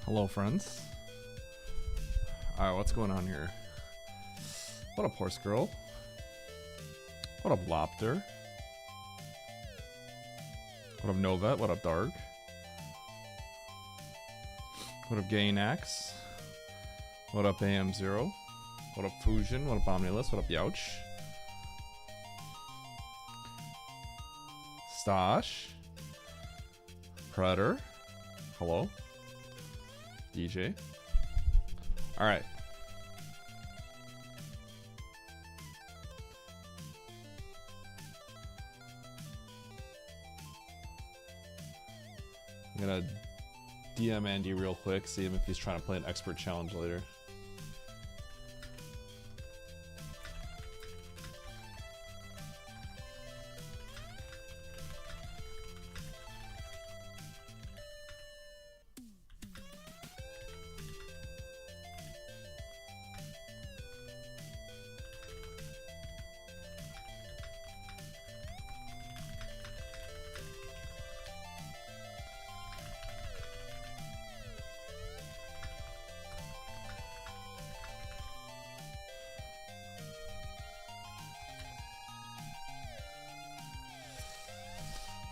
Hello, friends. Alright, what's going on here? What up, horse girl? What up, Loptr? What up, Novet? What up, Dark? What up, Gainax? What up, AM0? What up, Fusion? What up, Omnilus? What up, Youch? Stash? Predator? Hello? DJ? Alright. I'm gonna DM Andy real quick, see him if he's trying to play an expert challenge later.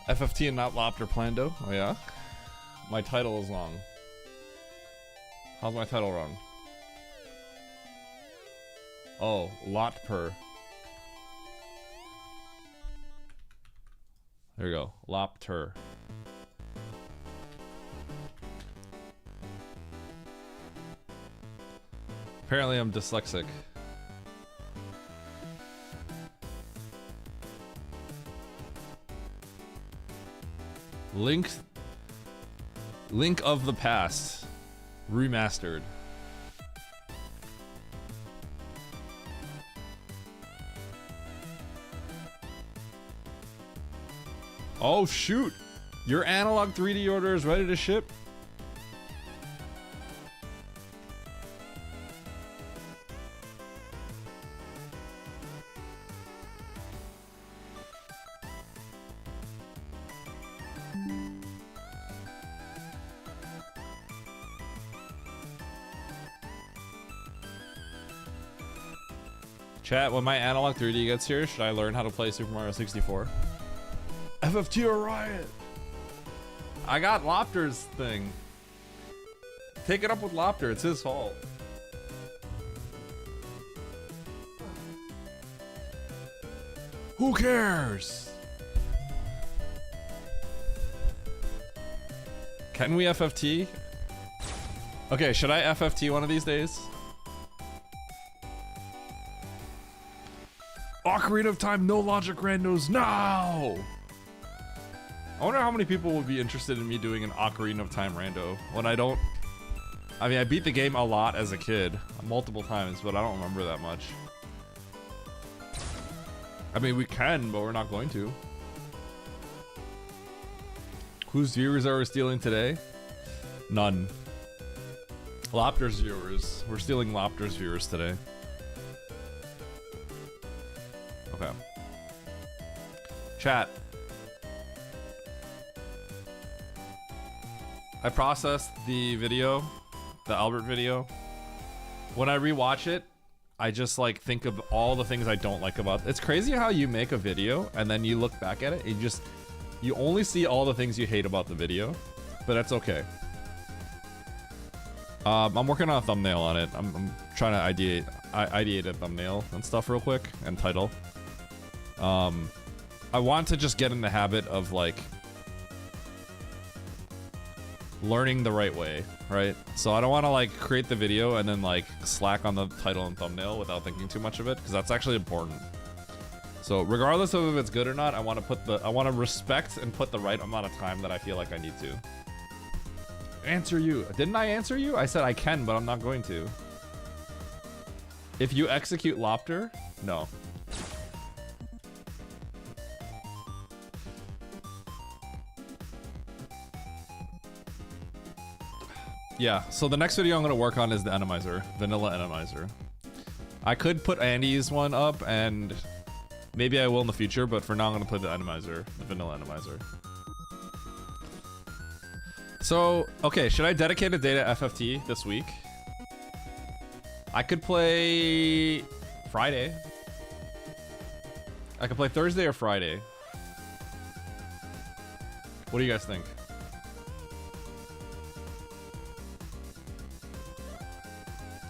FFT and not Loptr Plando. Oh yeah? My title is long. How's my title wrong? Oh, Loptr. There you go. Loptr. Apparently I'm dyslexic. Link of the Past remastered. Oh shoot! Your analog 3D order is ready to ship. Chat, when my analog 3D gets here, should I learn how to play Super Mario 64? FFT or Riot? I got Loptr's thing. Take it up with Loptr, it's his fault. Who cares? Can we FFT? Okay, should I FFT one of these days? Ocarina of Time, no logic randos, no! I wonder how many people would be interested in me doing an Ocarina of Time rando when I don't... I mean, I beat the game a lot as a kid, multiple times, but I don't remember that much. I mean, we can, but we're not going to. Whose viewers are we stealing today? None. Loptr's viewers. We're stealing Loptr's viewers today. Okay. Chat. I processed the video, the Albert video. When I rewatch it, I just like think of all the things I don't like about it. It's crazy how you make a video and then you look back at it and you only see all the things you hate about the video, but that's okay. I'm working on a thumbnail on it. I'm trying to ideate a thumbnail and stuff real quick and title. I want to just get in the habit of like learning the right way, right? So I don't want to like create the video and then like slack on the title and thumbnail without thinking too much of it, because that's actually important. So regardless of if it's good or not, I want to respect and put the right amount of time that I feel like I need to. Answer you. Didn't I answer you? I said I can, but I'm not going to. If you execute Loptr, no. Yeah, so the next video I'm gonna work on is the Enemizer, Vanilla Enemizer. I could put Andy's one up, and maybe I will in the future, but for now I'm gonna play the Enemizer, the Vanilla Enemizer. So, okay, should I dedicate a day to FFT this week? I could play Friday. I could play Thursday or Friday. What do you guys think?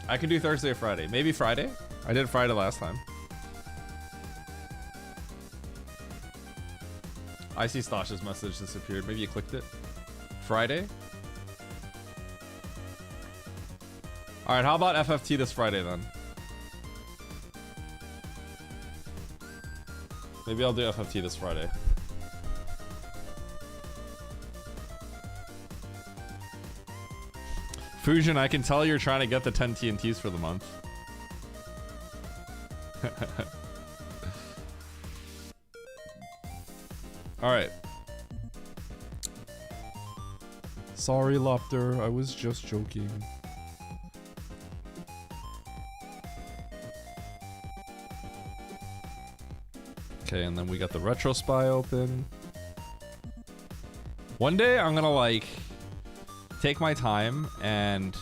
I could do Thursday or Friday. Maybe Friday. I did Friday last time. I see Stash's message disappeared. Maybe you clicked it. Friday? Alright, how about FFT this Friday then? Maybe I'll do FFT this Friday. Fusion, I can tell you're trying to get the 10 TNTs for the month. Alright. Sorry, Loptr. I was just joking. Okay, and then we got the Retro Spy open. One day I'm gonna like take my time and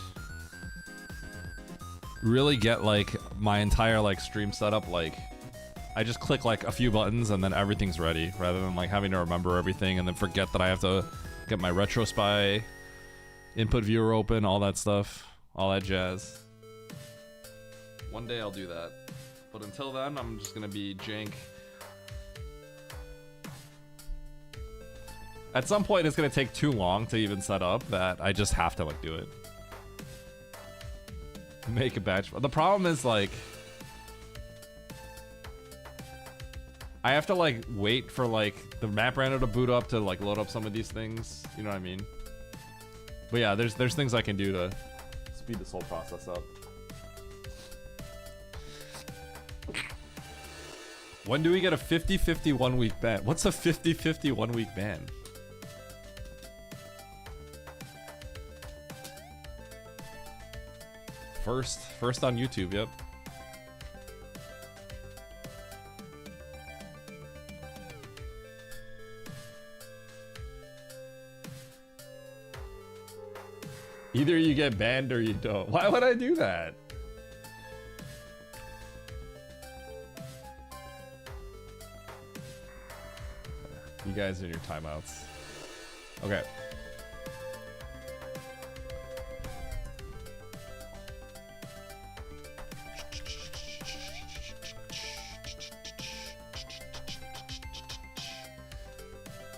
really get like my entire like stream setup. Like I just click like a few buttons and then everything's ready, rather than like having to remember everything and then forget that I have to get my Retro Spy input viewer open, all that stuff, all that jazz. One day I'll do that, but until then I'm just gonna be jank. At some point, it's gonna take too long to even set up that I just have to like do it. Make a batch. The problem is like, I have to like wait for like the map random to boot up to like load up some of these things. You know what I mean? But yeah, there's things I can do to speed this whole process up. When do we get a 50-50 1 week ban? What's a 50-50 1 week ban? First on YouTube, yep. Either you get banned or you don't. Why would I do that? You guys in your timeouts. Okay.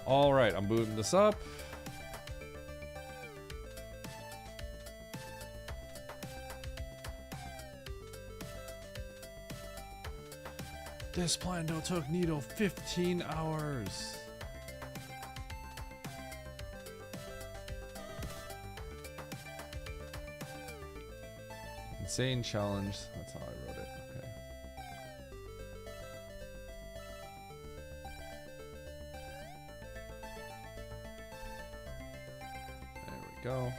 All right, I'm booting this up. This Plando took Needle 15 hours. Insane challenge. That's how I wrote it. Okay. There we go.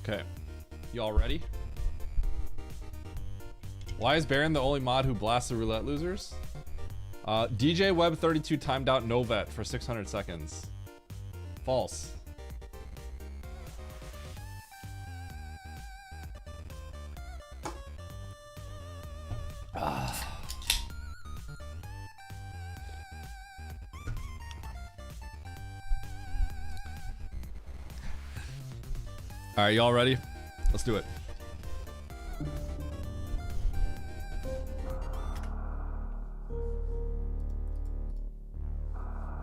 Okay. Y'all ready? Why is Baron the only mod who blasts the roulette losers? DJ Web 32 timed out Novet for 600 seconds. False. All right, y'all ready? Let's do it.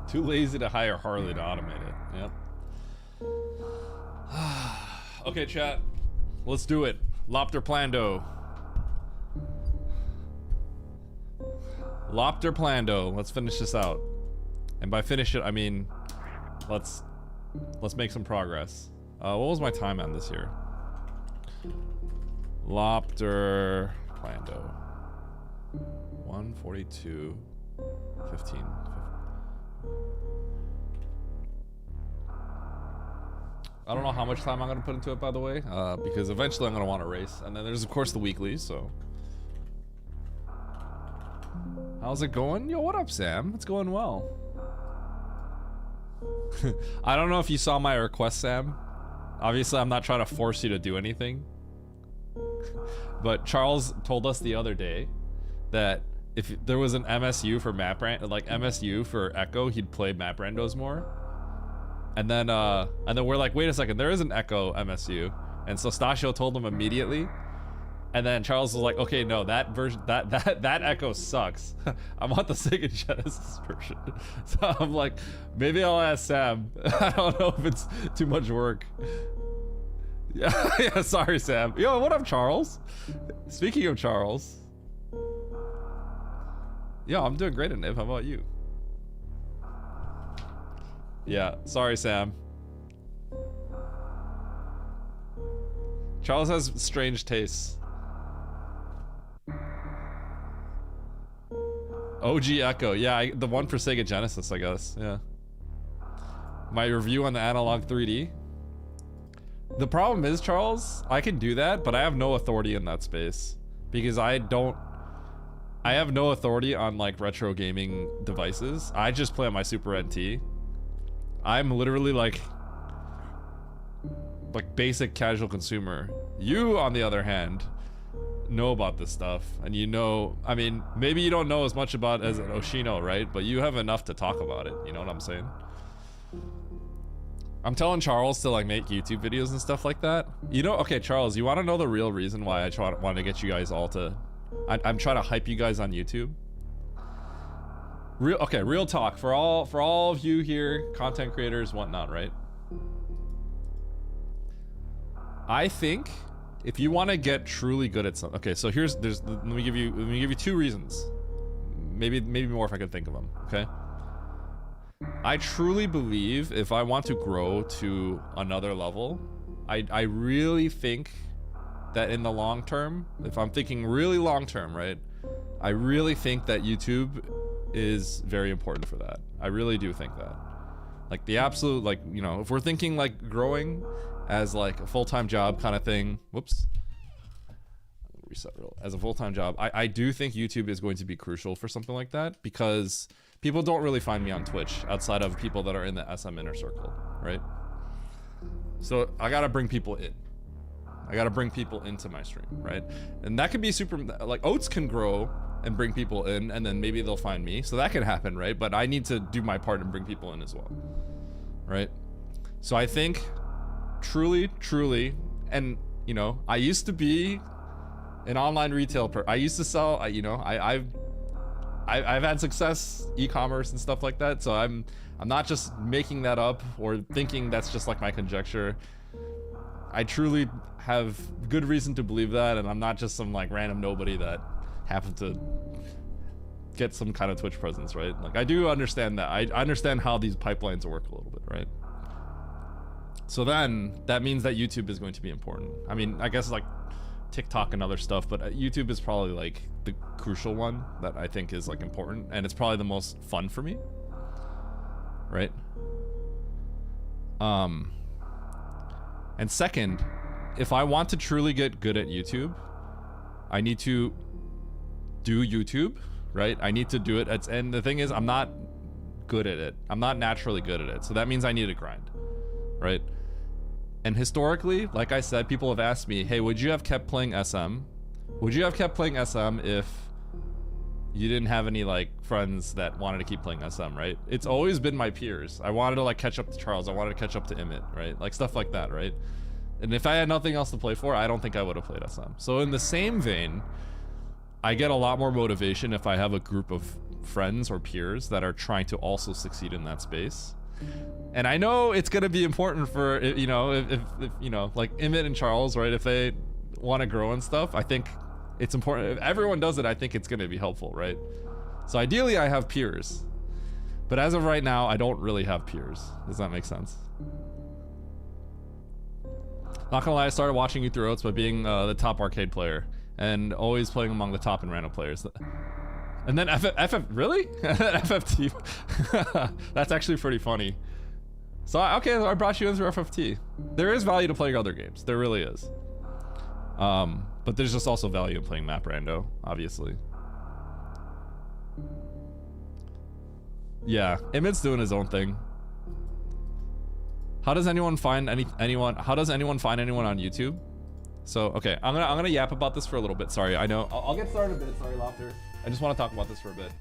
Too lazy to hire Harley to automate it. Yep. Okay, chat. Let's do it. Loptr Plando. Loptr Plando. Let's finish this out. And by finish it, I mean let's make some progress. What was my time on this year? Loptr Plando. 142 15. I don't know how much time I'm gonna put into it, by the way, because eventually I'm gonna want to race, and then there's of course the weekly. So, how's it going? Yo, what up, Sam? It's going well. I don't know if you saw my request, Sam. Obviously, I'm not trying to force you to do anything, but Charles told us the other day that if there was an MSU for map like MSU for Echo, he'd play map randos more. And then we're like, wait a second, there is an Echo MSU. And so Stasio told him immediately. And then Charles was like, okay, no, that version, that Echo sucks. I want the Sega Genesis version. So I'm like, maybe I'll ask Sam. I don't know if it's too much work. Yeah, yeah, sorry, Sam. Yo, what up, Charles? Speaking of Charles. Yo, I'm doing great, Niv. How about you? Yeah, sorry, Sam. Charles has strange tastes. OG Echo, yeah, the one for Sega Genesis, I guess, yeah. My review on the Analog 3D. The problem is, Charles, I can do that, but I have no authority in that space. Because I have no authority on like retro gaming devices. I just play on my Super NT. I'm literally like basic casual consumer. You, on the other hand, know about this stuff, and you know, I mean, maybe you don't know as much about as an Oshino, right? But you have enough to talk about it, you know what I'm saying? I'm telling Charles to like make YouTube videos and stuff like that. You know, okay, Charles, you want to know the real reason why I want to get you guys all to, I'm trying to hype you guys on YouTube. Real talk for all of you here, content creators, whatnot, right? I think if you want to get truly good at something, okay, so let me give you two reasons, maybe more if I can think of them. Okay, I truly believe if I want to grow to another level, I really think that in the long term, if I'm thinking really long term, right, I really think that YouTube is very important for that. I really do think that. Like the absolute, like, you know, if we're thinking like growing as like a full-time job kind of thing, whoops, reset real, as a full-time job, I do think YouTube is going to be crucial for something like that, because people don't really find me on Twitch outside of people that are in the SM inner circle, right? So I gotta bring people in. I gotta bring people into my stream, right? And that could be super, like Oats can grow and bring people in, and then maybe they'll find me, so that can happen, right? But I need to do my part and bring people in as well, right? So I think truly, and you know, I used to be an online retail I used to sell, you know, I've had success e-commerce and stuff like that, so I'm not just making that up or thinking that's just like my conjecture. I truly have good reason to believe that, and I'm not just some like random nobody that happened to get some kind of Twitch presence, right? Like I do understand that. I understand how these pipelines work a little bit, right? So then that means that YouTube is going to be important. I mean, I guess like TikTok and other stuff, but YouTube is probably like the crucial one that I think is like important, and it's probably the most fun for me, right? And second, if I want to truly get good at YouTube, I need to do YouTube, right? I need to do it. And the thing is, I'm not good at it. I'm not naturally good at it. So that means I need to grind, right? And historically, like I said, people have asked me, hey, would you have kept playing SM? Would you have kept playing SM if you didn't have any like friends that wanted to keep playing SM, right? It's always been my peers. I wanted to like catch up to Charles. I wanted to catch up to Emmett, right? Like stuff like that, right? And if I had nothing else to play for, I don't think I would have played SM. So in the same vein, I get a lot more motivation if I have a group of friends or peers that are trying to also succeed in that space. And I know it's going to be important for, you know, if you know, like Emmett and Charles, right? If they want to grow and stuff, I think it's important. If everyone does it, I think it's going to be helpful, right? So ideally I have peers, but as of right now, I don't really have peers. Does that make sense? Not gonna lie, I started watching you through Oats by being the top arcade player and always playing among the top and random players. And then FF really? FFT. That's actually pretty funny. So okay, I brought you in through FFT. There is value to playing other games. There really is. But there's just also value in playing Map Rando, obviously. Yeah, Emmett's doing his own thing. How does anyone find anyone? How does anyone find anyone on YouTube? So okay, I'm gonna yap about this for a little bit. Sorry, I know. I'll get started a bit. Sorry, Loptr. I just want to talk about this for a bit.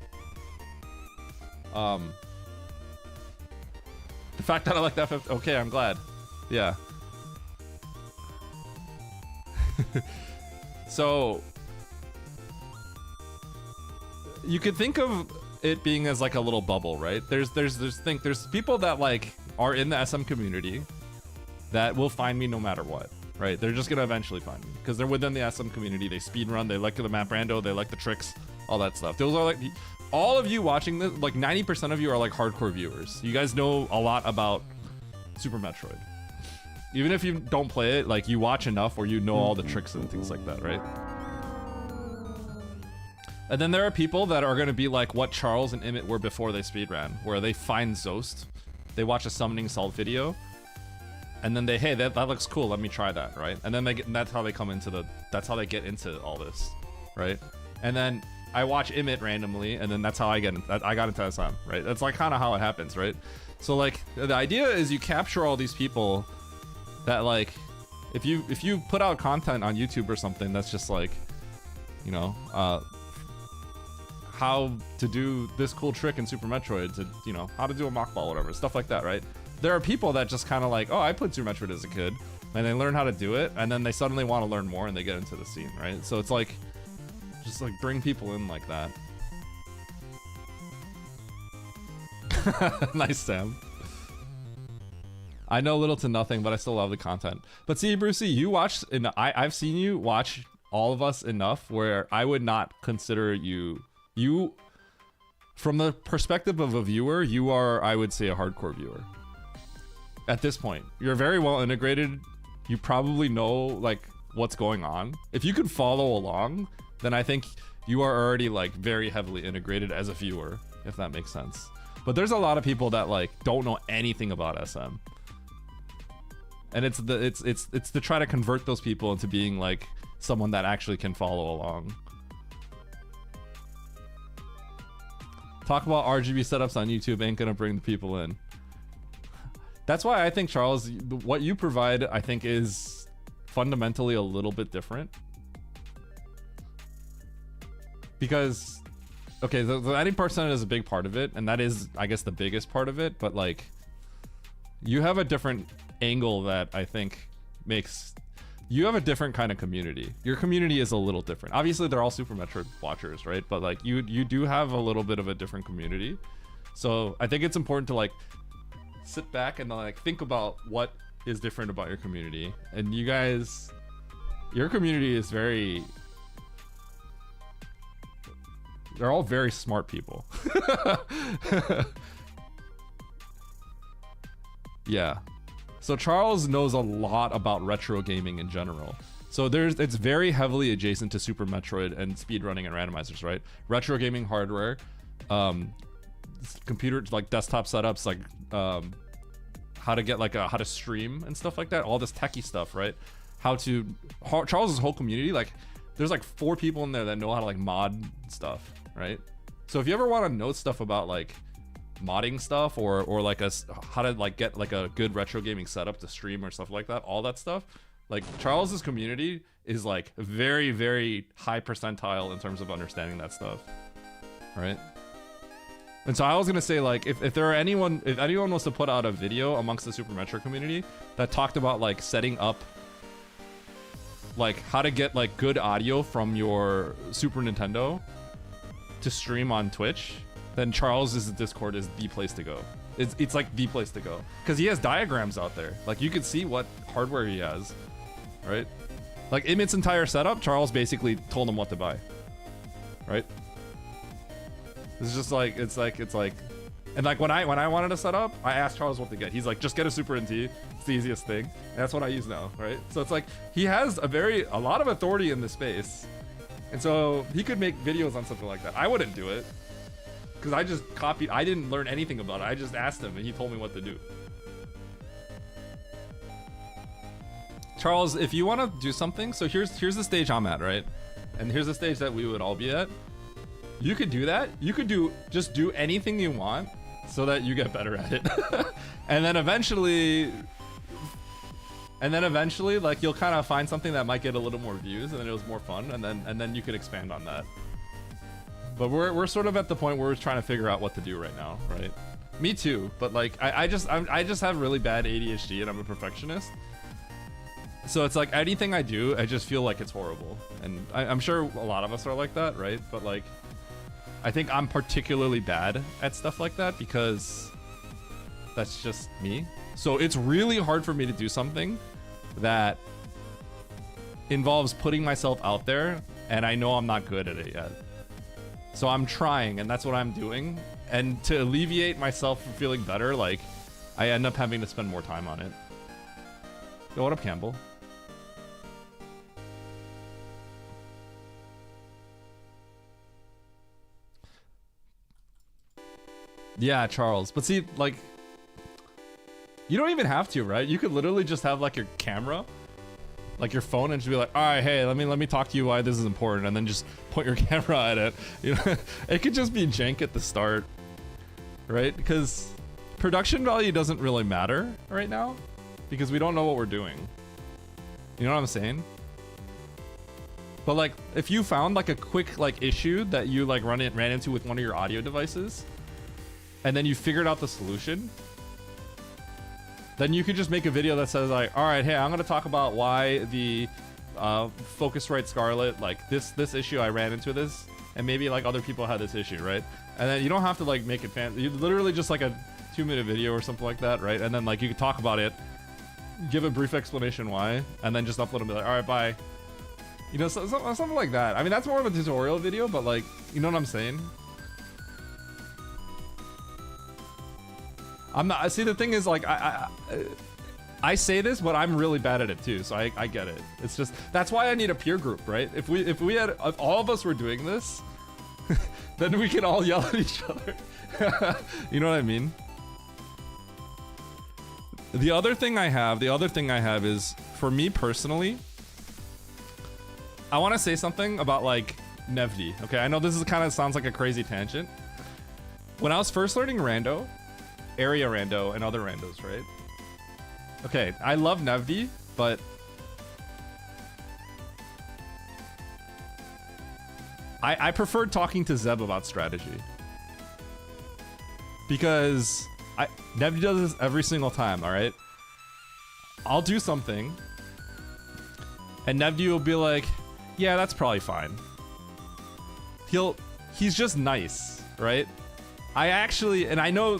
The fact that I like that. Okay, I'm glad. Yeah. So you could think of it being as like a little bubble, right? There's people that like are in the SM community that will find me no matter what, right? They're just gonna eventually find me because they're within the SM community. They speedrun, they like the map rando, they like the tricks, all that stuff. Those are like all of you watching this, like 90% of you are like hardcore viewers. You guys know a lot about Super Metroid. Even if you don't play it, like you watch enough or you know all the tricks and things like that, right? And then there are people that are gonna be like what Charles and Emmett were before they speedran, where they find Zost, they watch a summoning salt video, and then they, hey, that looks cool, let me try that, right? And then they get, and that's how they come into that's how they get into all this, right? And then I watch Emmett randomly, and then that's how I got into SM, right? That's like kind of how it happens, right? So like the idea is you capture all these people that like, if you put out content on YouTube or something that's just like, you know, how to do this cool trick in Super Metroid, to, you know, how to do a mock ball, whatever, stuff like that, right? There are people that just kind of like, oh, I played Super Metroid as a kid, and they learn how to do it, and then they suddenly want to learn more, and they get into the scene, right? So it's like, just like bring people in like that. Nice, Sam. I know little to nothing, but I still love the content. But see, Brucey, you watch, and I've seen you watch all of us enough where I would not consider you, from the perspective of a viewer, you are, I would say, a hardcore viewer. At this point, you're very well integrated. You probably know like what's going on. If you could follow along, then I think you are already like very heavily integrated as a viewer, if that makes sense. But there's a lot of people that like don't know anything about SM. And it's to try to convert those people into being like someone that actually can follow along. Talk about RGB setups on YouTube ain't gonna bring the people in. That's why I think, Charles, what you provide, I think, is fundamentally a little bit different. Because, okay, the 90% is a big part of it, and that is, I guess, the biggest part of it, but like, you have a different angle that I think makes, you have a different kind of community. Your community is a little different. Obviously, they're all Super Metroid watchers, right? But like, you do have a little bit of a different community. So I think it's important to like, sit back and like think about what is different about your community. And you guys, your community is very, they're all very smart people. Yeah. So Charles knows a lot about retro gaming in general. So it's very heavily adjacent to Super Metroid and speedrunning and randomizers, right? Retro gaming hardware, computer, like desktop setups, like how to get like how to stream and stuff like that, all this techie stuff, right? Charles's whole community, like there's like 4 people in there that know how to like mod stuff, right? So if you ever want to know stuff about like modding stuff or like how to like get like a good retro gaming setup to stream or stuff like that, all that stuff, like Charles's community is like very, very high percentile in terms of understanding that stuff, right? And so I was gonna say, like, if anyone wants to put out a video amongst the Super Metroid community that talked about like setting up, like how to get like good audio from your Super Nintendo to stream on Twitch, then Charles's Discord is the place to go. It's like the place to go because he has diagrams out there. Like you could see what hardware he has, right? Like in its entire setup, Charles basically told him what to buy, right? It's just like it's like, and like when I wanted to set up, I asked Charles what to get. He's like, just get a Super NT. It's the easiest thing. And that's what I use now, right? So it's like he has a lot of authority in this space, and so he could make videos on something like that. I wouldn't do it because I just copied. I didn't learn anything about it. I just asked him, and he told me what to do, Charles, if you want to do something, so here's the stage I'm at, right? And here's the stage that we would all be at. You could do that. You could just do anything you want so that you get better at it. and then eventually like you'll kind of find something that might get a little more views and then it was more fun and then you could expand on that. But we're sort of at the point where we're trying to figure out what to do right now, right? Me too, but like I just have really bad ADHD and I'm a perfectionist. So it's like anything I do, I just feel like it's horrible. And I'm sure a lot of us are like that, right? But like I think I'm particularly bad at stuff like that because that's just me. So it's really hard for me to do something that involves putting myself out there and I know I'm not good at it yet. So I'm trying and that's what I'm doing. And to alleviate myself from feeling better, like I end up having to spend more time on it. Yo, what up, Campbell? Yeah, Charles. But see, like, you don't even have to, right? You could literally just have like your camera, like your phone, and just be like, all right, hey, let me talk to you why this is important, and then just point your camera at it. You know, it could just be jank at the start, right? Because production value doesn't really matter right now because we don't know what we're doing. You know what I'm saying? But like, if you found like a quick like issue that you like ran into with one of your audio devices, and then you figured out the solution, then you could just make a video that says like, all right, hey, I'm gonna talk about why the Focusrite Scarlett, like this issue I ran into this, and maybe like other people had this issue, right? And then you don't have to like make it fancy. You literally just like a 2-minute video or something like that, right? And then like you could talk about it, give a brief explanation why, and then just upload and be like, all right, bye. You know, something like that. I mean, that's more of a tutorial video, but like, you know what I'm saying? I'm not. See, the thing is, like, I say this, but I'm really bad at it too. So I get it. It's just that's why I need a peer group, right? If all of us were doing this, then we can all yell at each other. You know what I mean? The other thing I have is, for me personally, I want to say something about like Nevdi. Okay, I know this is kind of sounds like a crazy tangent. When I was first learning rando, area rando, and other randos, right? Okay, I love Nevdi, but I preferred talking to Zeb about strategy. Because Nevdi does this every single time, alright? I'll do something, and Nevdi will be like, yeah, that's probably fine. He's just nice, right? I actually, and I know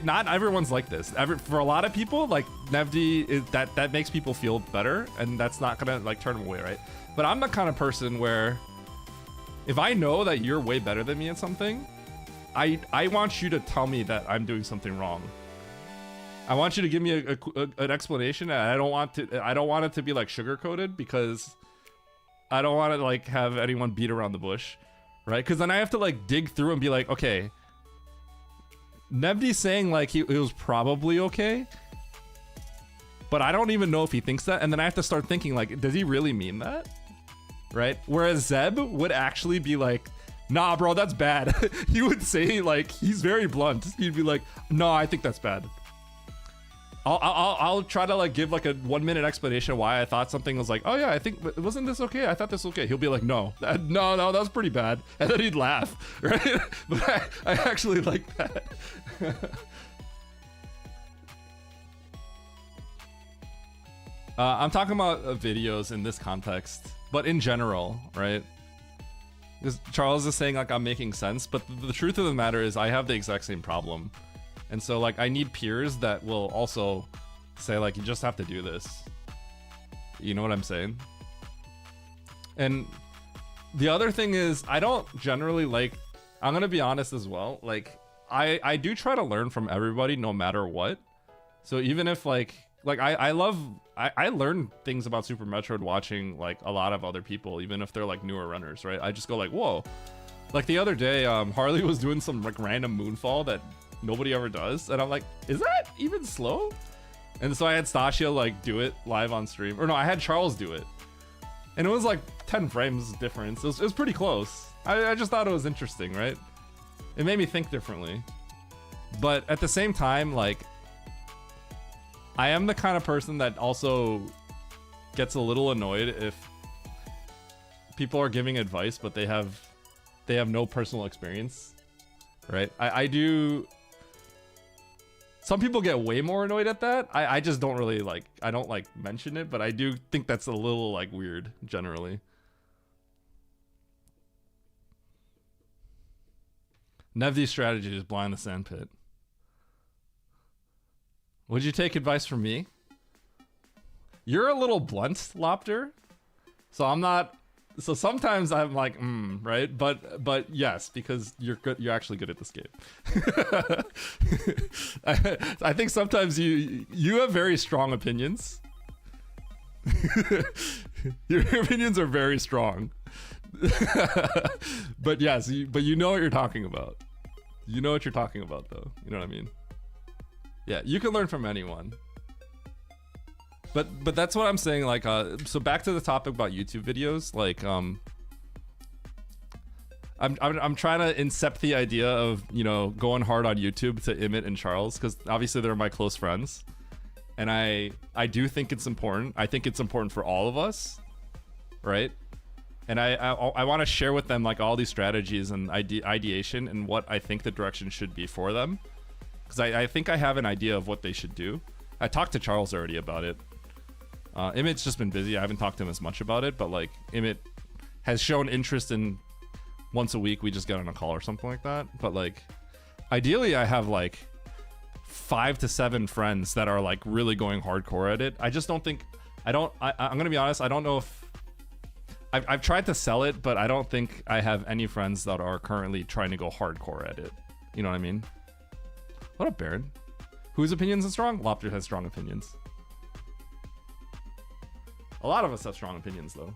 not everyone's like this. For a lot of people, like Nevdi, that makes people feel better, and that's not gonna like turn them away, right? But I'm the kind of person where if I know that you're way better than me at something, I want you to tell me that I'm doing something wrong. I want you to give me an explanation, and I don't want it to be like sugar coated, because I don't want to like have anyone beat around the bush, right? Because then I have to like dig through and be like, okay, Nevdi's saying like it was probably okay, but I don't even know if he thinks that, and then I have to start thinking like, does he really mean that, right? Whereas Zeb would actually be like, nah, bro, that's bad. He would say, like, he's very blunt. He'd be like, no, I think that's bad. I'll try to like give like a 1-minute explanation of why I thought something was like, oh yeah, I think, wasn't this okay? I thought this was okay. He'll be like, no, that was pretty bad. And then he'd laugh, right? But I actually like that. I'm talking about videos in this context, but in general, right? Because Charles is saying like I'm making sense, but the truth of the matter is I have the exact same problem. And so like I need peers that will also say like, you just have to do this. You know what I'm saying? And the other thing is, I don't generally like, I'm gonna be honest as well, like I do try to learn from everybody no matter what. So even if like I learn things about Super Metroid watching like a lot of other people, even if they're like newer runners, right? I just go like, whoa. Like the other day, Harley was doing some like random moonfall that nobody ever does, and I'm like, is that even slow? And so I had Stasia like do it live on stream. Or no, I had Charles do it. And it was like 10 frames difference. It was pretty close. I just thought it was interesting, right? It made me think differently. But at the same time, like, I am the kind of person that also gets a little annoyed if people are giving advice, but they have no personal experience, right? I do. Some people get way more annoyed at that. I just don't really like. I don't like mention it, but I do think that's a little like weird generally. Nev's strategy is blind the sandpit. Would you take advice from me? You're a little blunt, Loptr. So I'm not. So sometimes I'm like, right? But yes, because you're good. You're actually good at this game. I think sometimes you have very strong opinions. Your opinions are very strong. But yes, but you know what you're talking about. You know what you're talking about, though. You know what I mean? Yeah, you can learn from anyone. But that's what I'm saying. Like, so back to the topic about YouTube videos. Like, I'm trying to incept the idea of, you know, going hard on YouTube to Emmett and Charles, because obviously they're my close friends, and I do think it's important. I think it's important for all of us, right? And I want to share with them like all these strategies and ideation and what I think the direction should be for them, because I think I have an idea of what they should do. I talked to Charles already about it. Emmett's just been busy. I haven't talked to him as much about it, but like Emmett has shown interest in once a week we just get on a call or something like that. But like ideally I have like 5 to 7 friends that are like really going hardcore at it. I just don't think I'm gonna be honest, I don't know if I've tried to sell it, but I don't think I have any friends that are currently trying to go hardcore at it. You know what I mean? What up, Baron? Whose opinions are strong? Loptr has strong opinions. A lot of us have strong opinions, though.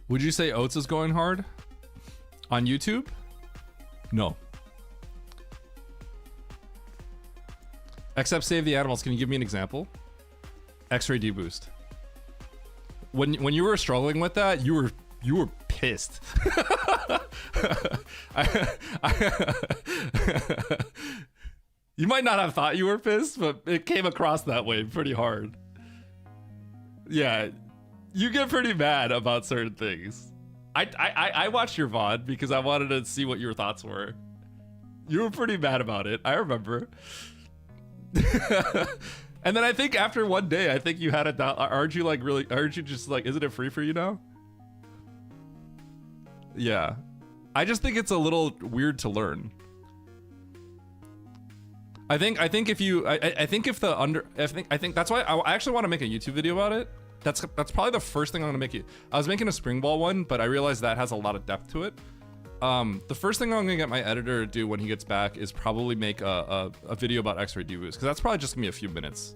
Would you say Oats is going hard on YouTube? No. Except Save the Animals. Can you give me an example? X-ray deboost. When you were struggling with that, you were pissed. You might not have thought you were pissed, but it came across that way pretty hard. Yeah, you get pretty mad about certain things. I watched your VOD because I wanted to see what your thoughts were. You were pretty mad about it. I remember. And then I think after one day, I think you had a aren't you like really? Aren't you just like? Isn't it free for you now? Yeah, I just think it's a little weird to learn. I think if you, I think if the I think that's why I actually want to make a YouTube video about it. That's probably the first thing I'm gonna make it. I was making a spring ball one, but I realized that has a lot of depth to it. The first thing I'm gonna get my editor to do when he gets back is probably make a video about X-ray deboost, because that's probably just gonna be a few minutes,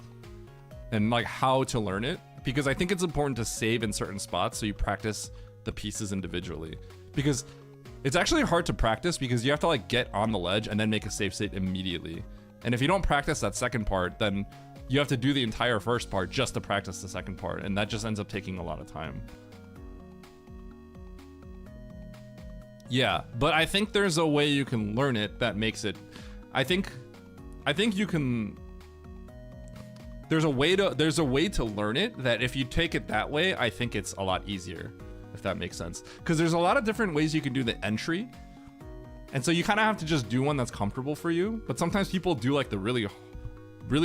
and like how to learn it, because I think it's important to save in certain spots so you practice the pieces individually, because it's actually hard to practice because you have to like get on the ledge and then make a save state immediately, and if you don't practice that second part, then you have to do the entire first part just to practice the second part, and that just ends up taking a lot of time. Yeah, but I think there's a way you can learn it that makes it. I think you can. There's a way to learn it that if you take it that way, I think it's a lot easier, if that makes sense. Because there's a lot of different ways you can do the entry, and so you kind of have to just do one that's comfortable for you. But sometimes people do like the really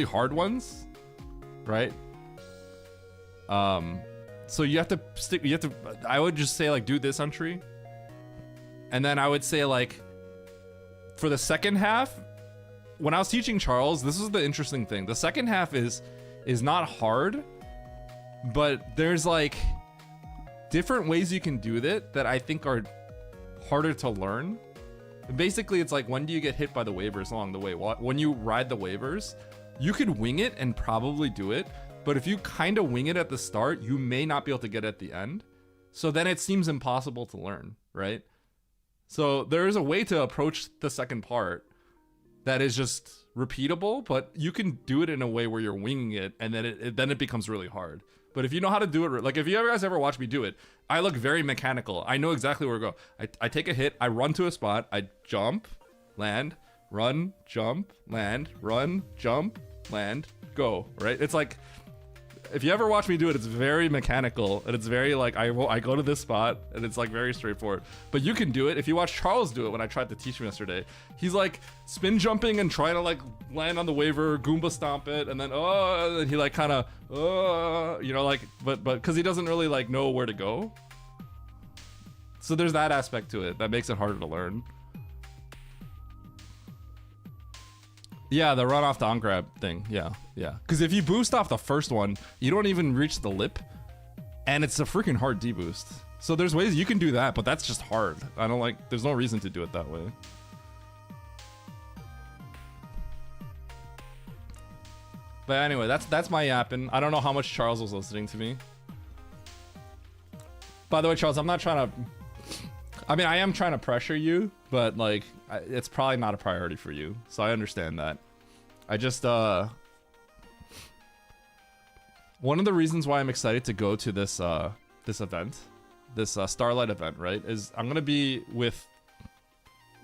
hard ones, right? So you have to stick. I would just say like do this entry. And then I would say like, for the second half, when I was teaching Charles, this is the interesting thing. The second half is not hard, but there's like different ways you can do that I think are harder to learn. Basically, it's like, when do you get hit by the waivers along the way? When you ride the waivers, you could wing it and probably do it, But if you kind of wing it at the start, you may not be able to get it at the end. So then it seems impossible to learn, right? So there is a way to approach the second part that is just repeatable, but you can do it in a way where you're winging it, and then it becomes really hard. But if you know how to do it, like if you guys ever watch me do it, I look very mechanical. I know exactly where to go. I take a hit, I run to a spot, I jump, land, run, jump, land, run, jump, land, go, right? It's like, if you ever watch me do it, it's very mechanical, and it's very like, I go to this spot, and it's like very straightforward. But you can do it. If you watch Charles do it when I tried to teach him yesterday, he's like spin jumping and trying to like land on the waiver, Goomba stomp it, and then and he like kind of you know, like, but because he doesn't really like know where to go. So there's that aspect to it that makes it harder to learn. Yeah, the run off the on grab thing. Yeah. Because if you boost off the first one, you don't even reach the lip, and it's a freaking hard deboost. So there's ways you can do that, but that's just hard. I don't like. There's no reason to do it that way. But anyway, that's my yapping. I don't know how much Charles was listening to me. By the way, Charles, I'm not trying to. I mean, I am trying to pressure you, but like, it's probably not a priority for you. So I understand that. I just, one of the reasons why I'm excited to go to this, this event, this Starlight event, right, is I'm gonna be with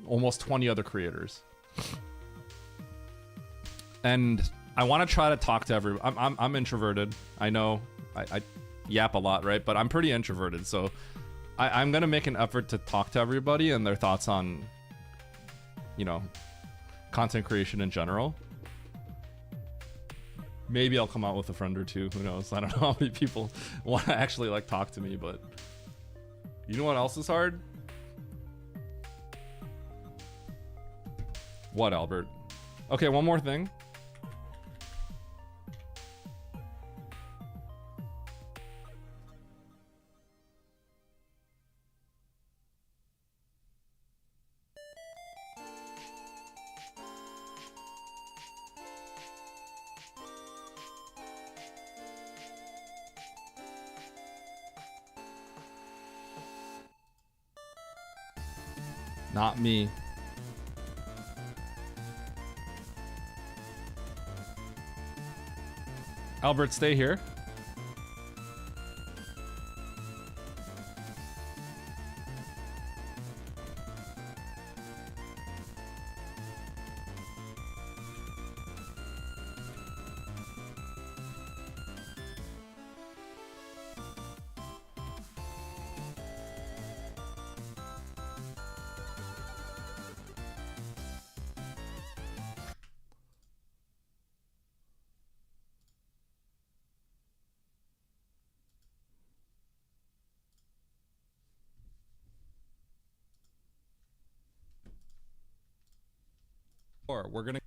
almost 20 other creators, and I want to try to talk to everyone. I'm introverted. I know I yap a lot, right? But I'm pretty introverted, so. I'm gonna make an effort to talk to everybody and their thoughts on, you know, content creation in general. Maybe I'll come out with a friend or two, who knows? I don't know how many people want to actually like talk to me, but you know what else is hard? What, Albert? Okay, one more thing. Not me. Albert, stay here. We're gonna.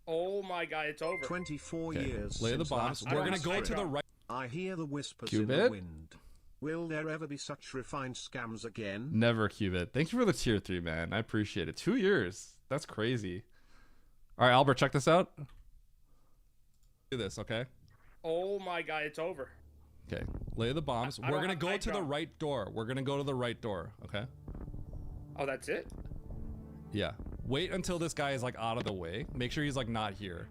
Oh my god, it's over. 24 years. Lay the bombs. We're gonna go to the right. I hear the whispers Cubit? in the wind. Will there ever be such refined scams again? Never, Cubit. Thank you for the tier 3, man. I appreciate it. 2 years. That's crazy. All right, Albert, check this out. Do this, okay? Oh my god, it's over. Okay. Lay the bombs. We're gonna go to the right door. We're gonna go to the right door, okay? Oh, that's it? Yeah. Wait until this guy is like out of the way. Make sure he's like not here.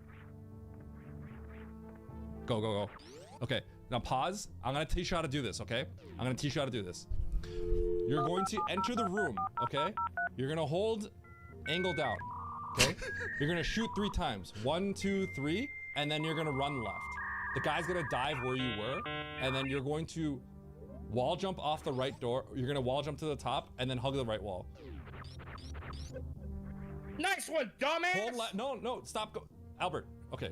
Go, go, go. Okay, now pause. I'm gonna teach you how to do this, okay? I'm gonna teach you how to do this. You're going to enter the room, okay? You're gonna hold angle down, okay? You're gonna shoot 3 times. 1, 2, 3, and then you're gonna run left. The guy's gonna dive where you were, and then you're going to wall jump off the right door. You're gonna wall jump to the top, and then hug the right wall. Nice one, dumbass! Hold no, stop. Go, Albert. Okay.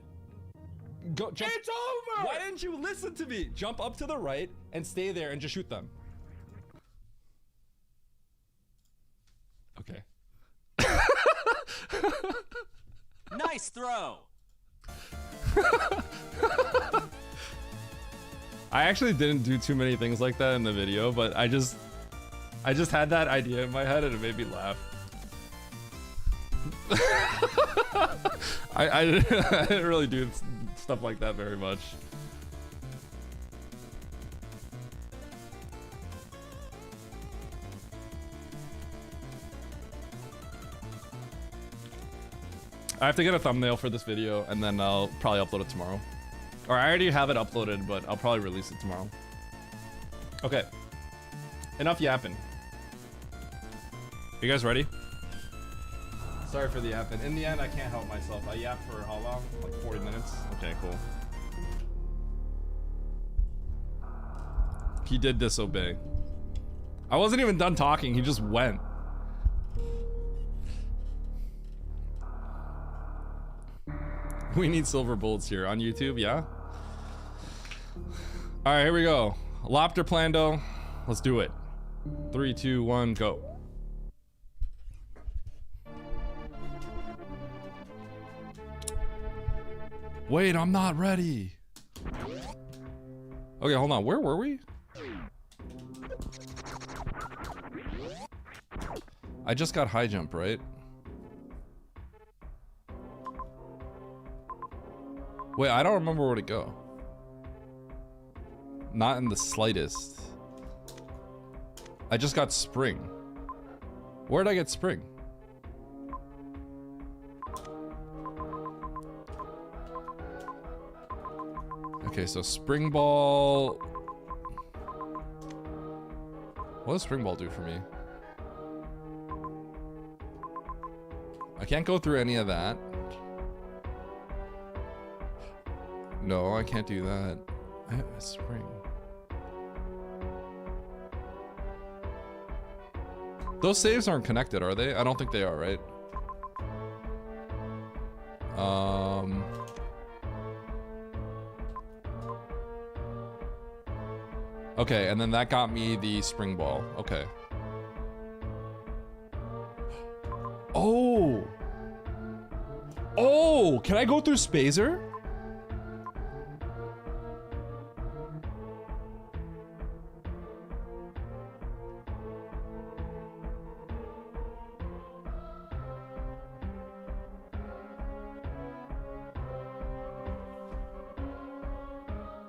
Go. Jump. It's over! Why didn't you listen to me? Jump up to the right and stay there and just shoot them. Okay. Nice throw. I actually didn't do too many things like that in the video, but I just had that idea in my head and it made me laugh. I didn't really do stuff like that very much. I have to get a thumbnail for this video, and then I'll probably upload it tomorrow. Or I already have it uploaded, but I'll probably release it tomorrow. Okay. Enough yapping. You guys ready? Sorry for the yapping. In the end, I can't help myself. I yapped for how long? Like 40 minutes? Okay, cool. He did disobey. I wasn't even done talking, he just went. We need silver bullets here on YouTube, yeah? Alright, here we go. Loptr Plando. Let's do it. 3, 2, 1, go. Wait, I'm not ready. Okay, hold on. Where were we? I just got high jump, right? Wait, I don't remember where to go. Not in the slightest. I just got spring. Where'd I get spring? Okay, so spring ball. What does spring ball do for me? I can't go through any of that. No, I can't do that. I have a spring. Those saves aren't connected, are they? I don't think they are, right? Okay, and then that got me the spring ball. Okay. Oh! Oh! Can I go through Spazer?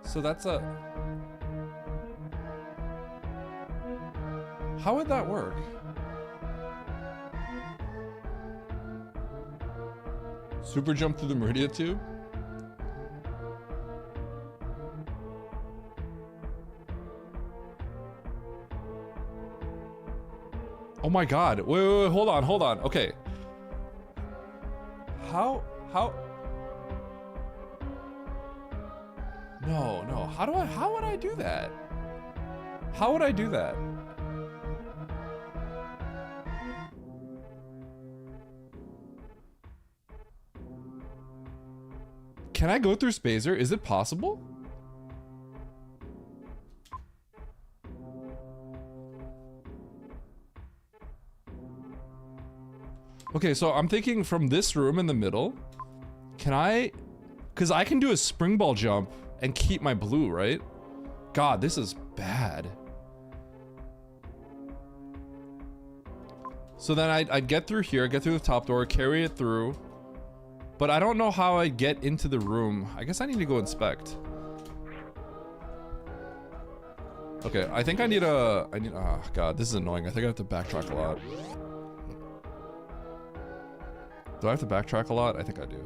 So that's a... How would that work? Super jump through the Meridia tube? Oh my god. Wait, hold on. Okay. How? No. How would I do that? How would I do that? Can I go through Spazer? Is it possible? Okay, so I'm thinking from this room in the middle, can I... Because I can do a spring ball jump and keep my blue, right? God, this is bad. So then I'd get through here, get through the top door, carry it through. But I don't know how I get into the room. I guess I need to go inspect. Okay, I think I need a... oh god, this is annoying. I think I have to backtrack a lot. Do I have to backtrack a lot? I think I do.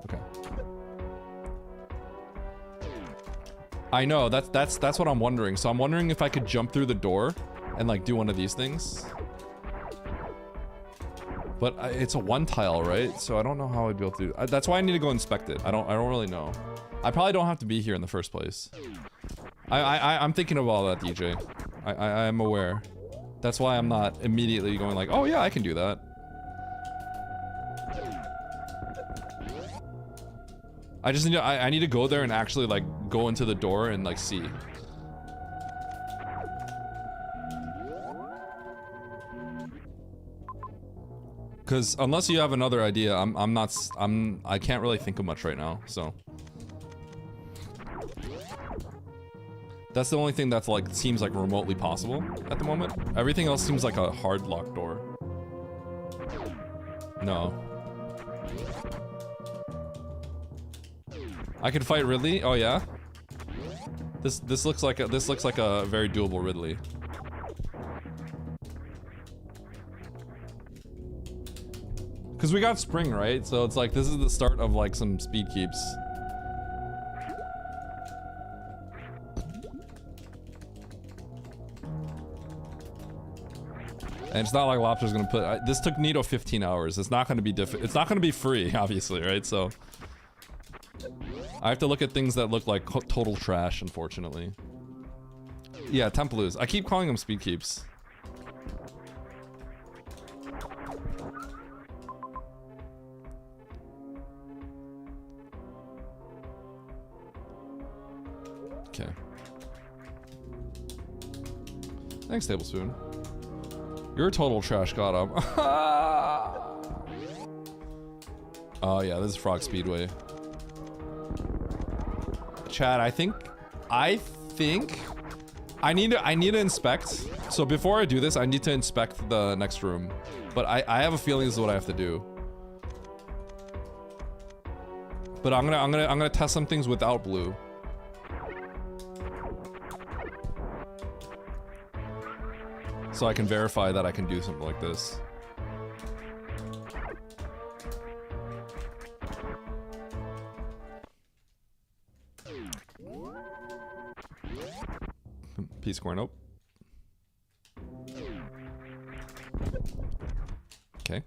Okay. I know, that's what I'm wondering. So I'm wondering if I could jump through the door and like do one of these things. But it's a one tile, right? So I don't know how I'd be able to do it. That's why I need to go inspect it. I don't really know. I probably don't have to be here in the first place. I'm thinking of all that, DJ. I am aware. That's why I'm not immediately going like, oh yeah, I can do that. I just need to, I need to go there and actually like go into the door and like see. Cause unless you have another idea, I can't really think of much right now, so. That's the only thing that's like, seems like remotely possible at the moment. Everything else seems like a hard locked door. No. I could fight Ridley? Oh yeah? This looks like a very doable Ridley. Because we got spring, right? So it's like, this is the start of like some speed keeps. And it's not like Loptr's gonna put, this took Nito 15 hours. It's not gonna be it's not gonna be free, obviously, right? So I have to look at things that look like total trash, unfortunately. Yeah, Templeus. I keep calling them speed keeps. Okay. Thanks, Tablespoon. You're a total trash god up. Oh yeah, this is Frog Speedway. Chad, I think I need to inspect. So before I do this, I need to inspect the next room. But I have a feeling this is what I have to do. But I'm gonna test some things without blue. So I can verify that I can do something like this. P-square, nope. Okay.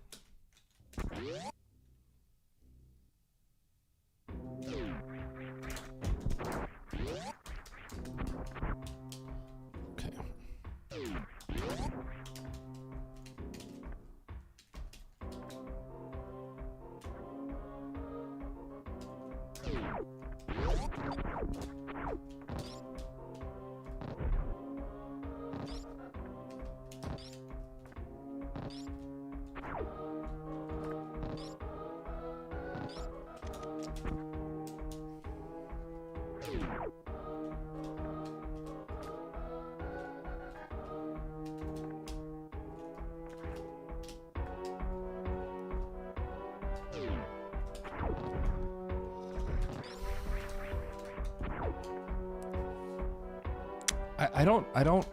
I don't.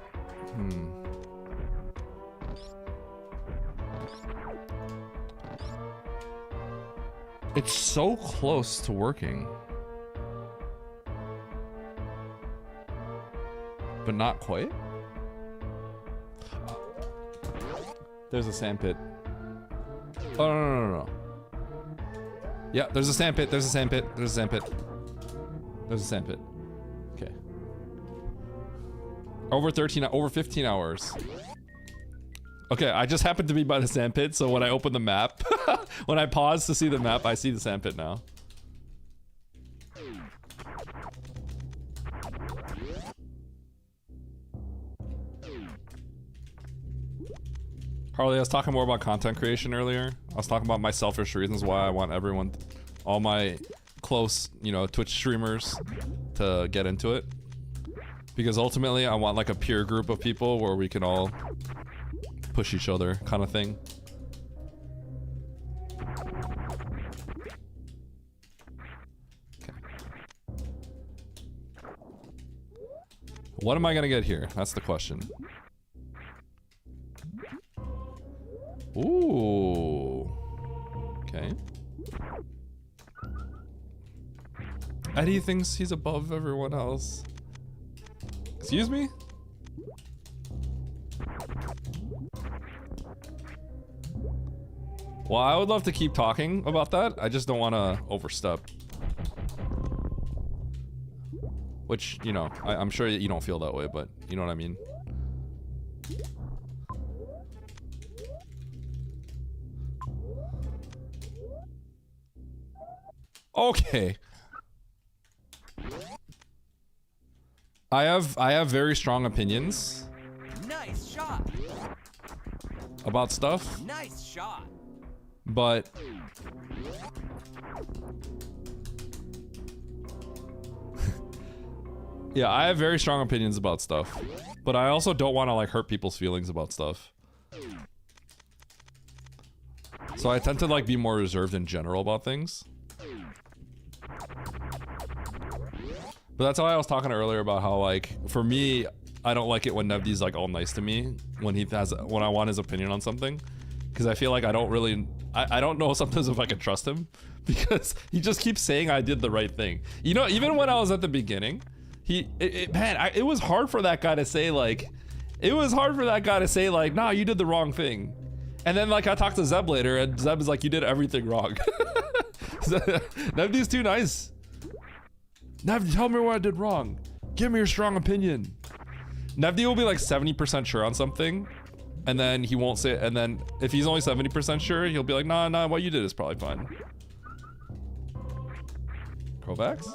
It's so close to working. But not quite. There's a sandpit. Oh, no. Yeah, there's a sandpit, there's a sandpit, there's a sandpit. There's a sandpit. Okay. Over 15 hours. Okay, I just happened to be by the sandpit, so when I open the map, when I pause to see the map, I see the sandpit now. Harley, I was talking more about content creation earlier. I was talking about my selfish reasons why I want everyone, all my close, you know, Twitch streamers to get into it. Because ultimately, I want like a peer group of people where we can all push each other, kind of thing. Okay. What am I gonna get here? That's the question. Ooh. Okay. Eddie thinks he's above everyone else. Excuse me? Well, I would love to keep talking about that. I just don't want to overstep. Which, you know, I'm sure you don't feel that way, but you know what I mean. Okay. I have very strong opinions. Nice shot. About stuff. Nice shot. But yeah, I have very strong opinions about stuff. But I also don't want to like hurt people's feelings about stuff. So I tend to like be more reserved in general about things. But that's why I was talking earlier about how, like, for me, I don't like it when Nevdi's like all nice to me when I want his opinion on something, because I feel like I don't really, I don't know sometimes if I can trust him because he just keeps saying I did the right thing. You know, even when I was at the beginning, it was hard for that guy to say like, nah, you did the wrong thing. And then like I talked to Zeb later and Zeb is like, you did everything wrong. Nevdi's too nice. Nevdi, tell me what I did wrong. Give me your strong opinion. Nevdi will be like 70% sure on something, and then he won't say it, and then if he's only 70% sure, he'll be like, nah, what you did is probably fine. Kovacs?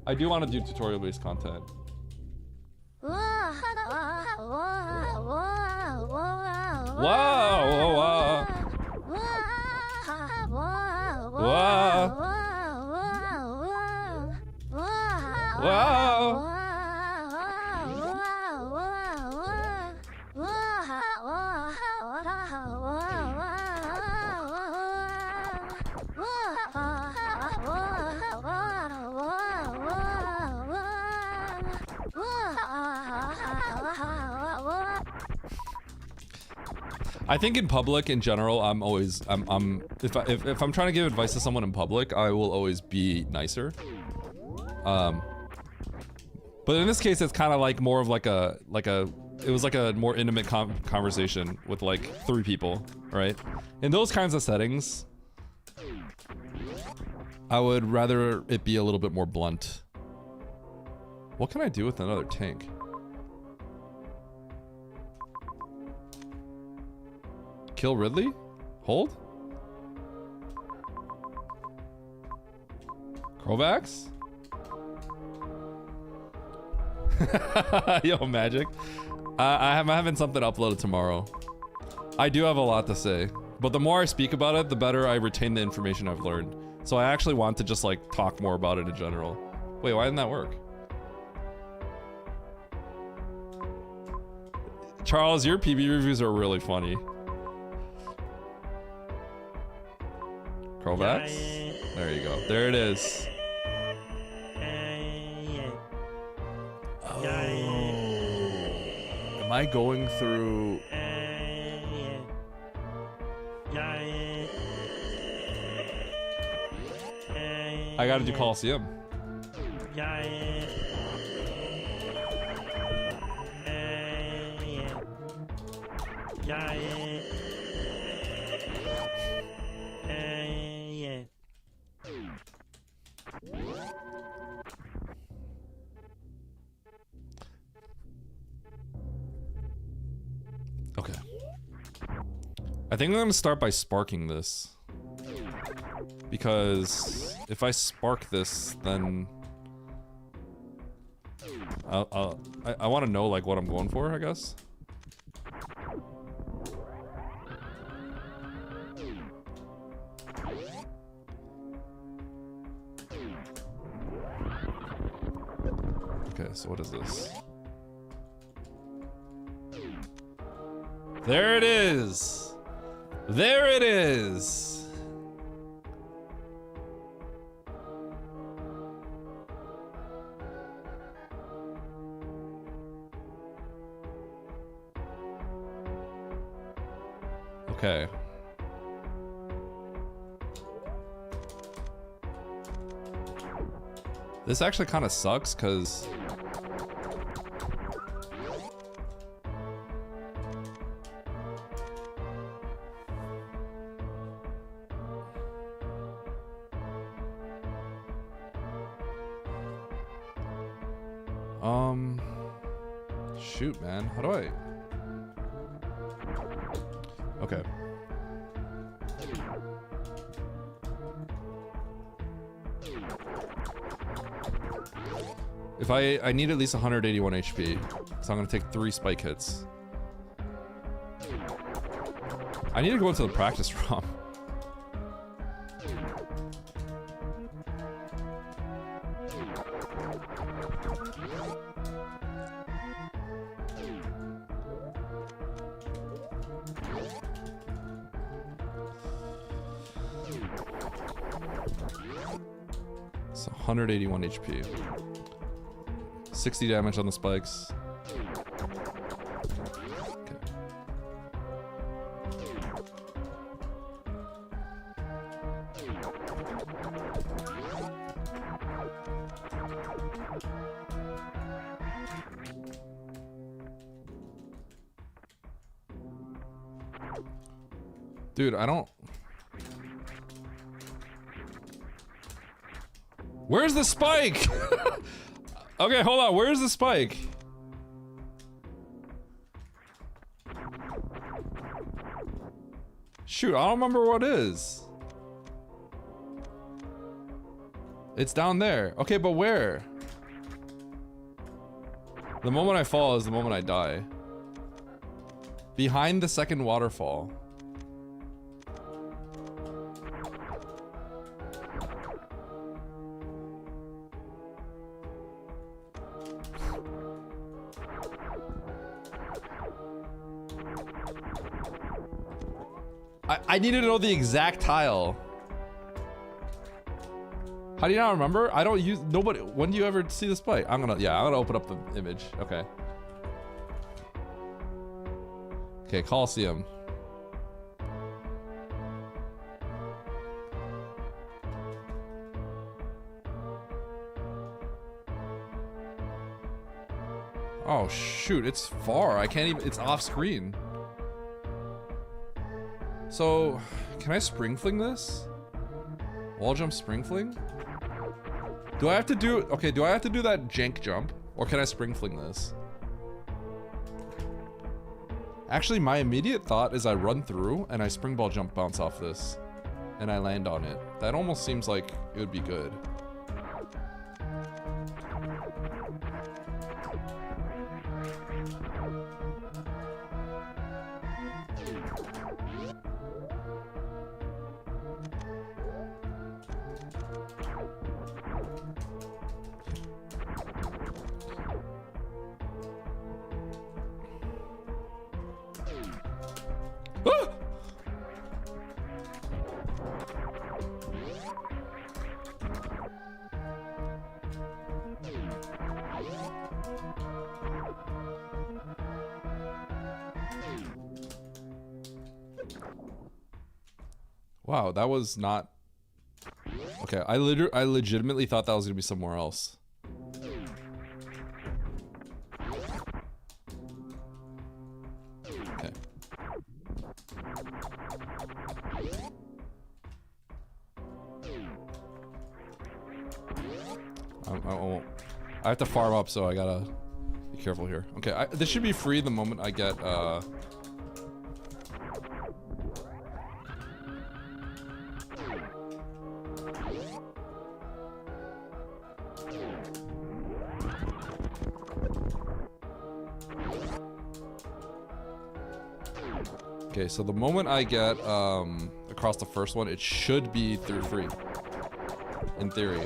I do want to do tutorial-based content. Wow. I think in public in general, if I'm trying to give advice to someone in public, I will always be nicer. But in this case, it's kind of like more of it was like a more intimate conversation with like 3 people, right? In those kinds of settings, I would rather it be a little bit more blunt. What can I do with another tank? Kill Ridley? Hold? Kovacs? Yo, Magic. I'm having something uploaded tomorrow. I do have a lot to say, but the more I speak about it, the better I retain the information I've learned. So I actually want to just like talk more about it in general. Wait, why didn't that work? Charles, your PB reviews are really funny. Kovacs? There you go. There it is. Oh. Am I going through... I gotta do Coliseum. Okay. I think I'm gonna start by sparking this. Because if I spark this, then I want to know like what I'm going for, I guess. Okay, so what is this? There it is! There it is! Okay. This actually kind of sucks, because... Shoot, man. How do I... Okay. If I need at least 181 HP, so I'm gonna take 3 spike hits. I need to go into the practice ROM. So 181 HP. 60 damage on the spikes. Okay. Dude, I don't... Where's the spike? Okay, hold on. Where's the spike? Shoot, I don't remember what it is. It's down there. Okay, but where? The moment I fall is the moment I die. Behind the second waterfall. I need to know the exact tile. How do you not remember? I don't use nobody. When do you ever see the spike? I'm gonna open up the image. Okay. Okay, Coliseum. Oh shoot, it's far. I can't even, it's off screen. So, can I spring fling this? Wall jump spring fling? Do I have to do, okay, do I have to do that jank jump? Or can I spring fling this? Actually, my immediate thought is I run through and I spring ball jump bounce off this. And I land on it. That almost seems like it would be good. Wow, that was not... Okay, I legitimately thought that was gonna be somewhere else. Okay. I have to farm up, so I gotta be careful here. Okay, this should be free the moment I get, Okay, so the moment I get across the first one, it should be through free. In theory.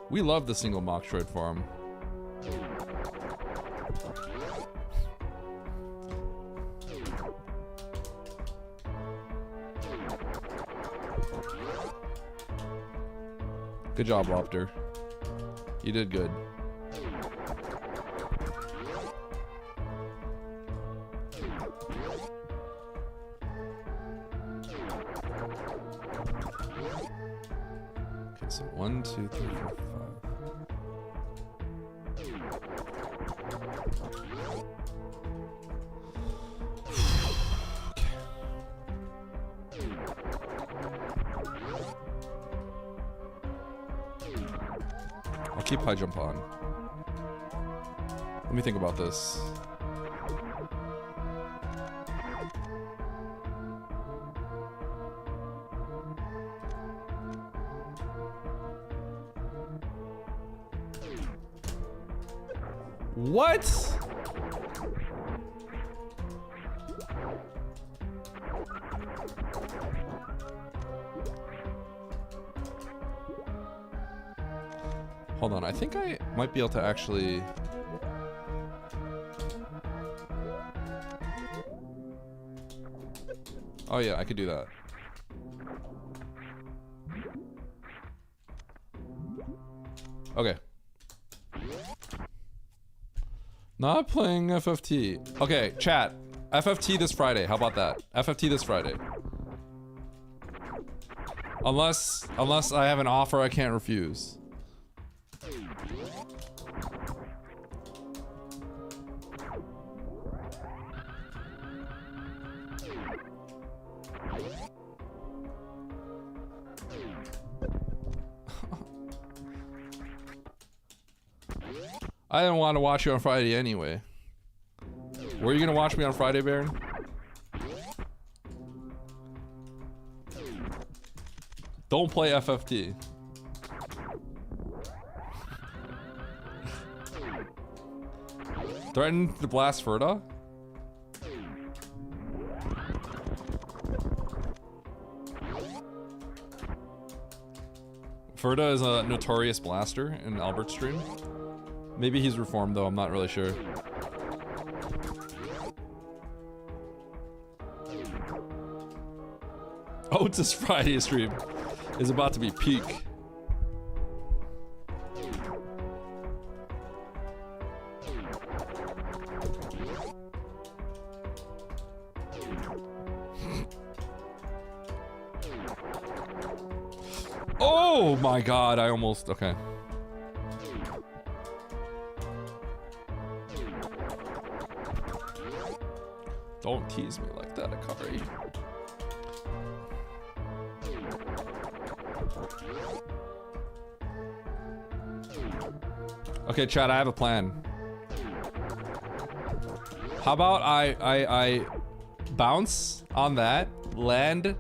We love the single Moxtroid farm. Good job, Loptr. You did good. Okay, so 1, 2, 3, 4, 5. I'll keep high jump on. Let me think about this. What? Hold on, I think I might be able to actually... Oh yeah, I could do that. Okay, Not playing FFT. Okay, chat. FFT this Friday. How about that? FFT this Friday. Unless I have an offer I can't refuse. I didn't want to watch you on Friday anyway. Were you gonna watch me on Friday, Baron? Don't play FFT. Threaten to blast Ferda? Ferda is a notorious blaster in Albert's stream. Maybe he's reformed though, I'm not really sure. Oates' Friday stream is about to be peak. Oh my god, I almost, okay. Don't tease me like that, Akari. Okay, Chad, I have a plan. How about I bounce on that, land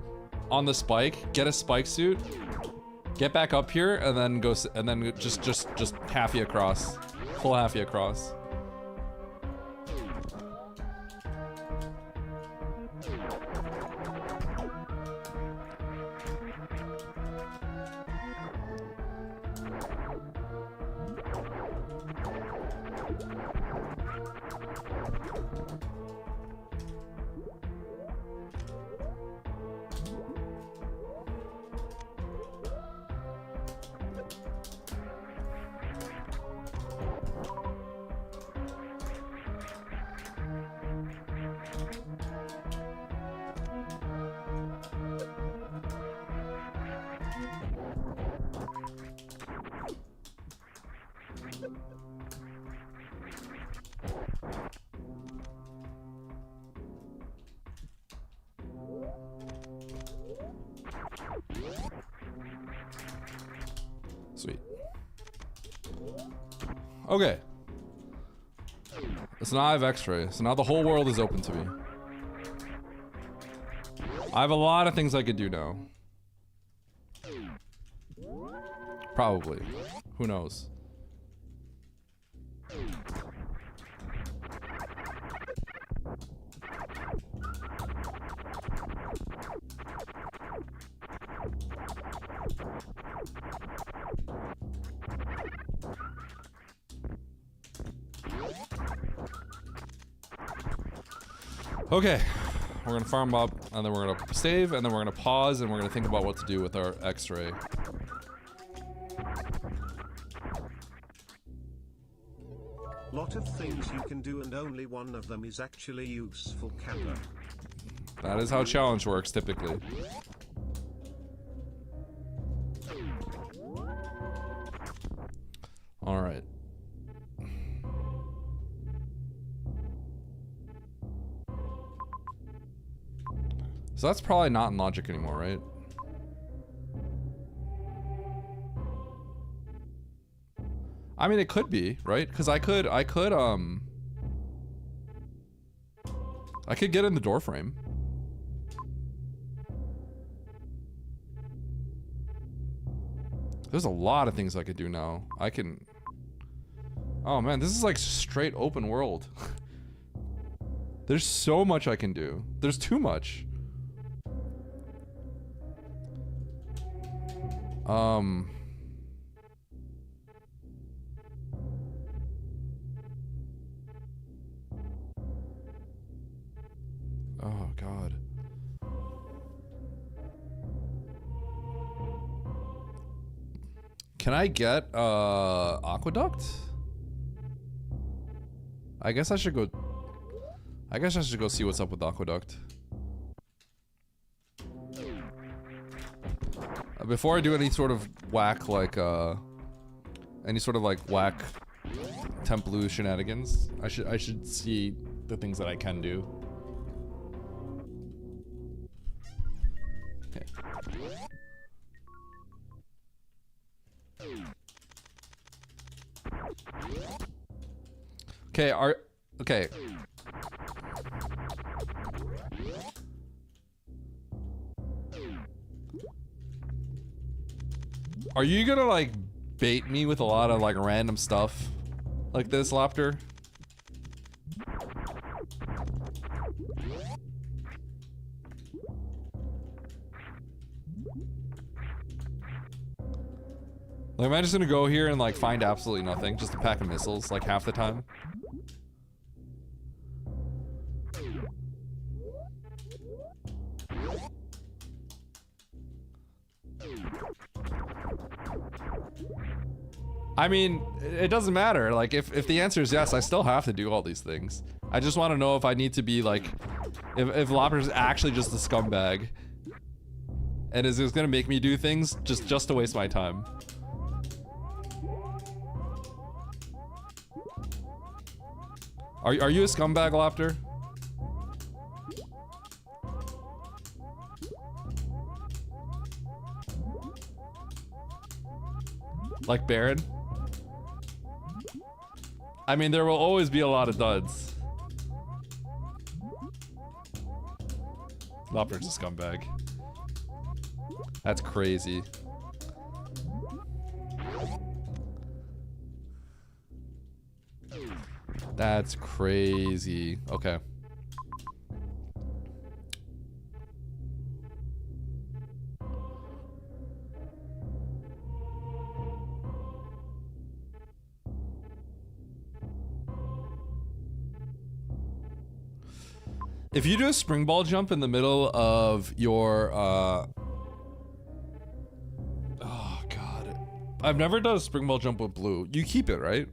on the spike, get a spike suit, get back up here, and then go, and then just halfy across, full halfy across. Sweet. Okay. So now I have X-ray. So now the whole world is open to me. I have a lot of things I could do now. Probably. Who knows? Okay, we're gonna farm up, and then we're gonna save, and then we're gonna pause, and we're gonna think about what to do with our X-ray. Lot of things you can do and only one of them is actually useful, Kappa. That is how challenge works, typically. Alright. So that's probably not in logic anymore, right? I mean, it could be, right? Because I could get in the door frame. There's a lot of things I could do now. I can... Oh man, this is like straight open world. There's so much I can do. There's too much. Oh god. Can I get aqueduct? I guess I should go see what's up with Aqueduct. Before I do any sort of whack like temp blue shenanigans, I should see the things that I can do. Okay. Okay, are you gonna like bait me with a lot of like random stuff like this, Loptr? Like, am I just gonna go here and like find absolutely nothing? Just a pack of missiles like half the time? I mean, it doesn't matter. Like, if the answer is yes, I still have to do all these things. I just want to know if I need to be like, if Loptr is actually just a scumbag, and is gonna make me do things just to waste my time. Are you a scumbag, Loptr? Like Baron? I mean, there will always be a lot of duds. Loptr's a scumbag. That's crazy. That's crazy. Okay. If you do a spring ball jump in the middle of your, oh god. I've never done a spring ball jump with blue. You keep it, right?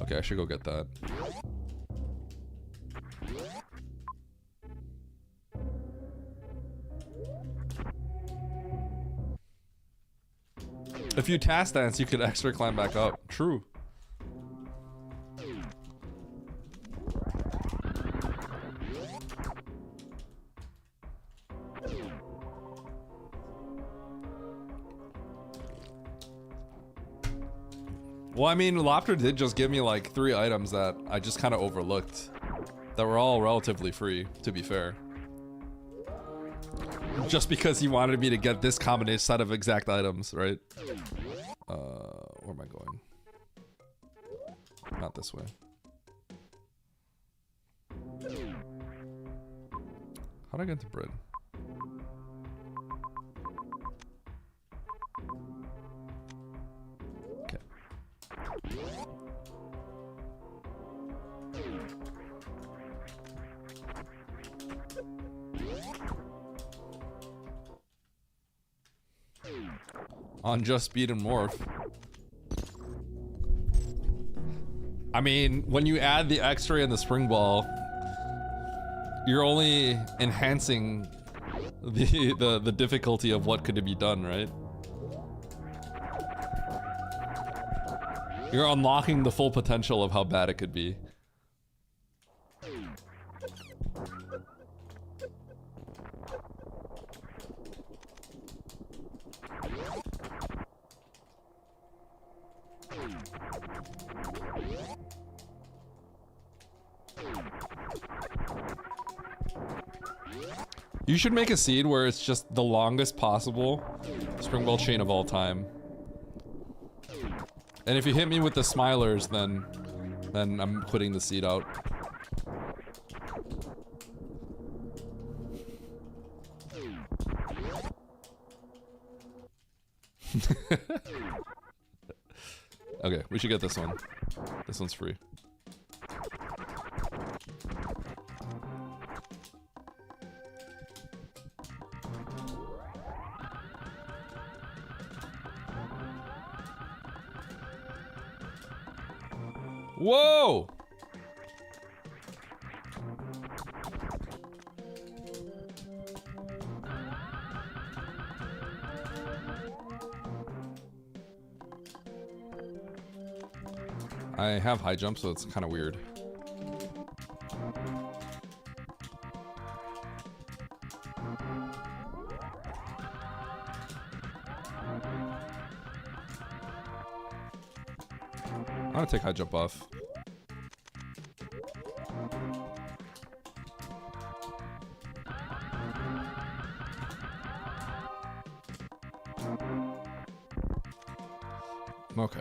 Okay, I should go get that. If you task dance, you could extra climb back up. True. Well, I mean, Loptr did just give me like 3 items that I just kind of overlooked. That were all relatively free, to be fair. Just because he wanted me to get this combination set of exact items, right? Where am I going? Not this way. How'd I get to bread? Okay. On just speed and morph. I mean, when you add the X-ray and the spring ball, you're only enhancing the difficulty of what could be done, right? You're unlocking the full potential of how bad it could be. You should make a seed where it's just the longest possible spring ball chain of all time. And if you hit me with the smilers, then I'm putting the seed out. Okay, we should get this one. This one's free. Whoa! I have high jump, so it's kind of weird. I'm gonna take high jump off. Okay.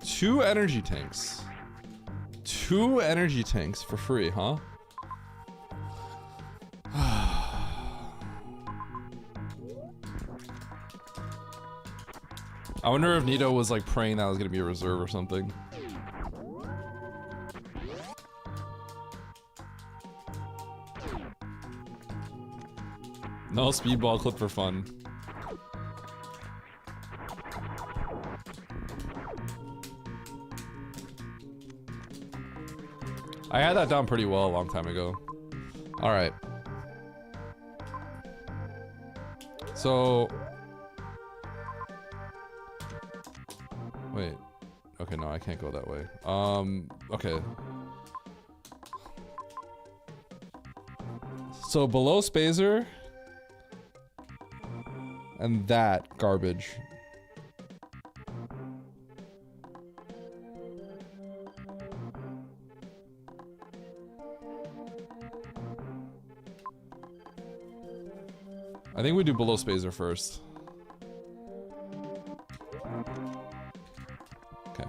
2 energy tanks. 2 energy tanks for free, huh? I wonder if Nito was like praying that was gonna be a reserve or something. No speedball clip for fun. I had that down pretty well a long time ago. Alright. So... Wait. Okay, no, I can't go that way. Okay. So below Spazer... and that garbage. I think we do below Spazer first. Okay.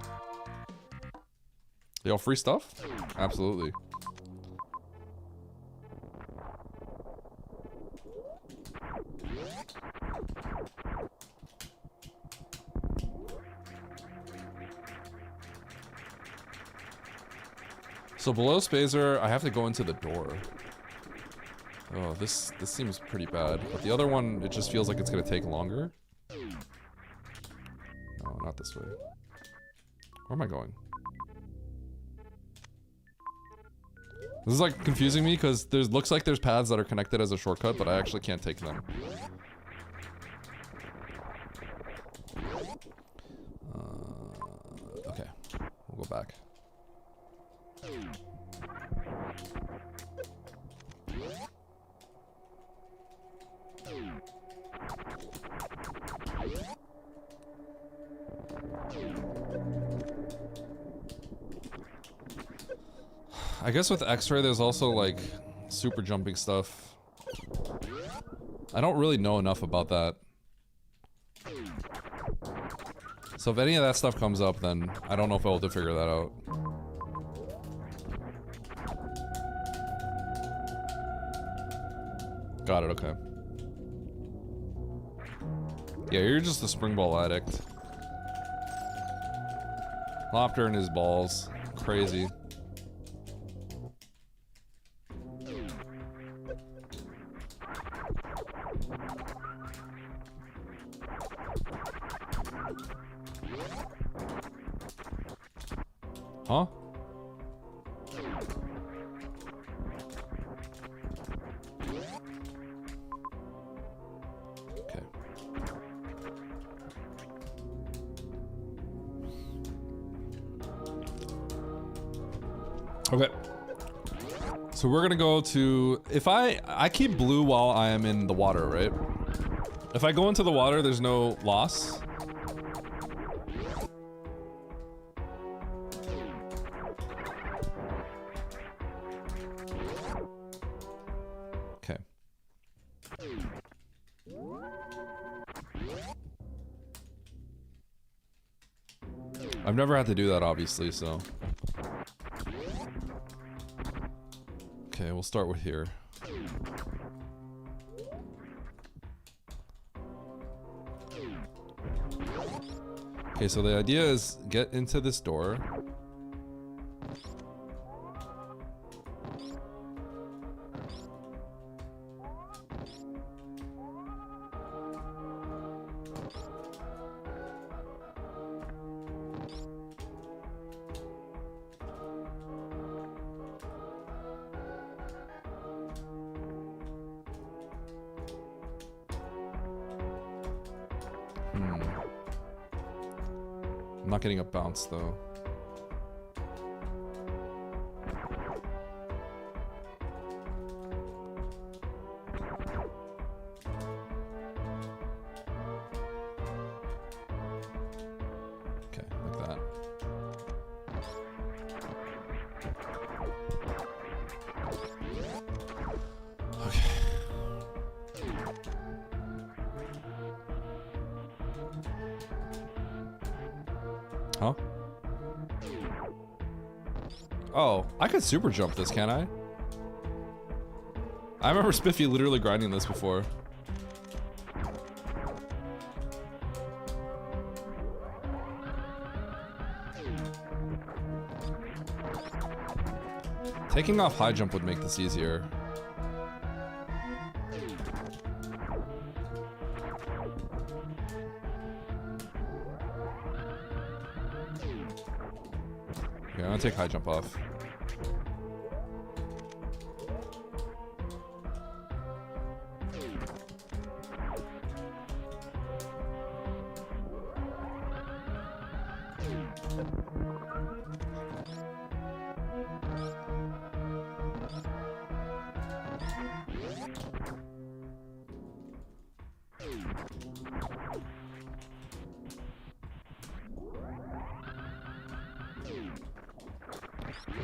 Yo, free stuff? Absolutely. So below Spazer, I have to go into the door. Oh, this seems pretty bad. But the other one, it just feels like it's gonna take longer. No, not this way. Where am I going? This is like confusing me because there's looks like there's paths that are connected as a shortcut, but I actually can't take them. Okay, we'll go back. I guess with X-ray there's also like super jumping stuff. I don't really know enough about that. So if any of that stuff comes up, then I don't know if I'll be able to figure that out. Got it, okay. Yeah, you're just a spring ball addict. Loptr and his balls. Crazy. Huh? Okay. Okay. So we're gonna go to, if I keep blue while I am in the water, right? If I go into the water, there's no loss. Okay. I've never had to do that, obviously, so. Okay, we'll start with here. Okay, so the idea is get into this door. I'm not getting a bounce though. Okay, like that. Okay. Huh? Oh, I could super jump this, can I? I remember Spiffy literally grinding this before. Taking off high jump would make this easier. Okay, I'm gonna take high jump off.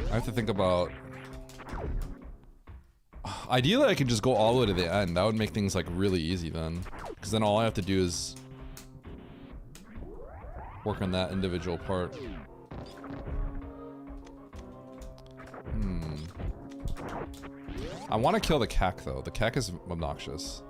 I have to think about... Ideally, I could just go all the way to the end. That would make things like really easy then. Because then all I have to do is work on that individual part. I want to kill the cack though. The cack is obnoxious.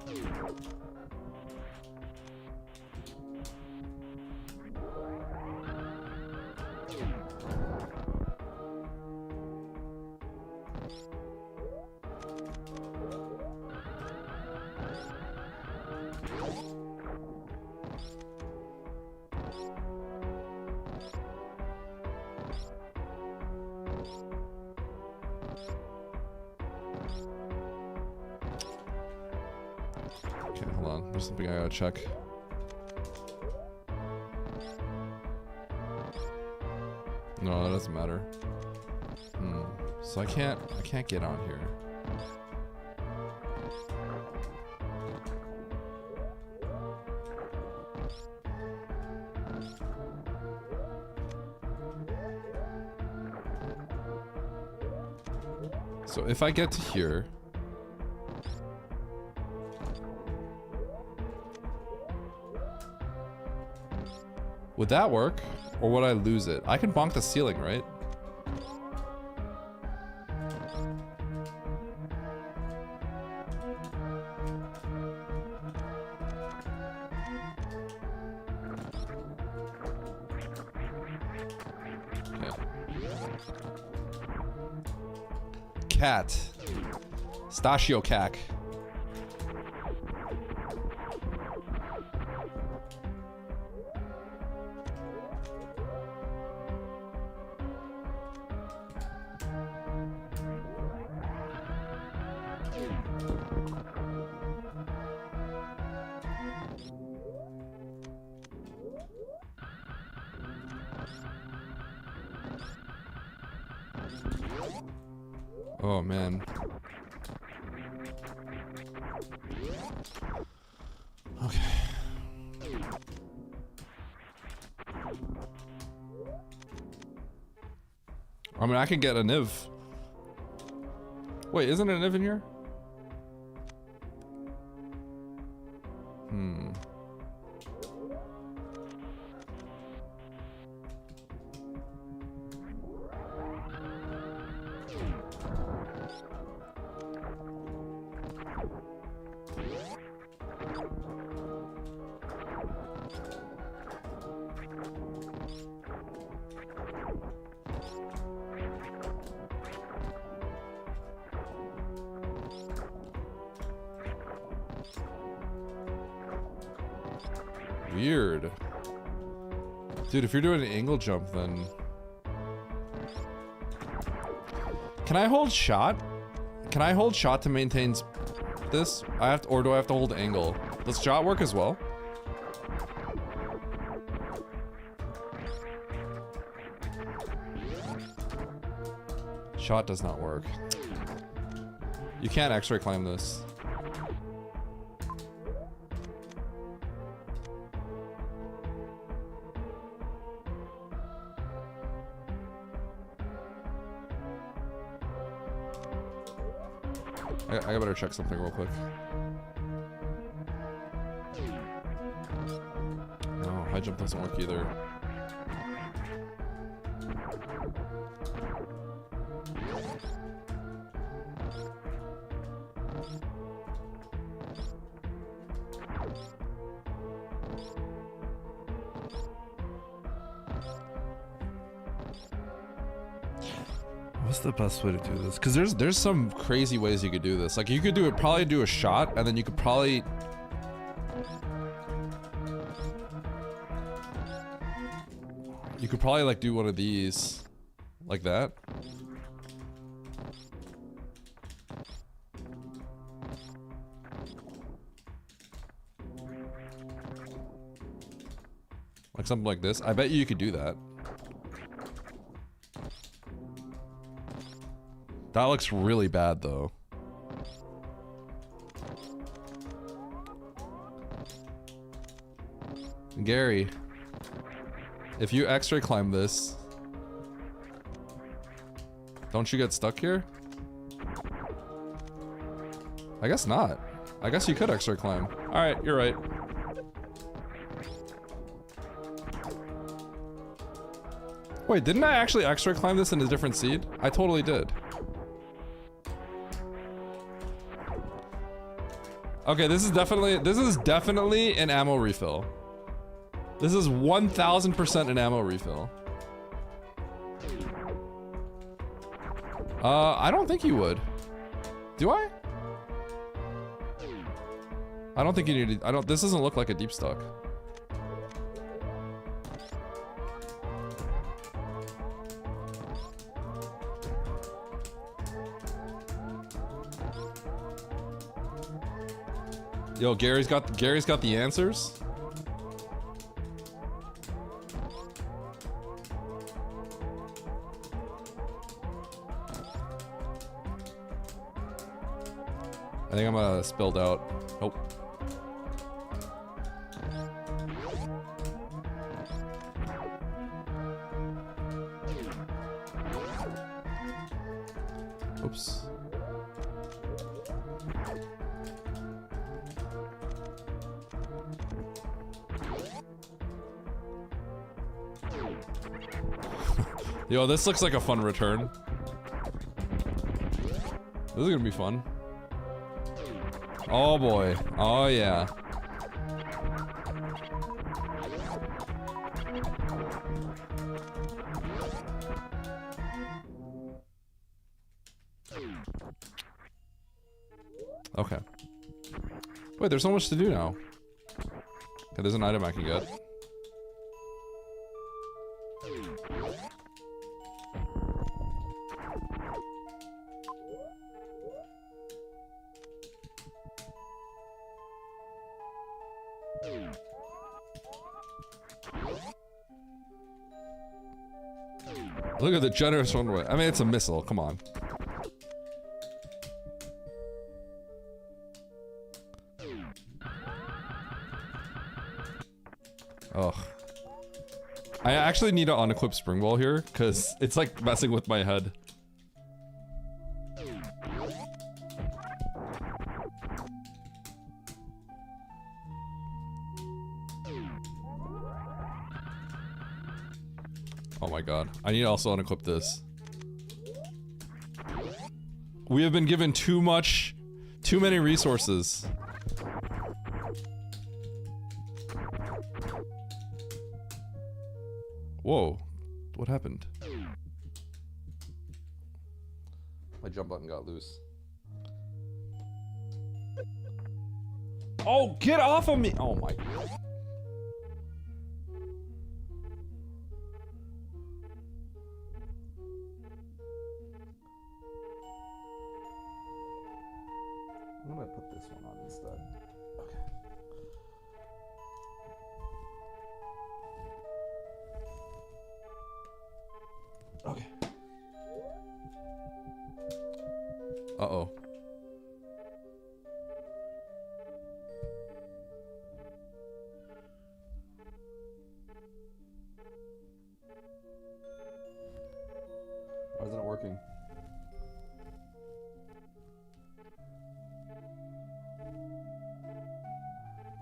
Okay, hold on. There's something I gotta check. No, that doesn't matter. So I can't get on here. So if I get to here, would that work? Or would I lose it? I can bonk the ceiling, right? Cat. Stachio cack. Oh man. Okay. I mean, I can get a Niv. Wait, isn't a Niv in here? Weird. Dude, if you're doing an angle jump, then... Can I hold shot? Can I hold shot to maintain this? Or do I have to hold angle? Does shot work as well? Shot does not work. You can't X-ray climb this. I better check something real quick. No, high jump doesn't work either. What's the best way to do this? Because there's some crazy ways you could do this. Like you could probably do a shot, and then you could probably like do one of these, like that. Like something like this. I bet you could do that. That looks really bad, though. Gary, if you X-ray climb this, don't you get stuck here? I guess not. I guess you could X-ray climb. Alright, you're right. Wait, didn't I actually X-ray climb this in a different seed? I totally did. Okay, this is definitely an ammo refill. This is 1000% an ammo refill. I don't think you would. Do I? I don't think you need to, this doesn't look like a deep stock. Yo, Gary's got the answers. I think I'm spilled out. Nope. Oops. Yo, this looks like a fun return. This is gonna be fun. Oh boy. Oh yeah. Okay. Wait, there's so much to do now. Okay, there's an item I can get. Look at the generous runway. I mean, it's a missile. Come on. Ugh. I actually need to unequip spring wall here, because it's like messing with my head. Oh my god. I need to also unequip this. We have been given too many resources. Whoa. What happened? My jump button got loose. Oh, get off of me! Oh my. this one on instead. Okay. Uh-oh. Why isn't it working?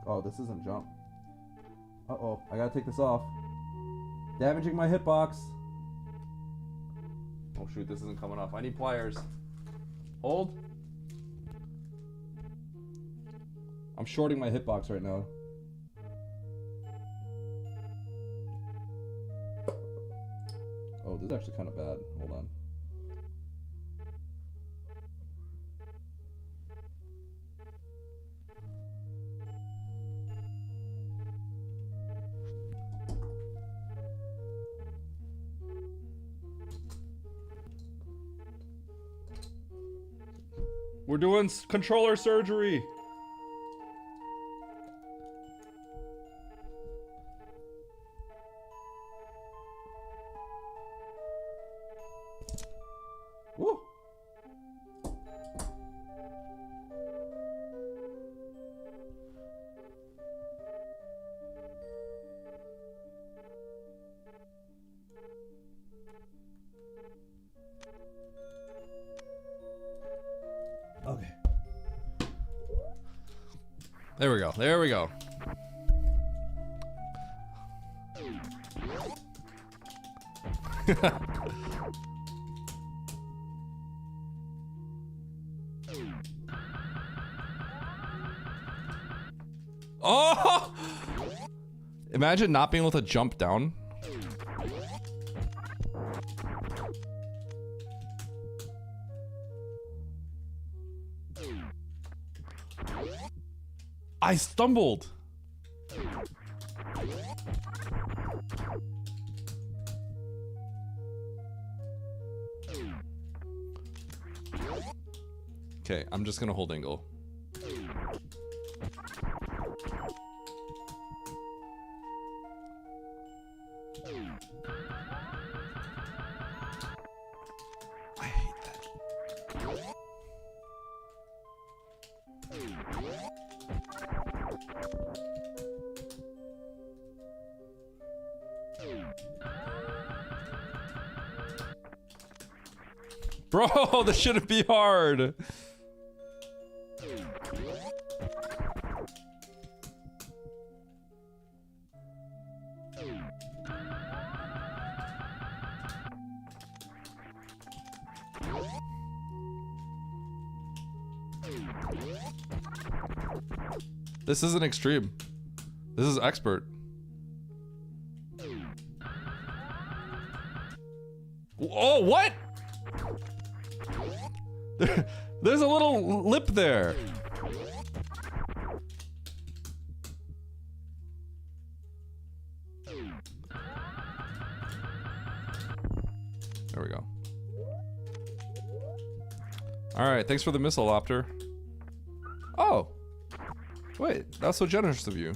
Oh, this isn't jump. Uh-oh, I gotta take this off. Damaging my hitbox. Oh shoot, this isn't coming off. I need pliers. Hold. I'm shorting my hitbox right now. Oh, this is actually kind of bad. Hold on. We're doing controller surgery. Woo. Okay. There we go. There we go. Oh! Imagine not being able to jump down. I stumbled. Okay, I'm just gonna hold angle. I hate that. Bro, this shouldn't be hard. This isn't extreme. This is expert. Oh, what? There's a little lip there. There we go. All right, thanks for the missile, Loptr. Oh. Wait, that's so generous of you.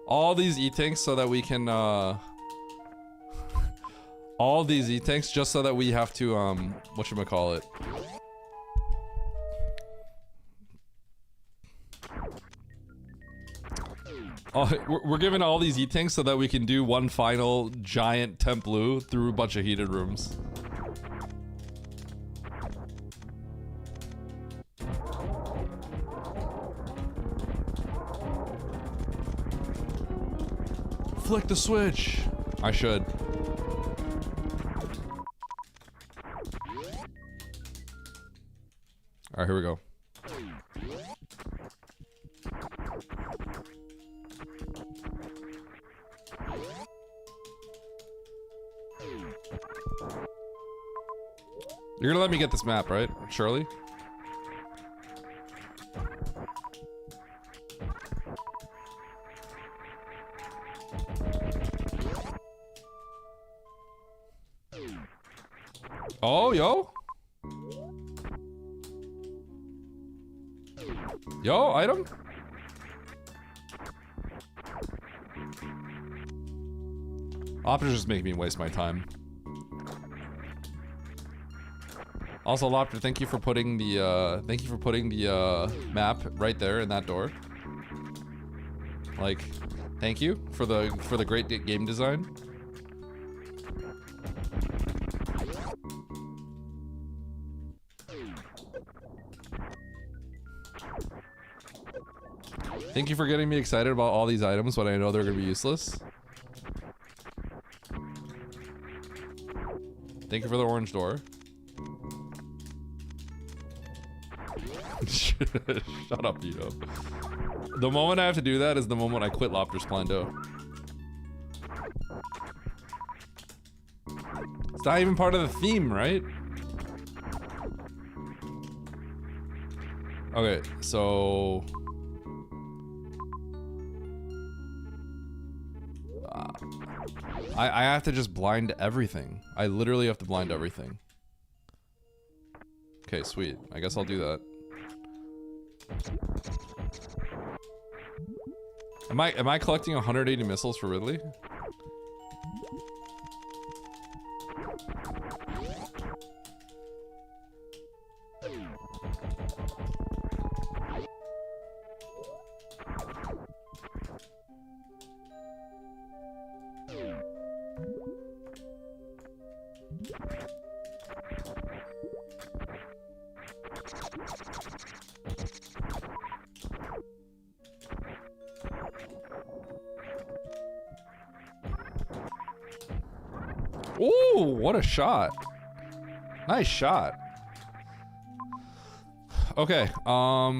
All these E-tanks so that we can, all these E-tanks just so that we have to, whatchamacallit. We're giving all these E-tanks so that we can do one final giant temp blue through a bunch of heated rooms. Flick the switch. I should. All right, here we go. You're gonna let me get this map, right, Shirley? Oh, yo. Yo, item? Loptr just make me waste my time. Also, Loptr, thank you for putting the map right there in that door. Like, thank you for the great game design. Thank you for getting me excited about all these items when I know they're gonna be useless. Thank you for the orange door. Shut up, Vito. The moment I have to do that is the moment I quit Loptr's Plando. It's not even part of the theme, right? Okay, so... I have to just blind everything. I literally have to blind everything. Okay, sweet. I guess I'll do that. Am I collecting 180 missiles for Ridley? Ooh, what a shot. Nice shot. Okay, well,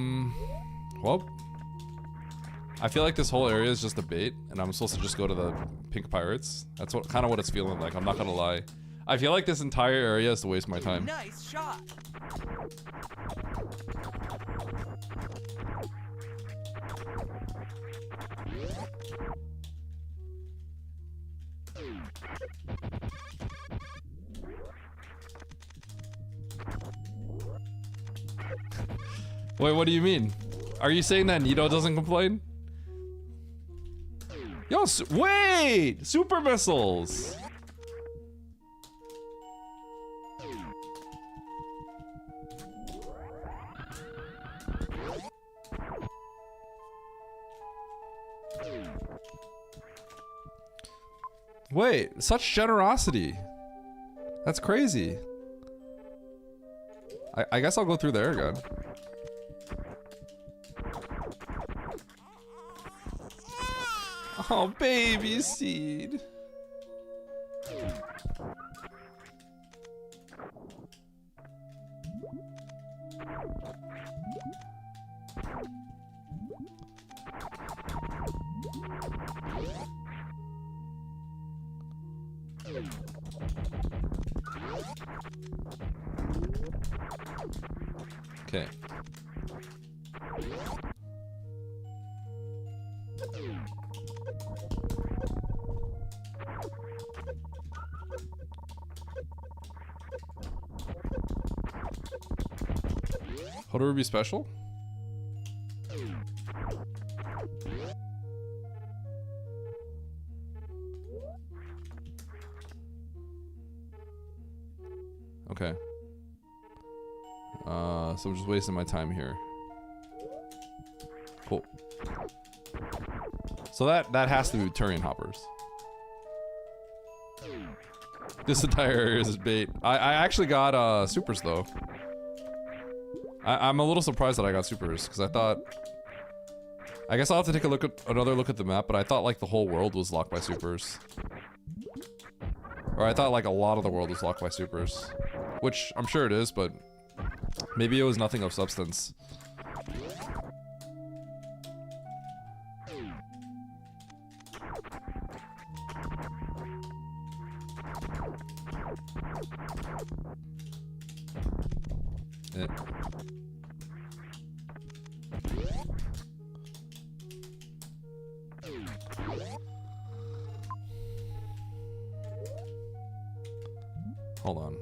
I feel like this whole area is just a bait, and I'm supposed to just go to the pink pirates. That's kind of what it's feeling like, I'm not gonna lie. I feel like this entire area is to waste my time. Nice shot. Wait, what do you mean? Are you saying that Nito doesn't complain? Yo, wait! Super missiles! Wait, such generosity. That's crazy. I guess I'll go through there again. Oh, baby seed. Okay. Hodo Ruby special? Okay. So I'm just wasting my time here. Cool. So that has to be Turian hoppers. This entire area is bait. I actually got supers though. I'm a little surprised that I got supers because I thought. I guess I'll have to take another look at the map, but I thought like the whole world was locked by supers. Or I thought like a lot of the world was locked by supers, which I'm sure it is, but maybe it was nothing of substance. Yeah. Hold on.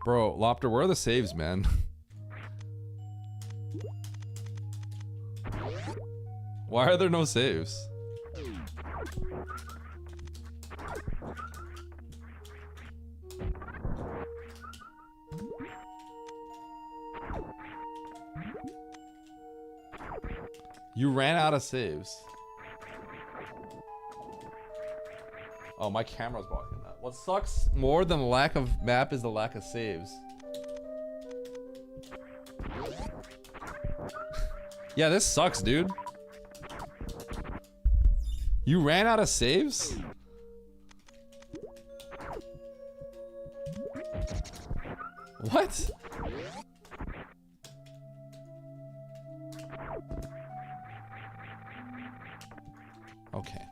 Bro, Loptr, where are the saves, man? Why are there no saves? You ran out of saves. Oh, my camera's blocking that. What sucks more than the lack of map is the lack of saves. Yeah, this sucks, dude. You ran out of saves? What? Okay.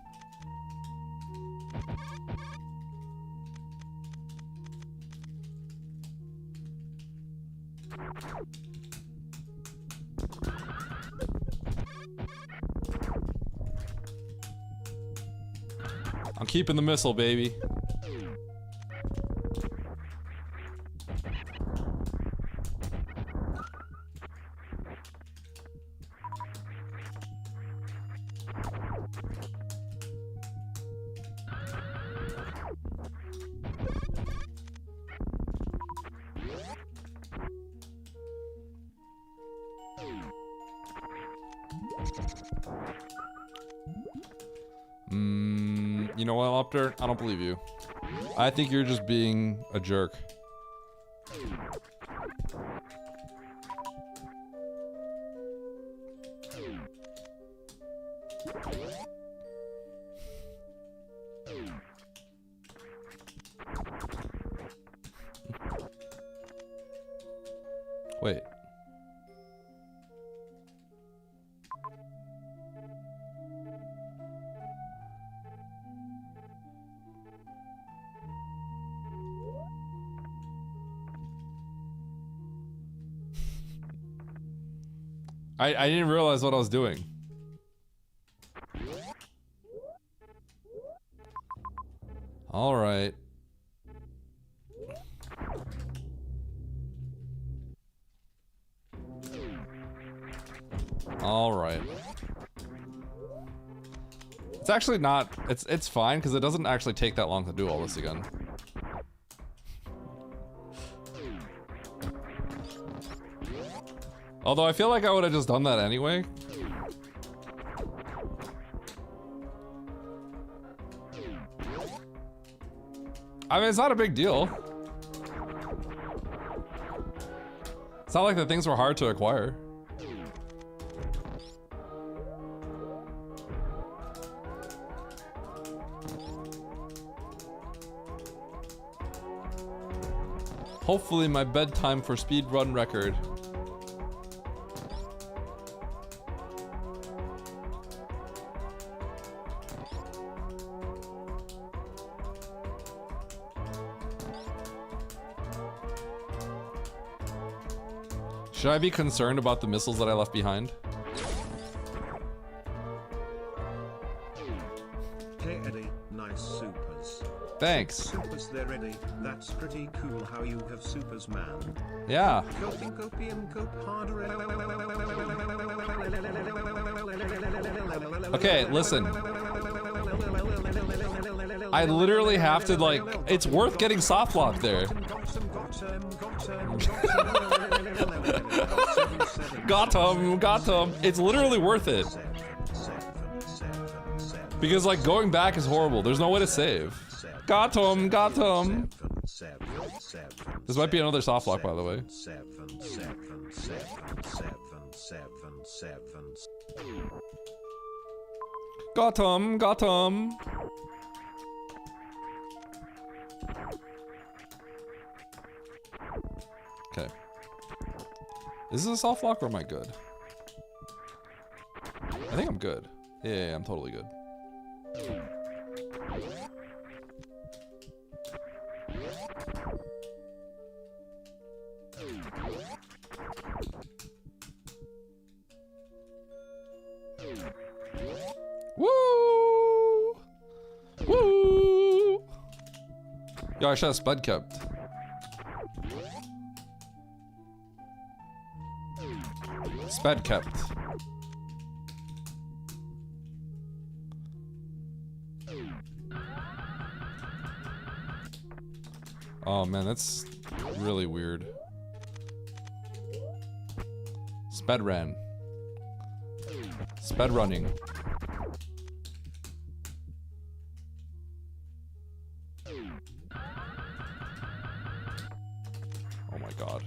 I'm keeping the missile, baby. You know what, Loptr? I don't believe you. I think you're just being a jerk. Wait. I didn't realize what I was doing. All right. All right. It's actually not, it's fine because it doesn't actually take that long to do all this again. Although I feel like I would have just done that anyway. I mean, it's not a big deal. It's not like the things were hard to acquire. Hopefully my bedtime for speedrun record. Should I be concerned about the missiles that I left behind? Hey Eddie, nice supers. Thanks. Supers they're ready. That's pretty cool how you have supers, man. Yeah. Coping, copium, cope harder. Okay, listen. I literally have to, like, it's worth getting soft lock there. Got him. It's literally worth it. Because, like, going back is horrible. There's no way to save. Got him. This might be another soft lock, by the way. Got him. Okay. Is this a soft lock or am I good? I think I'm good. Yeah, I'm totally good. Woo! Woo! Yo, I should have spud kept. Bad kept. Oh man, that's really weird. Sped ran. Sped running. Oh my god.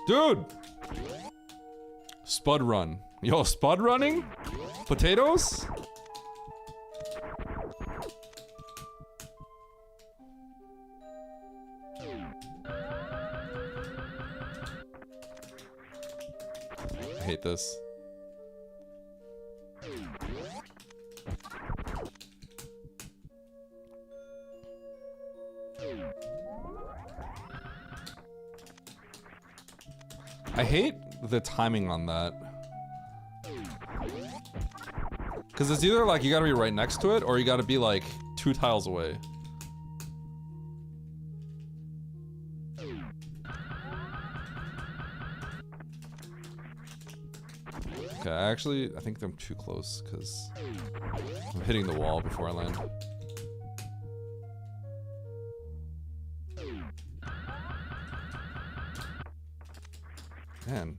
Dude! Spud run. Yo, spud running? Potatoes? I hate this. I hate the timing on that. Because it's either like you gotta be right next to it or you gotta be like 2 tiles away. Okay, I think I'm too close because I'm hitting the wall before I land. Man.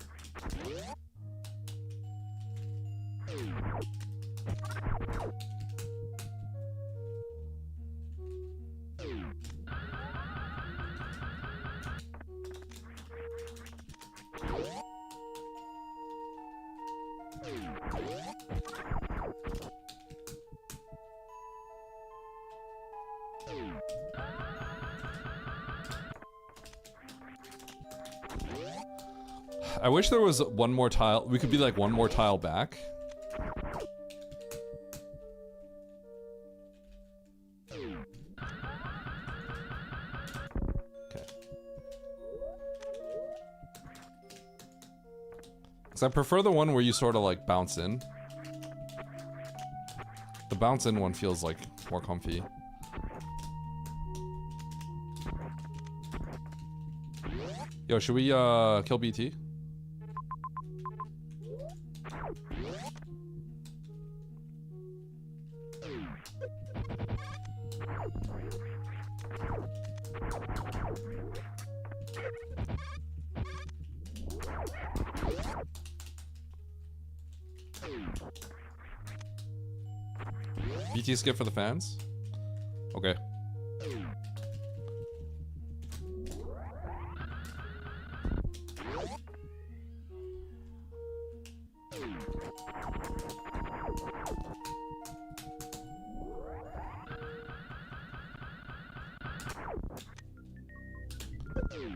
I wish there was one more tile. We could be like one more tile back. Okay. Because I prefer the one where you sort of like bounce in. The bounce in one feels like more comfy. Yo, should we kill BT? BT skip for the fans? Okay.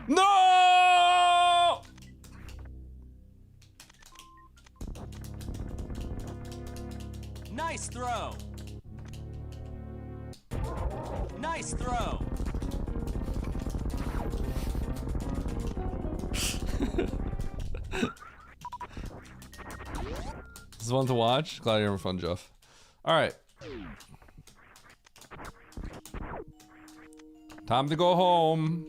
No! Nice throw. Nice throw. This is one to watch. Glad you're having fun, Jeff. All right. Time to go home.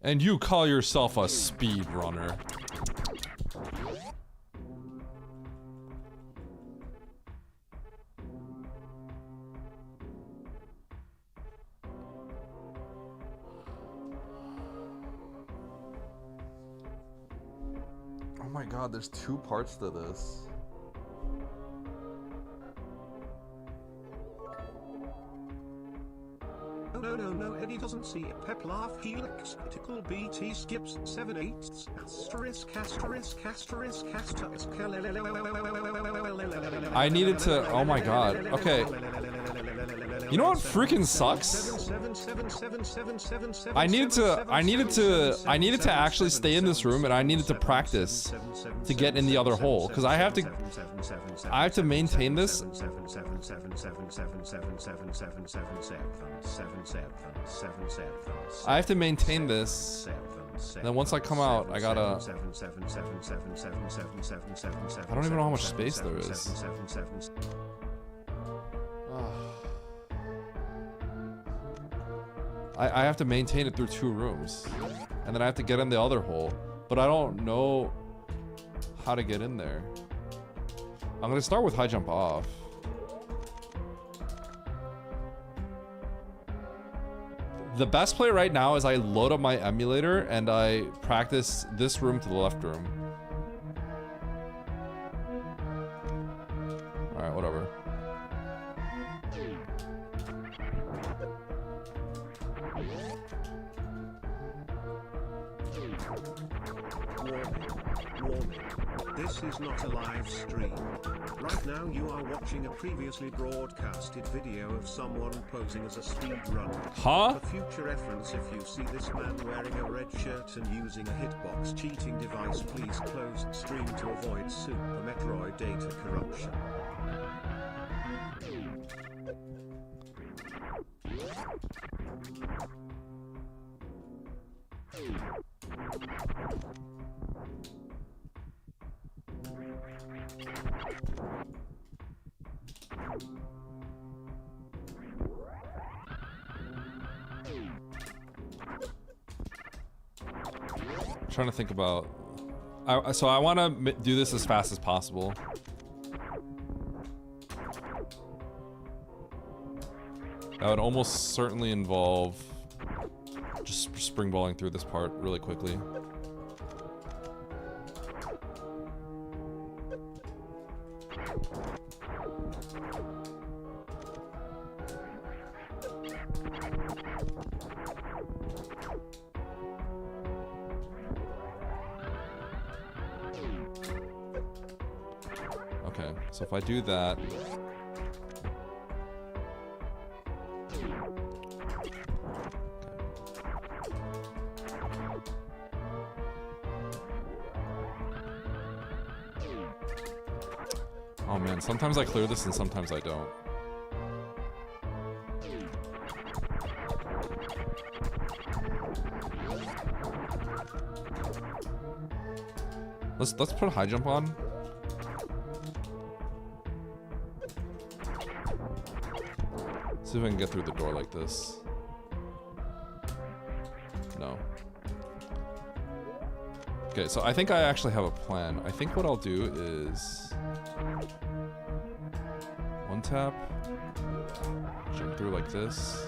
And you call yourself a speed runner. Oh my god, there's 2 parts to this. No, Eddie doesn't see a pep laugh helix critical BT skips 7/8 asterisk asterisk asterisk asterisk. I needed to, oh my god, okay. You know what freaking sucks? I needed to actually stay in this room, and I needed to practice to get in the other hole, because I have to maintain this. I have to maintain this. And then once I come out, I gotta. I don't even know how much space there is. I have to maintain it through 2 rooms, and then I have to get in the other hole, but I don't know how to get in there. I'm gonna start with high jump off. The best play right now is I load up my emulator and I practice this room to the left room. Alright, whatever. Warning. This is not a live stream. Right now you are watching a previously broadcasted video of someone posing as a speedrunner. Huh? For future reference, if you see this man wearing a red shirt and using a hitbox cheating device, please close stream to avoid Super Metroid data corruption. Trying to think about. So I want to do this as fast as possible. That would almost certainly involve just springballing through this part really quickly. Okay, so if I do that, oh man, sometimes I clear this and sometimes I don't. Let's put a high jump on. See if I can get through the door like this. No. Okay, so I think I actually have a plan. I think what I'll do is one tap, jump through like this.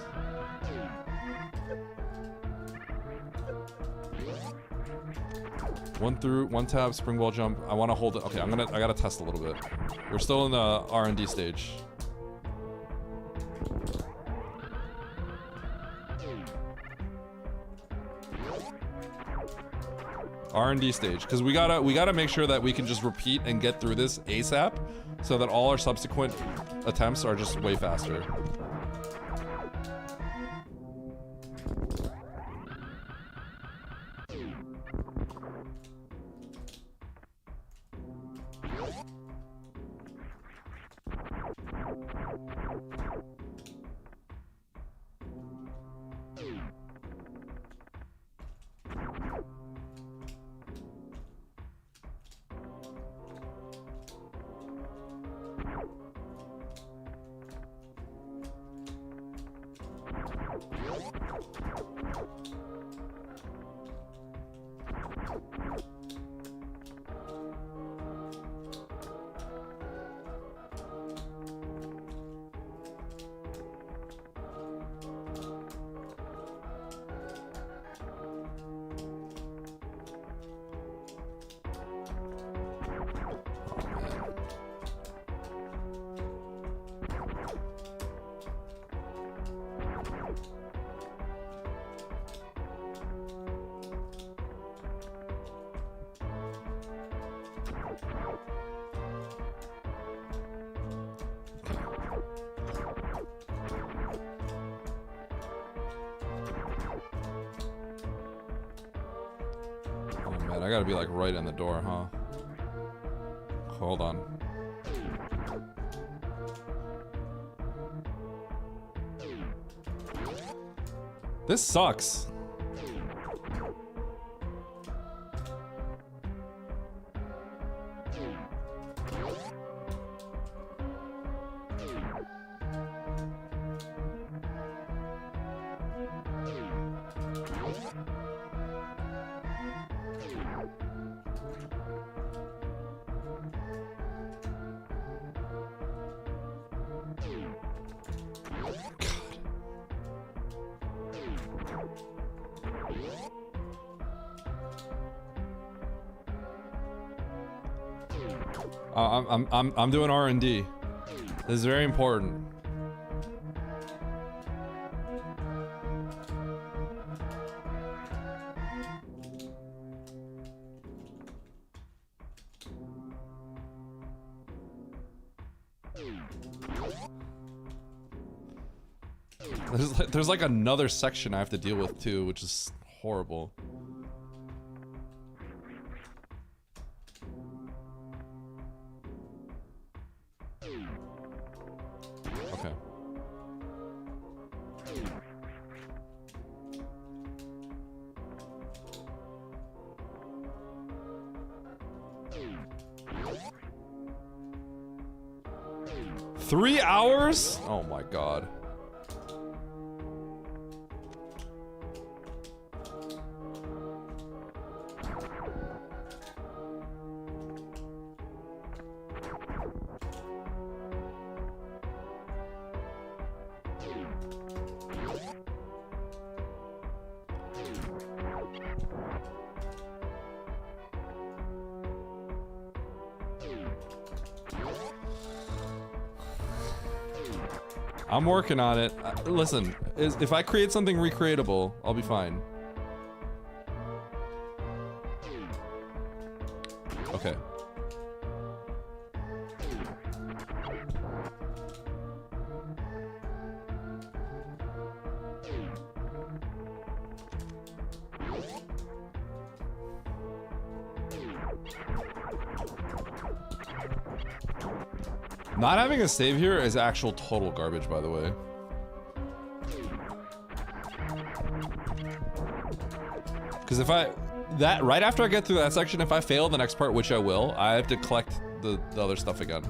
One tap, springwall jump. I want to hold it. Okay, I gotta test a little bit. We're still in the R&D stage. R&D stage, because we gotta make sure that we can just repeat and get through this ASAP, so that all our subsequent attempts are just way faster. I gotta be like right in the door, huh? Hold on. This sucks. I'm doing R&D. This is very important. There's like another section I have to deal with too, which is horrible. Okay. Three hours? Oh my god. I'm working on it. Listen, if I create something recreatable, I'll be fine. Okay. Not having a save here is actual total garbage, by the way. Because if right after I get through that section, if I fail the next part, which I will, I have to collect the other stuff again.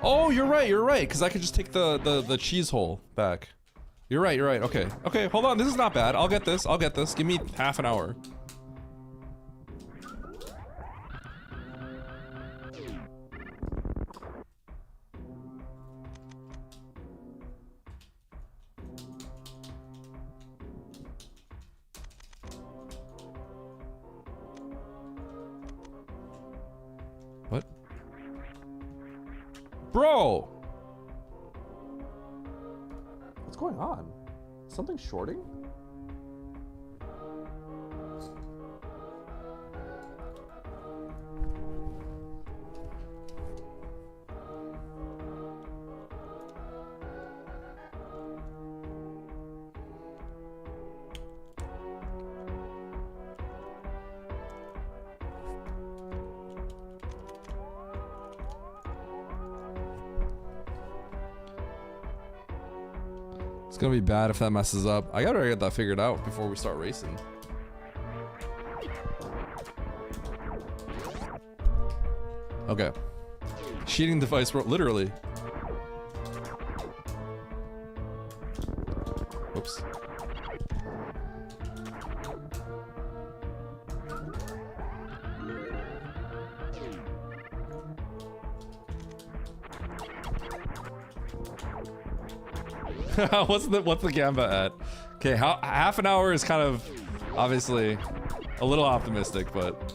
Oh, you're right, because I could just take the cheese hole back. You're right, okay. Okay, hold on, this is not bad. I'll get this. Give me half an hour. What? Bro! What's going on? Something shorting? It's gonna be bad if that messes up. I gotta get that figured out before we start racing. Okay. Cheating device, bro. Literally. Oops. what's the gamba at? Okay, half an hour is kind of obviously a little optimistic, but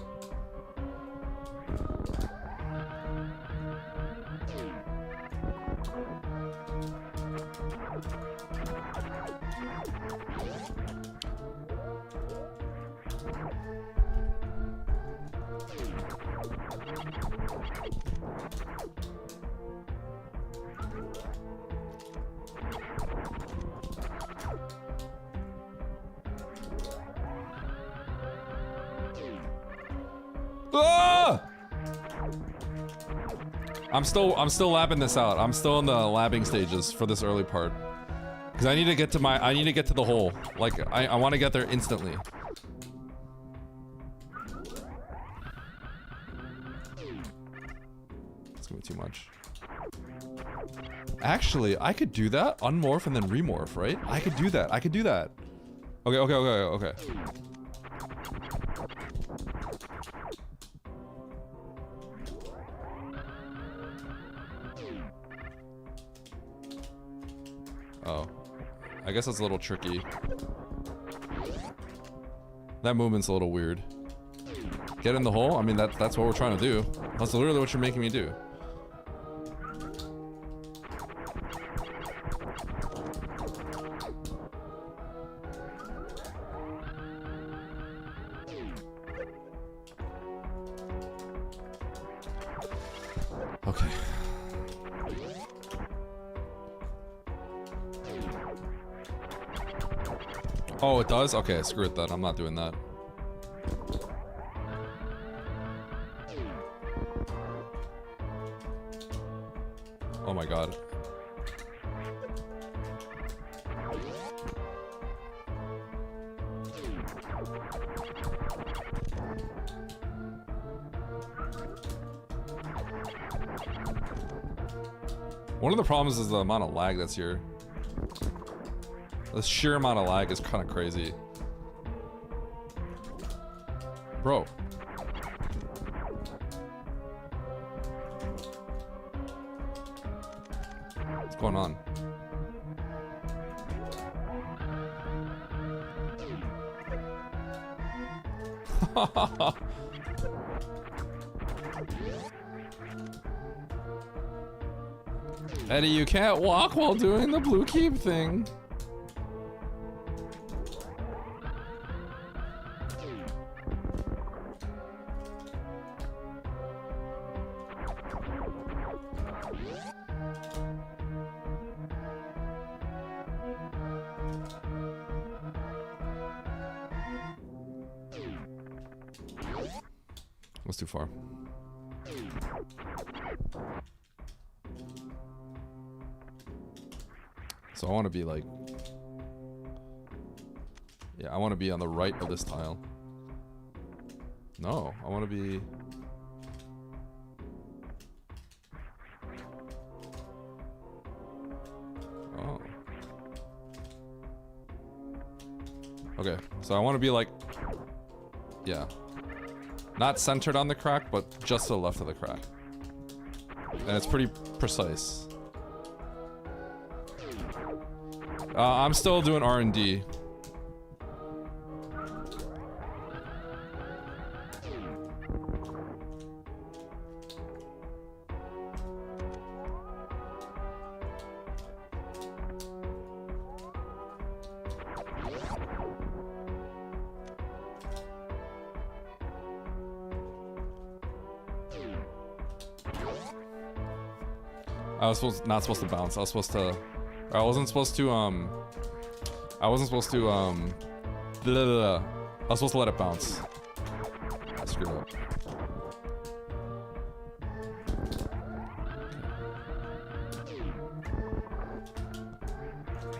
Ah! I'm still labbing this out. I'm still in the labbing stages for this early part. Cause I need to get to the hole. Like I want to get there instantly. It's gonna be too much. Actually, I could do that. Unmorph and then remorph, right? I could do that. I could do that. Okay. Oh. I guess that's a little tricky. That movement's a little weird. Get in the hole? I mean, that's what we're trying to do. That's literally what you're making me do. Okay. Oh, it does? Okay, screw it then. I'm not doing that. Oh my god. One of the problems is the amount of lag that's here. The sheer amount of lag is kind of crazy. Bro. What's going on? Eddie, you can't walk while doing the blue keep thing. Was too far. So I want to be like, yeah, I want to be on the right of this tile. No, I want to be. Oh. Okay, so I want to be like, yeah. Not centered on the crack, but just to the left of the crack. And it's pretty precise. I'm still doing R&D. I was not supposed to bounce. I wasn't supposed to I was supposed to let it bounce. I screwed up.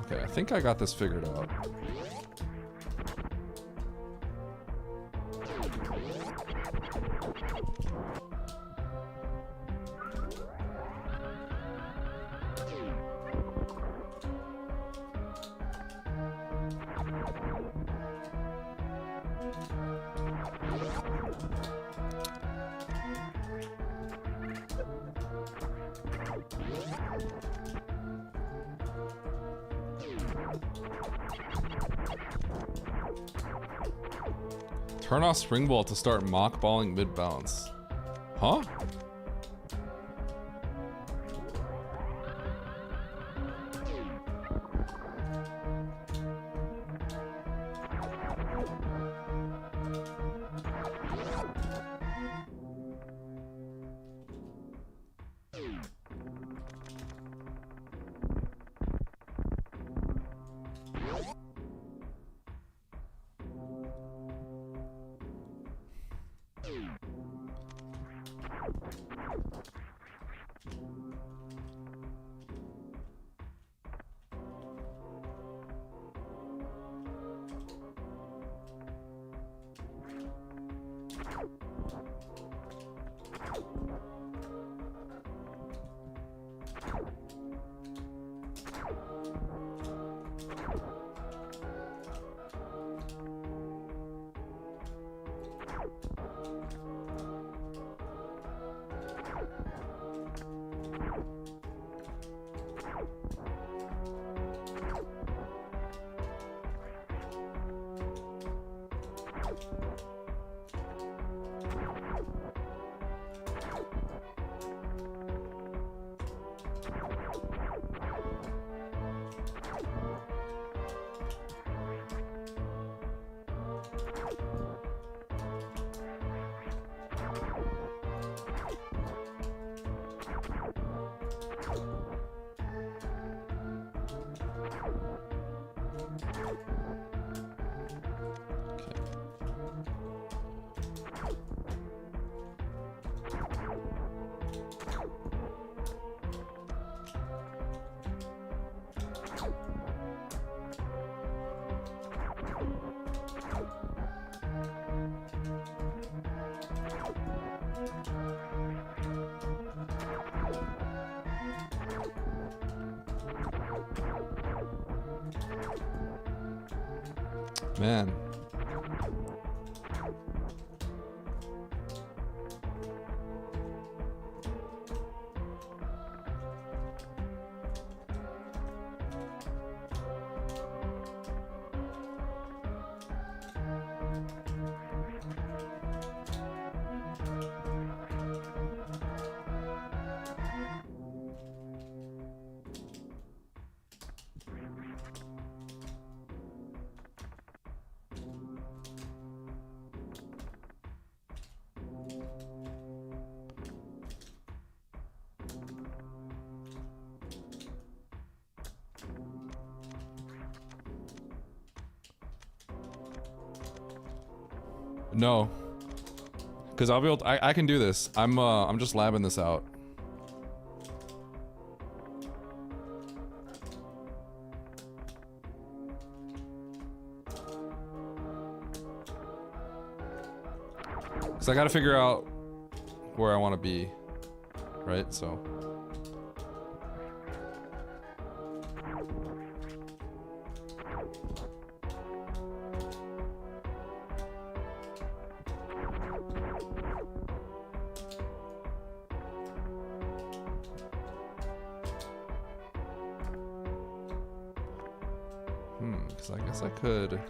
Okay, I think I got this figured out. Turn off springbolt to start mock balling mid bounce. Huh? Man. No, because I'll be able to, I can do this. I'm just labbing this out. Because I got to figure out where I want to be, right? So. Because I guess I could.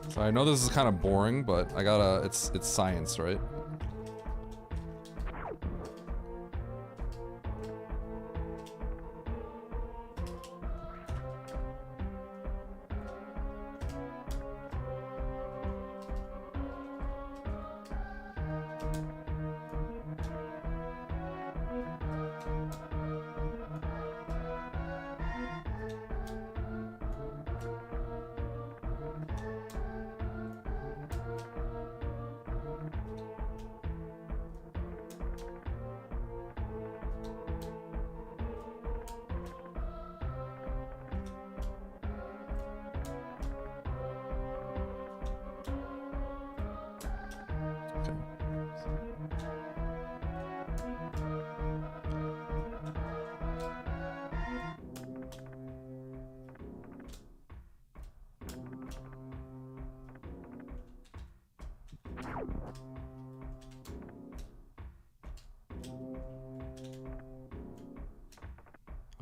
So I know this is kind of boring, but I gotta, it's science, right?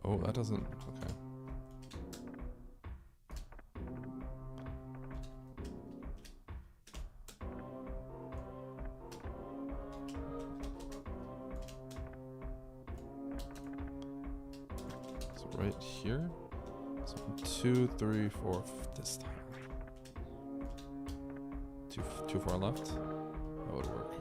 Oh, that doesn't, okay. So right here. So 2, 3, 4 this time. Too far left. That would work.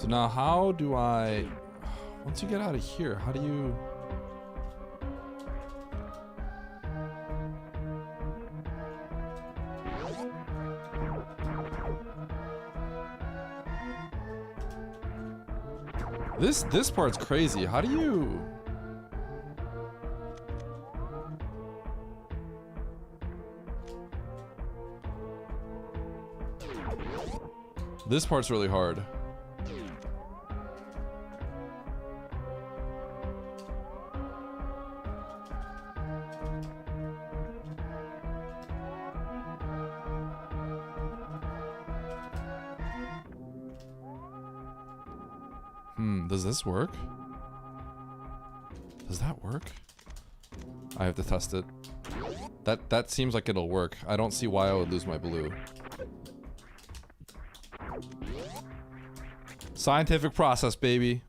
So now how do I, once you get out of here, how do you? This part's crazy. How do you? This part's really hard. Does this work? Does that work? I have to test it. That seems like it'll work. I don't see why I would lose my blue. Scientific process, baby.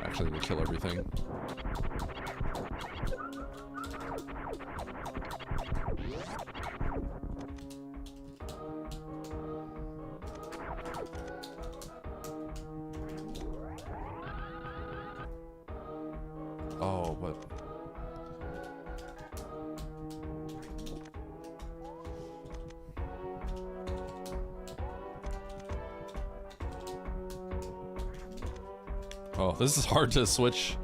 Actually, we kill everything. Oh, but... Oh, this is hard to switch.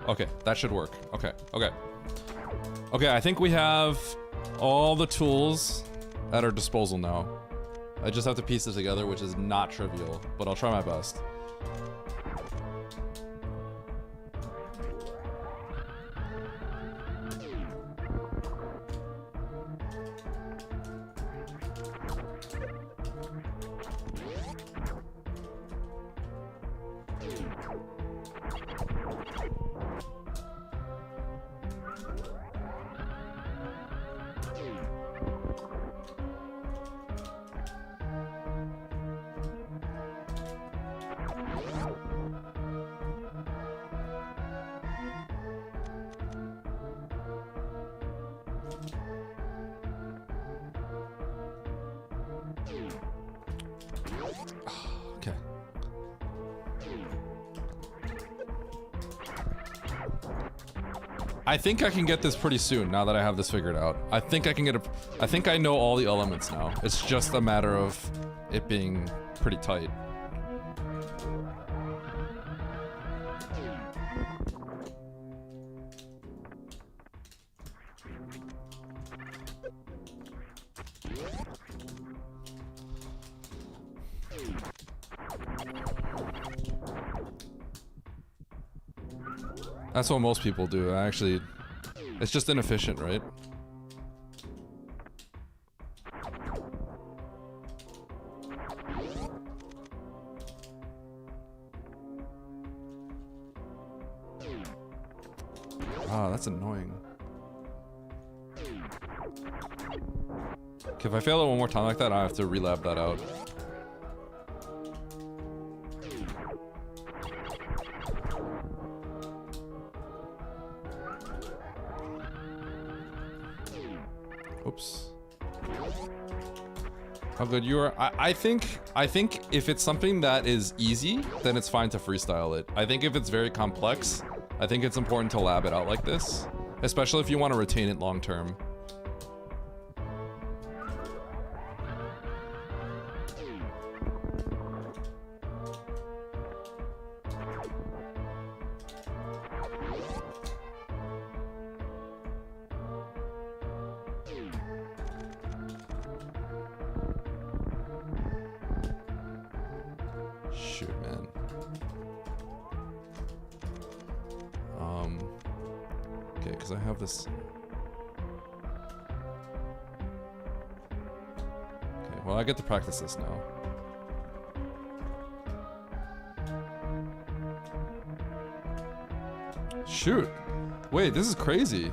Okay, that should work. Okay, okay. Okay, I think we have all the tools at our disposal now. I just have to piece it together, which is not trivial, but I'll try my best. Okay. I think I can get this pretty soon now that I have this figured out. I think I can get I think I know all the elements now. It's just a matter of it being pretty tight. That's what most people do. Actually, it's just inefficient, right? Ah, that's annoying. Okay, if I fail it one more time like that, I have to relab that out. Oops. How good you are. I think if it's something that is easy, then it's fine to freestyle it. I think if it's very complex, I think it's important to lab it out like this, especially if you want to retain it long term. Shoot, man. Okay, because I have this. Okay, well, I get to practice this now. Shoot! Wait, this is crazy.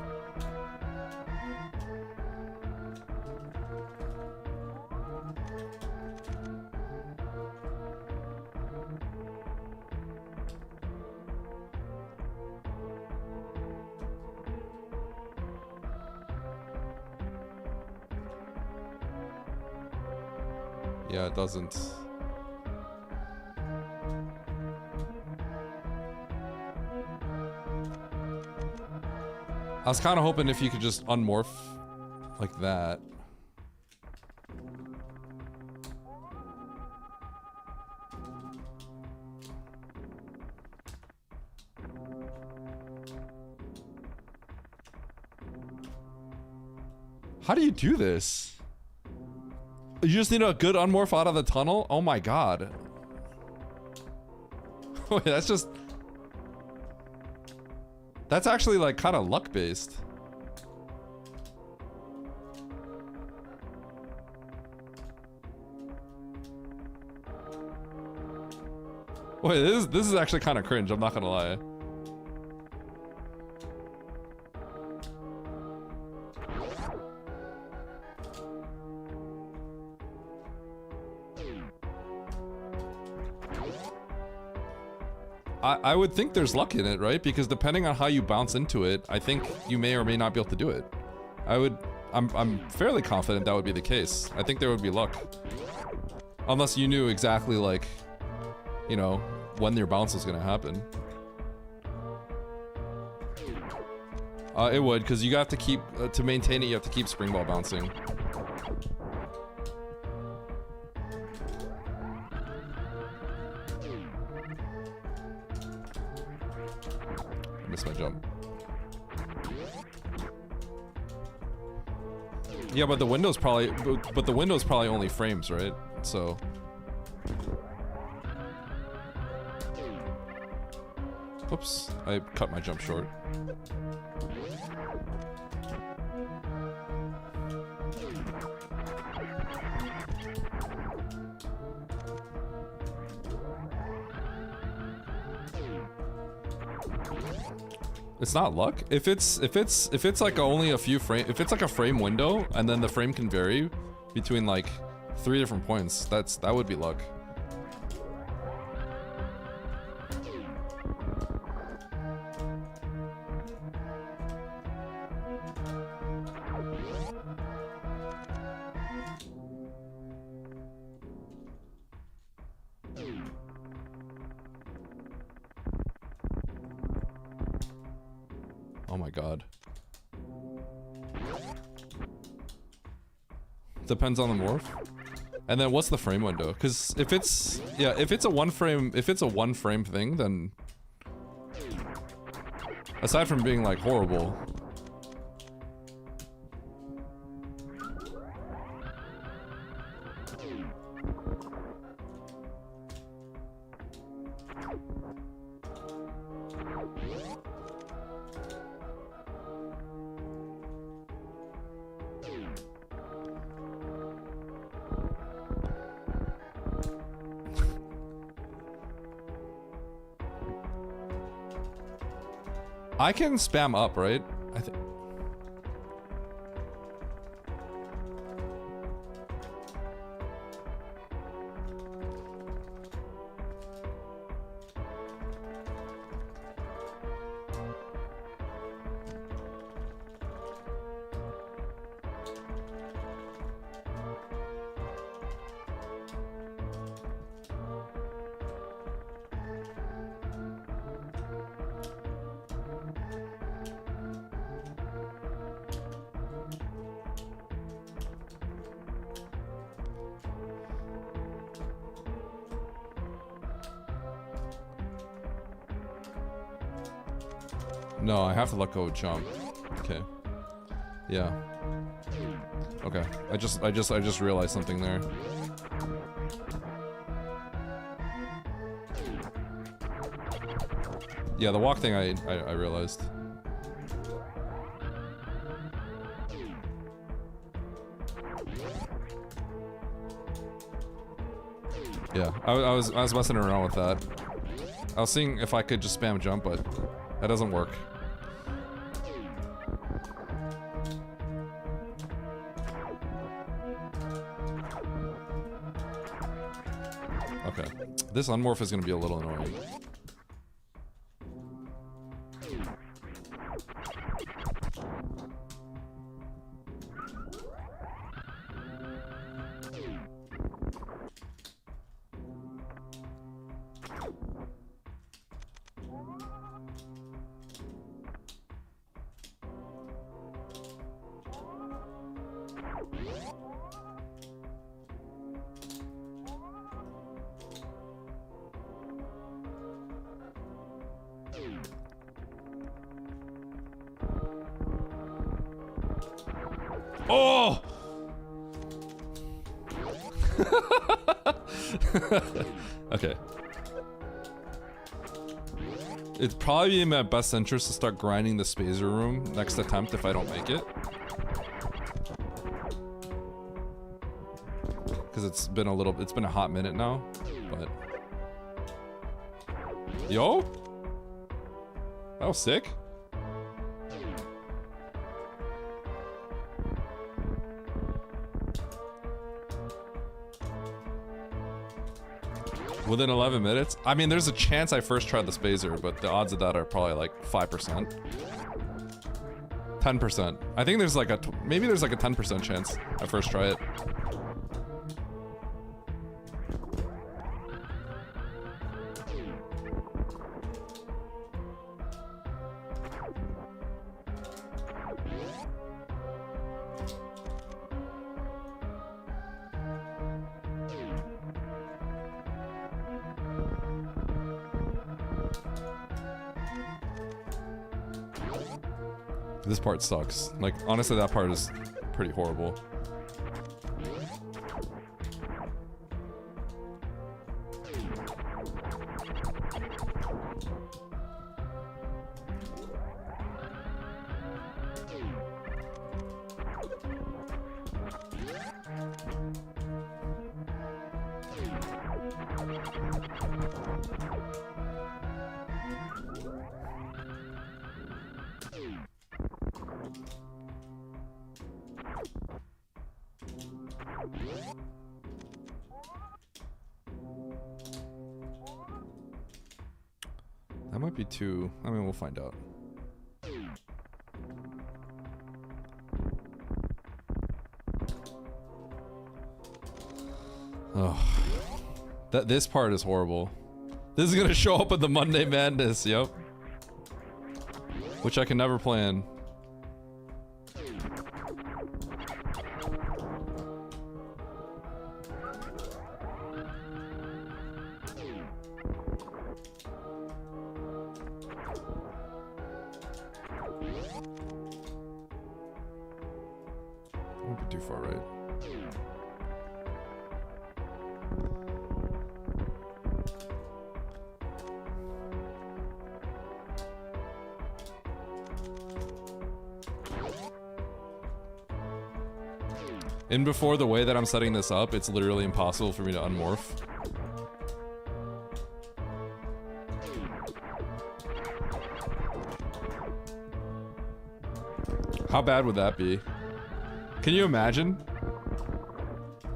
Yeah, it doesn't. I was kind of hoping if you could just unmorph like that. How do you do this? You just need a good unmorph out of the tunnel? Oh my god. Wait, that's just... That's actually like kind of luck based. Wait, this is actually kind of cringe, I'm not gonna lie. I would think there's luck in it, right? Because depending on how you bounce into it, I think you may or may not be able to do it. I'm fairly confident that would be the case. I think there would be luck. Unless you knew exactly, like, you know, when your bounce was gonna happen. It would, because you have to keep, to maintain it, you have to keep spring ball bouncing. Missed my jump. Yeah, but the window's probably, but the window's probably only frames, right? So. Oops, I cut my jump short. It's not luck. If it's like only a few frame, if it's like a frame window and then the frame can vary between like 3 different points, that would be luck. Oh my god. Depends on the morph. And then what's the frame window? Because if it's, yeah, if it's a one frame thing, then aside from being like horrible, I can spam up, right? I think. No, I have to let go of jump. Okay. Yeah. Okay. I just realized something there. Yeah, the walk thing I realized. Yeah, I was messing around with that. I was seeing if I could just spam jump, but that doesn't work. Okay, this unmorph is gonna be a little annoying. Oh! Okay. It's probably in my best interest to start grinding the spazer room next attempt if I don't make it. Because it's been a hot minute now, but. Yo? That was sick. Within 11 minutes? I mean, there's a chance I first tried the spazer, but the odds of that are probably like 5%. 10%. I think there's like maybe there's like a 10% chance I first try it. This part sucks. Like, honestly, that part is pretty horrible. That might be too. I mean, we'll find out. Oh, this part is horrible. This is gonna show up in the Monday Madness. Yep. Which I can never plan. Won't be too far, right? And before, the way that I'm setting this up, it's literally impossible for me to unmorph. How bad would that be? Can you imagine?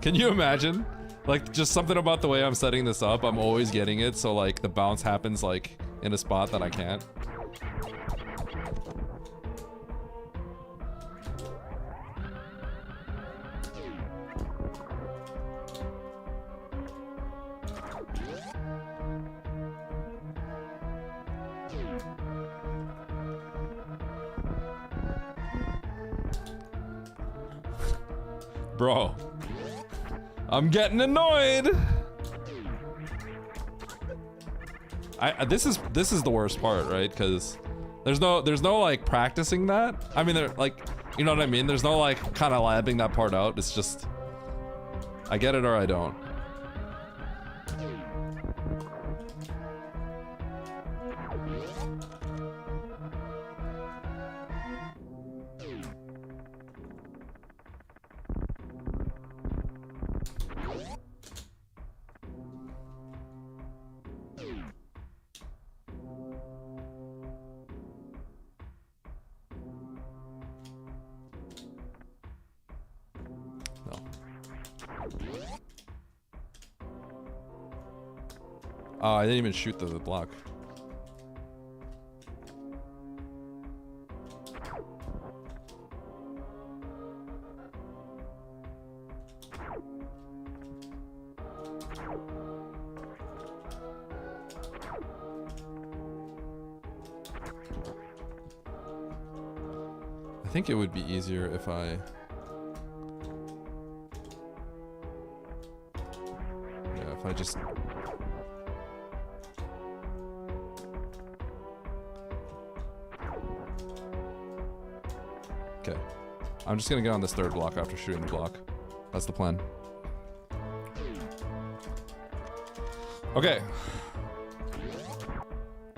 Can you imagine? Like, just something about the way I'm setting this up, I'm always getting it, so like the bounce happens like in a spot that I can't. Bro, I'm getting annoyed. This is the worst part, right? Because there's no like practicing that. I mean, they're like, you know what I mean? There's no like kind of labbing that part out. It's just, I get it or I don't. Oh, I didn't even shoot the block. I think it would be easier if I... Yeah, if I just... Okay. I'm just gonna get on this third block after shooting the block. That's the plan. Okay.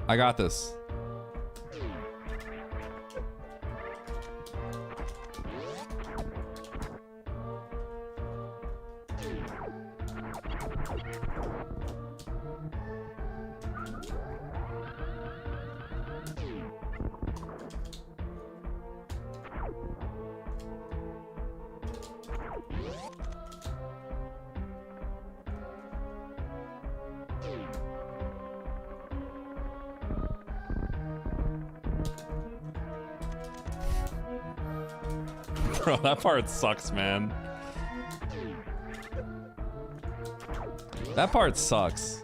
I got this. Bro, that part sucks, man. That part sucks.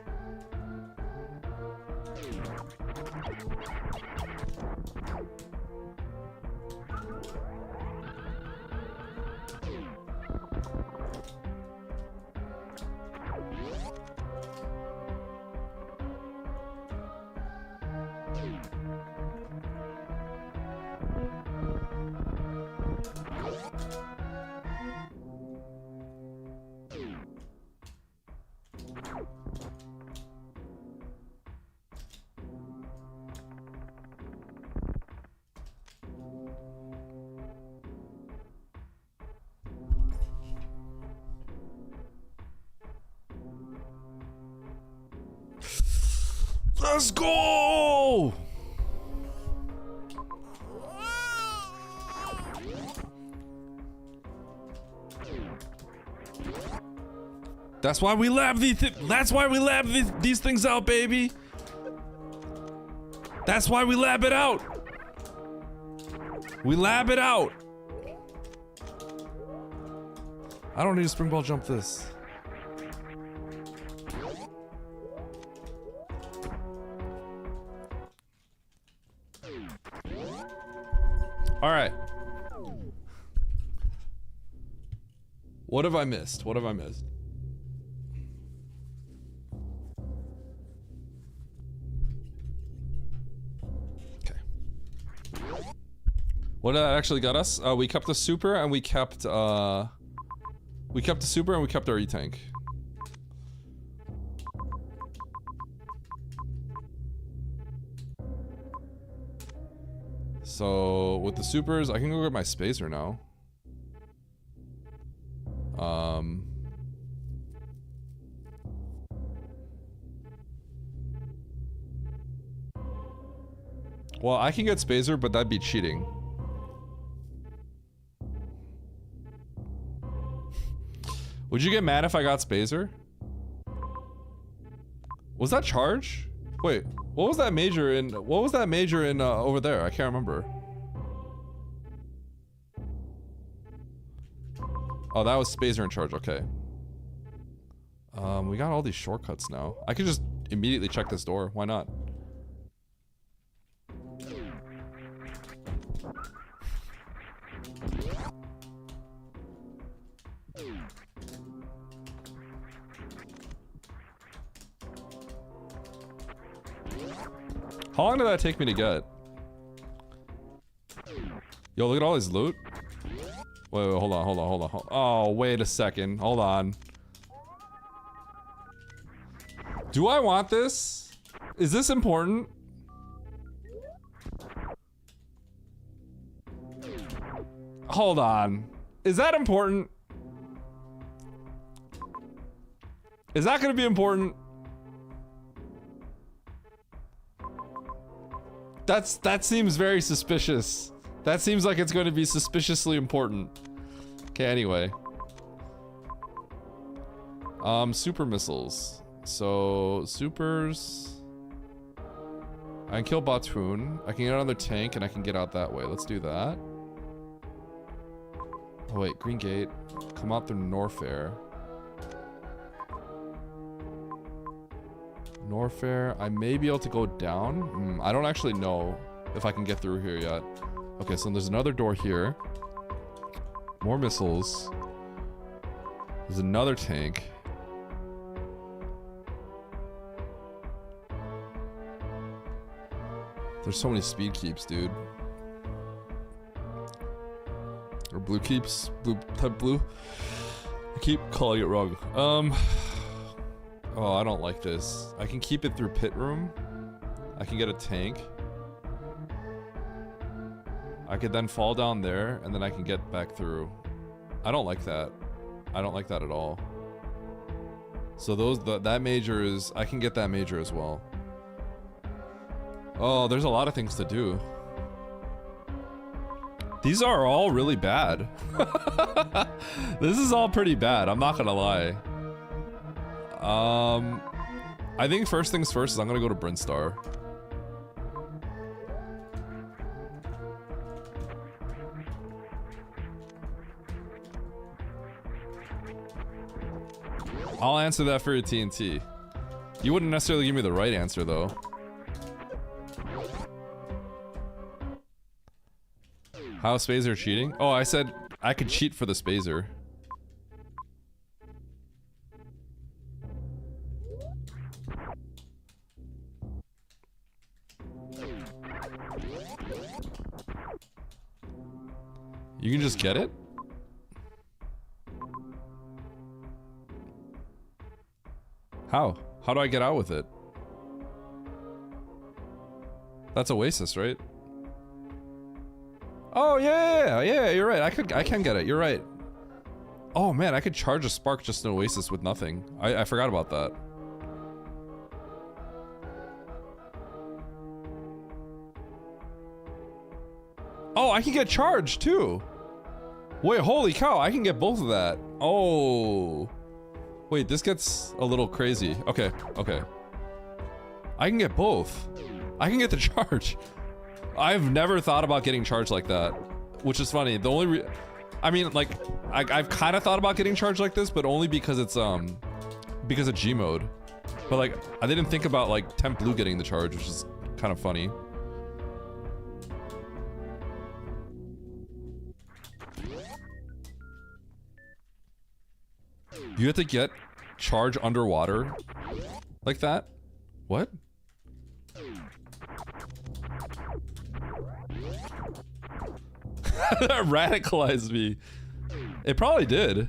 Let's go! That's why we lab these. That's why we lab these things out, baby. That's why we lab it out. We lab it out. I don't need to spring ball jump this. All right. What have I missed? What have I missed? Okay. What did that actually got us? We kept the super and we kept the super and we kept our E-tank. So with the supers, I can go get my spacer now. Well, I can get spacer, but that'd be cheating. Would you get mad if I got spacer? Was that charge? Wait, what was that major in? What was that major in over there? I can't remember. Oh, that was spacer in charge. Okay. We got all these shortcuts now. I could just immediately check this door. Why not? How long did that take me to get? Yo, look at all his loot. Wait, hold on. Oh, wait a second. Hold on. Do I want this? Is this important? Hold on. Is that important? Is that gonna be important? That seems very suspicious. That seems like it's going to be suspiciously important. Okay, anyway. Super missiles. So, supers. I can kill Batoon. I can get another tank and I can get out that way. Let's do that. Oh wait, Green Gate. Come out through Norfair. Norfair. I may be able to go down. I don't actually know if I can get through here yet. Okay, so there's another door here. More missiles. There's another tank. There's so many speed keeps, dude. Or blue keeps. Blue type blue. I keep calling it wrong. Oh, I don't like this. I can keep it through pit room. I can get a tank. I could then fall down there, and then I can get back through. I don't like that. I don't like that at all. So that major is... I can get that major as well. Oh, there's a lot of things to do. These are all really bad. This is all pretty bad, I'm not gonna lie. I think first things first is I'm gonna go to Brinstar. I'll answer that for your TNT. You wouldn't necessarily give me the right answer, though. How is Spazer cheating? Oh, I said I could cheat for the Spazer. You can just get it? How? How do I get out with it? That's Oasis, right? Oh, yeah, you're right. I can get it. You're right. Oh, man, I could charge a spark just in Oasis with nothing. I forgot about that. Oh, I can get charged, too. Wait, holy cow, I can get both of that. Oh. Wait, this gets a little crazy. Okay, okay. I can get both. I can get the charge. I've never thought about getting charged like that, which is funny. The only I mean, like, I've kind of thought about getting charged like this, but only because it's, because of G mode. But, like, I didn't think about, like, Temp Blue getting the charge, which is kind of funny. You have to get charge underwater like that? What? That radicalized me. It probably did.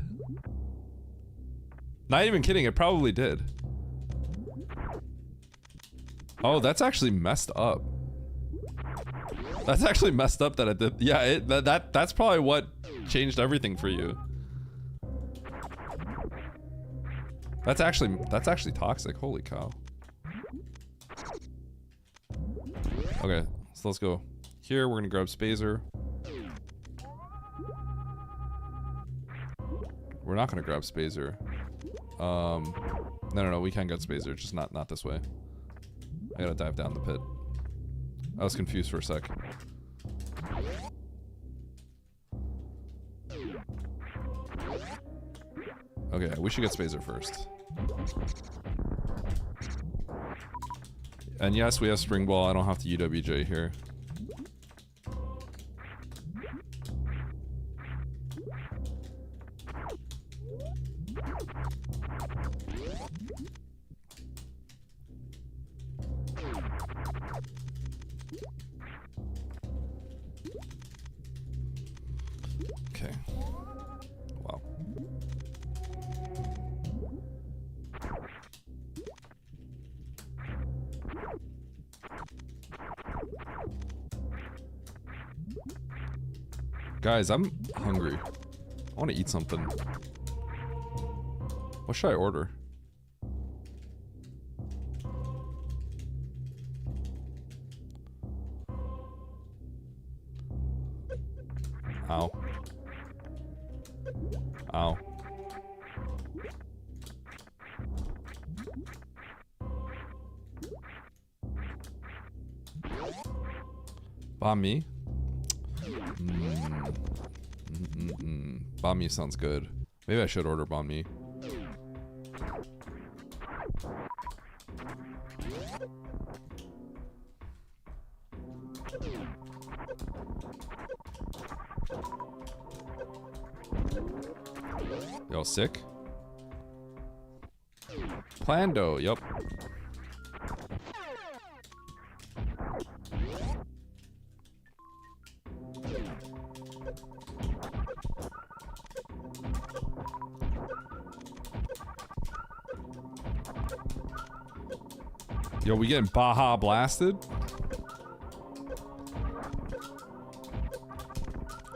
Not even kidding, it probably did. Oh, that's actually messed up. That's actually messed up that it did. Yeah, that's probably what changed everything for you. That's actually toxic. Holy cow. Okay, so let's go. Here, we're gonna grab Spazer. We're not gonna grab Spazer. No, we can get Spazer, just not this way. I gotta dive down the pit. I was confused for a sec. Okay, we should get Spazer first. And yes, we have Spring Ball. I don't have to UWJ here. Okay. Wow. Guys, I'm hungry. I want to eat something. What should I order? Ow. Ow. Banh mi? Banh mi sounds good. Maybe I should order banh mi. Yo, sick? Plando, yup. Yo, we getting Baja blasted?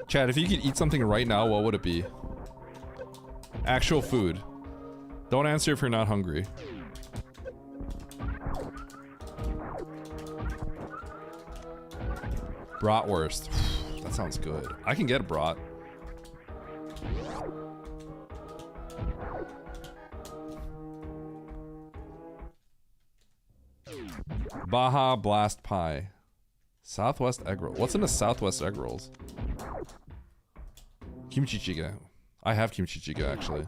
Chad, if you could eat something right now, what would it be? Actual food. Don't answer if you're not hungry. Bratwurst. That sounds good. I can get a brat. Baja Blast Pie. Southwest egg roll. What's in a Southwest egg rolls? Kimchi jjigae. I have kimchi jjigae actually.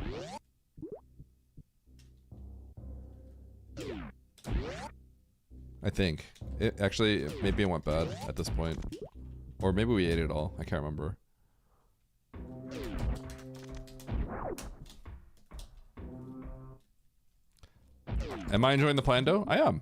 I think. It actually, maybe it went bad at this point. Or maybe we ate it all. I can't remember. Am I enjoying the Plando? I am.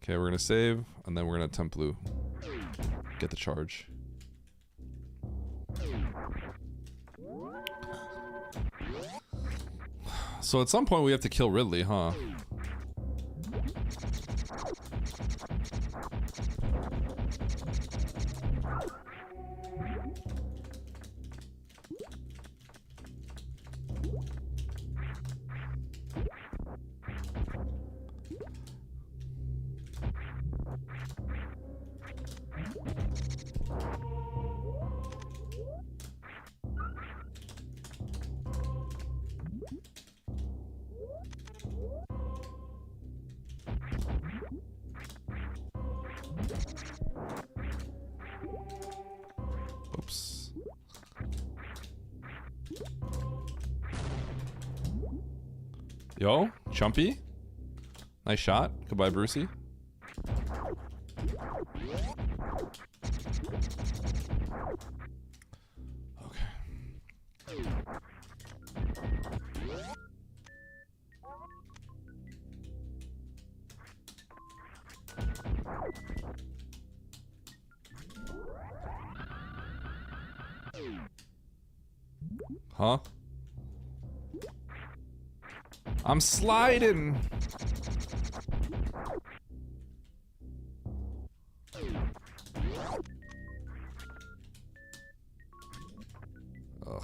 Okay, we're gonna save, and then we're gonna attempt blue. Get the charge. So at some point we have to kill Ridley, huh? Oops. Yo, Chumpy. Nice shot. Goodbye, Brucey. Okay. Huh? I'm sliding. Ugh.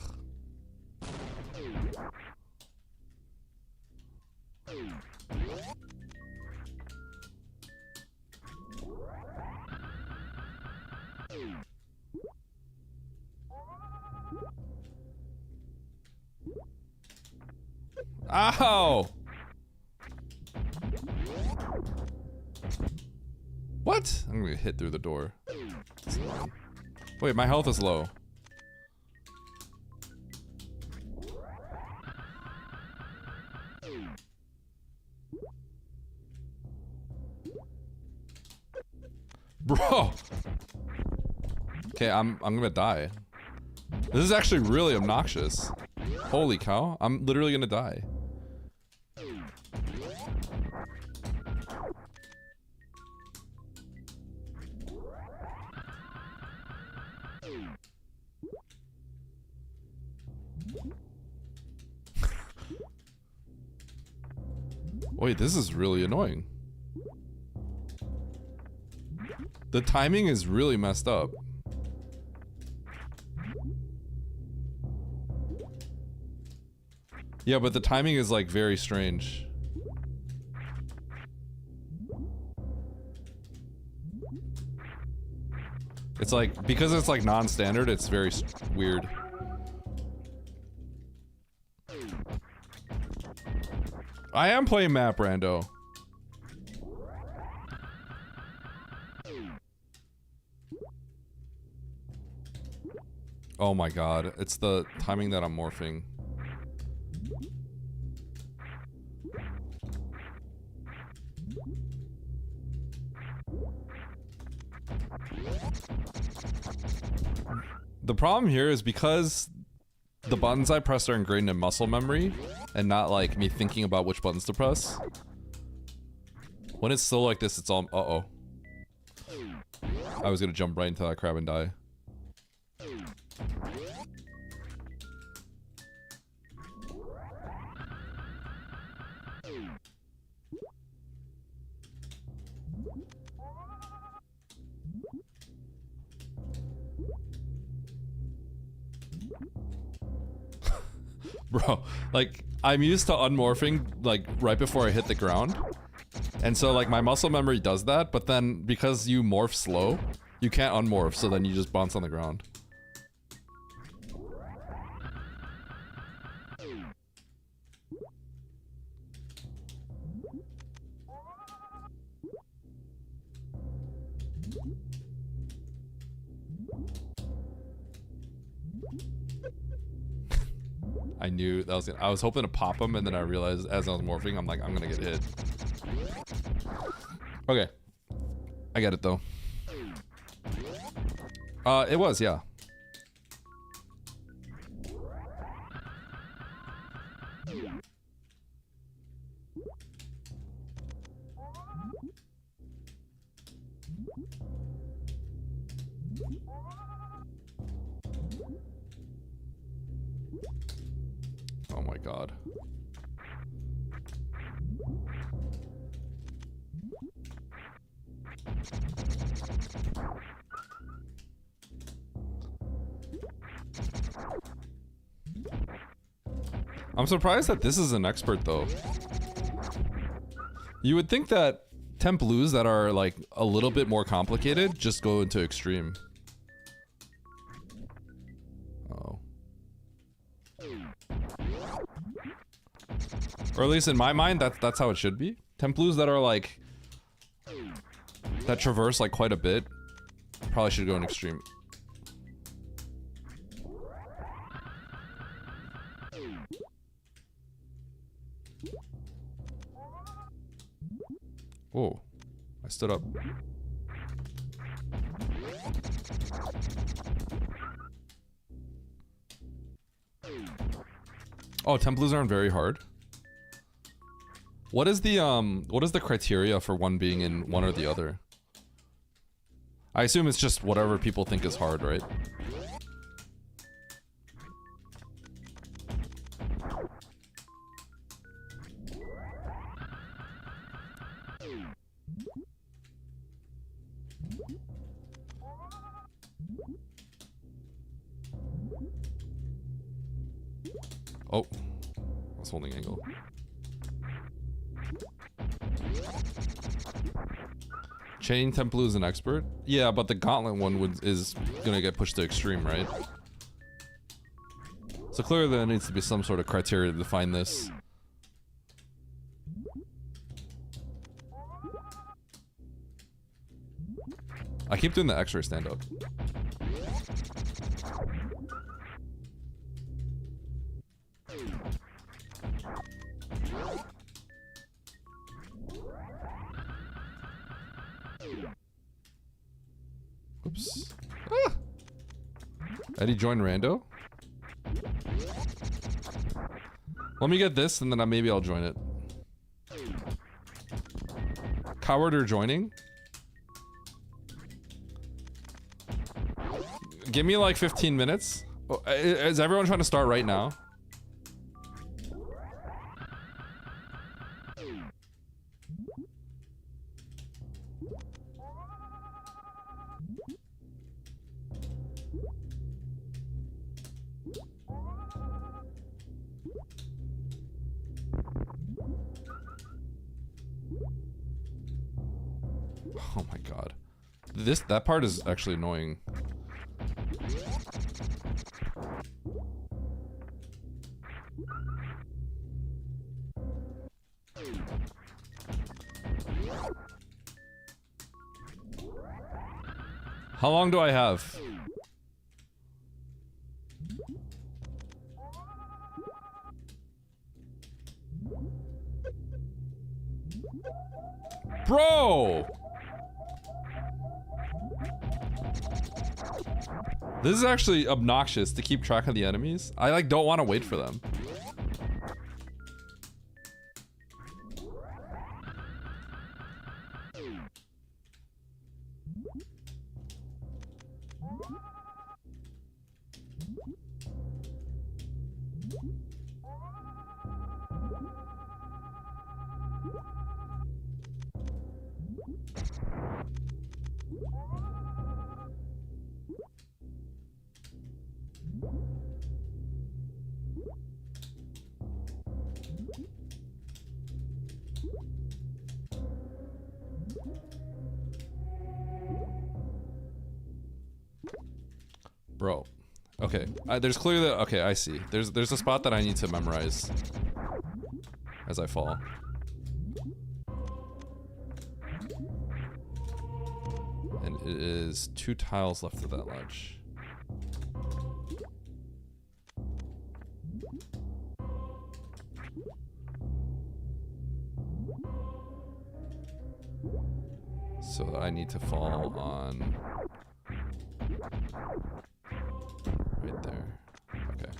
Ow! What? I'm gonna hit through the door. Wait, my health is low. Bro! Okay, I'm gonna die. This is actually really obnoxious. Holy cow, I'm literally gonna die. Wait, this is really annoying. The timing is really messed up. Yeah, but the timing is like very strange. It's like, because it's like non-standard, it's very weird. I am playing map rando. Oh my god, it's the timing that I'm morphing. The problem here is because the buttons I press are ingrained in muscle memory and not like me thinking about which buttons to press. When it's slow like this, it's all, uh-oh. I was gonna jump right into that crab and die. Bro, like, I'm used to unmorphing, like, right before I hit the ground. And so, like, my muscle memory does that, but then, because you morph slow, you can't unmorph, so then you just bounce on the ground. I knew that was gonna, I was hoping to pop him, and then I realized as I was morphing, I'm like, I'm gonna get hit. Okay. I get it, though. It was, yeah. Oh my god. I'm surprised that this is an expert, though. You would think that temp blues that are, like, a little bit more complicated just go into extreme. Oh. Or at least in my mind, that's how it should be. Temp blues that are, like, that traverse, like, quite a bit probably should go in extreme. Whoa, I stood up. Oh, temp blues aren't very hard. What is the criteria for one being in one or the other? I assume it's just whatever people think is hard, right? Oh, I was holding angle. Chain temp blue is an expert? Yeah, but the gauntlet one is gonna get pushed to extreme, right? So clearly there needs to be some sort of criteria to define this. I keep doing the X-ray stand-up. Oops. Ah! Eddie join rando? Let me get this and then maybe I'll join it. Coward or joining? Give me like 15 minutes. Oh, is everyone trying to start right now? Oh my god. That part is actually annoying. How long do I have? Bro! This is actually obnoxious to keep track of the enemies. I like don't want to wait for them. Bro. Okay. There's clearly... Okay, I see. There's a spot that I need to memorize as I fall. And it is 2 tiles left of that ledge. So I need to fall on... right there. Okay.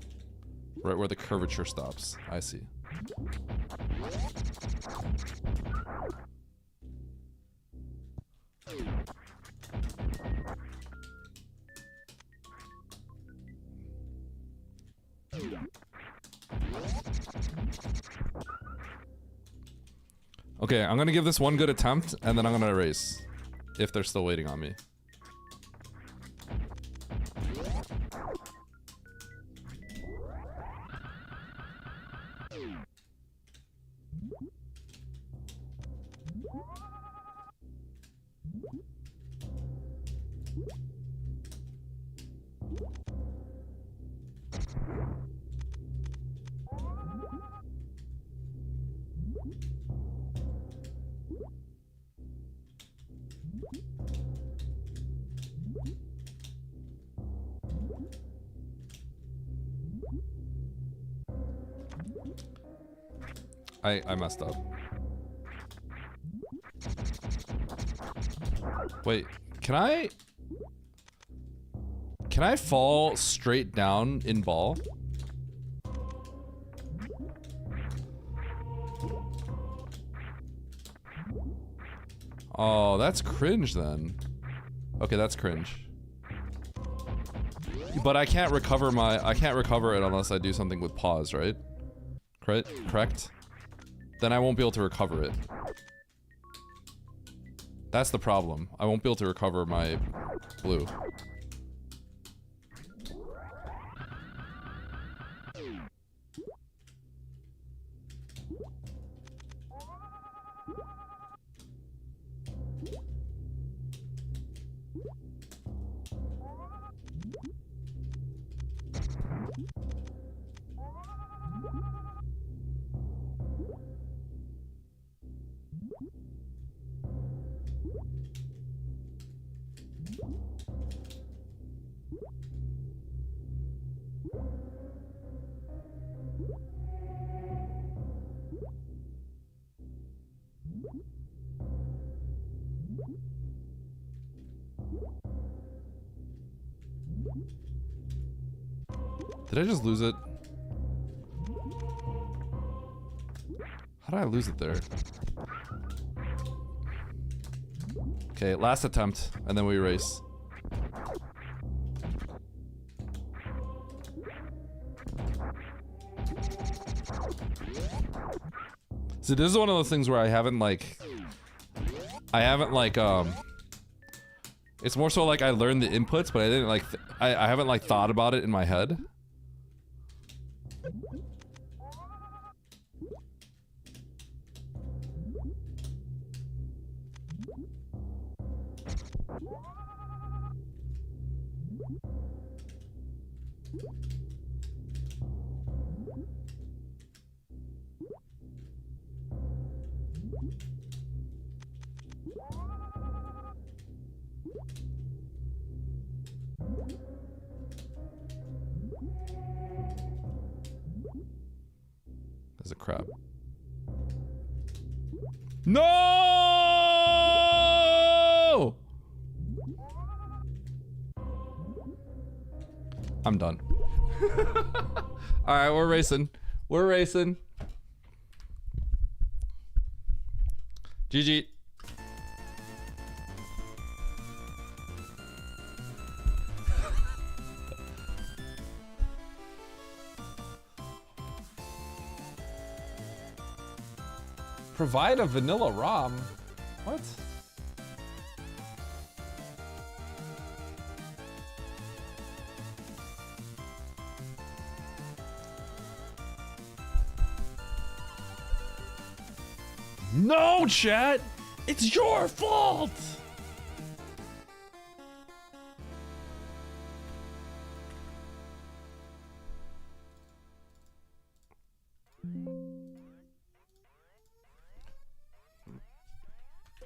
Right where the curvature stops. I see. Okay, I'm gonna give this one good attempt, and then I'm gonna erase. If they're still waiting on me. I messed up. Wait, can I fall straight down in ball? Oh, that's cringe then. Okay, that's cringe. But I can't recover it unless I do something with pause, right? Correct? Then I won't be able to recover it. That's the problem. I won't be able to recover my blue. Did I just lose it? How did I lose it there? Okay, last attempt, and then we erase. So this is one of those things where I haven't it's more so like I learned the inputs, but I didn't I haven't thought about it in my head. There's a crab. No! I'm done. All right, we're racing. We're racing. GG. Provide a vanilla ROM? What? No, chat! It's your fault!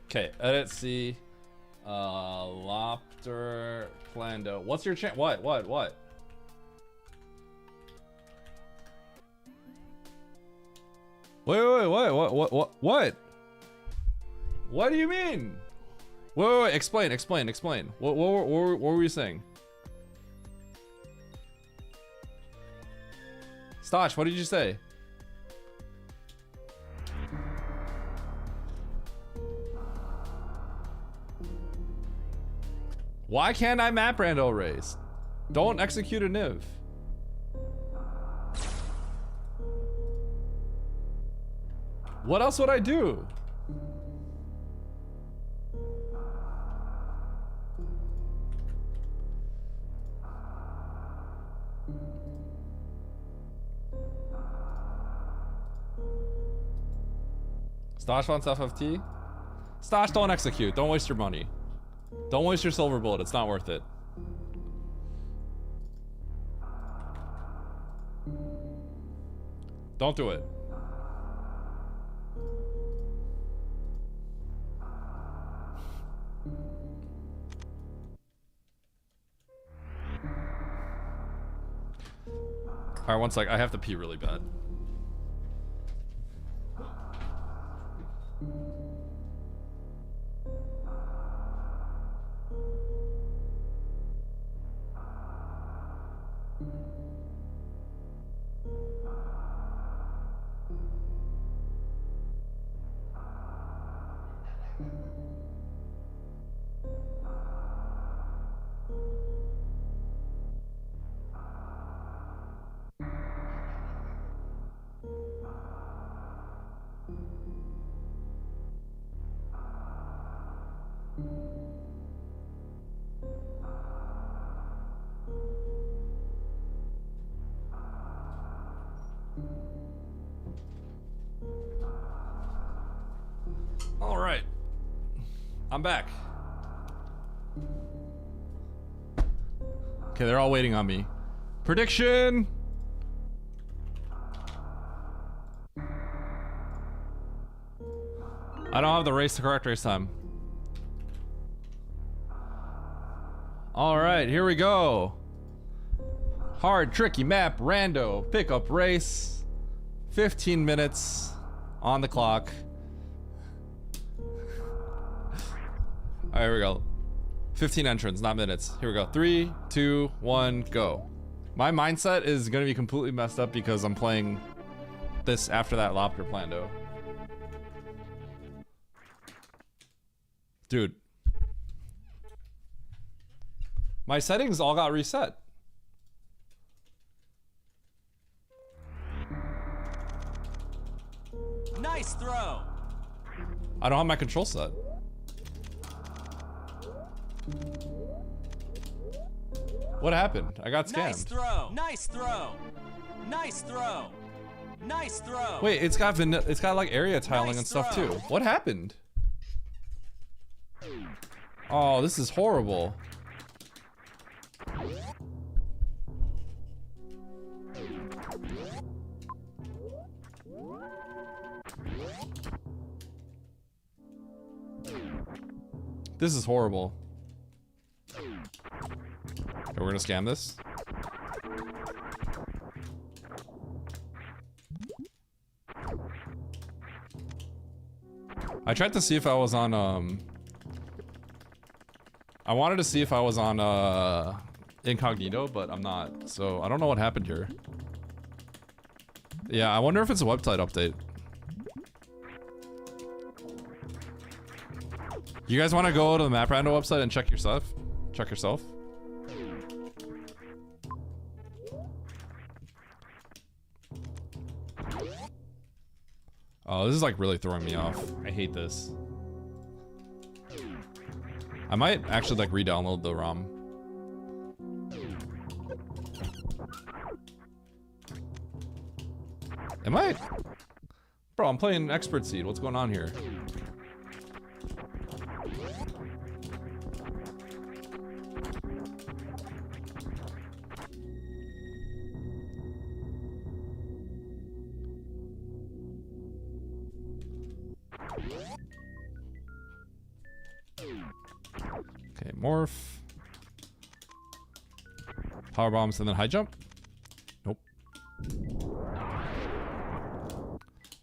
Okay, edit C. Loptr Plando. What's your channel? What? What? Wait, what? What do you mean? Wait, explain. What were you saying? Stosh, what did you say? Why can't I map rando race? Don't execute a niv. What else would I do? Stosh wants FFT? Stosh, don't execute. Don't waste your money. Don't waste your silver bullet. It's not worth it. Don't do it. Alright, one sec. I have to pee really bad. All right, I'm back. Okay, they're all waiting on me. Prediction. I don't have the correct race time. All right, here we go. Hard, tricky map, rando, pickup race. 15 minutes on the clock. All right, here we go. 15 entrants, not minutes. Here we go. 3, 2, 1, go. My mindset is gonna be completely messed up because I'm playing this after that Loptr Plando. Dude. My settings all got reset. Nice throw. I don't have my control set. What happened? I got scammed. Nice throw. Nice throw. Nice throw. Nice throw. Wait, it's got like area tiling Nice and stuff throw. too. What happened? Oh, this is horrible. This is horrible. Okay, we're gonna scam this. I tried to see if I was on I wanted to see if I was on incognito, but I'm not. So I don't know what happened here. Yeah, I wonder if it's a website update. You guys want to go to the Map Rando website and check yourself? Check yourself. Oh, this is like really throwing me off. I hate this. I might actually like re-download the ROM. Am I? Bro, I'm playing Expert Seed. What's going on here? Okay, morph. Power bombs and then high jump? Nope.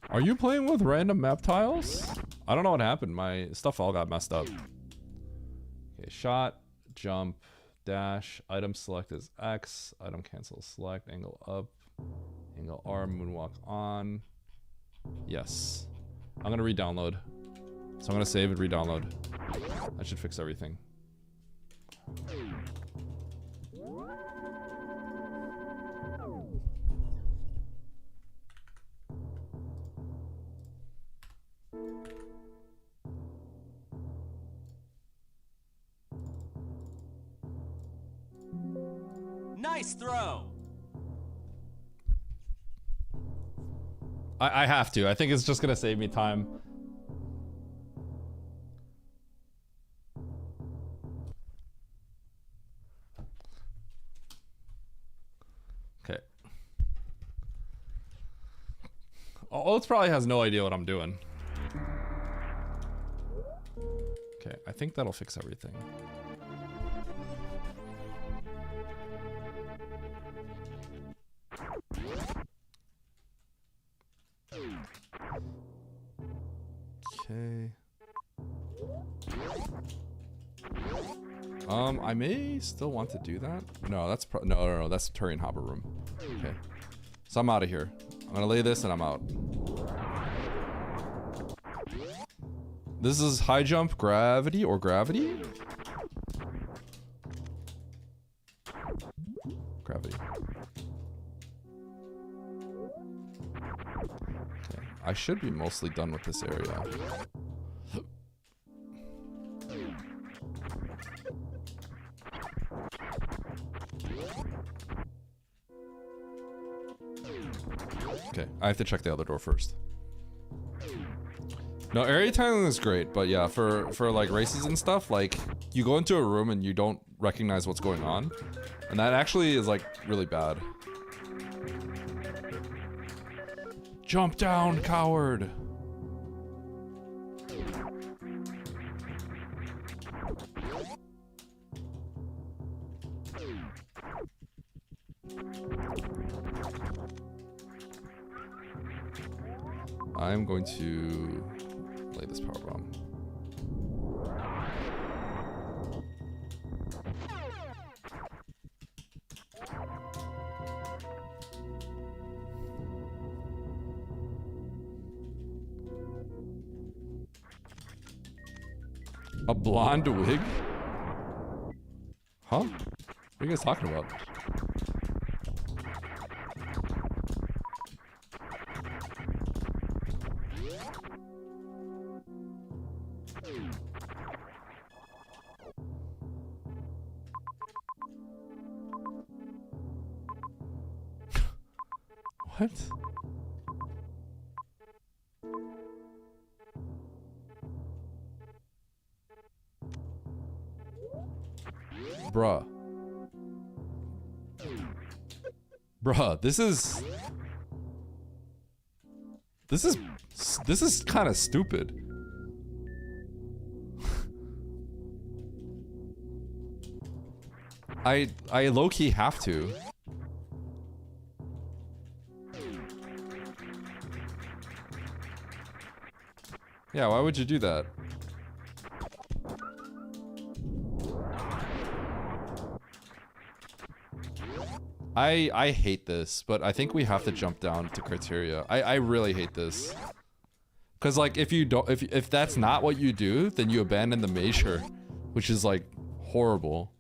Are you playing with random map tiles? I don't know what happened. My stuff all got messed up. Okay, shot, jump, dash, item select is X, item cancel select, angle up, angle R, moonwalk on. Yes. I'm gonna re-download. So I'm gonna save and re-download. That should fix everything. Nice throw. I have to. I think it's just gonna save me time. Okay. Oates probably has no idea what I'm doing. Okay, I think that'll fix everything. Okay. I may still want to do that. No, that's no, that's Turian Hopper room. Okay. So I'm out of here. I'm gonna lay this and I'm out. This is high jump, gravity, or gravity? Gravity. Okay. I should be mostly done with this area. Okay, I have to check the other door first. No, area tiling is great, but yeah, for like races and stuff, like you go into a room and you don't recognize what's going on, and that actually is like really bad. Jump down, coward! I'm going to lay this power bomb. A blonde wig? Huh? What are you guys talking about? What? Bruh. Bruh, this is kind of stupid. I low-key have to. Yeah, why would you do that? I hate this, but I think we have to jump down to criteria. I really hate this. Cause like if you don't if that's not what you do, then you abandon the measure, which is like horrible.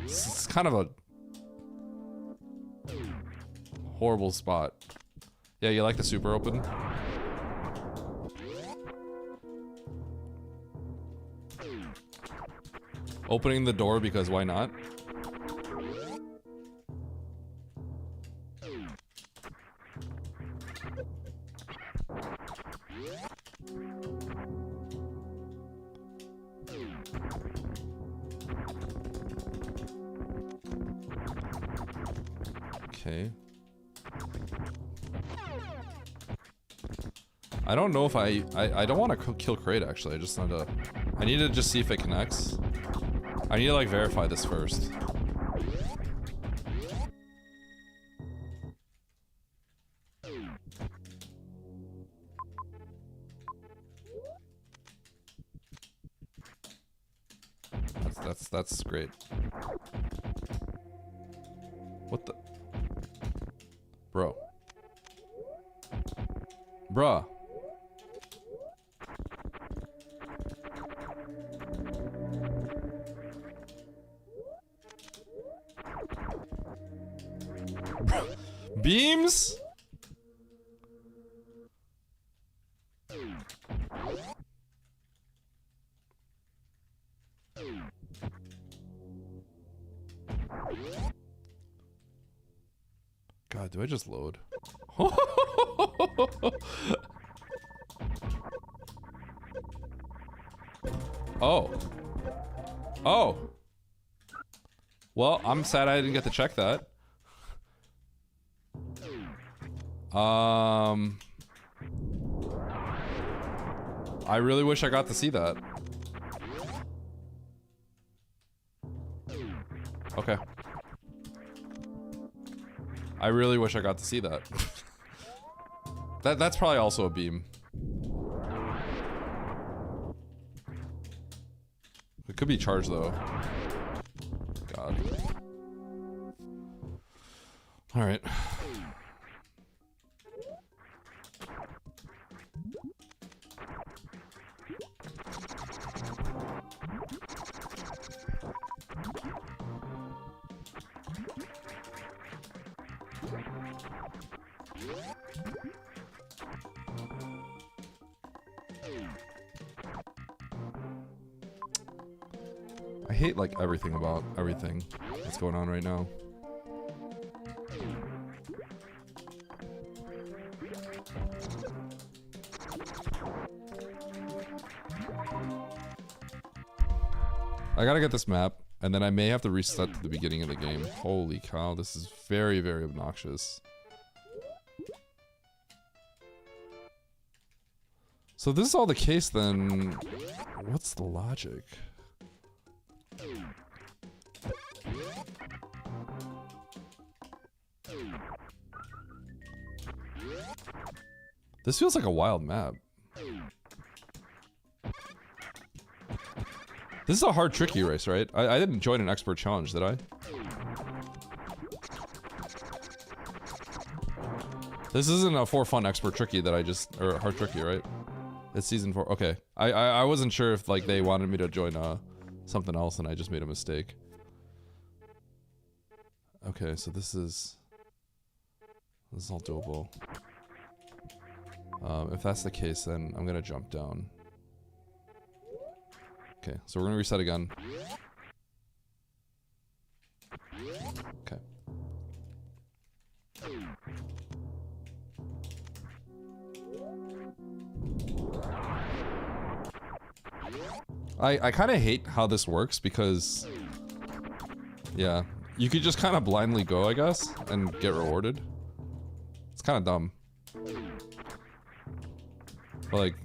It's kind of a horrible spot. Yeah, you like the super open? Opening the door because why not? Okay. I don't know if I don't want to kill Crate actually. I just need to. I need to just see if it connects. I need to like verify this first. That's great. What the? Bro. Bruh. Beams? God, do I just load? Oh. Oh. Well, I'm sad I didn't get to check that. I really wish I got to see that. Okay. I really wish I got to see that. That's probably also a beam. It could be charged though. God. All right. I hate like everything about everything that's going on right now. I gotta get this map, and then I may have to reset to the beginning of the game. Holy cow, this is very, very obnoxious. So if this is all the case, then what's the logic? This feels like a wild map. This is a hard tricky race, right? I didn't join an expert challenge, did I? This isn't a for fun expert tricky that I just, or hard tricky, right? It's season 4. Okay. I wasn't sure if like they wanted me to join something else and I just made a mistake. Okay, so this is all doable. If that's the case, then I'm gonna jump down. Okay, so we're gonna reset again. Okay. I kind of hate how this works because, yeah, you could just kind of blindly go, I guess, and get rewarded. It's kind of dumb. But like,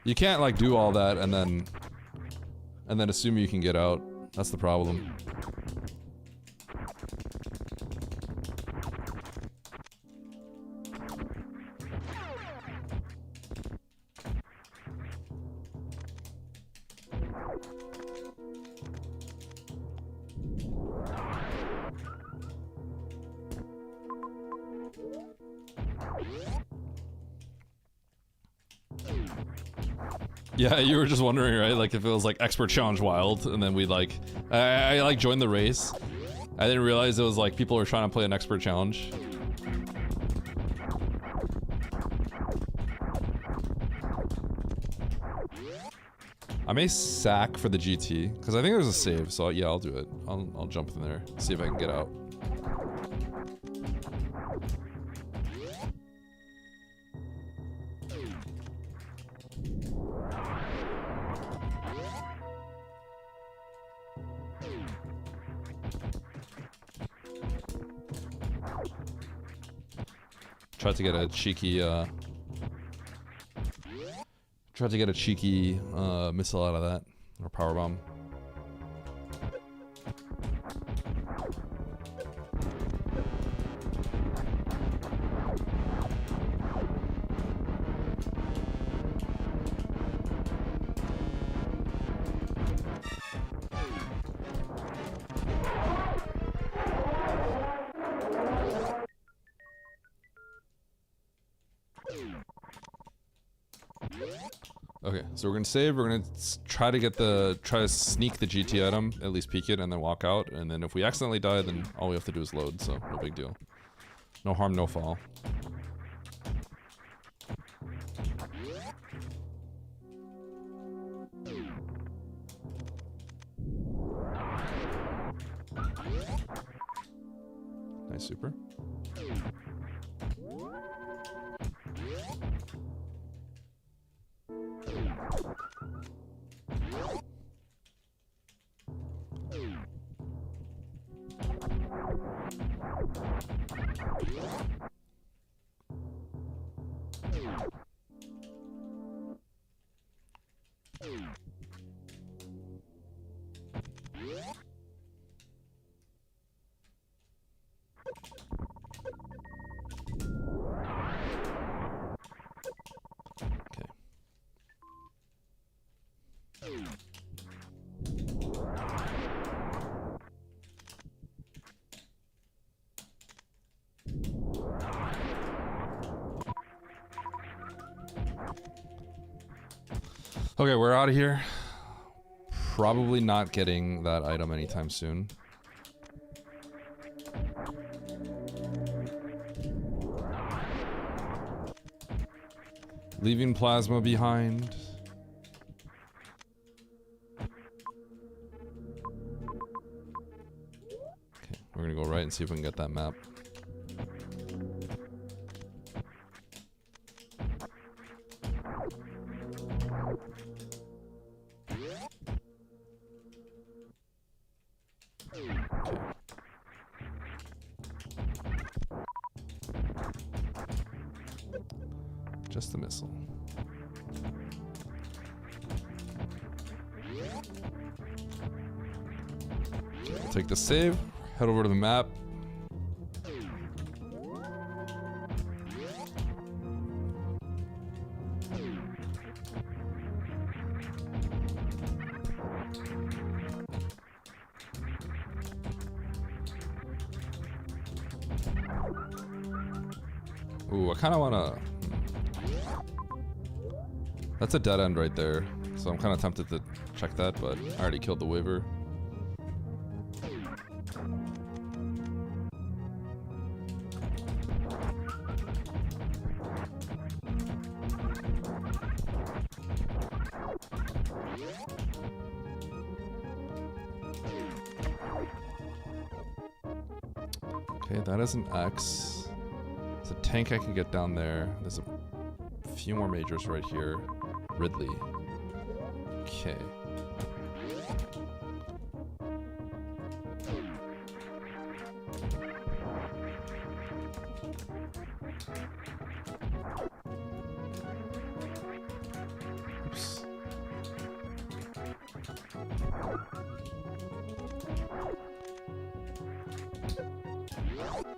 you can't like do all that and then assume you can get out. That's the problem. Yeah, you were just wondering, right? Like if it was like expert challenge wild, and then we like, I like joined the race. I didn't realize it was like people were trying to play an expert challenge. may sack for the GT because I think there's a save. So yeah, I'll do it. I'll jump in there, see if I can get out. Tried to get a cheeky missile out of that, or power bomb. Okay, so we're gonna save. We're gonna try to sneak the GT item, at least peek it, and then walk out. And then if we accidentally die, then all we have to do is load. So no big deal. No harm, no foul. Nice super. Okay, we're out of here. Probably not getting that item anytime soon. Leaving plasma behind. Okay, we're gonna go right and see if we can get that map. Just the missile. Okay, we'll take the save, head over to the map. Ooh, I kind of want to... That's a dead end right there, so I'm kind of tempted to check that, but I already killed the waiver. Okay, that is an X. There's a tank I can get down there. There's a few more majors right here. Ridley. Okay. Oops.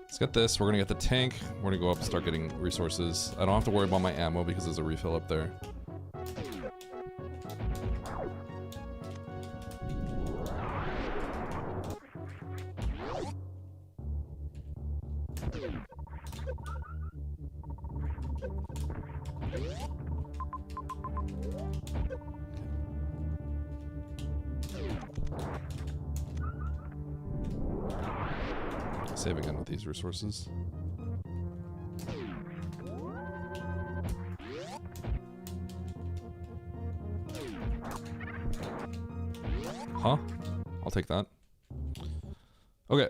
Let's get this. We're gonna get the tank. We're gonna go up and start getting resources. I don't have to worry about my ammo because there's a refill up there. Save again with these resources. Huh? I'll take that. Okay.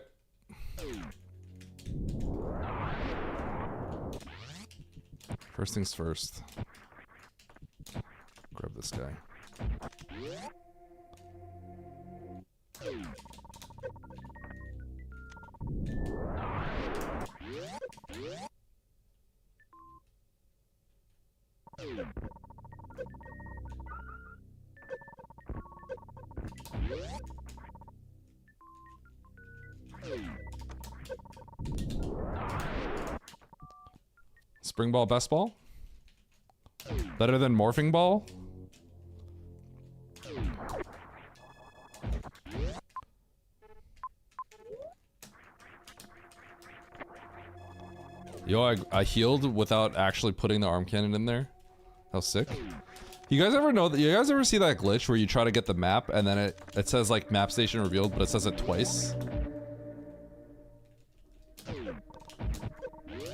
First things first. Grab this guy. Spring ball, best ball? Better than morphing ball? Yo, I healed without actually putting the arm cannon in there. How sick. You guys ever know that? You guys ever see that glitch where you try to get the map and then it says like map station revealed, but it says it twice?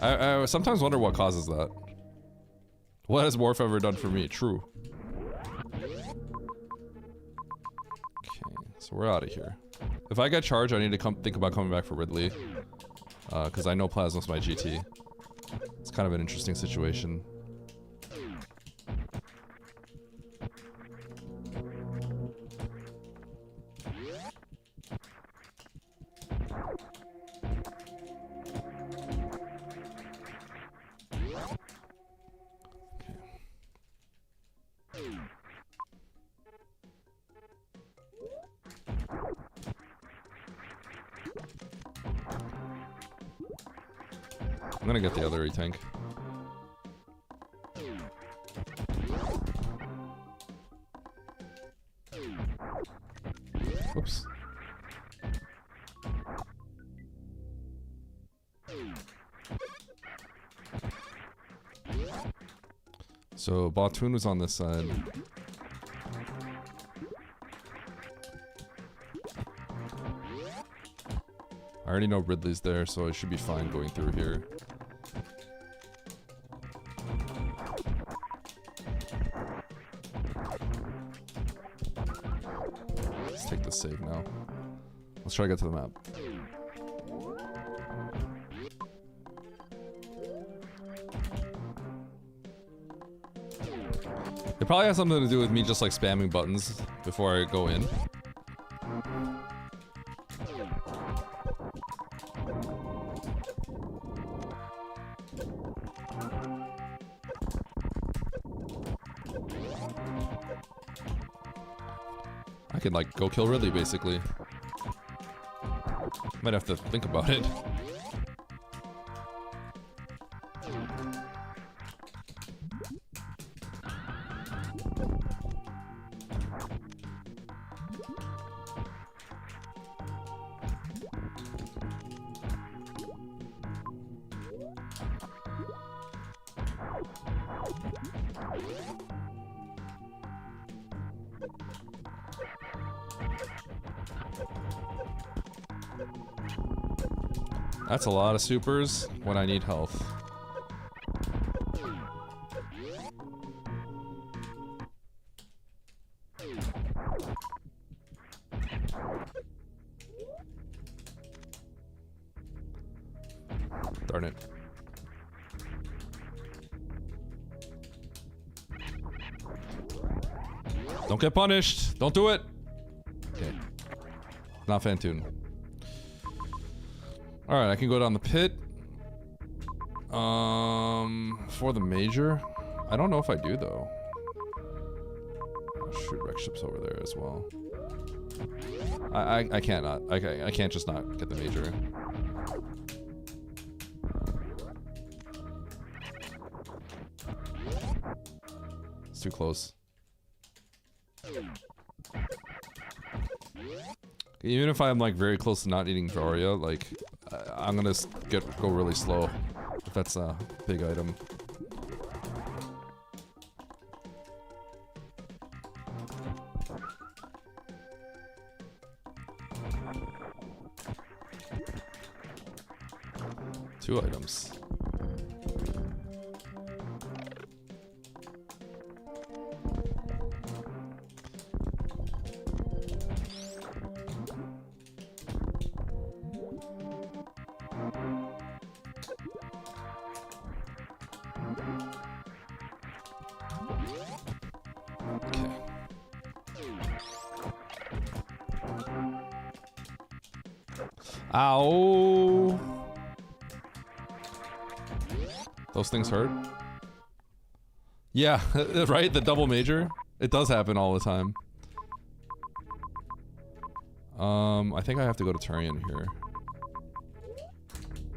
I sometimes wonder what causes that. What has Morph ever done for me? True. Okay, so we're out of here. If I get charged, I need to think about coming back for Ridley. Because I know Plasma's my GT. It's kind of an interesting situation. I'm gonna get the other E-tank. Oops. So Batoon was on this side. I already know Ridley's there, so I should be fine going through here. Let's take this save now. Let's try to get to the map. It probably has something to do with me just like spamming buttons before I go in. I can like go kill Ridley basically. Might have to think about it. That's a lot of supers when I need health. Darn it. Don't get punished. Don't do it. Okay. Not Fantoon. Alright, I can go down the pit. For the major? I don't know if I do though. Oh, shoot, wreck ship's over there as well. I can't not. I can't just not get the major. It's too close. Even if I'm like very close to not needing Varia, like I'm gonna go really slow if that's a big item. Two items. Ow. Those things hurt. Yeah, right? The double major? It does happen all the time. I think I have to go to Turian here.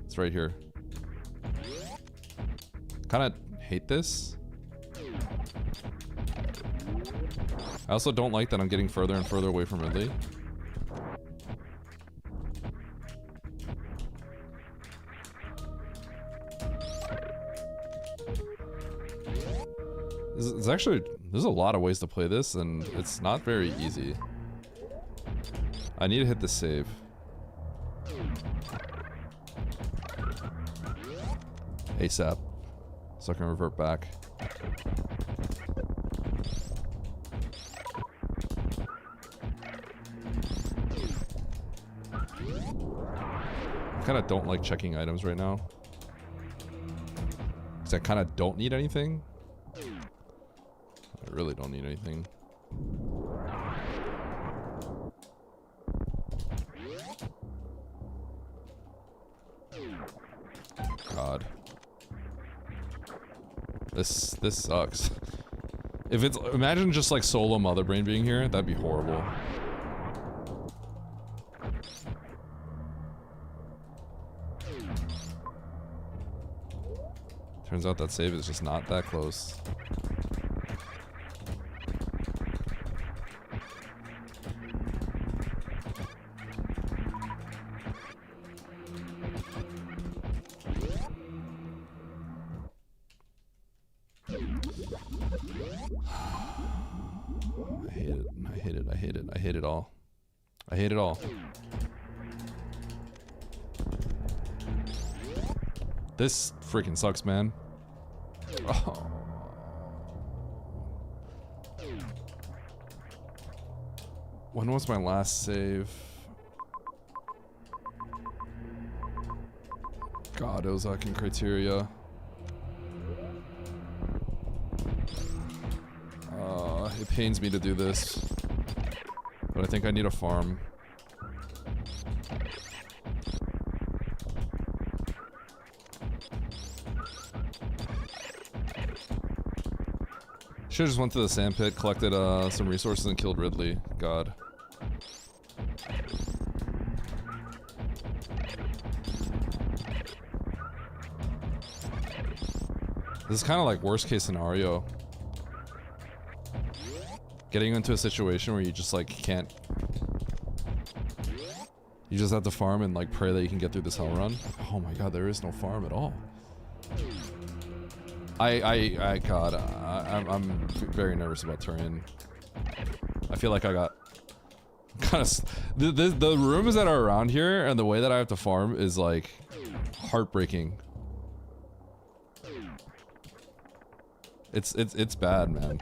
It's right here. Kinda hate this. I also don't like that I'm getting further and further away from Ridley. It's actually, there's a lot of ways to play this, and it's not very easy. I need to hit the save. ASAP. So I can revert back. I kinda don't like checking items right now. Because I kinda don't need anything. I really don't need anything. God. This sucks. If it's, imagine just like solo Mother Brain being here, that'd be horrible. Turns out that save is just not that close. I hate it all. I hate it all. This freaking sucks, man. Oh. When was my last save? God, Ozak and Criteria. It pains me to do this. But I think I need a farm. Should've just went to the sand pit, collected some resources, and killed Ridley. God. This is kind of like worst case scenario. Getting into a situation where you just like can't. You just have to farm and like pray that you can get through this hell run. Oh my god, there is no farm at all. God, I'm very nervous about Turian. I feel like I got kind of the rooms that are around here and the way that I have to farm is like heartbreaking. It's bad, man.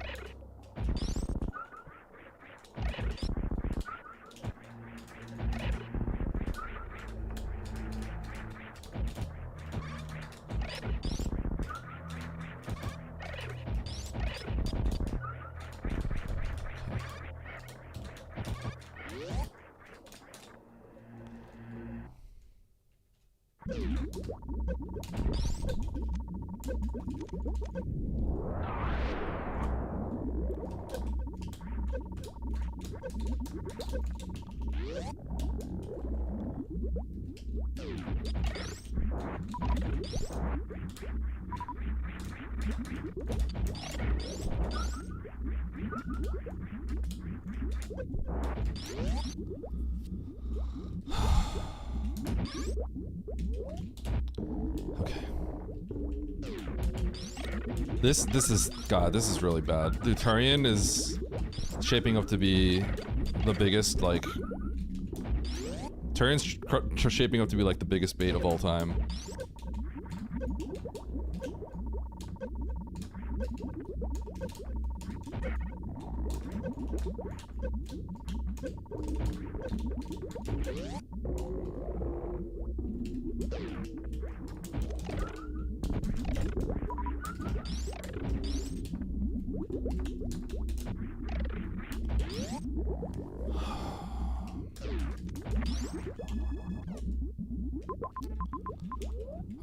Okay. This is, God, this is really bad. Dude, Turian is shaping up to be the biggest, like... Turian's shaping up to be like the biggest bait of all time.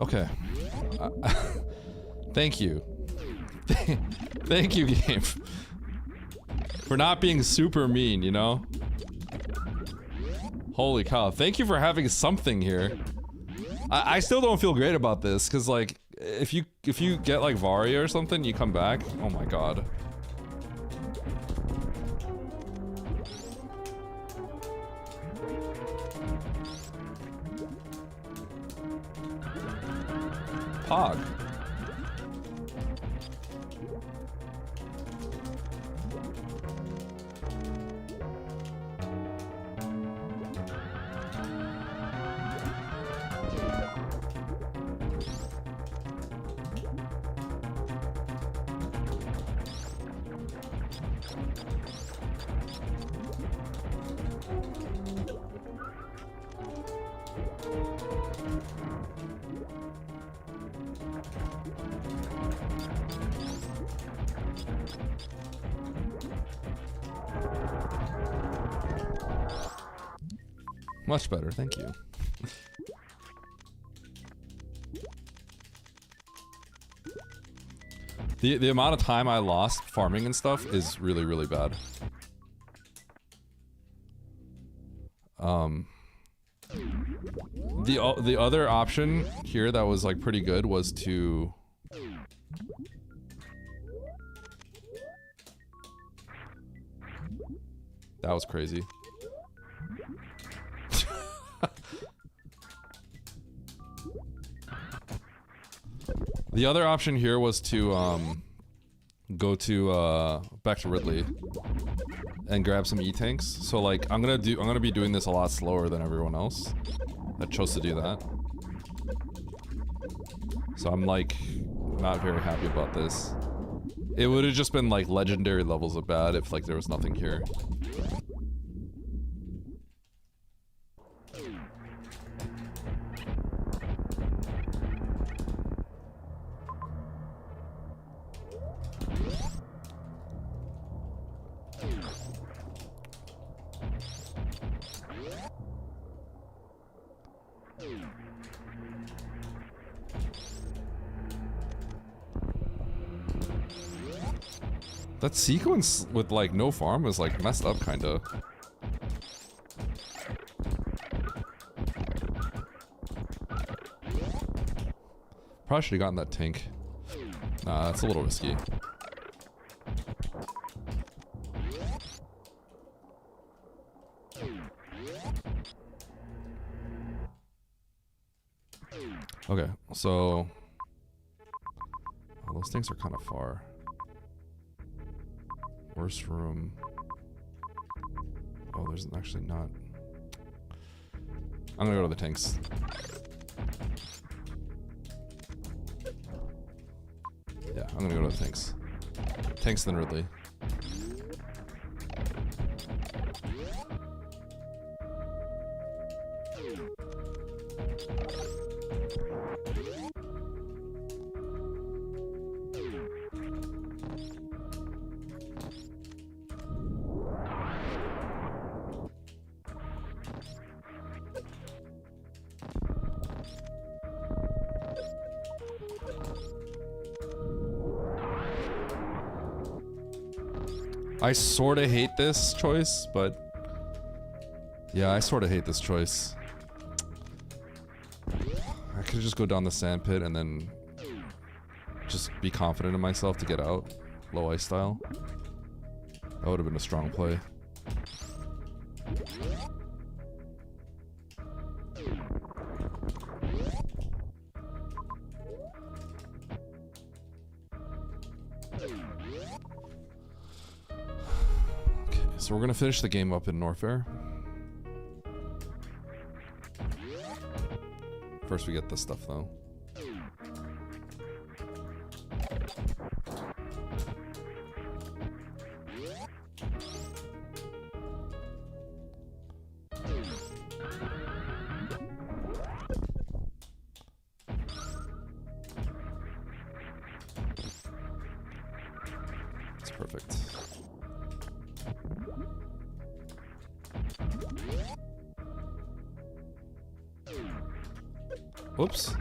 Okay. Thank you. Thank you, game. For not being super mean, you know? Holy cow. Thank you for having something here. I still don't feel great about this, because, like, if you get, like, Varia or something, you come back. Oh my god. Pog. Much better, thank you. The amount of time I lost farming and stuff is really, really bad. The other option here that was like pretty good was to that was crazy. The other option here was to go to back to Ridley and grab some E-tanks. So like I'm gonna be doing this a lot slower than everyone else that chose to do that. So I'm like not very happy about this. It would have just been like legendary levels of bad if like there was nothing here. That sequence with like no farm is like messed up kinda. Probably should have gotten that tank. Nah, that's a little risky. Okay, so oh, those things are kind of far. Worst room. Oh, there's actually not. I'm gonna go to the tanks. Yeah, I'm gonna go to the tanks. Tanks then Ridley. I sorta hate this choice, but yeah, I sorta hate this choice. I could just go down the sand pit and then just be confident in myself to get out, low ice style. That would have been a strong play. So we're gonna finish the game up in Norfair. First we get this stuff though. That's perfect. Whoops.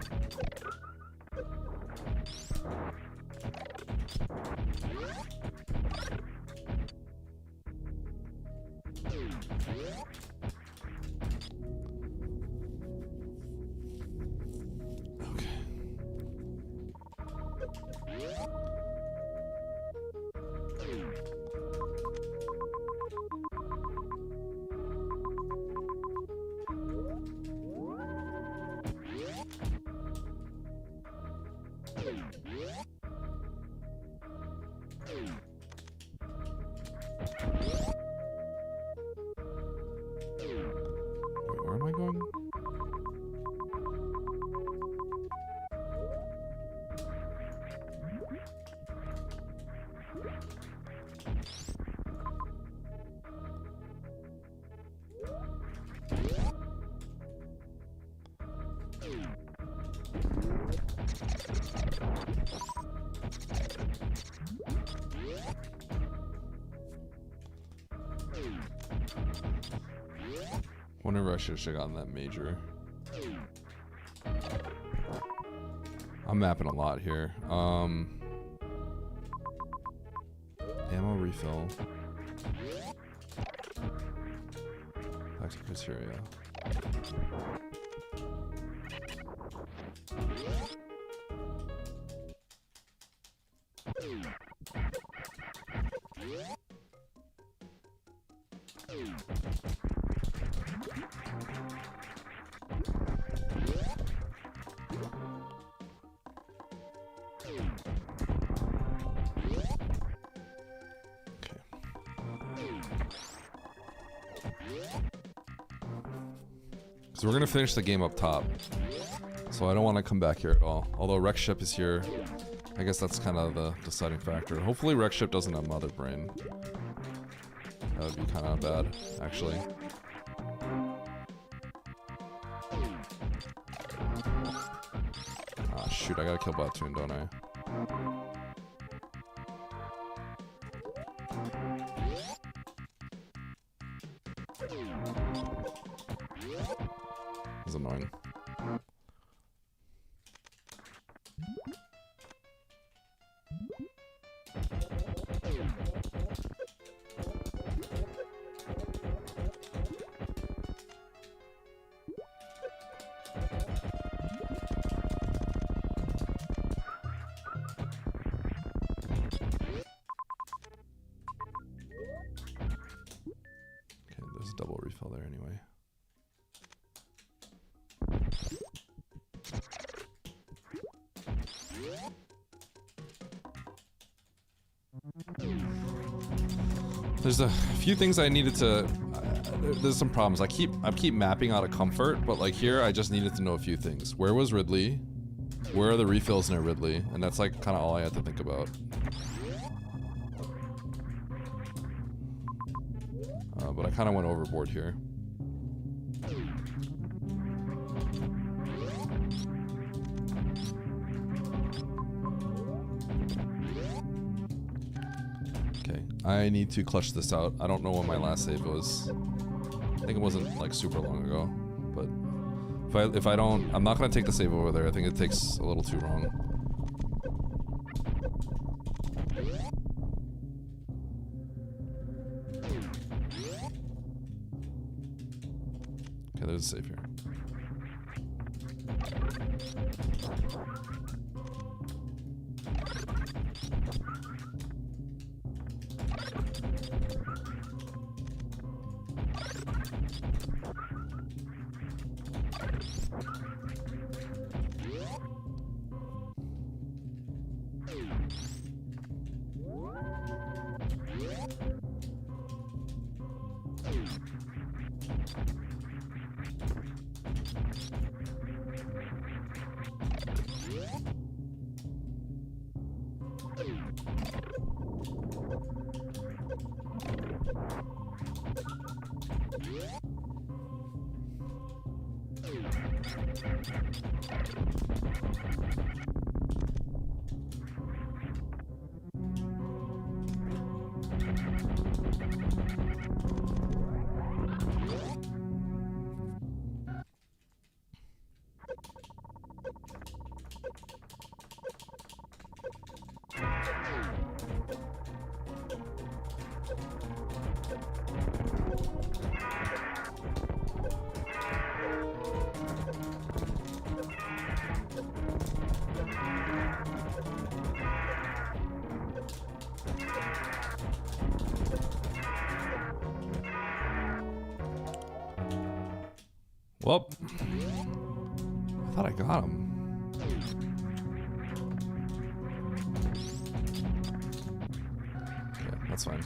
Wait, where am I going? Whenever I should have gotten that major. I'm mapping a lot here. Ammo refill. Toxic criteria. So we're gonna finish the game up top. So I don't want to come back here at all. Although Rex Ship is here. I guess that's kind of the deciding factor. Hopefully Rex Ship doesn't have Mother Brain. That would be kind of bad, actually. Ah, shoot, I gotta kill Batoon, don't I? That's annoying. Okay, there's a double refill there anyway. There's a few things I needed to. There's some problems. I keep mapping out of comfort, but like here, I just needed to know a few things. Where was Ridley? Where are the refills near Ridley? And that's like kind of all I had to think about. But I kind of went overboard here. Okay, I need to clutch this out. I don't know when my last save was. I think it wasn't like super long ago, but if I don't, I'm not gonna take the save over there. I think it takes a little too long. Okay, there's a save here. Well, I thought I got him. Okay, that's fine.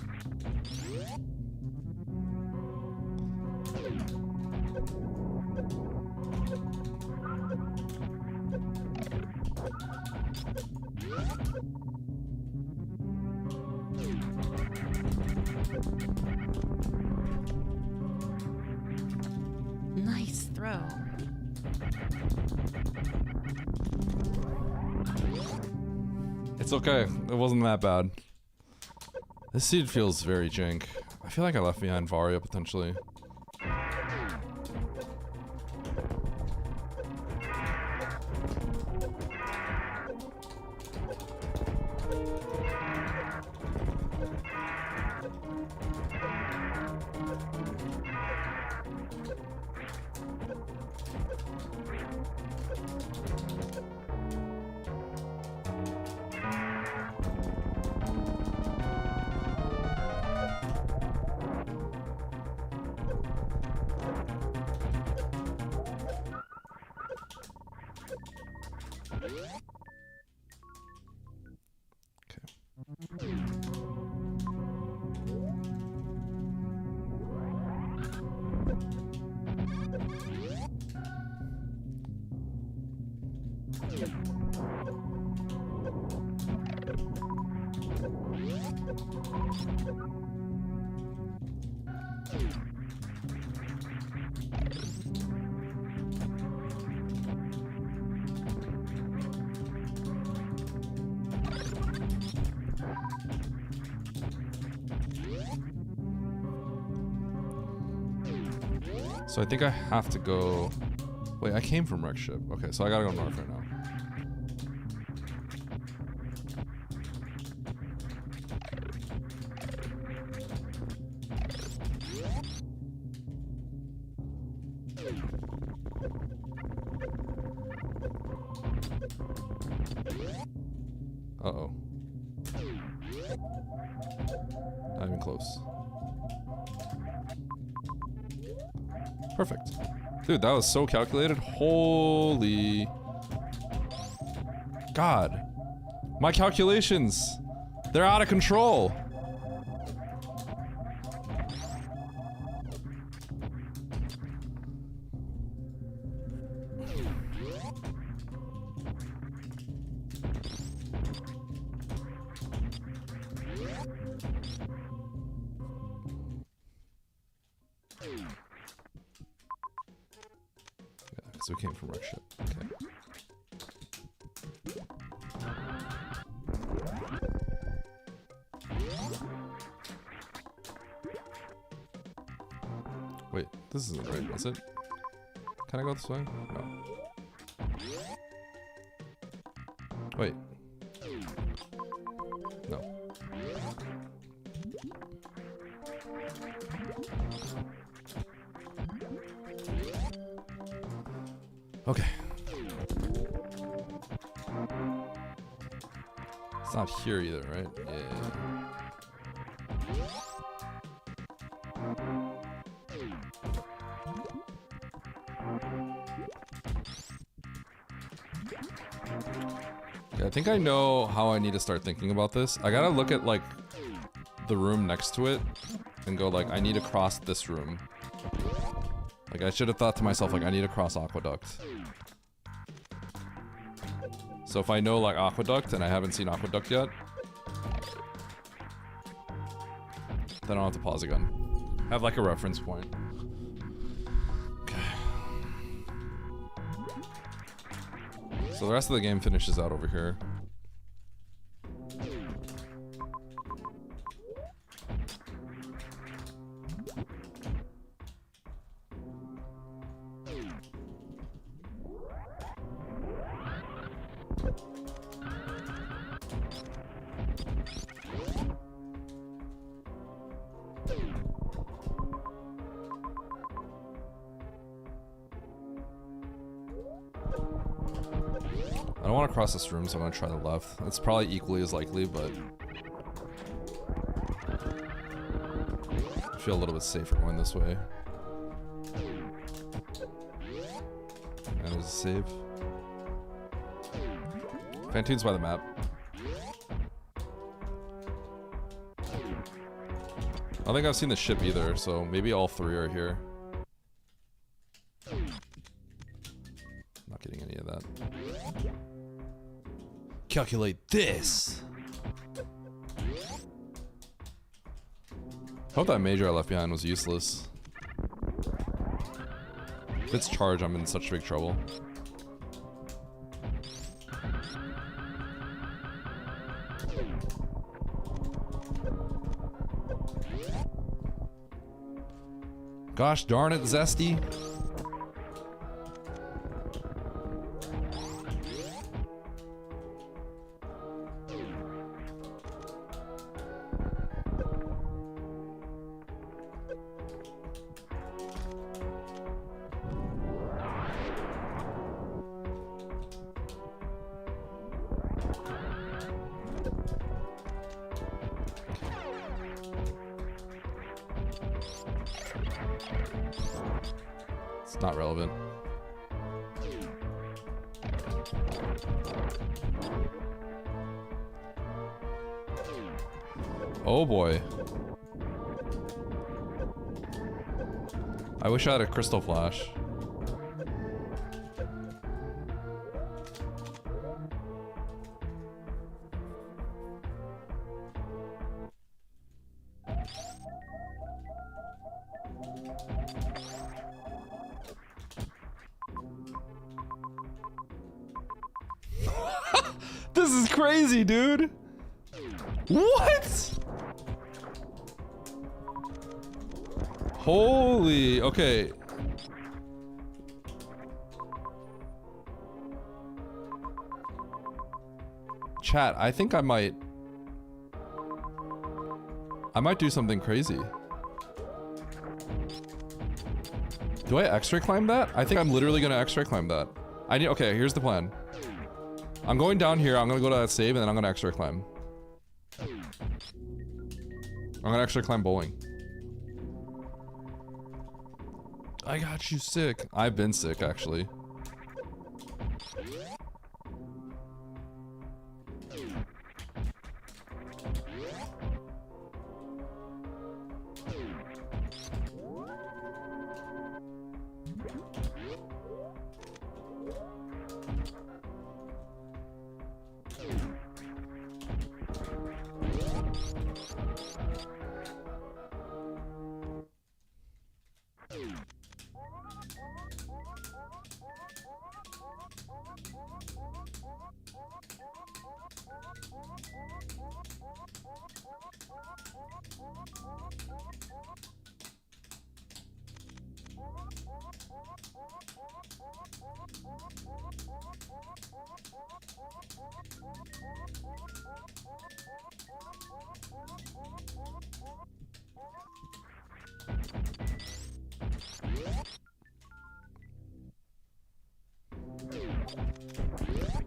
Nice throw. It's okay. It wasn't that bad. This seed feels very jank. I feel like I left behind Varia potentially. So I think I have to go... Wait, I came from wreck ship. Okay, so I gotta go north right now. Uh-oh. Not even close. Perfect. Dude, that was so calculated. Holy... God. My calculations. They're out of control. So we came from wreck ship. Okay. Wait, this isn't right, is it? Can I go this way? No. Wait. No. Okay. It's not here either, right? Yeah. Okay, I think I know how I need to start thinking about this. I gotta look at, like, the room next to it and go, like, I need to cross this room. Like, I should have thought to myself, like, I need to cross Aqueduct. So if I know, like, Aqueduct, and I haven't seen Aqueduct yet, then I don't have to pause again. Have, like, a reference point. Okay. So the rest of the game finishes out over here. I don't want to cross this room, so I'm going to try the left. It's probably equally as likely, but I feel a little bit safer going this way. And there's a save. Fantoon's by the map. I don't think I've seen the ship either, so maybe all three are here. Not getting any of that. Calculate this! I hope that major I left behind was useless. If it's charged, I'm in such big trouble. Gosh darn it, Zesty. It's not relevant. Oh boy. I wish I had a crystal flash. This is crazy, dude. What? Holy, okay. Chat, I think I might do something crazy. Do I X-ray climb that? I think I'm literally gonna X-ray climb that. Okay, here's the plan. I'm going down here, I'm gonna go to that save, and then I'm gonna X-ray climb. I'm gonna X-ray climb bowling. I got you sick. I've been sick, actually.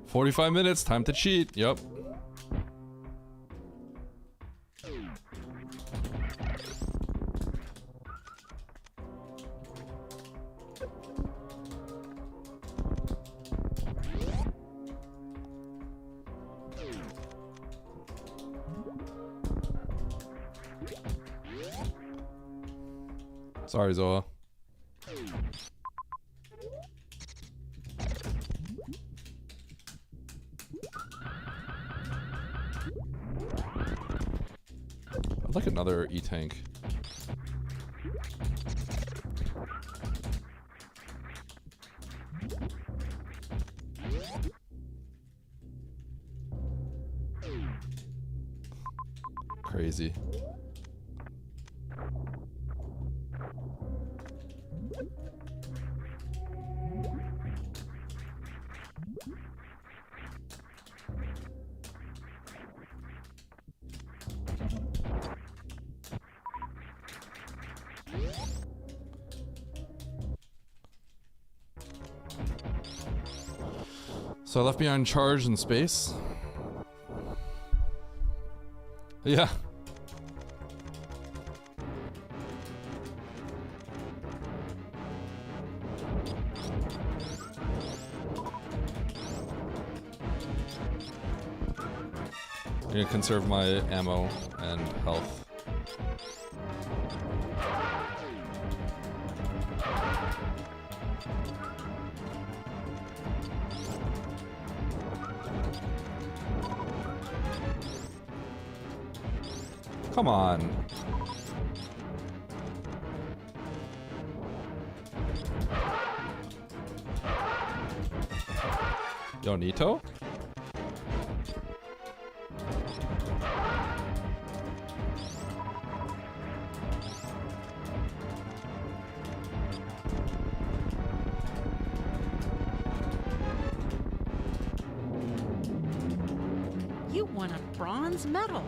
"45 minutes, time to cheat." Yep. Sorry, Zoa. I'd like another E-tank. Crazy. So I left behind charge in space. Yeah. gonna conserve my ammo and health. Come on. Yo, Nito? You won a bronze medal.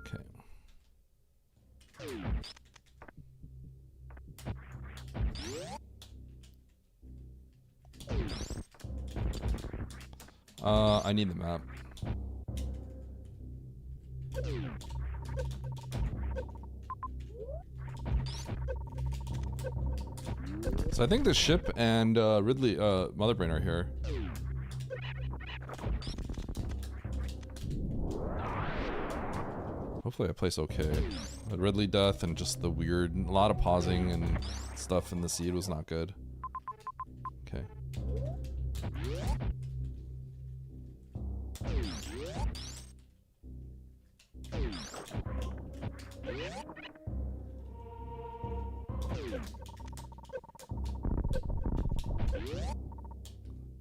Okay. I need the map. So I think the ship and Ridley, Motherbrain are here. Hopefully I place okay. But Ridley death and just the weird, a lot of pausing and stuff in the seed was not good. Okay.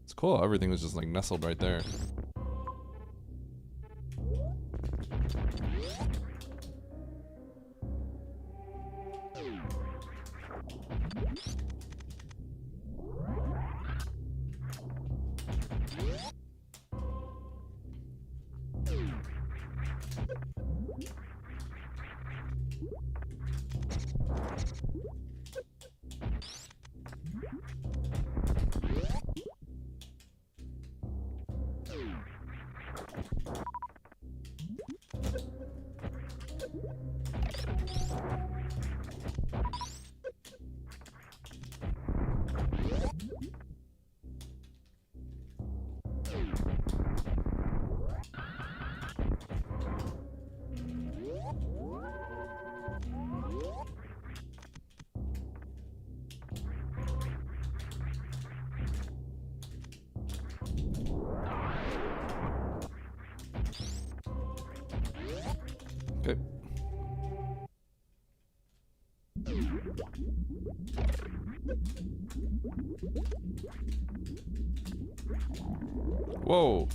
It's cool, everything was just like nestled right there. Okay. Whoa.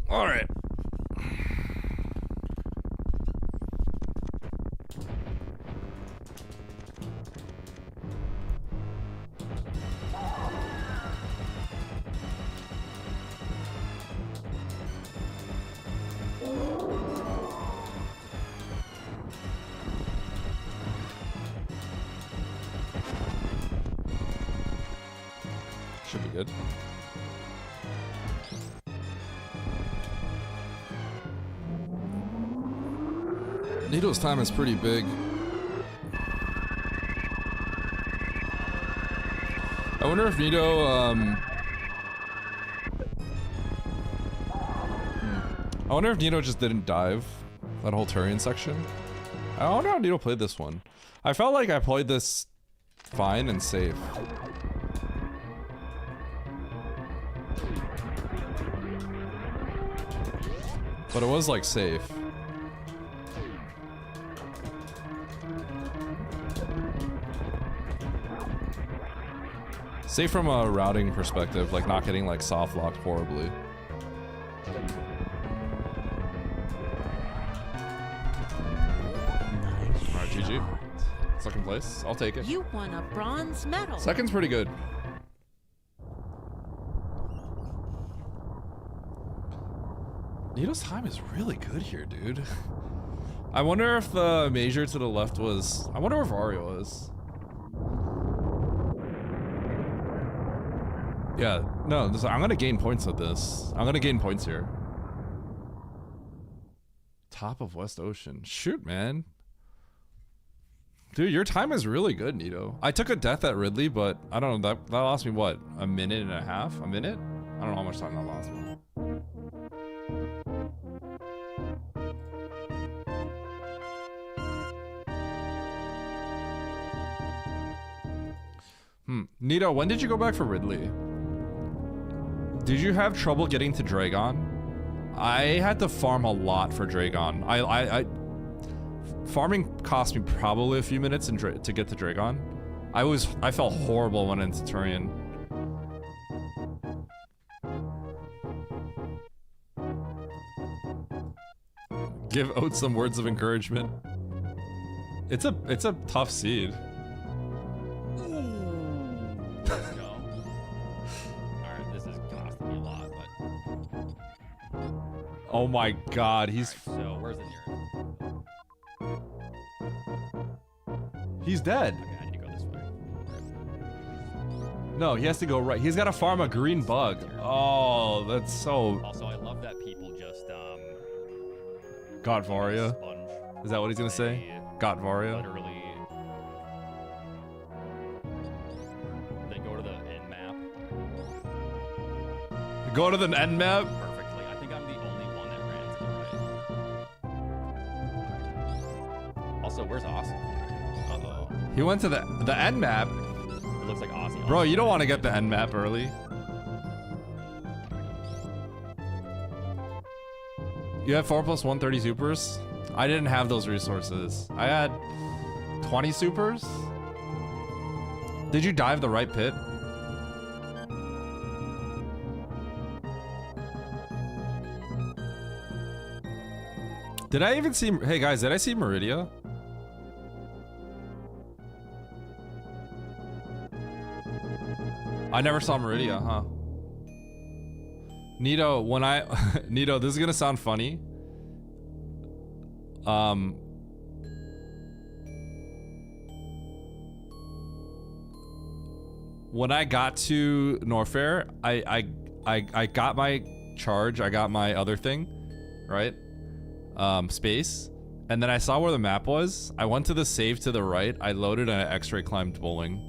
All right. Should be good. Nito's time is pretty big. I wonder if Nito, I wonder if Nito just didn't dive that whole Turian section. I wonder how Nito played this one. I felt like I played this fine and safe. But it was like safe. Safe from a routing perspective, like not getting like soft locked horribly. Alright, GG. Second place. I'll take it. You won a bronze medal. Second's pretty good. Nito's time is really good here, dude. I wonder if the major to the left was... I wonder where Vario is. Yeah, no, I'm gonna gain points with this. I'm gonna gain points here. Top of West Ocean. Shoot, man. Dude, your time is really good, Nito. I took a death at Ridley, but I don't know, that lost me what? A minute and a half? A minute? I don't know how much time that lost me. Nito, when did you go back for Ridley? Did you have trouble getting to Dragon? I had to farm a lot for Dragon. Farming cost me probably a few minutes to get to Dragon. I felt horrible when into Turian. Give Oat some words of encouragement. It's a tough seed. Let's go. Alright, this is costing me a lot, but... Oh my god, he's... Right, so, where's the nearest? He's dead. Okay, I need to go this way. No, he has to go right. He's got to farm a green bug. Oh, that's so... Also, I love that people just, Got Varia. sponge. Is that what he's gonna say? Got Varia. Literally... They go to the end map Go to the end map. perfectly. I think I'm the only one that ran to the right. Also, where's Austin? Uh-oh. He went to the end map. It looks like Aussie. Bro, you don't want to get the end map early. You have 4 plus 130 supers? I didn't have those resources. I had 20 supers? Did you dive the right pit? Did I even see... Hey guys, did I see Meridia? I never saw Meridia, huh? Nito, when I... Nito, this is gonna sound funny. When I got to Norfair, I got my charge, I got my other thing, right? Space. And then I saw where the map was. I went to the save to the right. I loaded and I X-ray climbed bowling.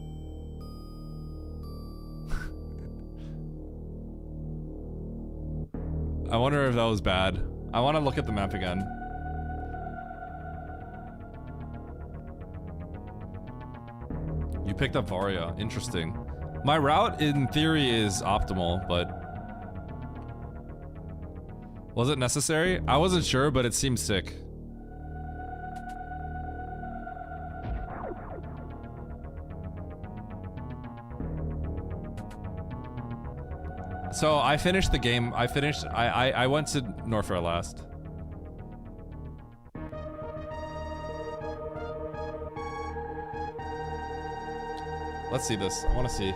I wonder if that was bad. I want to look at the map again. You picked up Varia. Interesting. My route, in theory, is optimal, but... Was it necessary? I wasn't sure, but it seemed sick. So I finished the game. I went to Norfair last. Let's see this. I want to see.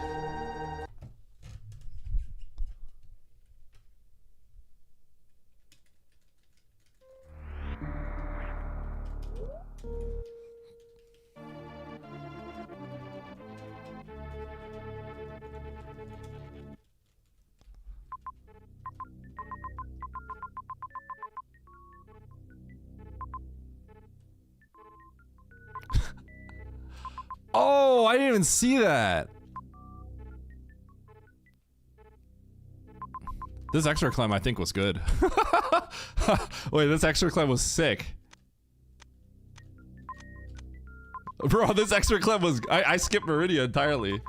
Oh, I didn't even see that. This extra climb I think was good. Wait, this extra climb was sick. Bro, this extra climb was... I skipped Meridia entirely.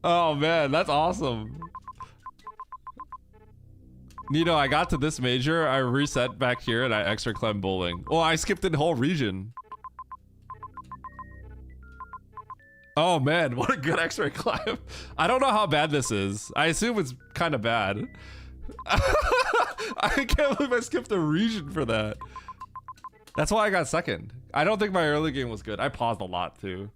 Oh man, that's awesome. Nito, I got to this major, I reset back here, and I extra climbed bowling. Oh, I skipped the whole region. Oh man, what a good X-ray climb. I don't know how bad this is. I assume it's kind of bad. I can't believe I skipped a region for that. That's why I got second. I don't think my early game was good. I paused a lot too.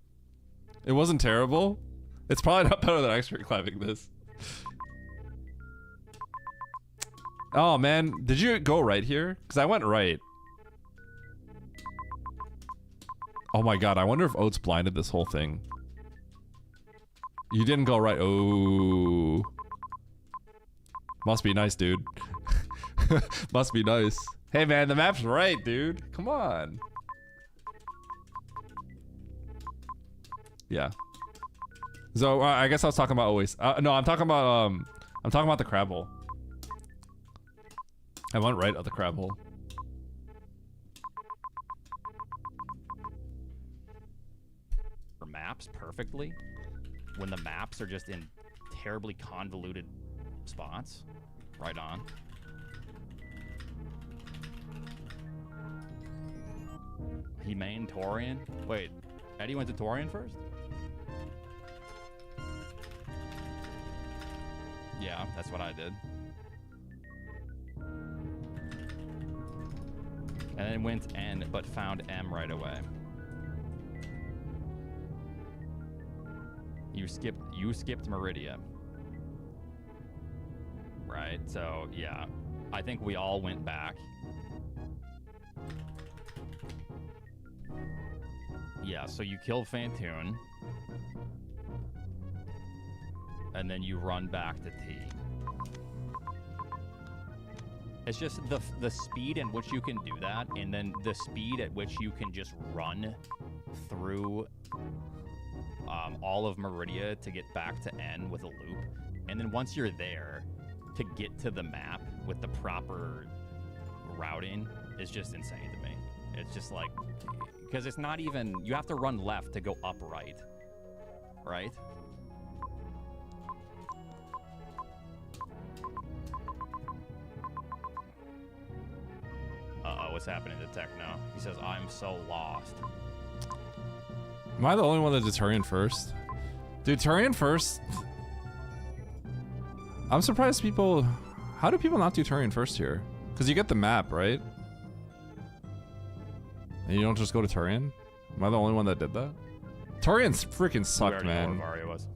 It wasn't terrible. It's probably not better than X-ray climbing this. Oh man, did you go right here? Because I went right. Oh my god, I wonder if Oats blinded this whole thing. You didn't go right. Oh. Must be nice, dude. Must be nice. Hey, man, the map's right, dude. Come on. Yeah. So I guess I was talking about always. No, I'm talking about the crab hole. I went right at the crab hole. For maps perfectly, when the maps are just in terribly convoluted spots. Right on. He main Torian. Wait, Eddie went to Torian first? Yeah, that's what I did. And then went N, but found M right away. You skipped Meridia. Right, so yeah. I think we all went back. Yeah, so you killed Fantoon. And then you run back to T. It's just the speed at which you can do that, and then the speed at which you can just run through all of Meridia to get back to N with a loop. And then once you're there, to get to the map with the proper routing is just insane to me. It's just like, because it's not even, you have to run left to go up right, right? Uh-oh, what's happening to Techno? He says, I'm so lost. Am I the only one that did Turian first? Dude, Turian first? I'm surprised people... How do people not do Turian first here? Because you get the map, right? And you don't just go to Turian? Am I the only one that did that? Turian's freaking sucked, man. Know where Varia was.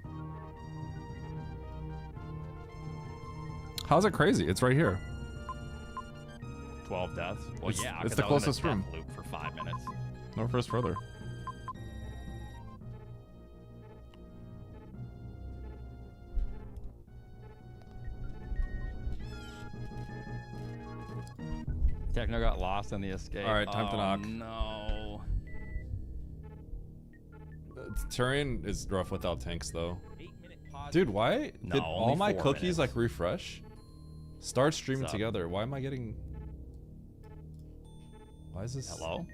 How's it crazy? It's right here. 12 deaths? Well, It's- yeah, it's 'cause the I was in a closest room. death loop for 5 minutes. No, first further. Techno got lost on the escape. All right, time to knock. No. Turian is rough without tanks, though. 8-minute pause. Dude, why No, did only all my 4 cookies minutes. like refresh? Start streaming What's up? together. Why am I getting... Why is this... Hello?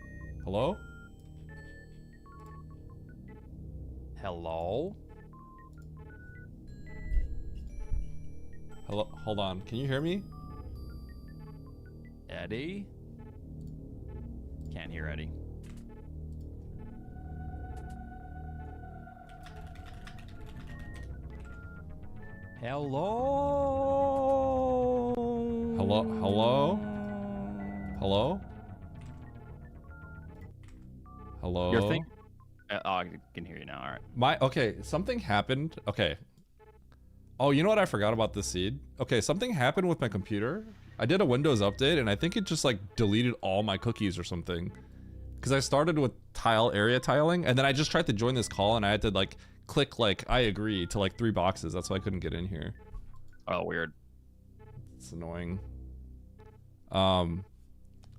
Hello? Hello? Hello? Hold on. Can you hear me? Eddie? Can't hear Eddie. Hello? Hello? Hello? Hello? Hello? Your thing? Oh, I can hear you now. All right. Okay, something happened. Okay. Oh, you know what I forgot about this seed? Okay, something happened with my computer. I did a Windows update and I think it just like deleted all my cookies or something. Because I started with area tiling, and then I just tried to join this call and I had to like click like I agree to like 3 boxes. That's why I couldn't get in here. Oh, weird. It's annoying.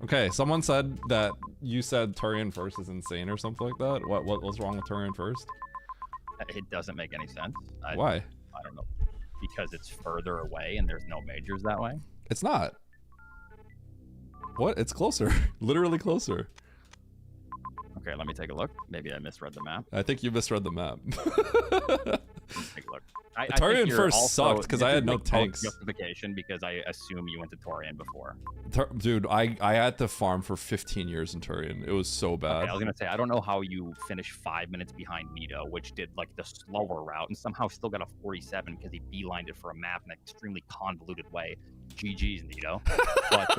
Okay, someone said that you said Turian first is insane or something like that. What's wrong with Turian first? It doesn't make any sense. Why? I don't know. Because it's further away and there's no majors that way. It's not. What? It's closer. Literally closer. Okay, let me take a look. Maybe I misread the map. I think you misread the map. Take a look. I Turian think you're first also- sucked 'cause this I is had no like tanks. Justification because I assume you went to Torian before. Dude, I had to farm for 15 years in Turian. It was so bad. Okay, I was gonna say I don't know how you finished 5 minutes behind Nito, which did like the slower route and somehow still got a 47 because he beelined it for a map in an extremely convoluted way. GG's, Nito. But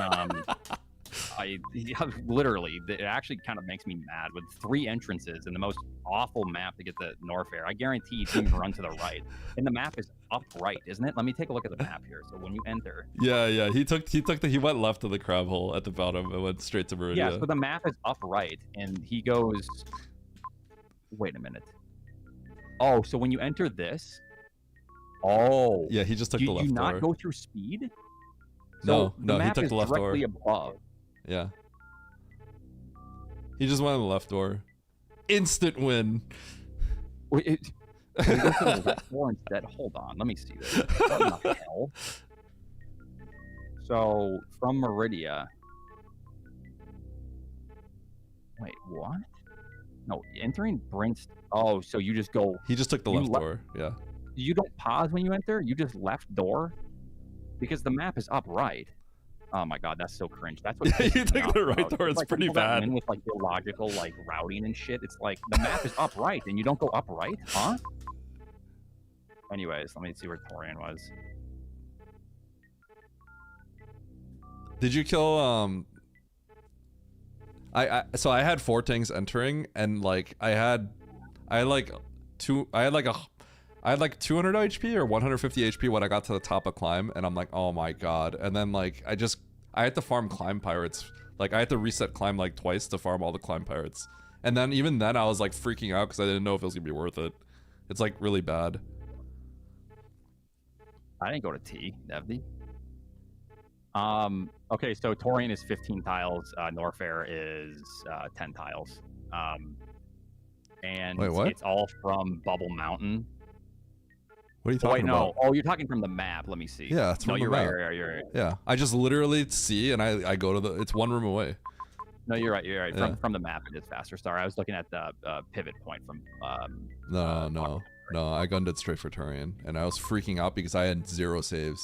literally, it actually kind of makes me mad with 3 entrances and the most awful map to get the Norfair. I guarantee you didn't run to the right, and the map is upright, isn't it? Let me take a look at the map here. So when you enter, Yeah. He went left to the crab hole at the bottom and went straight to Meridia. yeah, so the map is upright, and he goes. Wait a minute. Oh, so when you enter this, Oh. Yeah, he just took Do the left you door. not go through speed? No, the no, he map took is the left door. directly above. Yeah. He just went on the left door. Instant win. Wait, we go to the left door instead. Hold on, let me see this. What in the hell? So from Meridia. Wait, what? No, entering Brent's. Oh, so you just go. He just took the You left le- door. Yeah. You don't pause when you enter. You just left door, because the map is upright. Oh my god, that's so cringe. That's what. Yeah, you pisses me took off the right about- door. It's like pretty people that bad. win with like illogical like routing and shit. It's like the map is upright and you don't go upright, huh? Anyways, let me see where Torian was. Did you kill so I had 4 tanks entering, and like I had like 200 HP or 150 HP when I got to the top of climb, and I'm like, oh my god. And then like I had to farm climb pirates. Like I had to reset climb like twice to farm all the climb pirates. And then even then I was like freaking out because I didn't know if it was gonna be worth it. It's like really bad. I didn't go to T, Devdi. Okay, so Torian is 15 tiles, Norfair is 10 tiles. And Wait, what? it's all from Bubble Mountain. What are you Oh, talking wait, no. about? Oh, you're talking from the map. Let me see. Yeah, it's no, from the you're map. right. You're right. Yeah, I just literally see and I go to the. It's 1 room away. No, you're right. You're right. Yeah. From the map, it is faster. Sorry, I was looking at the pivot point from. No. I gunned it straight for Turian, and I was freaking out because I had 0 saves.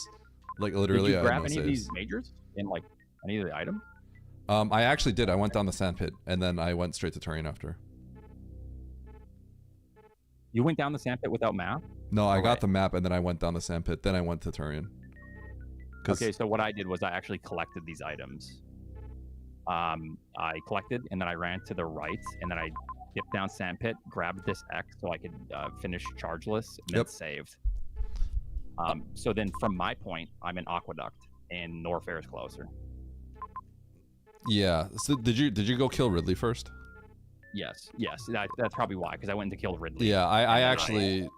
Like literally, Did you I grab had no any saves. of these majors in like any of the items? I actually did. I went down the sandpit, and then I went straight to Turian after. You went down the sandpit without map? No, I got Alright. the map, and then I went down the sandpit. Then I went to Turian. Okay, so what I did was I actually collected these items. I collected, and then I ran to the right, and then I dipped down sandpit, grabbed this X so I could finish chargeless, and then Yep. saved. So then from my point, I'm in Aqueduct, and Norfair is closer. Yeah. So did you go kill Ridley first? Yes, that's probably why, because I went to kill Ridley. Yeah, I and then actually.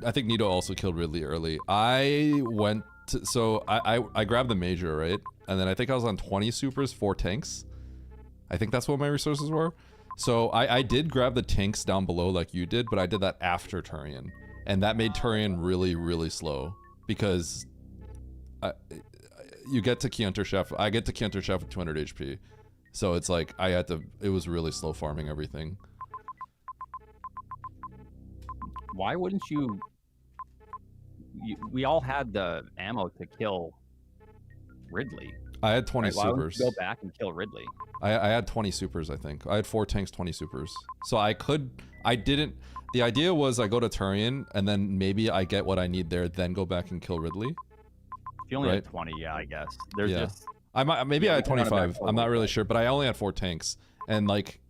I think Nito also killed Ridley early. I went to, so I grabbed the major, right? And then I think I was on 20 supers, 4 tanks. I think that's what my resources were. So I did grab the tanks down below like you did, but I did that after Turian. And that made Turian really, really slow. Because you get to Keonter Chef. I get to Keonter Chef with 200 HP. So it's like, it was really slow farming everything. Why wouldn't you? We all had the ammo to kill Ridley. I had 20 Right? Why wouldn't supers. you go back and kill Ridley? I had 20 supers, I think. I had 4 tanks, 20 supers. So the idea was I go to Turian, and then maybe I get what I need there, then go back and kill Ridley. If you only Right. had 20, yeah, I guess. There's Yeah. just Maybe Yeah, I we had can run it back 25. I'm not forward, really but- sure, but I only had 4 tanks. And like,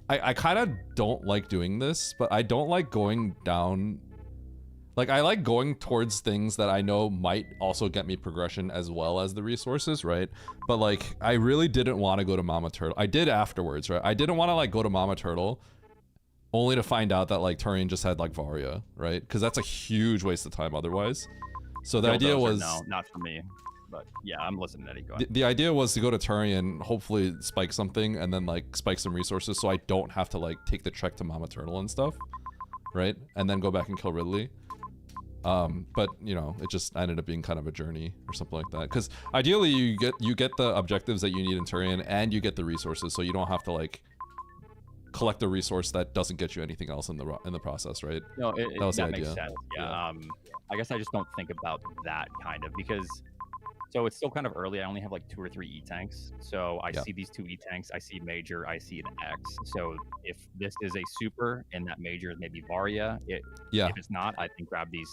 I kind of don't like doing this, but I don't like going down. Like, I like going towards things that I know might also get me progression as well as the resources, right? But like, I really didn't want to go to Mama Turtle. I did afterwards, right? I didn't want to like go to Mama Turtle only to find out that like Turian just had like Varia, right? Because that's a huge waste of time otherwise. So the idea Bulldozer, was no, not for me. But yeah, I'm listening, Eddie. Go the, ahead. the idea was to go to Turian, hopefully spike something, and then like spike some resources so I don't have to like take the trek to Mama Turtle and stuff, right? And then go back and kill Ridley. But you know, it just ended up being kind of a journey or something like that. Because ideally, you get the objectives that you need in Turian, and you get the resources, so you don't have to like collect a resource that doesn't get you anything else in the process, right? No, that was the that makes idea. sense. Yeah. Yeah. I guess I just don't think about that kind of because. So it's still kind of early. I only have like 2 or 3 E-tanks. So I Yeah. see these 2 E-tanks. I see Major. I see an X. So if this is a Super and that Major is maybe Varia, Yeah. if it's not, I can grab these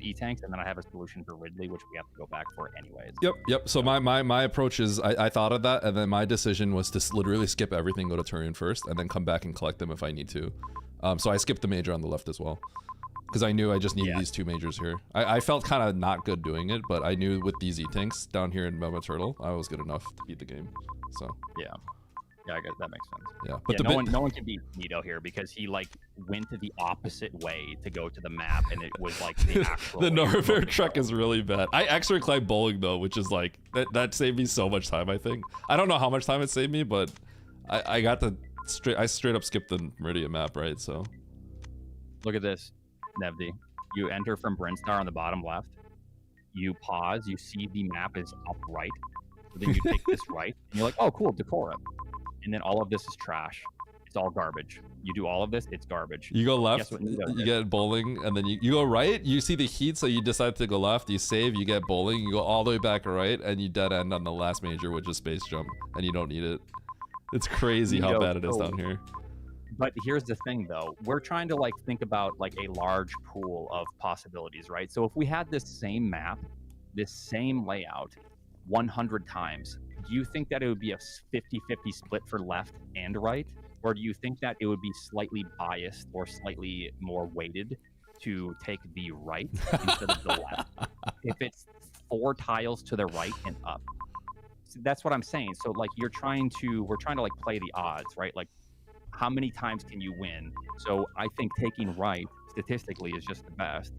E-tanks, and then I have a solution for Ridley, which we have to go back for anyways. Yep. So my approach is I thought of that, and then my decision was to literally skip everything, go to Turian first, and then come back and collect them if I need to. So I skipped the major on the left as well. Because I knew I just needed Yeah. these 2 majors here. I felt kind of not good doing it, but I knew with these E-tanks down here in Mama Turtle, I was good enough to beat the game. So, Yeah. Yeah, I guess that makes sense. Yeah, but Yeah, no one can beat Nito here because he like went to the opposite way to go to the map, and it was like the actual. the way Norfair to truck go. is really bad. I actually climbed bowling though, which is like that saved me so much time. I think I don't know how much time it saved me, but I got the straight up skipped the Meridian map, right? So Look at this, Nevdi. You enter from Brinstar on the bottom left. You pause. You see the map is upright. So then you take this right, and you're like, oh, cool, Decorum. And then all of this is trash. It's all garbage. You do all of this, it's garbage. you go left, Guess what Nito you did? get bowling, and then you go right. You see the heat, so you decide to go left. You save, you get bowling. You go all the way back right, and you dead end on the last major, which is space jump, and you don't need it. It's crazy how Nito, bad it is oh. down here. But here's the thing, though. We're trying to like think about like a large pool of possibilities, right? So if we had this same map, this same layout, 100 times, do you think that it would be a 50-50 split for left and right? Or do you think that it would be slightly biased or slightly more weighted to take the right instead of the left? If it's 4 tiles to the right and up. So that's what I'm saying. So like we're trying to like play the odds, right? Like how many times can you win? So I think taking right statistically is just the best,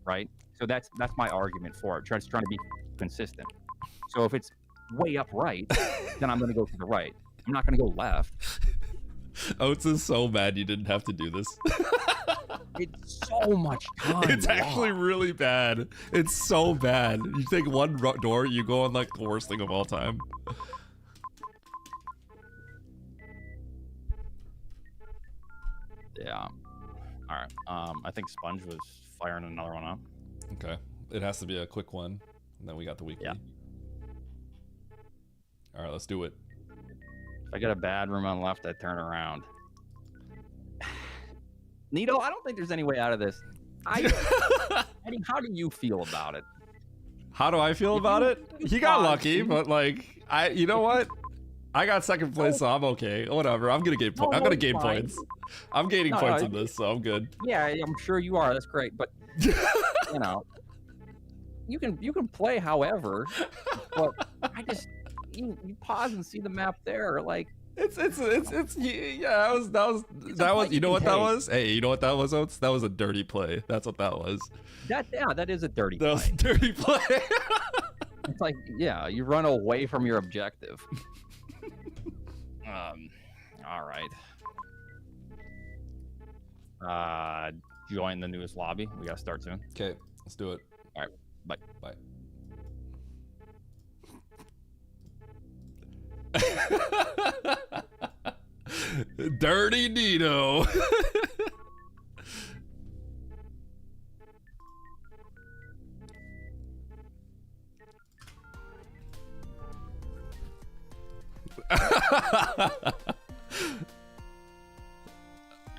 right? So that's my argument for it. Just trying to be consistent. So if it's way up right, then I'm going to go to the right. I'm not going to go left. Oates is so mad you didn't have to do this. It's so much time. It's actually lost. really bad. It's so bad. You take one door, you go on like the worst thing of all time. Yeah. All right. I think Sponge was firing another one up. Okay. It has to be a quick one. And then we got the weekly. Yeah. All right, let's do it. If I get a bad room on left, I turn around. Nito, I don't think there's any way out of this. Eddie, how do you feel about it? How do I feel about it? He got lucky, but like, you know what? I got second place, so I'm okay. Whatever. I'm gonna gain points. I'm gonna gain points. I'm gaining points in this, so I'm good. Yeah, I'm sure you are. That's great, but you know, you can play however. But I just you pause and see the map there, like. It's yeah. That was. You know what that was? Hey, you know what that was, Oates? That was a dirty play. That's what that was. That is a dirty That play. was a dirty play. It's like, yeah, you run away from your objective. All right. Join the newest lobby. We gotta start soon. Okay, let's do it. All right, bye. Bye. Dirty Nito.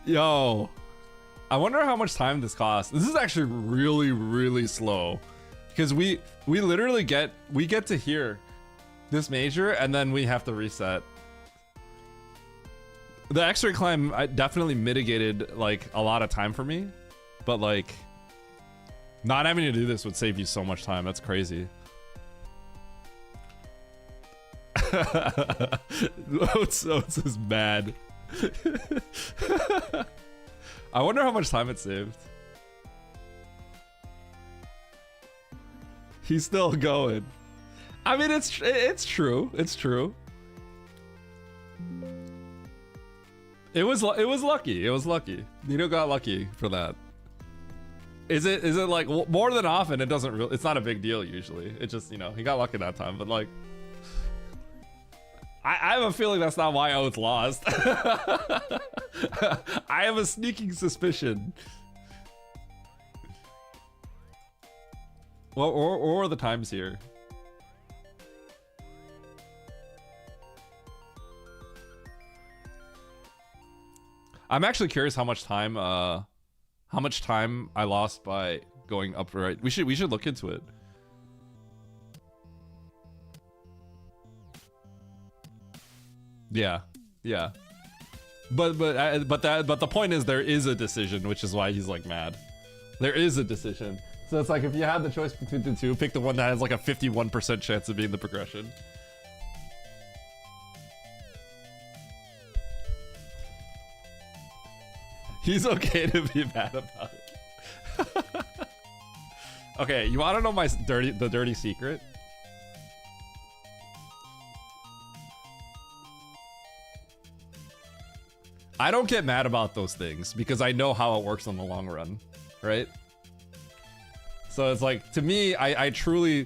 Yo, I wonder how much time this costs. This is actually really, really slow, because we literally get to hear this major and then we have to reset. The X-ray climb definitely mitigated like a lot of time for me, but like not having to do this would save you so much time. That's crazy. Oates is mad. I wonder how much time it saved. He's still going. I mean, it's true. It's true. It was lucky. It was lucky. Nito got lucky for that. Is it like more than often? It doesn't really. It's not a big deal usually. It just, you know, he got lucky that time. But like, I have a feeling that's not why Oates lost. I have a sneaking suspicion. Well, or are the times here? I'm actually curious how much time I lost by going upright. We should look into it. Yeah. But the point is there is a decision, which is why he's like mad. There is a decision. So it's like if you had the choice between the two, pick the one that has like a 51% chance of being the progression. He's okay to be mad about it. Okay, you want to know the dirty secret? I don't get mad about those things because I know how it works on the long run, right? So it's like, to me, I truly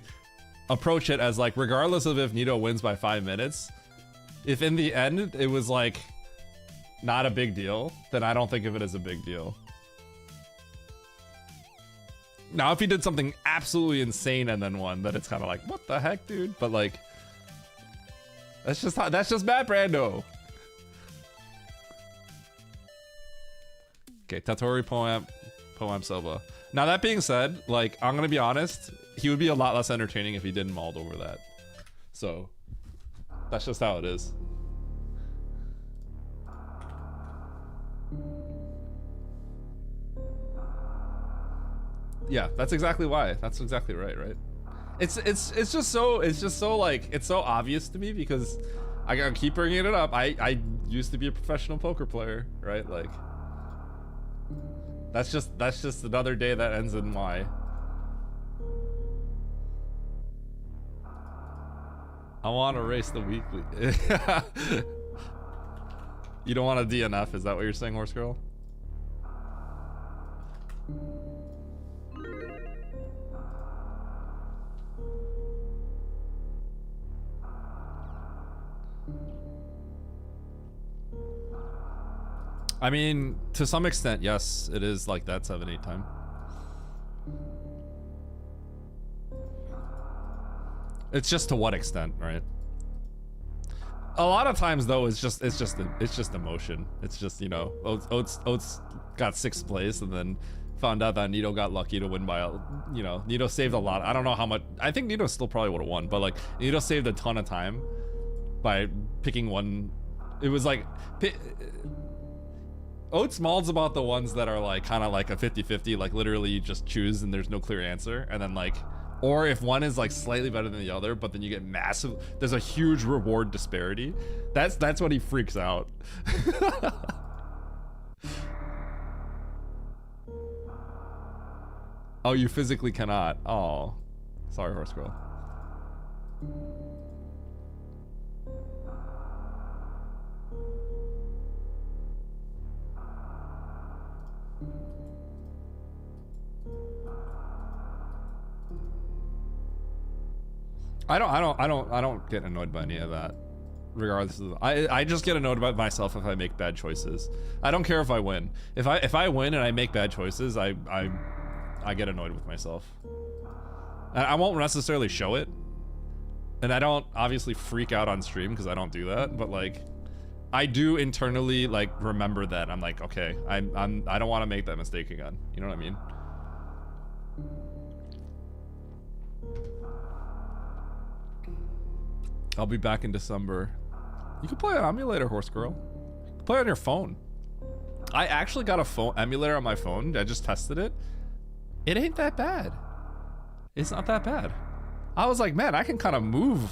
approach it as like, regardless of if Nito wins by 5 minutes, if in the end it was like not a big deal, then I don't think of it as a big deal. Now, if he did something absolutely insane and then won, then it's kind of like, what the heck, dude? But like, that's just Matt Brando. Okay, Tatori Poem Silva. Now that being said, like, I'm gonna be honest, he would be a lot less entertaining if he didn't mauled over that. So that's just how it is. Yeah, that's exactly why. That's exactly right, right? It's just so like, it's so obvious to me because I gotta keep bringing it up. I used to be a professional poker player, right? Like, that's just another day that ends in Y. I want to race the weekly. You don't want a DNF? Is that what you're saying, Horse Girl? I mean, to some extent, yes, it is like that 7-8 time. It's just to what extent, right? A lot of times though, it's just emotion. It's just, you know, Oats got 6th place and then found out that Nito got lucky to win by, you know, Nito saved a lot. I don't know how much. I think Nito still probably would have won, but like Nito saved a ton of time by picking one. It was like Oats maul's about the ones that are like kind of like a 50-50, like literally you just choose and there's no clear answer, and then like, or if one is like slightly better than the other, but then you get massive, there's a huge reward disparity. That's when he freaks out. Oh, you physically cannot. Oh, sorry, Horse Girl. I don't get annoyed by any of that. Regardless of, I just get annoyed by myself if I make bad choices. I don't care if I win. If I win and I make bad choices, I get annoyed with myself. And I won't necessarily show it. And I don't obviously freak out on stream because I don't do that, but like I do internally like remember that. I'm like, okay, I don't want to make that mistake again. You know what I mean? I'll be back in December. You can play on emulator, Horse Girl. You can play on your phone. I actually got a phone emulator on my phone. I just tested it. It ain't that bad. It's not that bad. I was like, man, I can kind of move.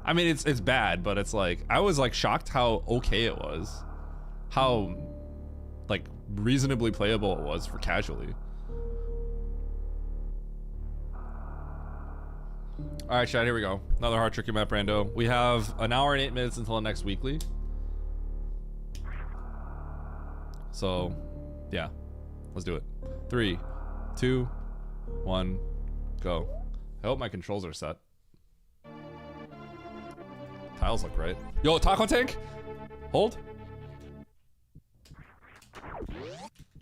I mean, it's bad, but it's like, I was like shocked how okay it was. How like reasonably playable it was for casually. All right, chat, here we go. Another hard tricky map, Brando. We have an hour and 8 minutes until the next weekly. So, yeah, let's do it. 3, 2, 1, go. I hope my controls are set. Tiles look right. Yo, taco tank? Hold.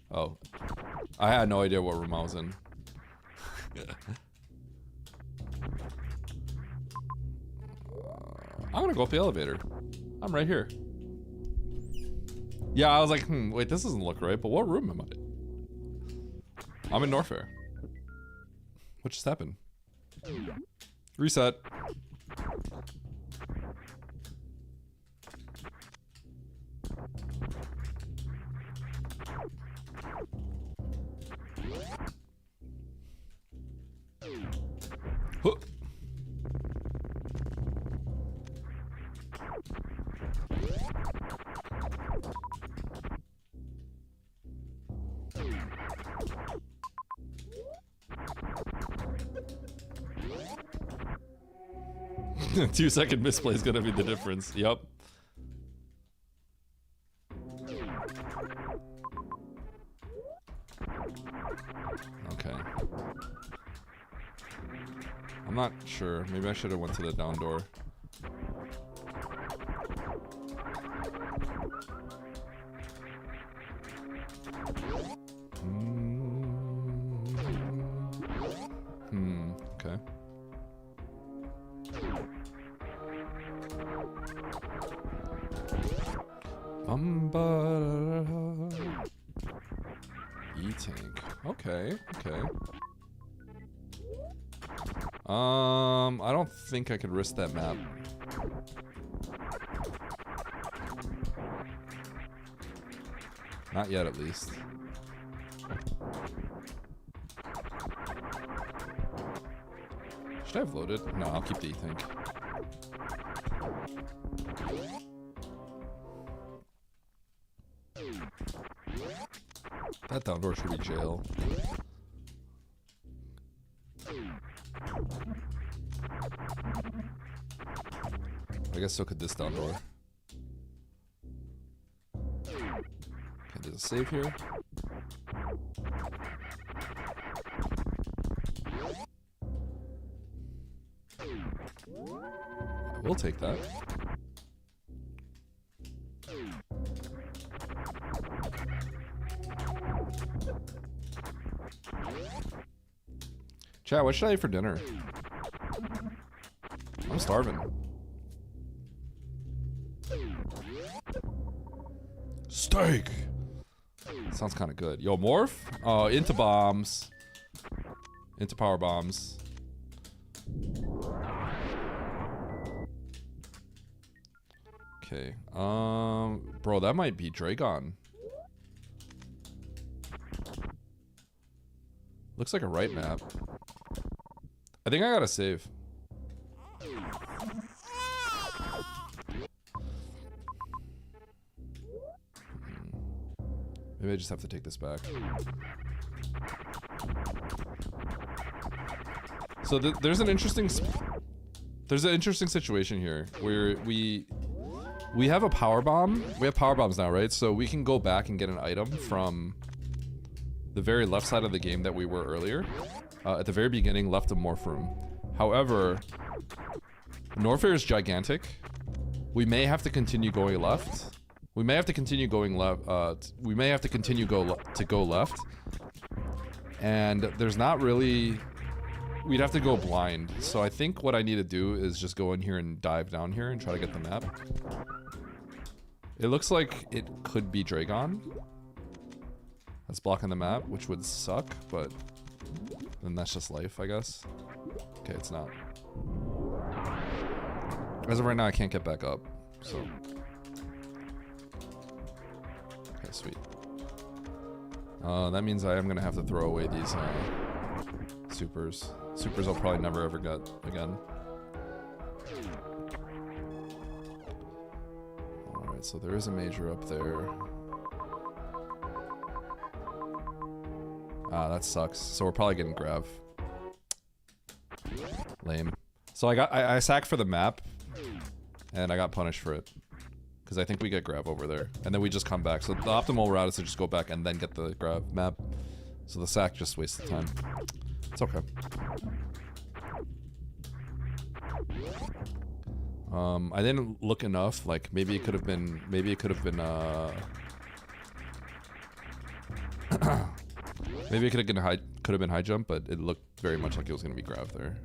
Oh, I had no idea what room I was in. I'm gonna go up the elevator. I'm right here. Yeah, I was like, wait, this doesn't look right, but what room am I? I'm in Norfair. What just happened? Reset. Huh. 2-second misplay is gonna be the difference. Yep. Okay. I'm not sure. Maybe I should have went to the down door. Okay. E-tank. Okay, okay. I don't think I could risk that map. Not yet, at least. Should I have loaded? No, I'll keep the E-tank. That down door should be jail. I guess so could this down door. Okay, there's a save here. I will take that. Chat, what should I eat for dinner? I'm starving. Steak! Sounds kind of good. Yo, morph? Oh, into bombs. Into power bombs. Okay. Bro, that might be Dragon. Looks like a right map. I think I gotta save. Maybe I just have to take this back. So there's an interesting situation here where we have a power bomb. We have power bombs now, right? So we can go back and get an item from the very left side of the game that we were earlier. At the very beginning, left of Morph Room. However, Norfair is gigantic. We may have to continue going left. We may have to continue going left. We may have to continue to go left. And there's not really... We'd have to go blind. So I think what I need to do is just go in here and dive down here and try to get the map. It looks like it could be Dragon. That's blocking the map, which would suck, but then that's just life, I guess. Okay, it's not. As of right now, I can't get back up, so. Okay, sweet. That means I am gonna have to throw away these supers. Supers I'll probably never ever get again. Alright, so there is a major up there. Ah, that sucks. So we're probably getting grav. Lame. So I sacked for the map, and I got punished for it. Because I think we get grav over there. And then we just come back. So the optimal route is to just go back and then get the grav map. So the sack just wasted time. It's okay. I didn't look enough. Like, maybe it could have been, maybe it could have been high jump, but it looked very much like it was gonna be grav there.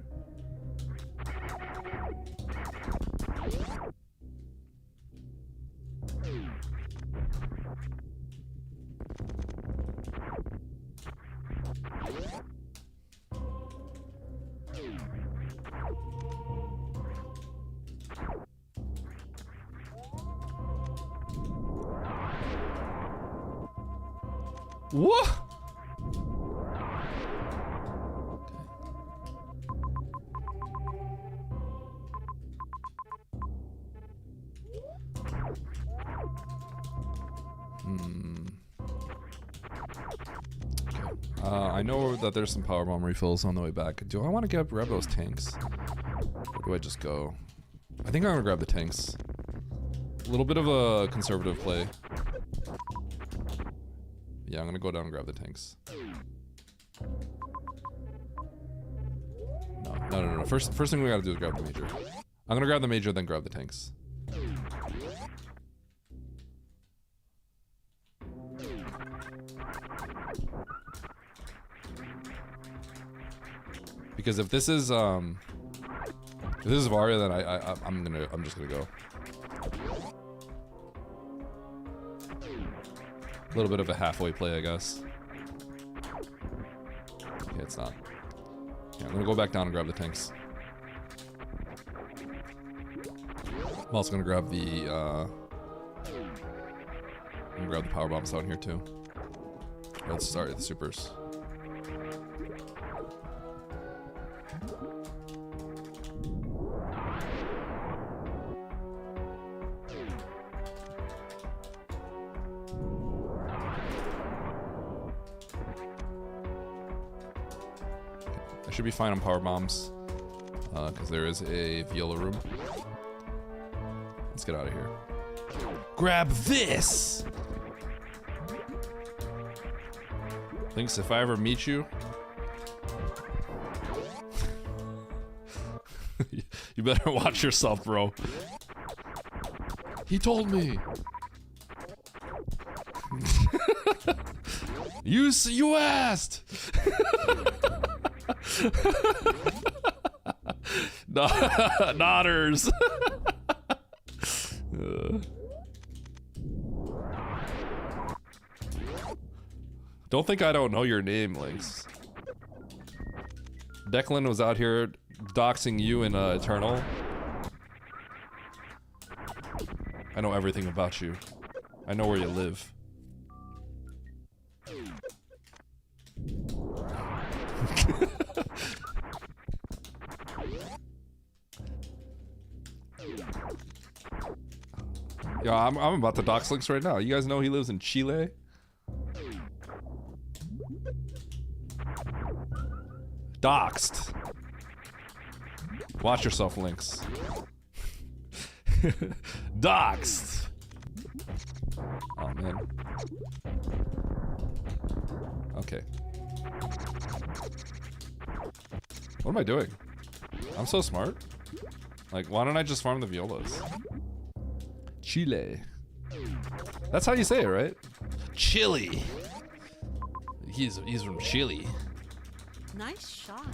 What? I know that there's some powerbomb refills on the way back. Do I want to grab those tanks? Or do I just go? I think I'm gonna grab the tanks. A little bit of a conservative play. Yeah, I'm gonna go down and grab the tanks. No. First thing we gotta do is grab the major. I'm gonna grab the major, then grab the tanks. Because if this is Varia, then I'm just gonna go. A little bit of a halfway play, I guess. Okay, it's not. Yeah, I'm gonna go back down and grab the tanks. I'm also gonna grab the I'm gonna grab the power bombs down here too. Let's start the supers. I should be fine on power bombs, because there is a Viola room. Let's get out of here. Grab this! Thinks if I ever meet you, you better watch yourself, bro. He told me. You asked. Nodders. Don't think I don't know your name, Lynx. Declan was out here doxing you in Eternal. I know everything about you. I know where you live. Yeah, I'm about to dox Lynx right now. You guys know he lives in Chile? Doxed. Watch yourself, Lynx. Doxed. Oh, man. Okay. What am I doing? I'm so smart. Like, why don't I just farm the Violas? Chile. That's how you say it, right? Chile. He's from Chile. Nice shot.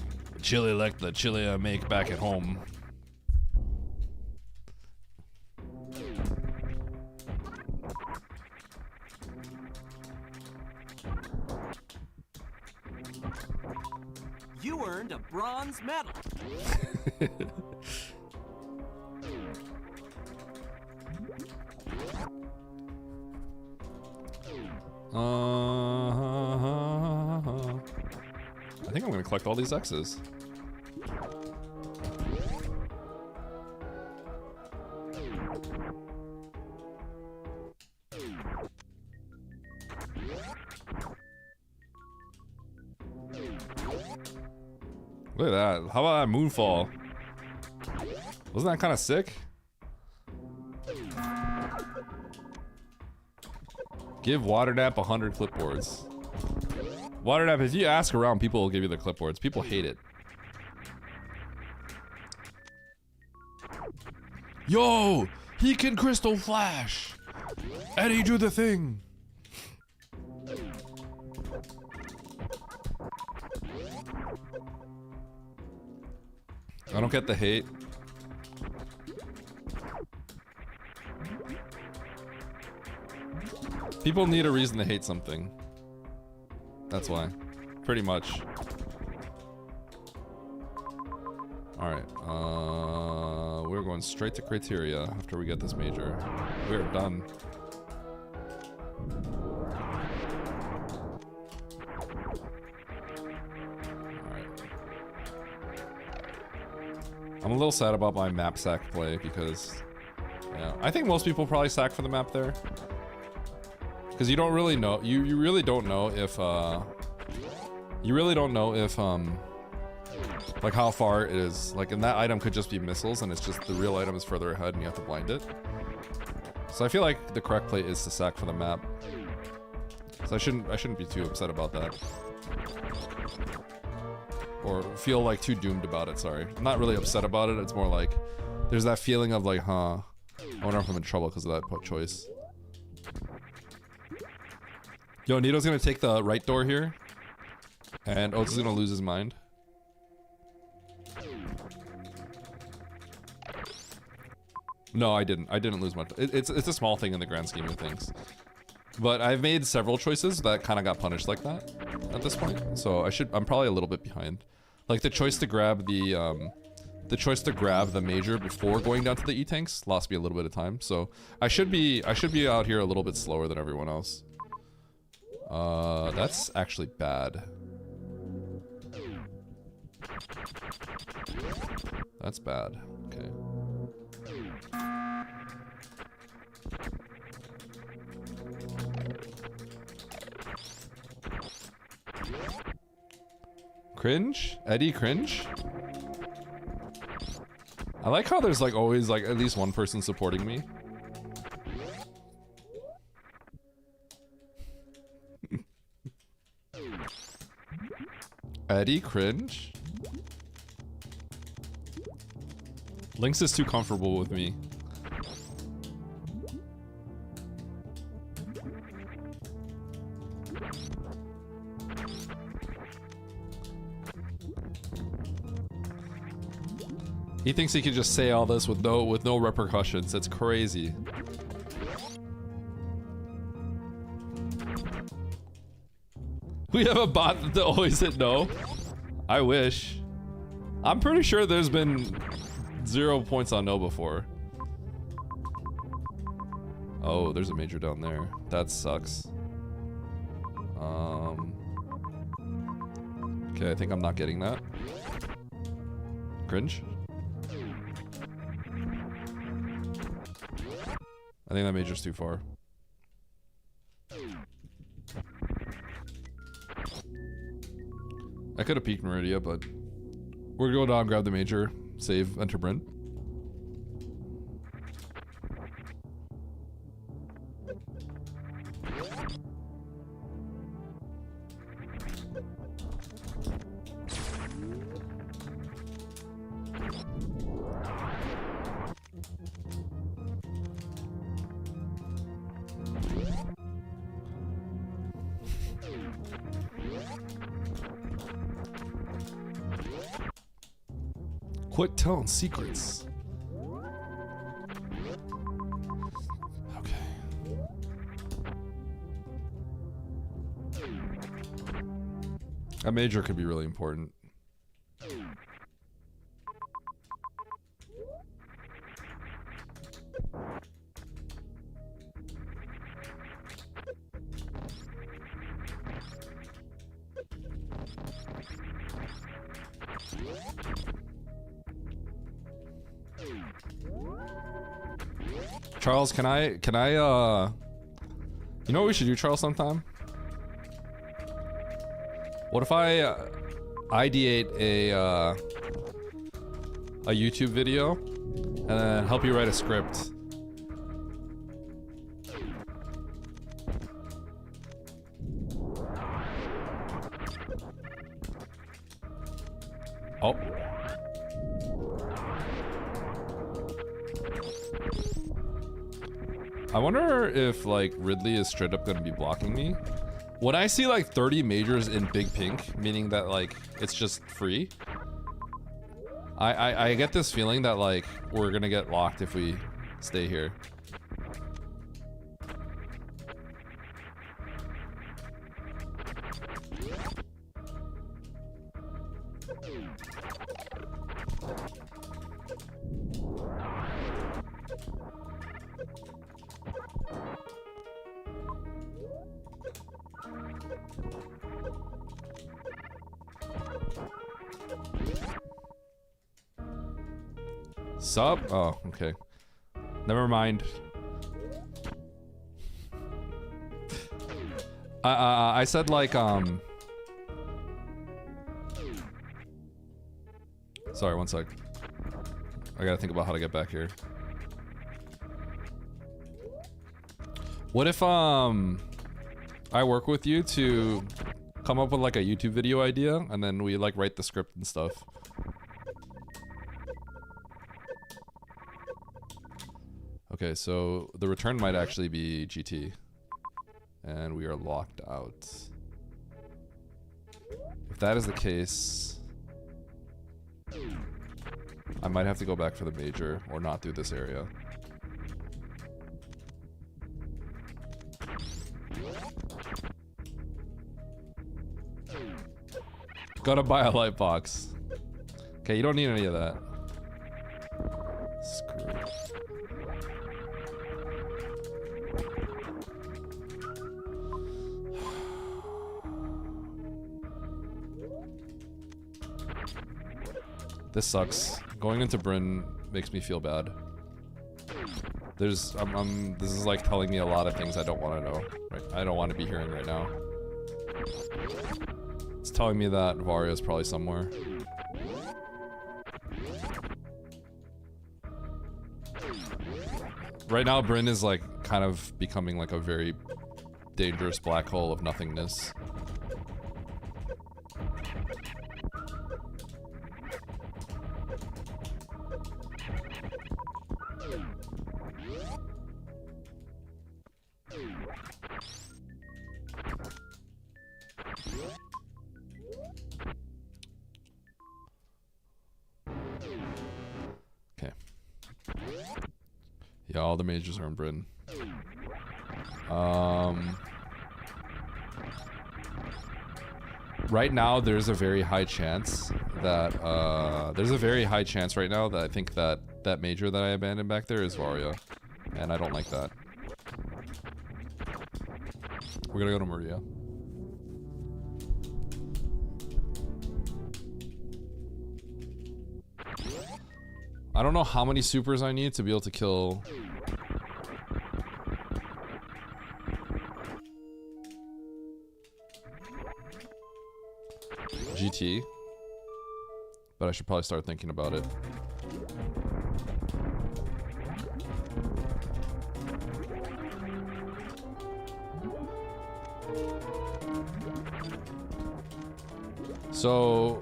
Chili like the chili I make back at home. You earned a bronze medal. I think I'm gonna collect all these X's. Look at that. How about that moonfall? Wasn't that kind of sick? Give Waternap 100 clipboards. Waternap, if you ask around, people will give you the clipboards. People hate it. Yo! He can crystal flash! And he do the thing! I don't get the hate. People need a reason to hate something. That's why. Pretty much. Alright, we're going straight to criteria after we get this major. We're done. Alright. I'm a little sad about my map sack play because, yeah, I think most people probably sack for the map there. Because you don't really know, you really don't know if, Like how far it is. Like, and that item could just be missiles, and it's just the real item is further ahead, and you have to blind it. So I feel like the correct play is to sack for the map. So I shouldn't be too upset about that. Or feel like too doomed about it, sorry. I'm not really upset about it, it's more like there's that feeling of like, huh, I wonder if I'm in trouble because of that choice. Yo, Nito's gonna take the right door here. And Oats is gonna lose his mind. No, I didn't. I didn't lose much. It's a small thing in the grand scheme of things. But I've made several choices that kind of got punished like that at this point. So I'm probably a little bit behind. Like the choice to grab the major before going down to the E-tanks lost me a little bit of time. So I should be out here a little bit slower than everyone else. That's actually bad. That's bad. Okay. Cringe? Eddie cringe? I like how there's like always like at least one person supporting me. Eddie cringe? Lynx is too comfortable with me. He thinks he can just say all this with no repercussions. It's crazy. We have a bot that always hit no. I wish. I'm pretty sure there's been 0 points on no before. Oh, there's a major down there. That sucks. Okay, I think I'm not getting that. Cringe. I think that major's too far. I could have peeked Meridia, but we're gonna go down, grab the major, save, enter Brent. Quit telling secrets. Okay. A major could be really important. Charles, can I, you know what we should do, Charles, sometime? What if I ideate a YouTube video and then help you write a script? Oh. I wonder if like Ridley is straight up gonna be blocking me. When I see like 30 majors in big pink, meaning that like it's just free, I get this feeling that like we're gonna get locked if we stay here. Sup? Oh, okay. Never mind. I said like Sorry, one sec. I gotta think about how to get back here. What if I work with you to come up with like a YouTube video idea and then we like write the script and stuff? Okay, so the return might actually be GT. And we are locked out. If that is the case, I might have to go back for the major or not do this area. Gotta buy a light box. Okay, you don't need any of that. Screw it. This sucks. Going into Bryn makes me feel bad. This is like telling me a lot of things I don't want to know. Right? I don't want to be hearing right now. It's telling me that Varia is probably somewhere. Right now, Bryn is like kind of becoming like a very dangerous black hole of nothingness. Okay. Yeah, all the majors are in Britain. Right now, there's a very high chance that right now that I think that that major that I abandoned back there is Varia, and I don't like that. We're gonna go to Maria. I don't know how many supers I need to be able to kill. GT. But I should probably start thinking about it. So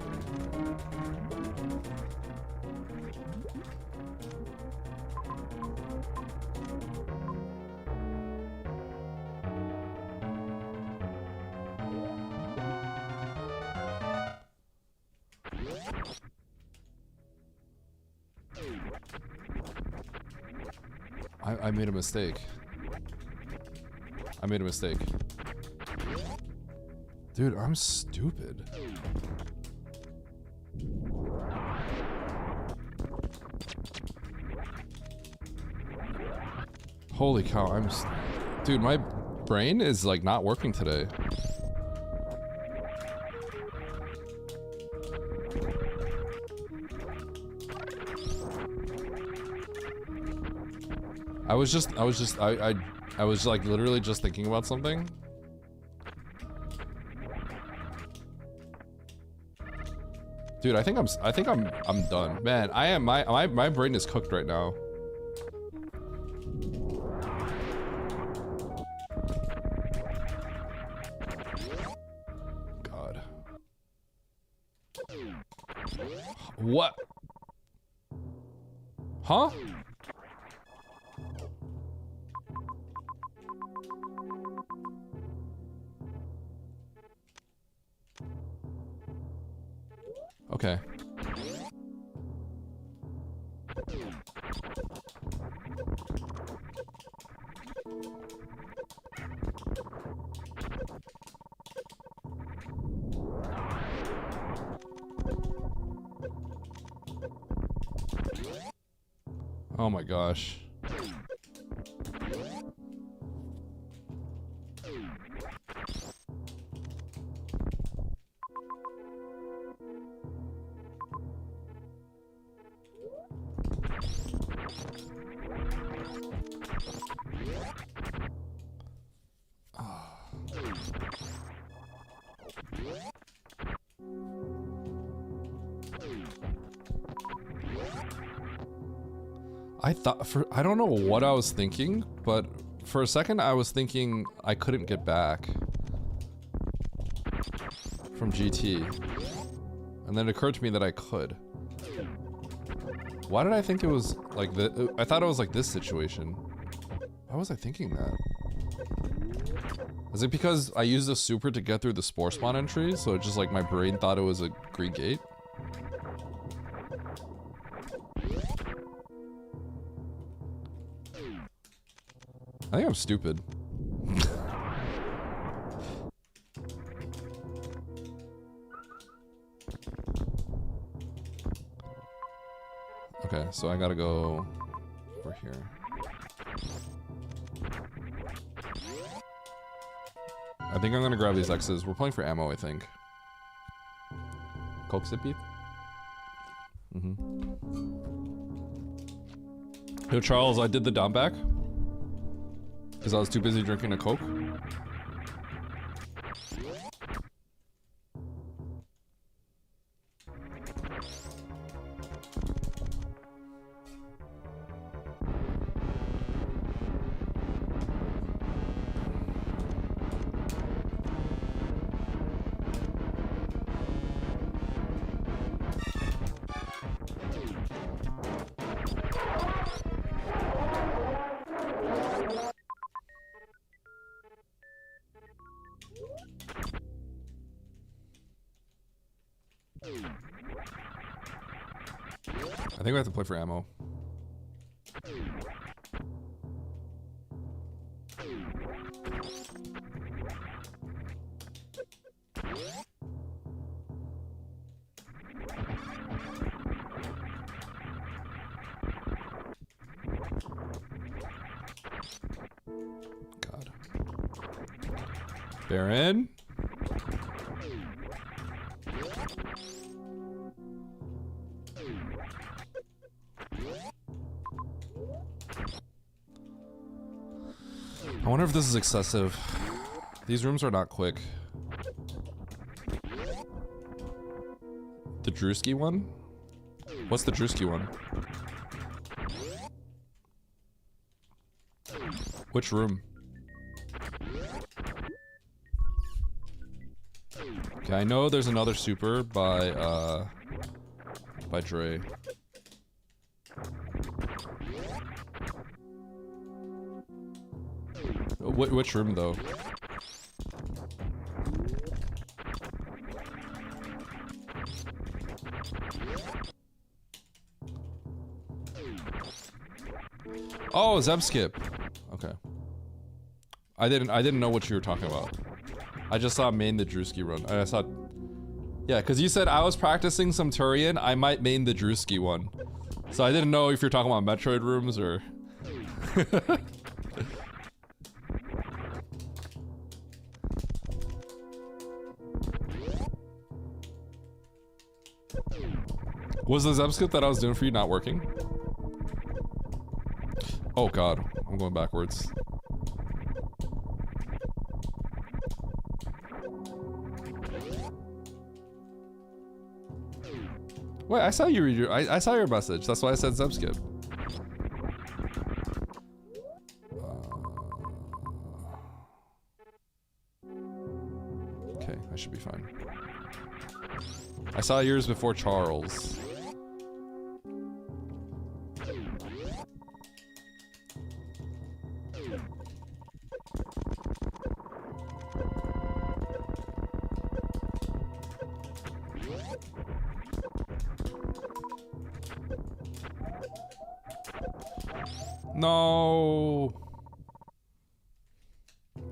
I made a mistake. I made a mistake. Dude, I'm stupid. Holy cow, dude, my brain is like not working today. I was like literally just thinking about something. Dude, I think I'm done. Man, I am my brain is cooked right now. God. What? Huh? Okay. Oh my gosh. I don't know what I was thinking, but for a second I was thinking I couldn't get back from GT. And then it occurred to me that I could. Why did I think it was like the I thought it was like this situation. Why was I thinking that? Is it because I used the super to get through the spore spawn entry, so it's just like my brain thought it was a green gate? I think I'm stupid. Okay, so I gotta go over here. I think I'm gonna grab these X's. We're playing for ammo, I think. Coke sippy? Yo, Charles, I did the dump back. Because I was too busy drinking a Coke. I think we have to play for ammo. God. Baron? I wonder if this is excessive. These rooms are not quick. The Drewski one? What's the Drewski one? Which room? Okay, I know there's another super by Dre. Which room though? Oh, Zebskip. Okay. I didn't know what you were talking about. I just saw main the Drewski run. I saw, yeah, because you said I was practicing some Turian. I might main the Drewski one, so I didn't know if you're talking about Metroid rooms or. Was the Zebskip that I was doing for you not working? Oh god, I'm going backwards. Wait, I saw you read your, I saw your message. That's why I said Zebskip. Okay, I should be fine. I saw yours before Charles. No.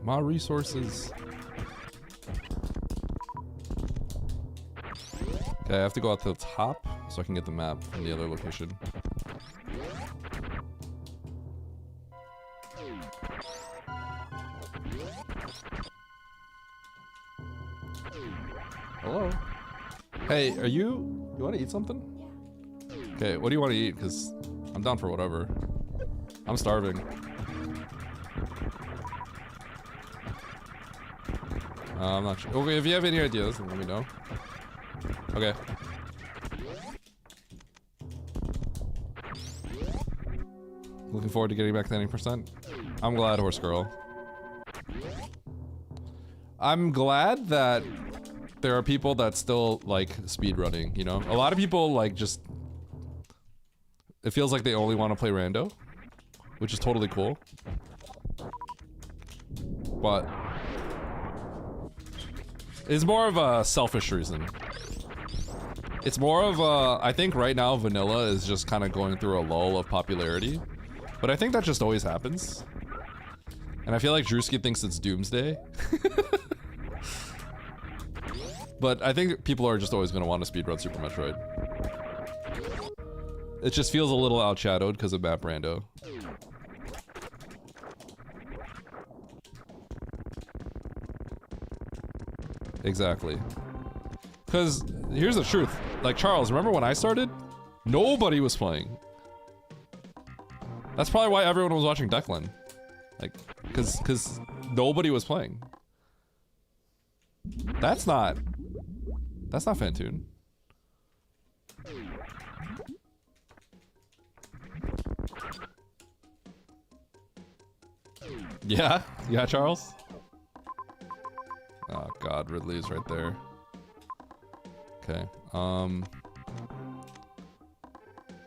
My resources. Okay, I have to go out to the top so I can get the map from the other location. Hello? Hey, are you want to eat something? Okay, what do you want to eat? Because I'm down for whatever. I'm starving. I'm not sure. Okay, if you have any ideas, then let me know. Okay. Looking forward to getting back to 90%. I'm glad, horse girl. I'm glad that there are people that still like speedrunning, you know? A lot of people like just... It feels like they only want to play rando, which is totally cool. But... it's more of a selfish reason. It's more of a... I think right now vanilla is just kind of going through a lull of popularity. But I think that just always happens. And I feel like Drewski thinks it's doomsday. But I think people are just always going to want to speedrun Super Metroid. It just feels a little outshadowed because of Map Rando. Exactly. Because here's the truth. Like, Charles, remember when I started? Nobody was playing. That's probably why everyone was watching Declan. Like, because nobody was playing. That's not Fantoon. Yeah? Yeah, Charles? Oh god, Ridley's right there. Okay,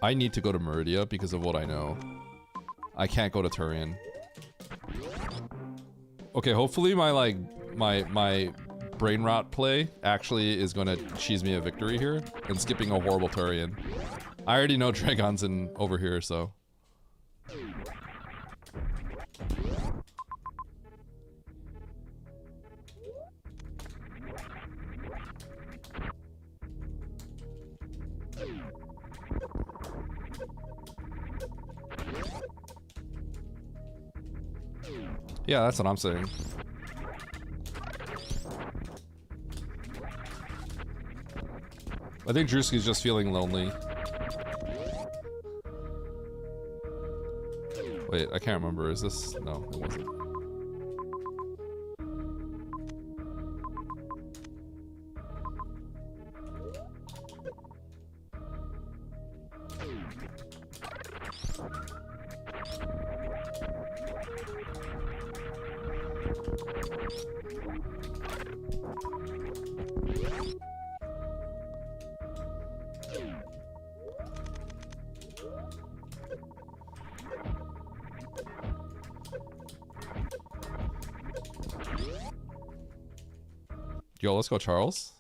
I need to go to Meridia because of what I know. I can't go to Turian. Okay, hopefully my, like, my brain rot play actually is gonna cheese me a victory here and skipping a horrible Turian. I already know Dragon's in over here, so. Yeah, that's what I'm saying. I think Drewski's just feeling lonely. Wait, I can't remember. Is this? No, it wasn't. Yo, let's go, Charles.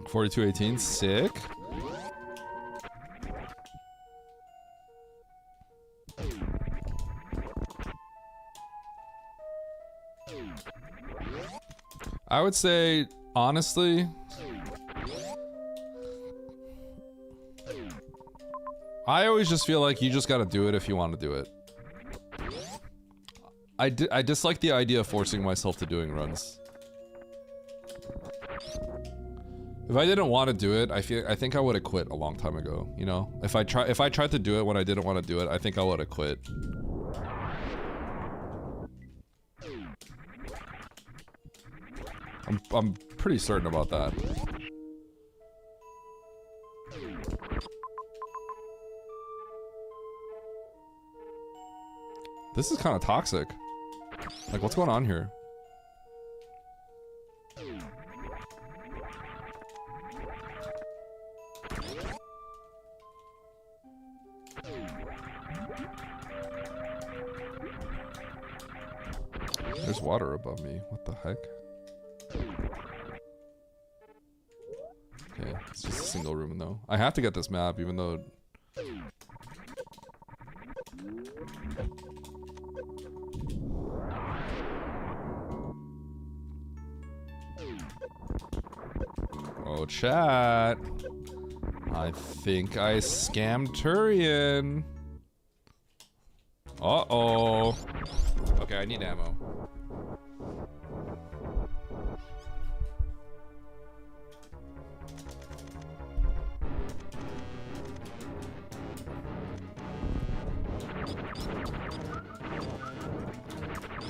$42.18, sick. I would say, honestly, I always just feel like you just gotta do it if you want to do it. I dislike the idea of forcing myself to doing runs. If I didn't want to do it, I think I would have quit a long time ago, you know? If I tried to do it when I didn't want to do it, I think I would have quit. I'm pretty certain about that. This is kind of toxic. Like, what's going on here? There's water above me. What the heck? Okay, it's just a single room though. I have to get this map even though... Oh, chat. I think I scammed Turian. Uh-oh. Okay, I need ammo.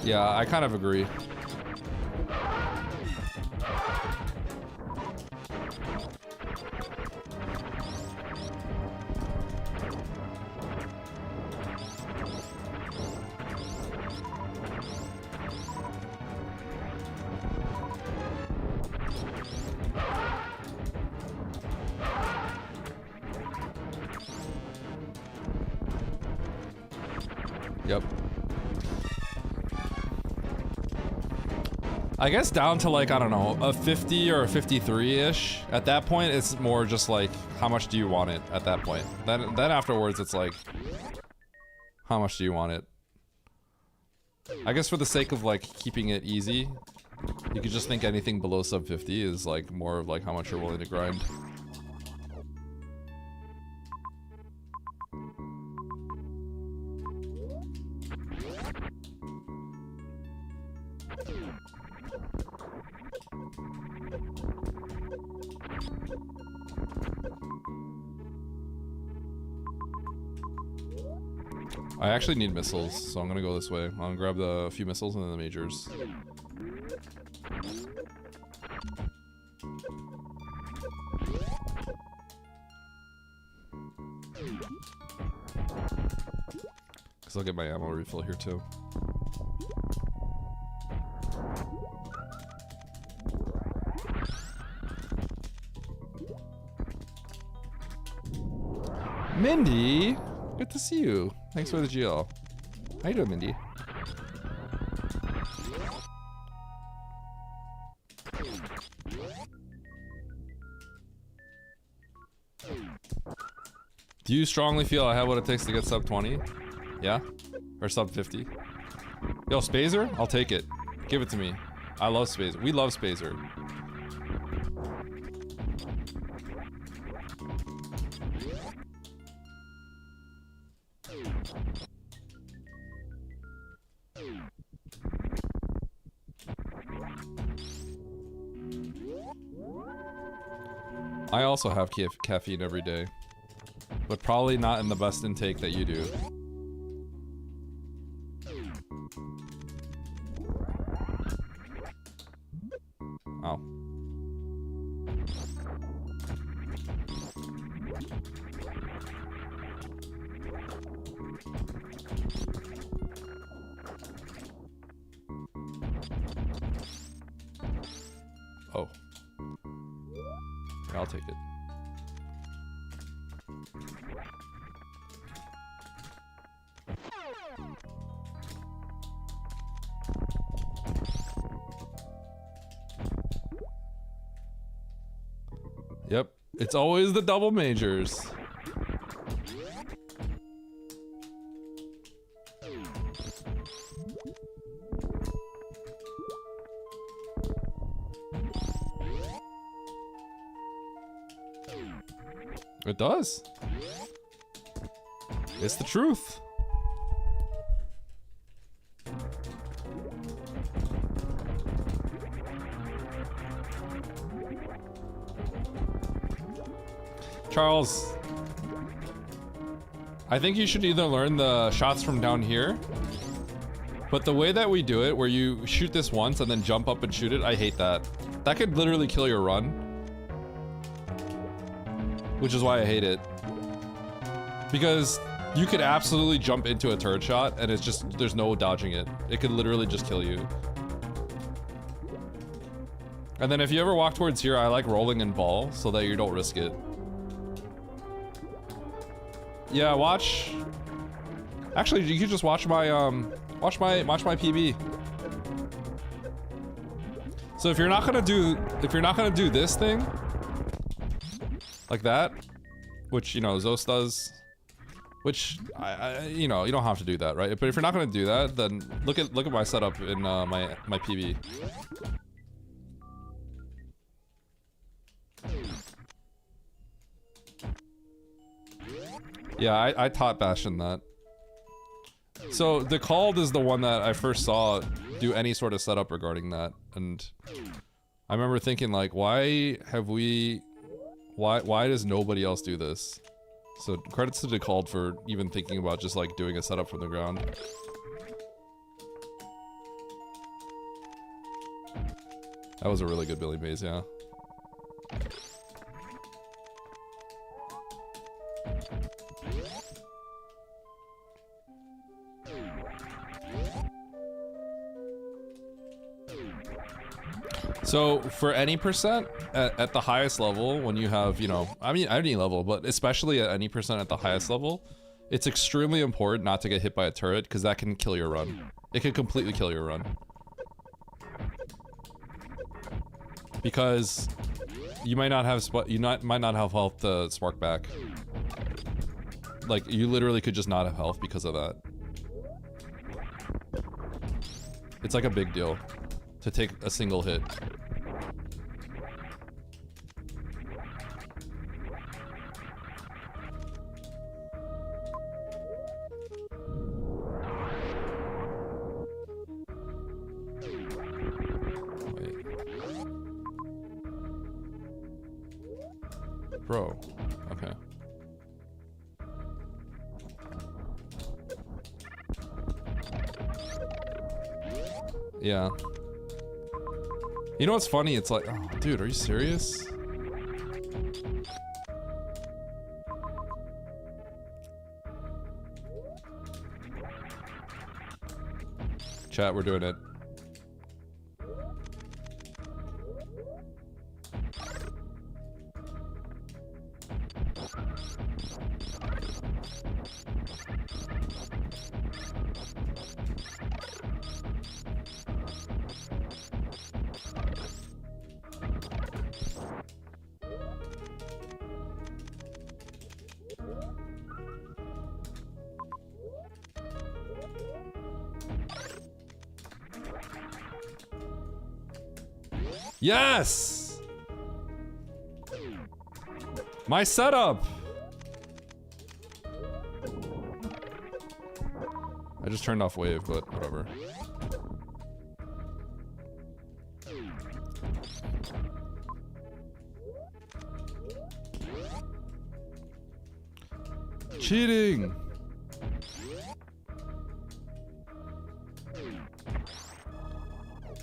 Yeah, I kind of agree. I guess down to like, I don't know, a 50 or a 53-ish. At that point, it's more just like, how much do you want it at that point? Then afterwards, it's like, how much do you want it? I guess for the sake of like keeping it easy, you could just think anything below sub 50 is like more of like how much you're willing to grind. I actually need missiles, so I'm gonna go this way. I'm gonna grab the few missiles and then the majors. Cause I'll get my ammo refill here too. Mindy, good to see you. Thanks for the GL. How you doing, Mindy? Do you strongly feel I have what it takes to get sub 20? Yeah? Or sub 50? Yo, Spazer? I'll take it. Give it to me. I love Spazer. We love Spazer. I also have caffeine every day, but probably not in the best intake that you do. Oh. Oh. I'll take it. Yep, it's always the double majors. It does. It's the truth. Charles, I think you should either learn the shots from down here, but the way that we do it, where you shoot this once and then jump up and shoot it, I hate that. That could literally kill your run. Which is why I hate it. Because you could absolutely jump into a turret shot and it's just, there's no dodging it. It could literally just kill you. And then if you ever walk towards here, I like rolling in ball so that you don't risk it. Yeah, watch. Actually, you could just watch my watch my PB. So if you're not gonna do this thing like that, which you know Zos does, which you know you don't have to do that, right? But if you're not gonna do that, then look at my setup in my PB. Yeah, I taught Bastion that. So the Called is the one that I first saw do any sort of setup regarding that, and I remember thinking like, why does nobody else do this? So credits to the Called for even thinking about just like doing a setup from the ground. That was a really good Billy Mays, yeah. So for any percent at the highest level, when you have, you know, I mean any level, but especially at any percent at the highest level, it's extremely important not to get hit by a turret because that can kill your run. It can completely kill your run. because you might not have might not have health to spark back. Like you literally could just not have health because of that. It's like a big deal to take a single hit. Bro, okay. Yeah. You know what's funny? It's like, oh, dude, are you serious? Chat, we're doing it. Yes! My setup! I just turned off wave, but whatever. Cheating!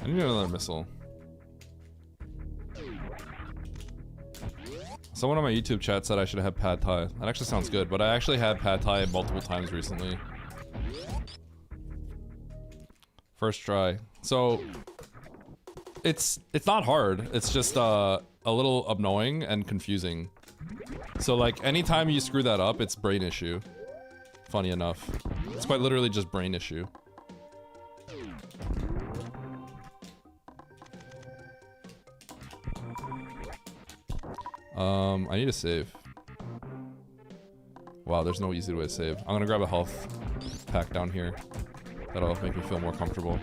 I need another missile. Someone on my YouTube chat said I should have pad thai. That actually sounds good, but I actually had pad thai multiple times recently. First try. So it's not hard. It's just a little annoying and confusing. So like anytime you screw that up, it's brain issue. Funny enough. It's quite literally just brain issue. I need to save. Wow, there's no easy way to save. I'm gonna grab a health pack down here. That'll make me feel more comfortable.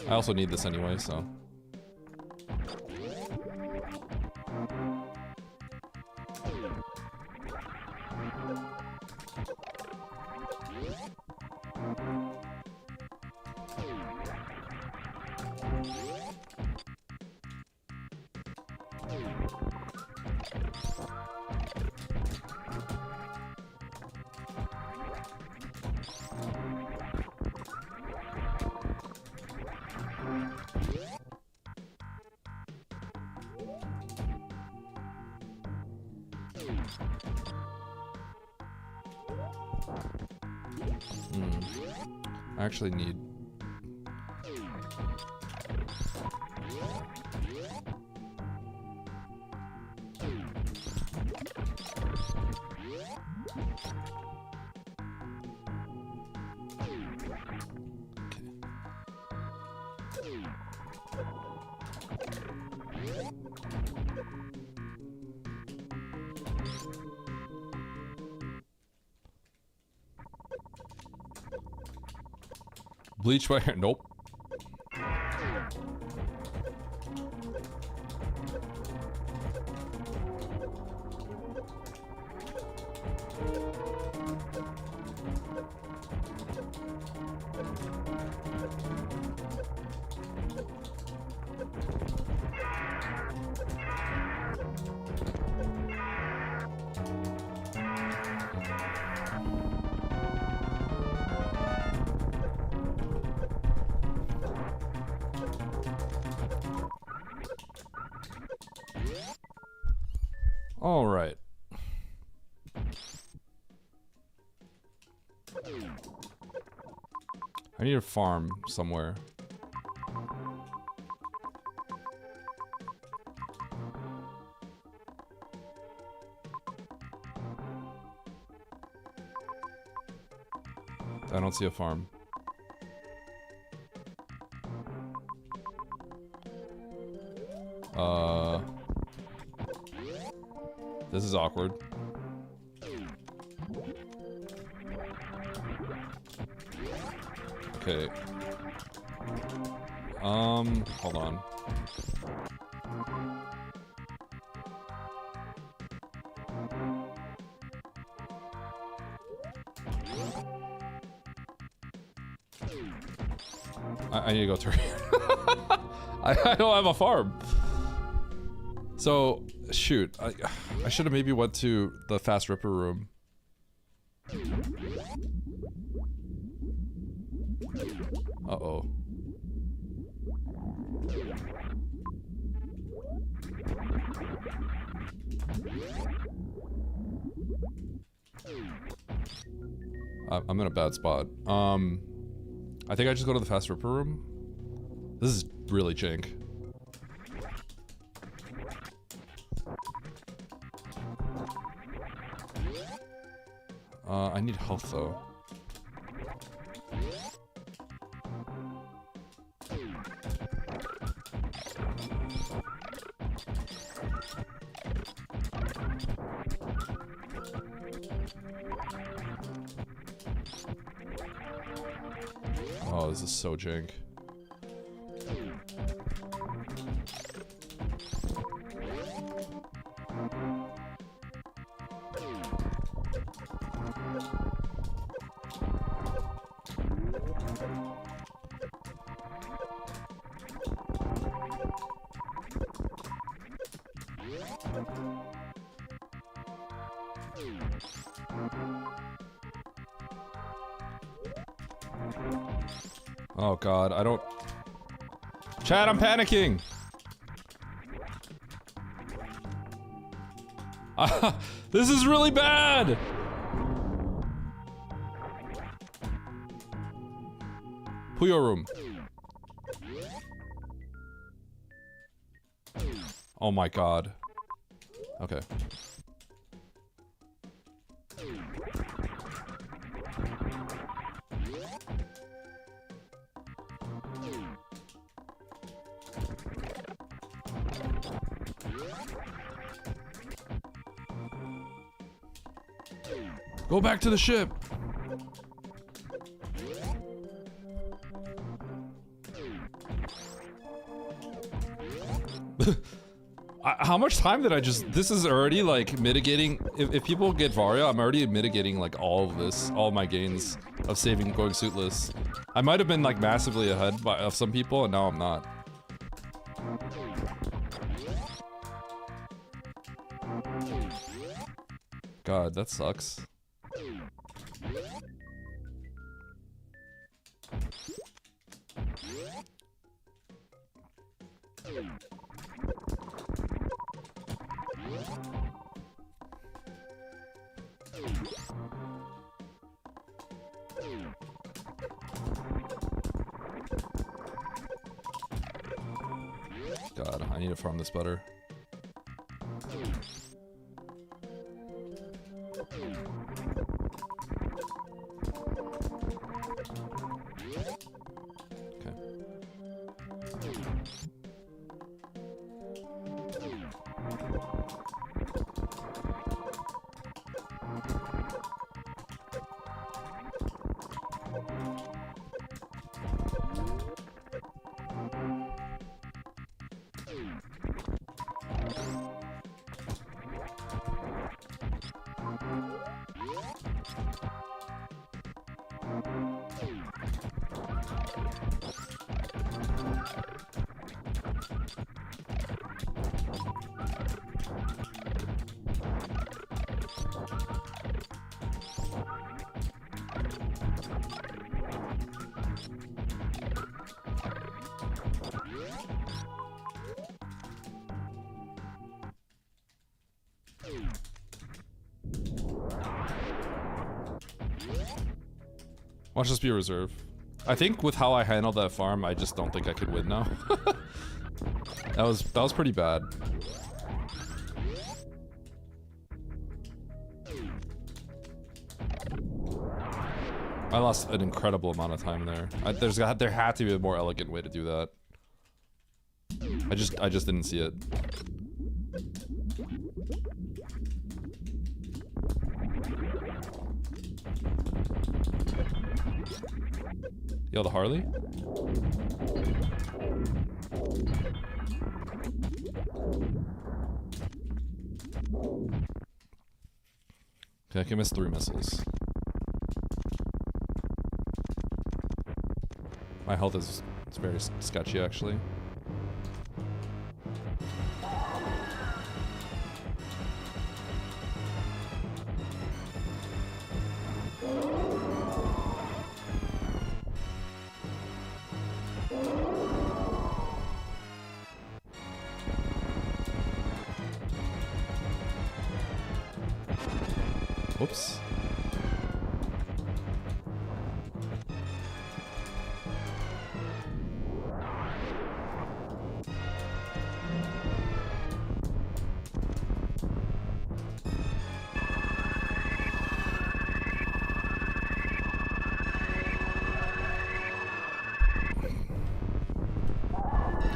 I also need this anyway, so. I actually need... Bleach my hair. Nope. All right. I need a farm somewhere. I don't see a farm. This is awkward. Okay. Hold on. I need to go through here. I don't have a farm. So, shoot. I should have maybe went to the Fast Ripper room. Uh-oh. I'm in a bad spot. I think I just go to the Fast Ripper room. This is really jank. I need health though. Oh, this is so jank. Oh god, I don't... Chad, I'm panicking! This is really bad! Puyo room. Oh my god. Okay. Go back to the ship. How much time did I just... This is already like mitigating... If people get Varia, I'm already mitigating like all of this, all my gains of saving going suitless. I might have been like massively ahead of some people and now I'm not. God, that sucks. God, I need to farm this better. Watch this be a reserve. I think with how I handled that farm, I just don't think I could win now. That was pretty bad. I lost an incredible amount of time there. There had to be a more elegant way to do that. I just didn't see it. Yo, the Harley? Okay, I can miss 3 missiles. My health is very sketchy, actually. Whoops.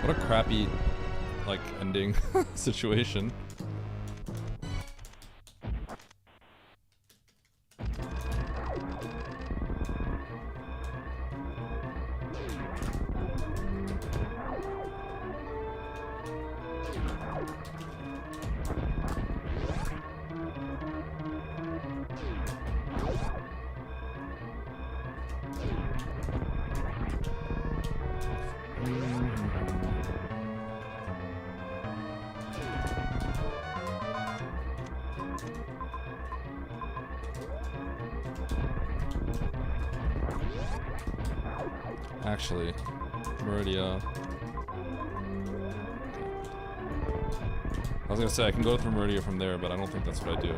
What a crappy, like, ending situation. Actually, Meridia. I was gonna say I can go through Meridia from there, but I don't think that's what I do.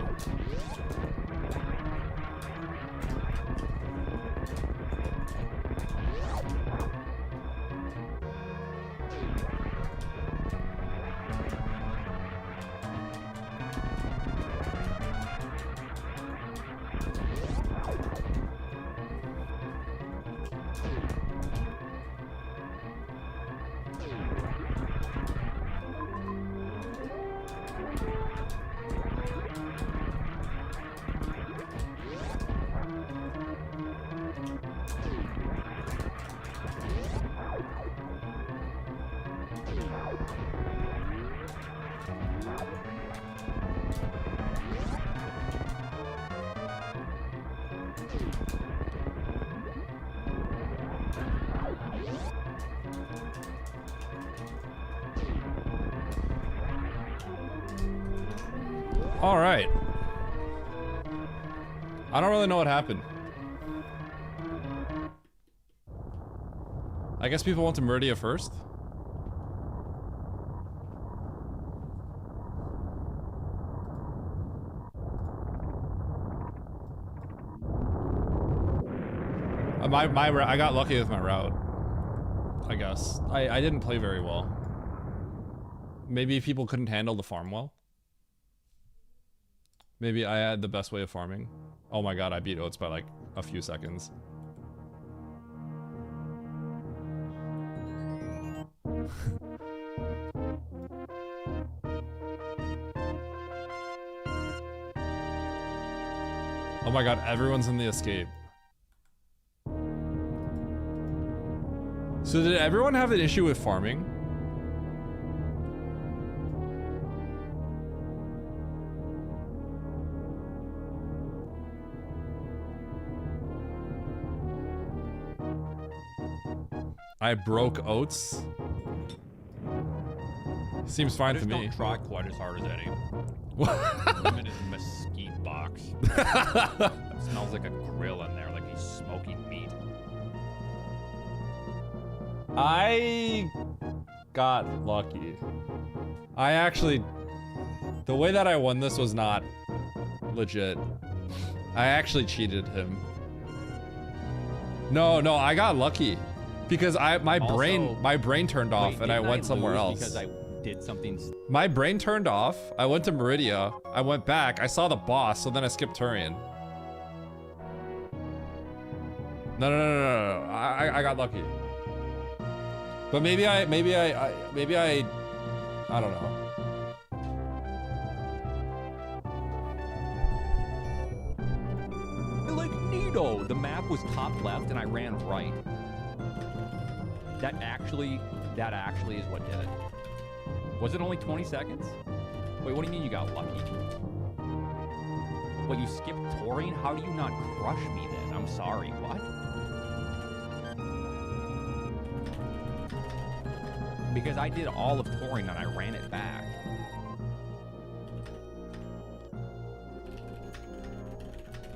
All right. I don't really know what happened. I guess people went to Meridia first. I got lucky with my route. I guess. I didn't play very well. Maybe people couldn't handle the farm well. Maybe I had the best way of farming. Oh my god, I beat Oats by like a few seconds. Oh my god, everyone's in the escape. So did everyone have an issue with farming? I broke Oats. Seems fine to me. Don't try quite as hard as Eddie. I'm in his mesquite box. Smells like a grill in there, like he's smoking meat. I got lucky. I actually... The way that I won this was not legit. I actually cheated him. No, I got lucky. Because my brain turned off and I went somewhere else. Because I did something. My brain turned off. I went to Meridia. I went back. I saw the boss, so then I skipped Turian. No. I got lucky. But maybe I I don't know. Like Nito, the map was top left and I ran right. That actually is what did it. Was it only 20 seconds? Wait, what do you mean you got lucky? Wait, you skipped Taurine? How do you not crush me then? I'm sorry, what? Because I did all of Taurine and I ran it back.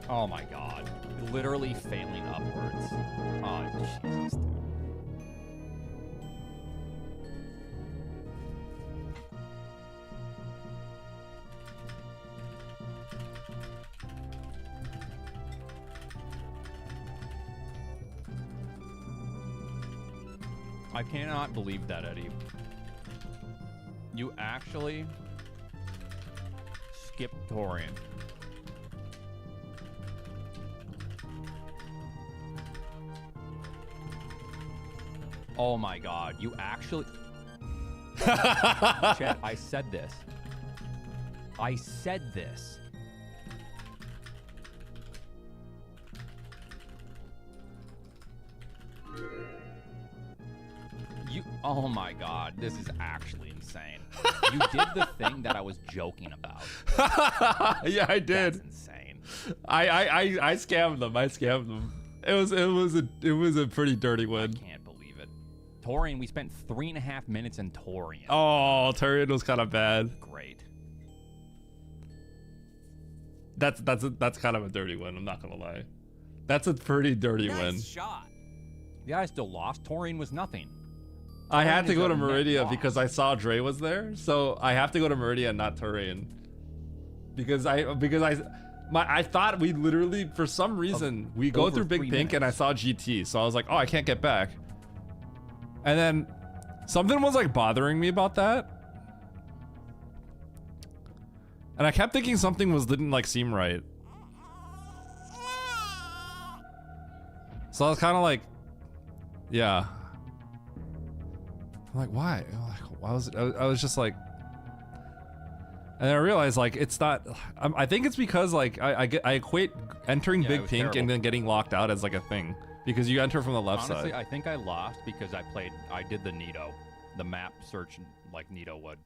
Oh my god. Literally failing upwards. Oh, Jesus, dude. I cannot believe that, Eddie. You actually skipped Taurian. Oh my god, you actually... Chat, I said this. I said this. Oh my god, this is actually insane. You did the thing that I was joking about. Yeah, I did. That's insane. I scammed them. I scammed them. It was a pretty dirty win. I can't believe it. Taurian, we spent 3.5 minutes in Taurian. Oh, Taurian was kind of bad. Great. That's kind of a dirty win. I'm not gonna lie. That's a pretty dirty win. Nice shot. Yeah, I still lost. Taurian was nothing. I had to is go a to net Meridia loss. because I saw Dre was there, so I have to go to Meridia and not Taurian. Because I thought we literally, for some reason, we go over through Big 3 Pink and I minutes. saw GT, so I was like, oh, I can't get back. And then something was like bothering me about that, and I kept thinking something didn't like seem right. So I was kind of like, yeah. I'm like, why? I'm like, why was it? I was just like, and then I realized like it's not. I think it's because like I equate entering Yeah, it Big was Pink terrible. and then getting locked out as like a thing because you enter from the left Honestly, side. I think I lost because I did the Nito. The map search like Nito would.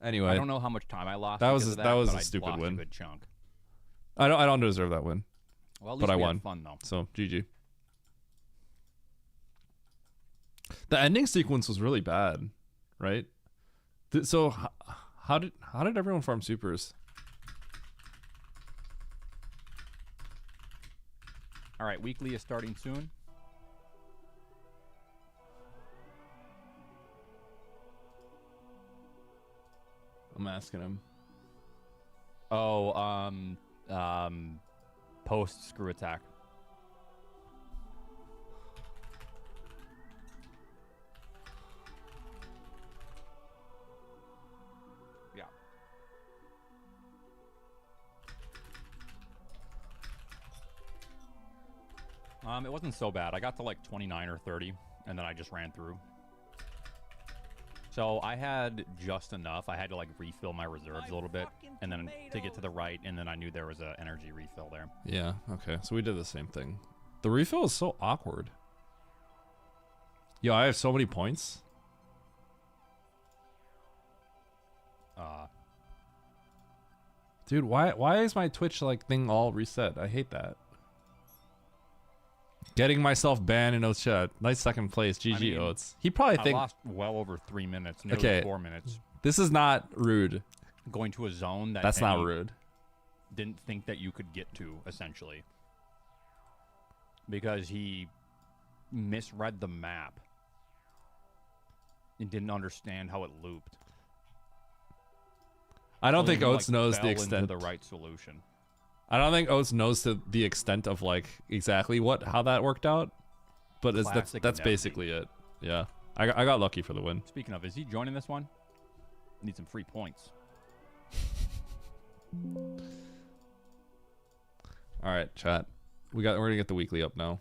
Anyway, I don't know how much time I lost. That was because of that was but a I stupid lost win. A good chunk. I don't deserve that win, Well, at but least I we had won. fun though. So GG. The ending sequence was really bad, right? So how did everyone farm supers? All right, weekly is starting soon. I'm asking him. Oh, post screw attack. Yeah. It wasn't so bad. I got to like 29 or 30, and then I just ran through. So I had just enough. I had to like refill my reserves a little bit, and then to get to the right, and then I knew there was an energy refill there. Yeah, okay. So we did the same thing. The refill is so awkward. Yo, I have so many points. Dude, why is my Twitch like thing all reset? I hate that. Getting myself banned in Oates chat. Nice second place. GG mean, Oates. He probably I think lost well over 3 minutes, nearly Okay. 4 minutes, this is not rude. going to a zone that That's not Eddie rude. didn't think that you could get to, essentially. Because he misread the map and didn't understand how it looped. I don't So think he, Oates like, knows fell the into extent. the right solution. I don't think Oates knows the extent of like exactly how that worked out. But that's Classic that's Nebby. basically it. Yeah. I got lucky for the win. Speaking of, is he joining this one? Need some free points. All right, chat. We're gonna get the weekly up now.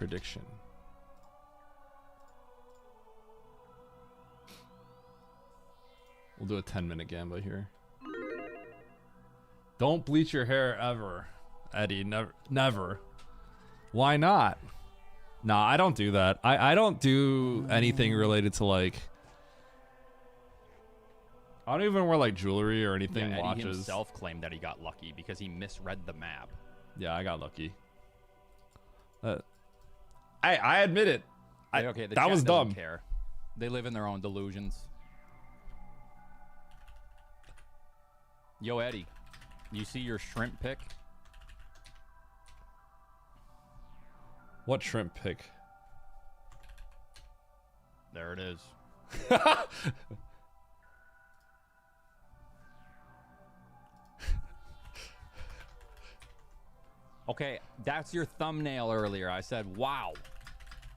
prediction. We'll do a 10-minute gamba here. Don't bleach your hair ever, Eddie. Never. Why not? Nah, I don't do that. I don't do anything related to like. I don't even wear like jewelry or anything. Yeah, Eddie watches. himself claimed that he got lucky because he misread the map. Yeah, I got lucky. I admit it. Okay, the that chat was doesn't dumb. Care. They live in their own delusions. Yo, Eddie, you see your shrimp pick? What shrimp pick? There it is. Okay, that's your thumbnail earlier. I said, wow,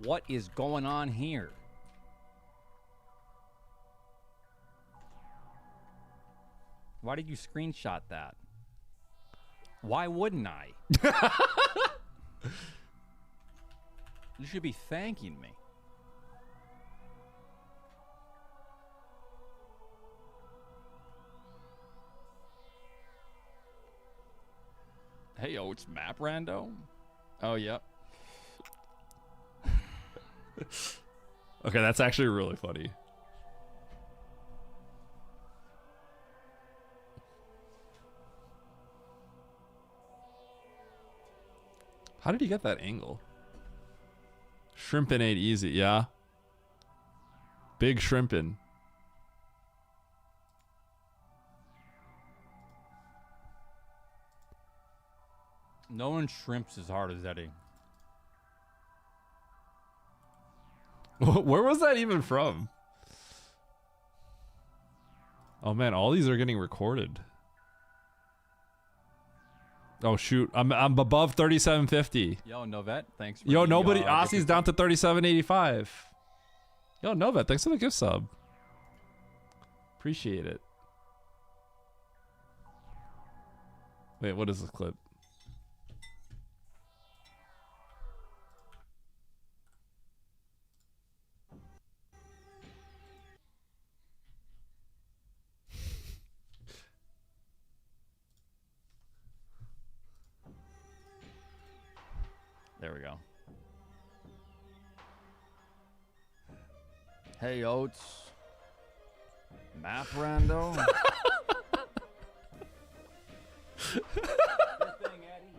what is going on here? Why did you screenshot that? Why wouldn't I? You should be thanking me. Hey, oh, it's map rando? Oh, yep. Okay, that's actually really funny. How did he get that angle? Shrimpin' ain't easy, yeah? Big shrimpin'. No one shrimps as hard as Eddie. Where was that even from? Oh man, all these are getting recorded. Oh shoot, I'm above 3750. Yo, Novette, thanks for Yo, the, nobody. gift Aussie's down to 3785. Yo, Novette, thanks for the gift sub. Appreciate it. Wait, what is this clip? There we go. Hey, Oats. Map rando? Good thing, Eddie.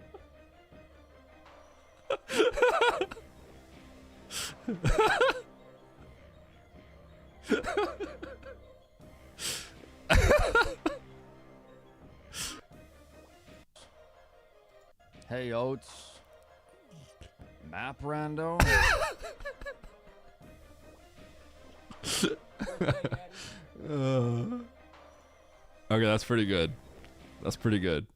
Hey, Oats. Map rando? Okay, that's pretty good. That's pretty good.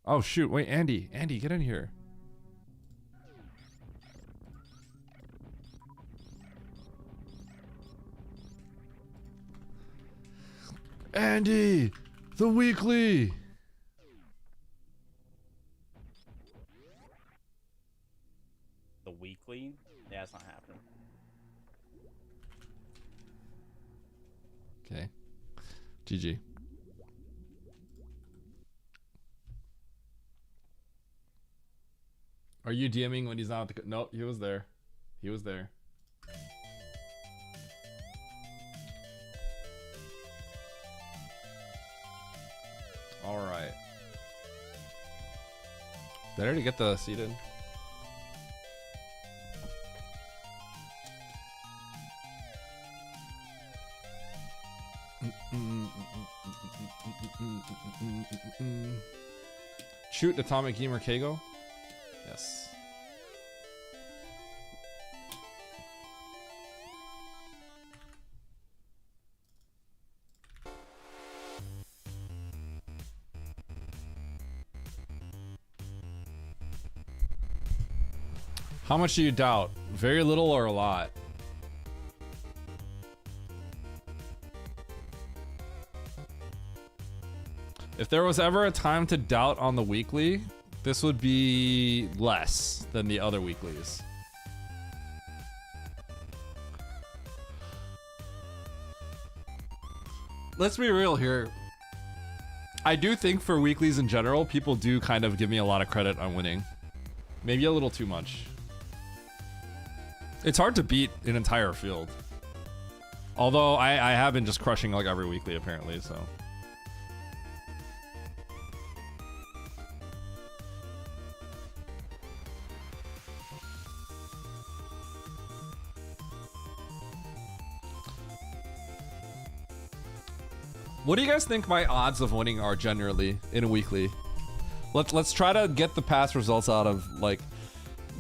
Oh shoot, wait, Andy, get in here. Andy, the weekly. The weekly? Yeah, it's not happening. Okay. GG. Are you DMing when he's not at the... No, he was there. He was there. All right. Did I already get the seat in? Shoot Atomic Gamer Kago? Yes. How much do you doubt? Very little or a lot? If there was ever a time to doubt on the weekly, This would be less than the other weeklies. Let's be real here. I do think for weeklies in general, people do kind of give me a lot of credit on winning. Maybe a little too much. It's hard to beat an entire field. Although I have been just crushing like every weekly apparently, so. What do you guys think my odds of winning are generally in a weekly? Let's try to get the past results out of, like,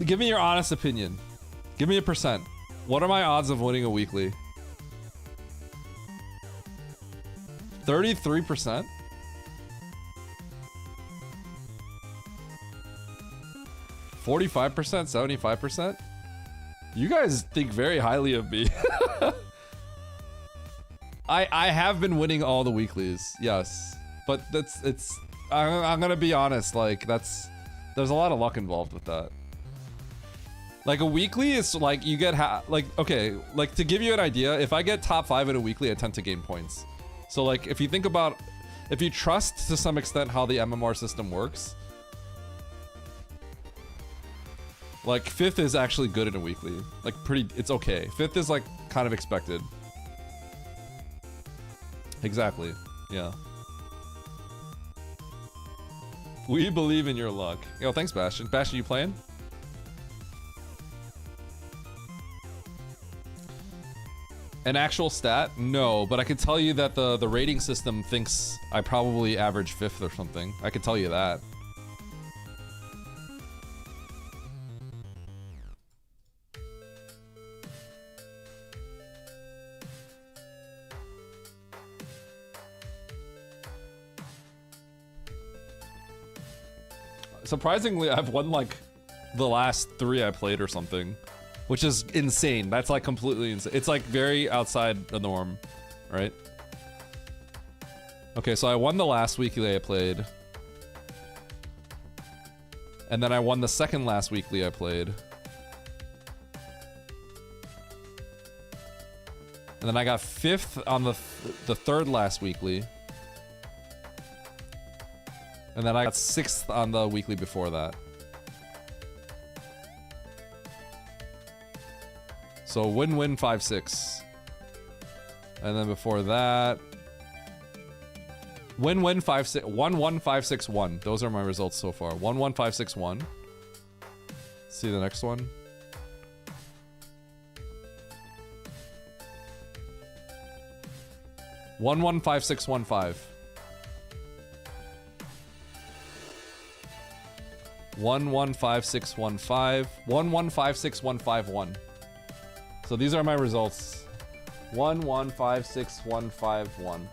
give me your honest opinion. Give me a percent. What are my odds of winning a weekly? 33%? 45%? 75%? You guys think very highly of me. I have been winning all the weeklies, yes. But I'm gonna be honest, like, there's a lot of luck involved with that. Like, a weekly is like, you get, okay, like, to give you an idea, if I get top 5 in a weekly, I tend to gain points. So, like, if you think about, if you trust to some extent how the MMR system works, like, 5th is actually good in a weekly. Like, it's okay. 5th is, like, kind of expected. Exactly, yeah. We believe in your luck. Yo, thanks, Bastion. Bastion, you playing? An actual stat? No, but I can tell you that the rating system thinks I probably average 5th or something. I can tell you that. Surprisingly, I've won like the last 3 I played or something, which is insane. That's like completely insane. It's like very outside the norm, right? Okay, so I won the last weekly I played. And then I won the second last weekly I played. And then I got 5th on the third last weekly. And then I got 6th on the weekly before that. So win-win 5-6. And then before that, win-win 5-6, 1-1 5-6-1. Those are my results so far. 1-1 5-6-1. See the next one. One 5-6-1-5. 1-1 5-6-1-5. 1-1 5-6-1-5-1. So these are my results. 1-1 5-6-1-5-1.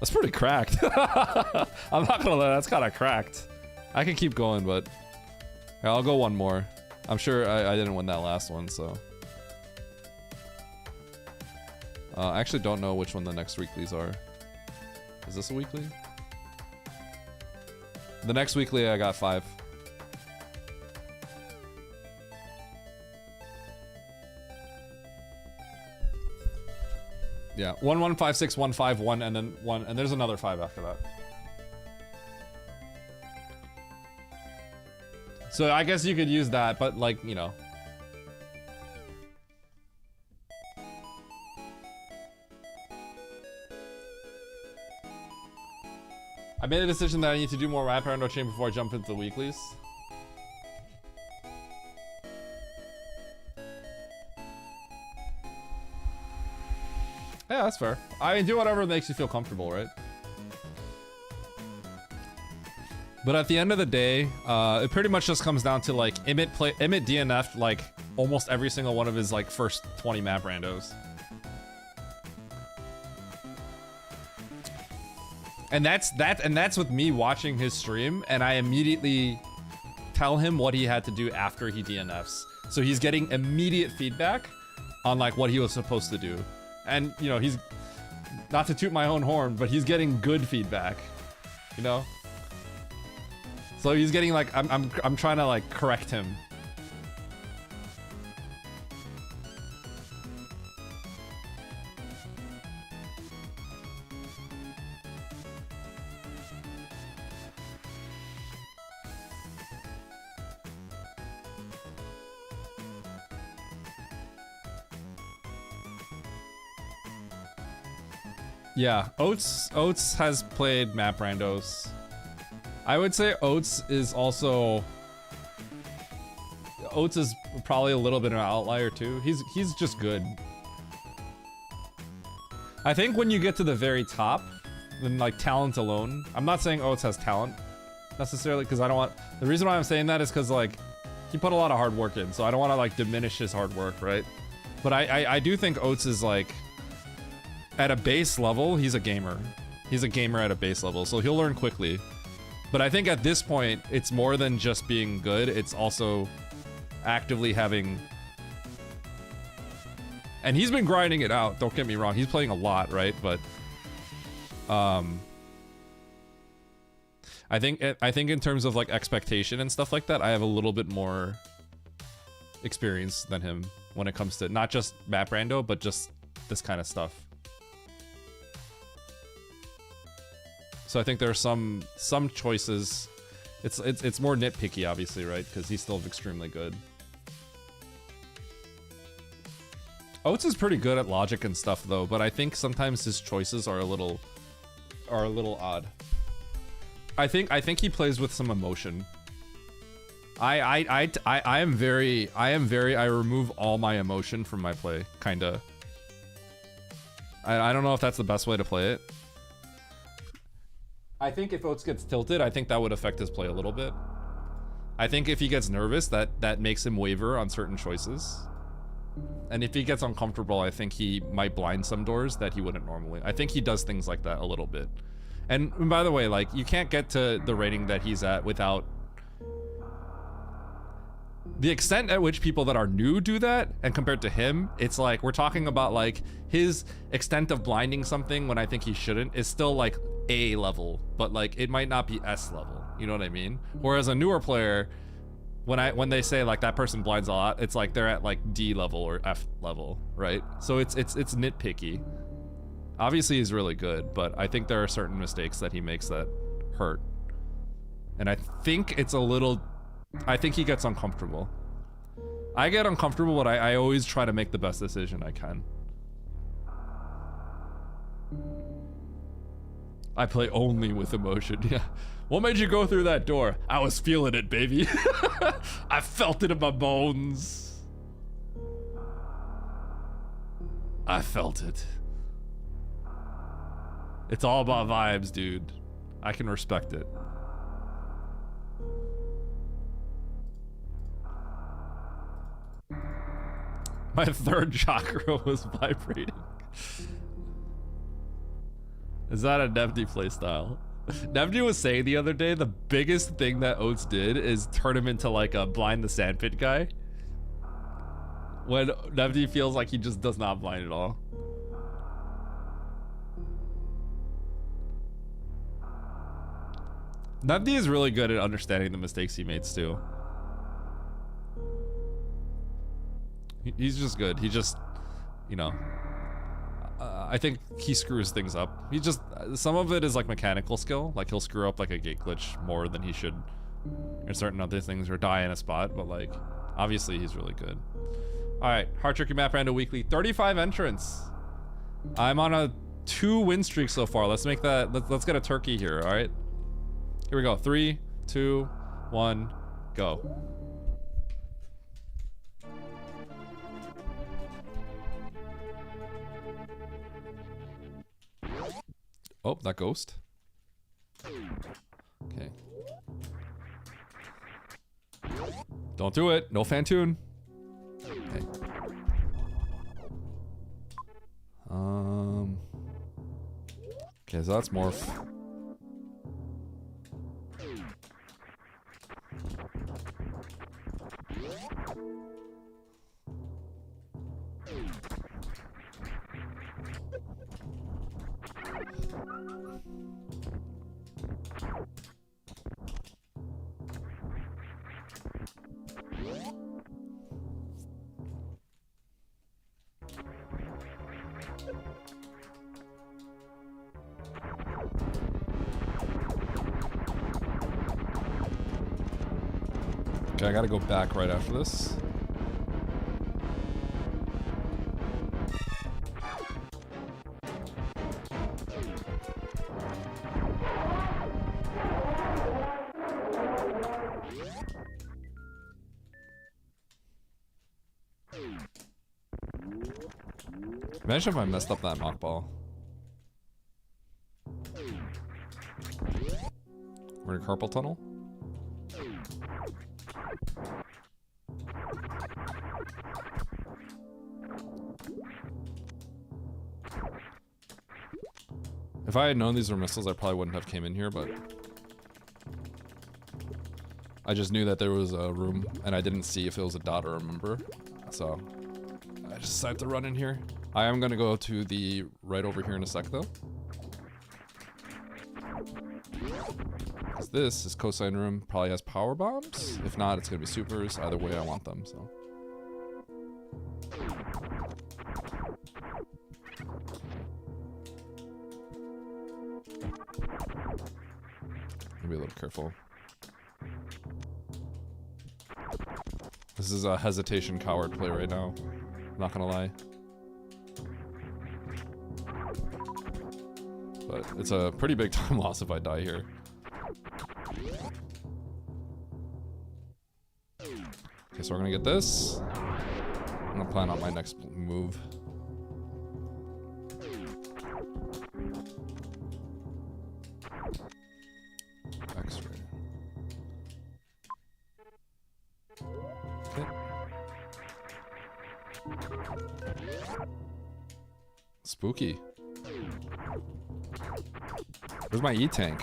That's pretty cracked. I'm not gonna lie, that's kind of cracked. I can keep going, but yeah, I'll go one more. I'm sure I didn't win that last one, so. I actually don't know which one the next weeklies are. Is this a weekly? The next weekly I got 5. Yeah, 1-1 5-6-1-5-1, and then 1, and there's another 5 after that. So I guess you could use that, but like, you know. I made a decision that I need to do more Rapper Endo Chain before I jump into the weeklies. Yeah, that's fair. I mean, do whatever makes you feel comfortable, right? But at the end of the day, it pretty much just comes down to like Emmett DNF'd like almost every single one of his like first 20 map randos. And that's with me watching his stream, and I immediately tell him what he had to do after he DNFs. So he's getting immediate feedback on like what he was supposed to do. And you know, he's not to toot my own horn, but he's getting good feedback, you know? So he's getting like I'm trying to like correct him. Yeah, Oats has played map randos. I would say Oats is probably a little bit of an outlier too. He's just good. I think when you get to the very top, then like talent alone, I'm not saying Oats has talent necessarily, because I don't want, the reason why I'm saying that is because like he put a lot of hard work in, so I don't want to like diminish his hard work, right? But I do think Oats is like, at a base level, he's a gamer. He's a gamer at a base level, so he'll learn quickly. But I think at this point, it's more than just being good, it's also actively having... And he's been grinding it out, don't get me wrong, he's playing a lot, right? But... I think in terms of like expectation and stuff like that, I have a little bit more experience than him when it comes to not just map rando, but just this kind of stuff. So I think there are some choices. It's more nitpicky, obviously, right? Because he's still extremely good. Oats is pretty good at logic and stuff, though, but I think sometimes his choices are a little odd. I think he plays with some emotion. I remove all my emotion from my play, kinda. I don't know if that's the best way to play it. I think if Oats gets tilted, I think that would affect his play a little bit. I think if he gets nervous, that makes him waver on certain choices. And if he gets uncomfortable, I think he might blind some doors that he wouldn't normally. I think he does things like that a little bit. And by the way, like, you can't get to the rating that he's at without... The extent at which people that are new do that, and compared to him, it's like, we're talking about, like, his extent of blinding something when I think he shouldn't is still, like, A level, but, like, it might not be S level, you know what I mean? Whereas a newer player, when they say, like, that person blinds a lot, it's like they're at, like, D level or F level, right? So it's nitpicky. Obviously, he's really good, but I think there are certain mistakes that he makes that hurt. And I think it's a little... I think he gets uncomfortable. I get uncomfortable, but I always try to make the best decision I can. I play only with emotion, yeah. What made you go through that door? I was feeling it, baby. I felt it in my bones. I felt it. It's all about vibes, dude. I can respect it. My third chakra was vibrating. Is that a Nevdi playstyle? Nevdi was saying the other day, the biggest thing that Oats did is turn him into like a blind the sandpit guy. When Nevdi feels like he just does not blind at all. Nevdi is really good at understanding the mistakes he makes too. He's just good. He just, you know, I think he screws things up. He just, some of it is like mechanical skill. Like he'll screw up like a gate glitch more than he should. And certain other things or die in a spot, but like, obviously he's really good. All right, Heart Tricky Map Rando Weekly, 35 entrants. I'm on a 2 win streak so far. Let's make that, let's get a turkey here, all right? Here we go, 3, 2, 1, go. Oh, that ghost. Okay. Don't do it. No fan tune. Okay. Okay, so that's morph. Okay, I gotta go back right after this. Imagine if I messed up that knockball. We're in carpal tunnel. If I had known these were missiles, I probably wouldn't have came in here, but I just knew that there was a room, and I didn't see if it was a dot or a member, so I just decided to run in here. I am gonna go to the right over here in a sec, though. Because this is cosine room, probably has power bombs. If not, it's gonna be supers. Either way, I want them, so. Be a little careful. This is a hesitation coward play right now. I'm not gonna lie. But it's a pretty big time loss if I die here. Okay, so we're gonna get this. I'm gonna plan out my next move. X-ray. Okay. Spooky. Where's my E-tank?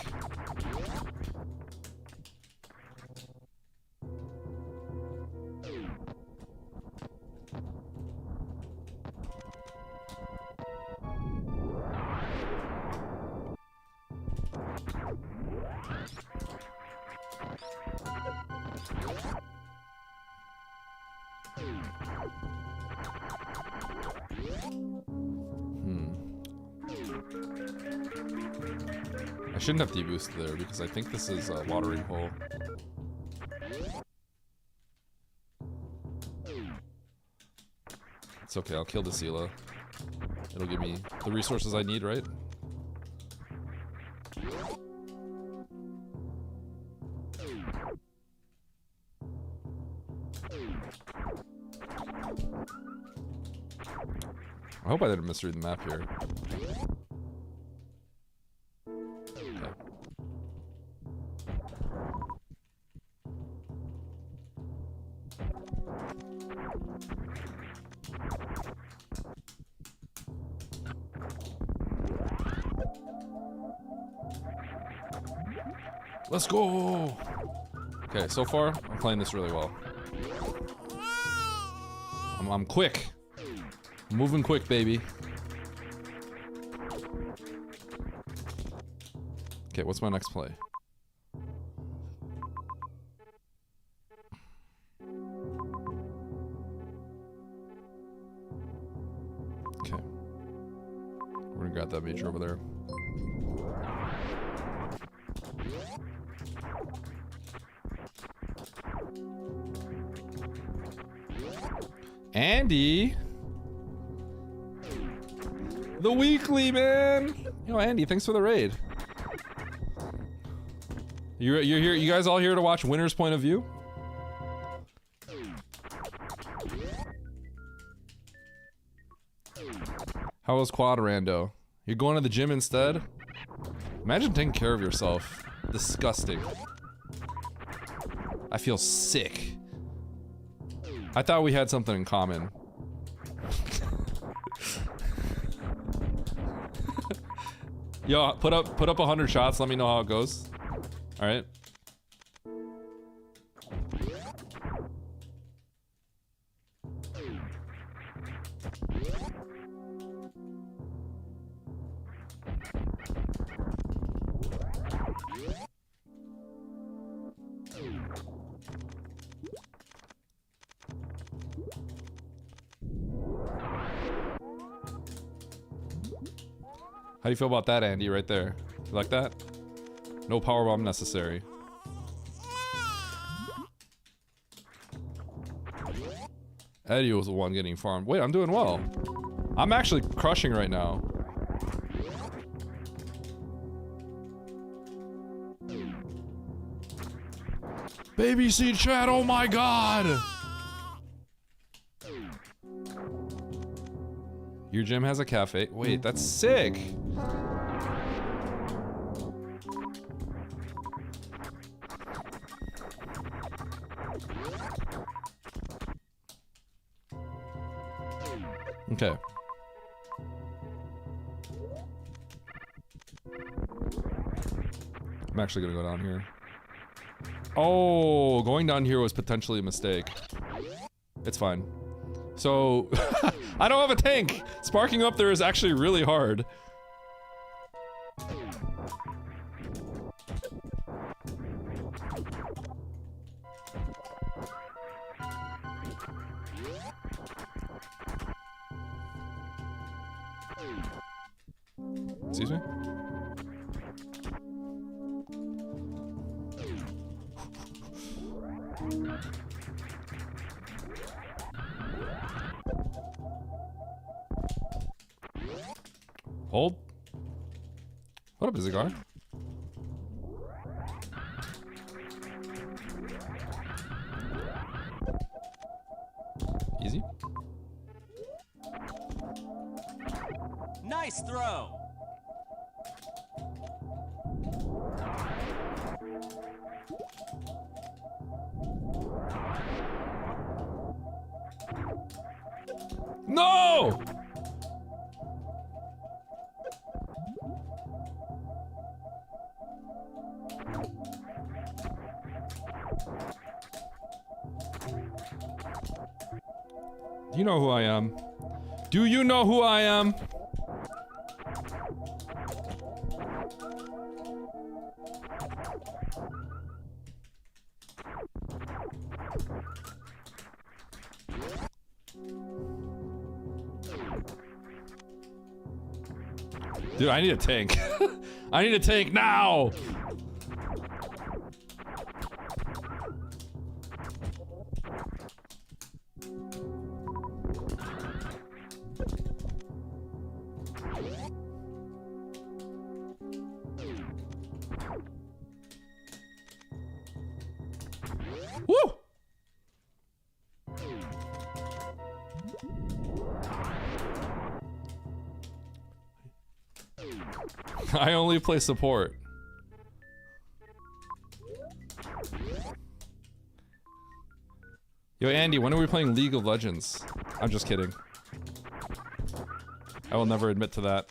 I shouldn't have deboosted there because I think this is a watering hole. It's okay, I'll kill the Sela. It'll give me the resources I need, right? I hope I didn't misread the map here. Okay. Let's go! Okay, so far, I'm playing this really well. I'm quick. I'm moving quick, baby. Okay, what's my next play? Okay. We're gonna grab that major over there. Andy! The weekly, man! Yo, Andy, thanks for the raid. You're here. You guys all here to watch Winner's Point of View? How was Quad Rando? You're going to the gym instead? Imagine taking care of yourself. Disgusting. I feel sick. I thought we had something in common. Yo, put up 100 shots. Let me know how it goes. All right. How do you feel about that, Andy, right there? You like that? No powerbomb necessary. Eddie was the one getting farmed. Wait, I'm doing well. I'm actually crushing right now. Baby seed chat, oh my god! Your gym has a cafe. Wait, that's sick! Okay. I'm actually gonna go down here. Oh, going down here was potentially a mistake. It's fine. So, I don't have a tank! Sparking up there is actually really hard. Excuse me? Hold. What up, busy guy? Easy. Nice throw. No! Do you know who I am? Do you know who I am? Dude, I need a tank. I need a tank now! Woo! I only play support. Yo, Andy, when are we playing League of Legends? I'm just kidding. I will never admit to that.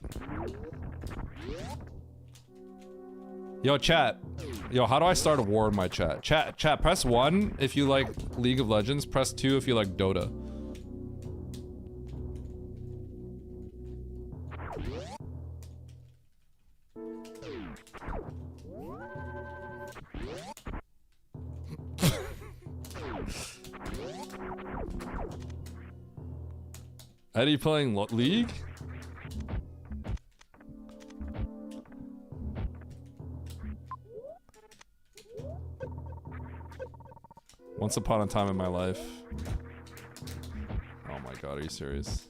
Yo, chat. Yo, how do I start a war in my chat? Chat, press 1 if you like League of Legends, press 2 if you like Dota. Eddie playing League? Once upon a time in my life. Oh my god, are you serious?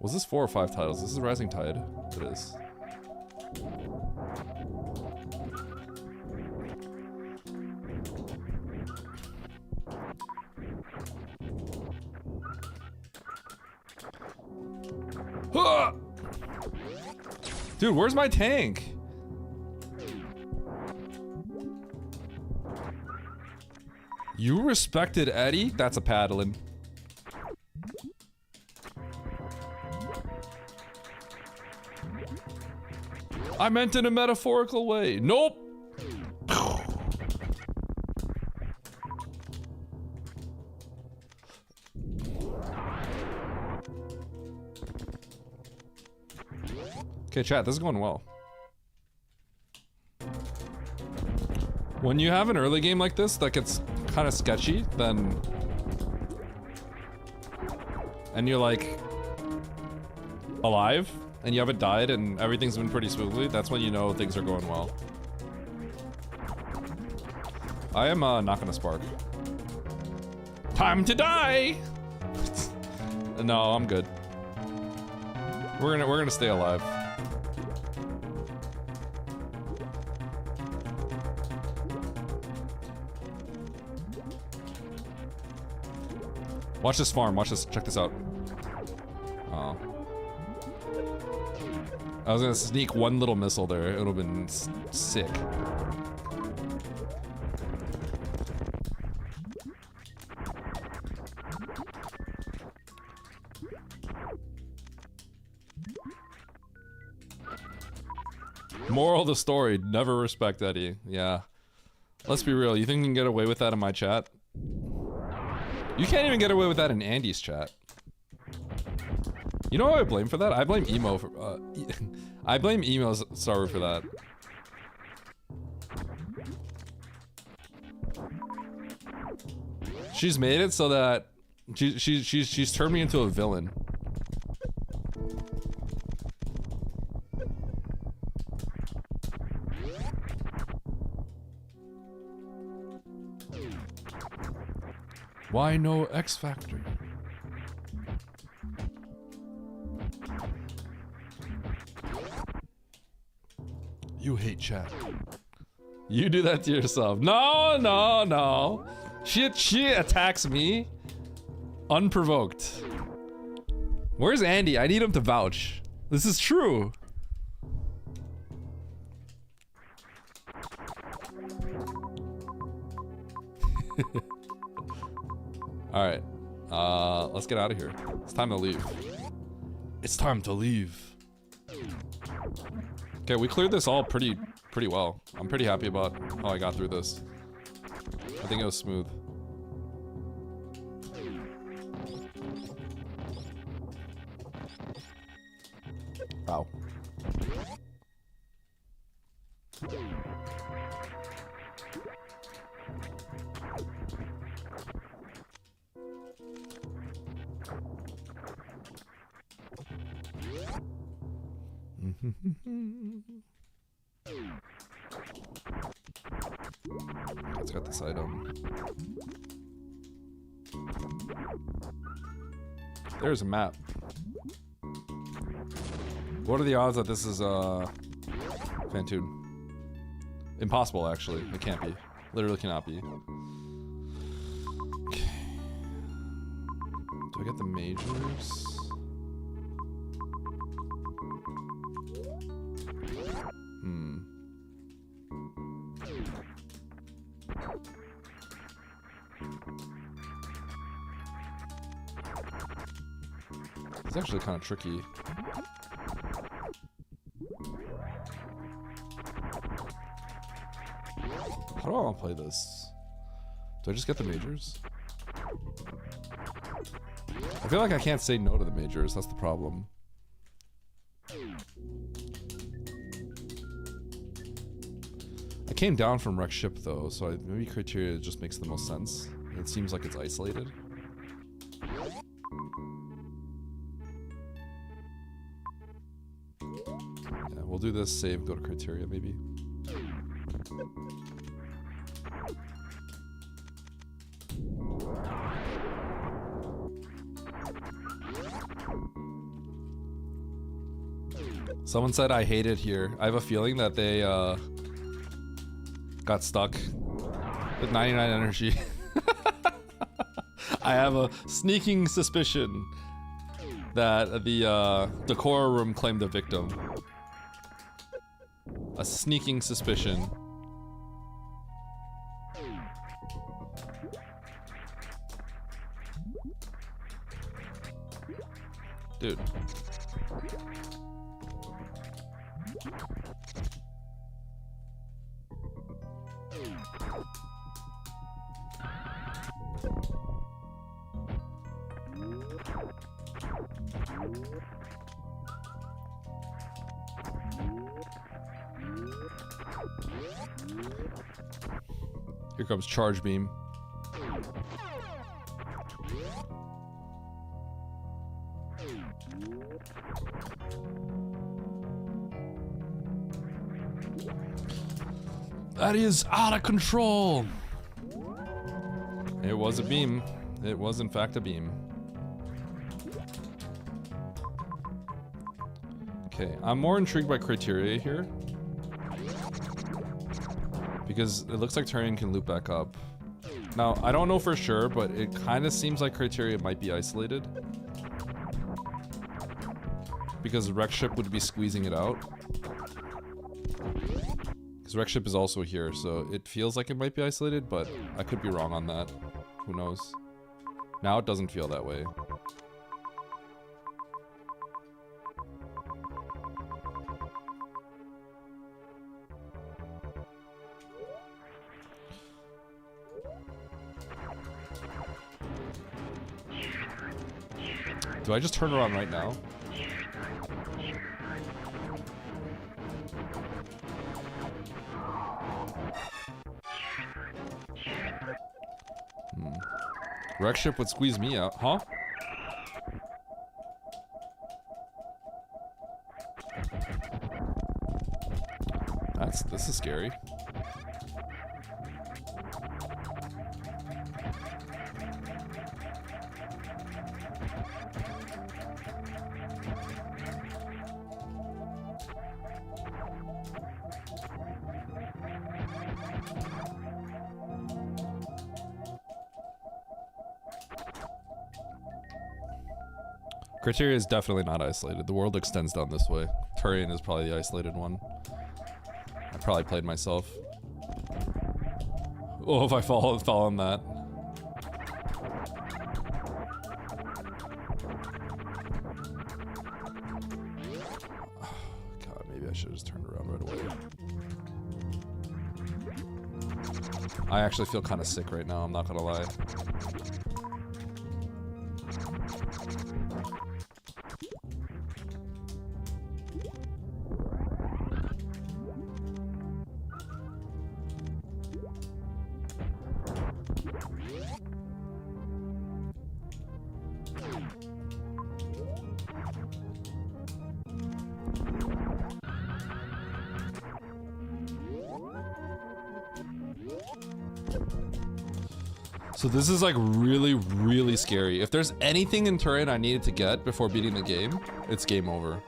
Was this 4 or 5 titles? This is Rising Tide. It is. Dude, where's my tank? You respected Eddie? That's a paddling. I meant in a metaphorical way. Nope. Okay, chat, this is going well. When you have an early game like this that gets kind of sketchy, then... and you're like... alive, and you haven't died and everything's been pretty smoothly, that's when you know things are going well. I am not gonna spark. Time to die! No, I'm good. We're gonna stay alive. Watch this farm, watch this, check this out. Oh. I was gonna sneak one little missile there, it would've been sick. Moral of the story, never respect Eddie. Yeah. Let's be real, you think you can get away with that in my chat? You can't even get away with that in Andy's chat. You know what I blame for that? I blame Emo for, I blame Emo's Saru for that. She's made it so that she's turned me into a villain. Why no X Factor? You hate chat. You do that to yourself. No, no, no. She attacks me unprovoked. Where's Andy? I need him to vouch. This is true. Alright. Let's get out of here. It's time to leave. It's time to leave. Okay, we cleared this all pretty well. I'm pretty happy about how I got through this. I think it was smooth. Wow. Let's get this item. There's a map. What are the odds that this is Fantoon? Impossible, actually. It can't be. Literally cannot be. Okay. Do I get the majors? It's actually kind of tricky. How do I want to play this? Do I just get the majors? I feel like I can't say no to the majors, that's the problem. I came down from wreck ship though, so maybe criteria just makes the most sense. It seems like it's isolated. Yeah, we'll do this, save, go to criteria maybe. Someone said I hate it here. I have a feeling that they got stuck with 99 energy. I have a sneaking suspicion that the decor room claimed a victim. A sneaking suspicion. Dude. Here comes charge beam. That is out of control. It was a beam. It was in fact a beam. Okay, I'm more intrigued by criteria here. Because it looks like Turian can loop back up. Now, I don't know for sure, but it kind of seems like criteria might be isolated. Because Wreck Ship would be squeezing it out. Because Wreck Ship is also here, so it feels like it might be isolated, but I could be wrong on that. Who knows? Now it doesn't feel that way. Do I just turn around right now? Wreck Ship would squeeze me out, huh? This is scary. Criteria is definitely not isolated. The world extends down this way. Turian is probably the isolated one. I probably played myself. Oh, if I fall on that. God, maybe I should have just turned around right away. I actually feel kind of sick right now, I'm not gonna lie. So this is like really, really scary. If there's anything in Turian I needed to get before beating the game, it's game over.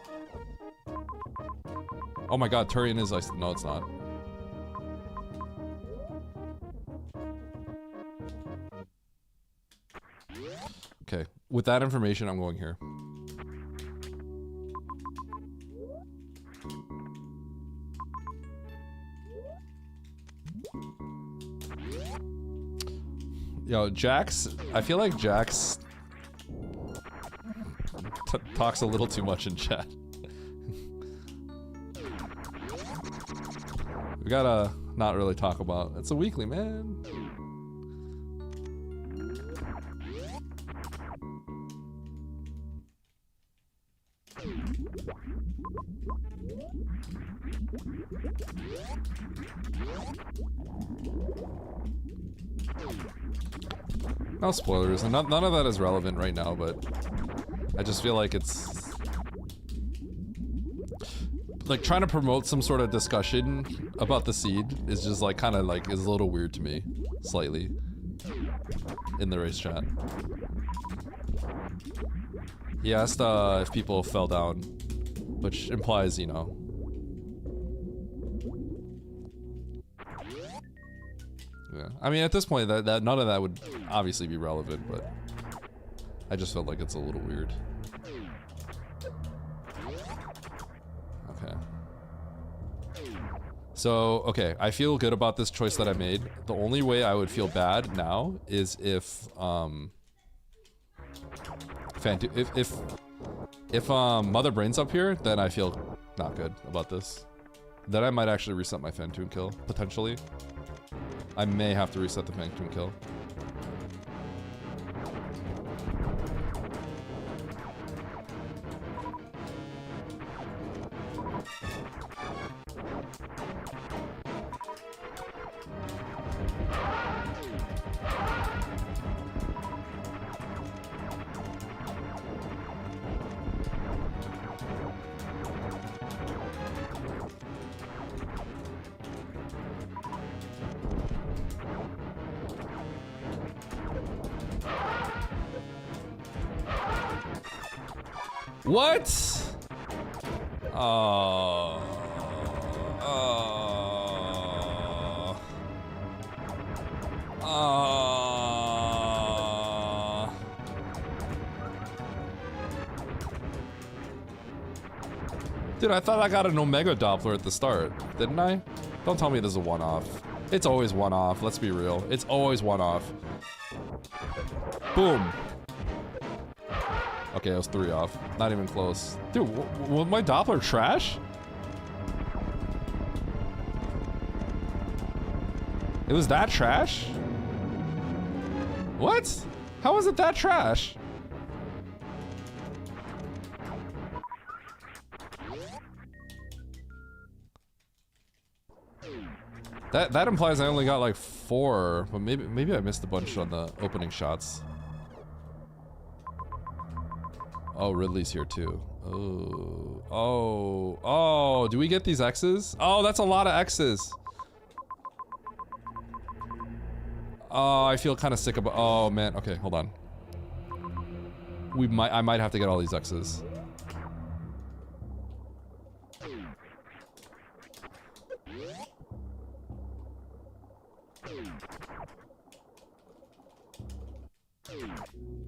Oh my god, Turian is like, no it's not. Okay, with that information, I'm going here. Yo, Jax, I feel like Jax talks a little too much in chat. We gotta not really talk about, it's a weekly, man. No spoilers, and none of that is relevant right now, but I just feel like it's like trying to promote some sort of discussion about the seed is just like kind of like is a little weird to me, slightly, in the race chat. He asked if people fell down, which implies, you know. Yeah, I mean at this point that none of that would obviously be relevant, but I just felt like it's a little weird. Okay. So, okay, I feel good about this choice that I made. The only way I would feel bad now is if Mother Brain's up here, then I feel not good about this. Then I might actually reset my Phantoon kill, potentially. I may have to reset the Phantoon kill. What? Oh. Dude, I thought I got an Omega Doppler at the start, didn't I? Don't tell me this is a one-off. It's always one-off, let's be real. It's always one-off. Boom. Okay, it was 3 off. Not even close. Dude, was my Doppler trash? It was that trash? What? How was it that trash? That implies I only got like 4, but maybe I missed a bunch on the opening shots. Oh, Ridley's here too. Oh, do we get these X's? Oh, that's a lot of X's. Oh, I feel kind of sick about, oh man, okay, hold on. I might have to get all these X's.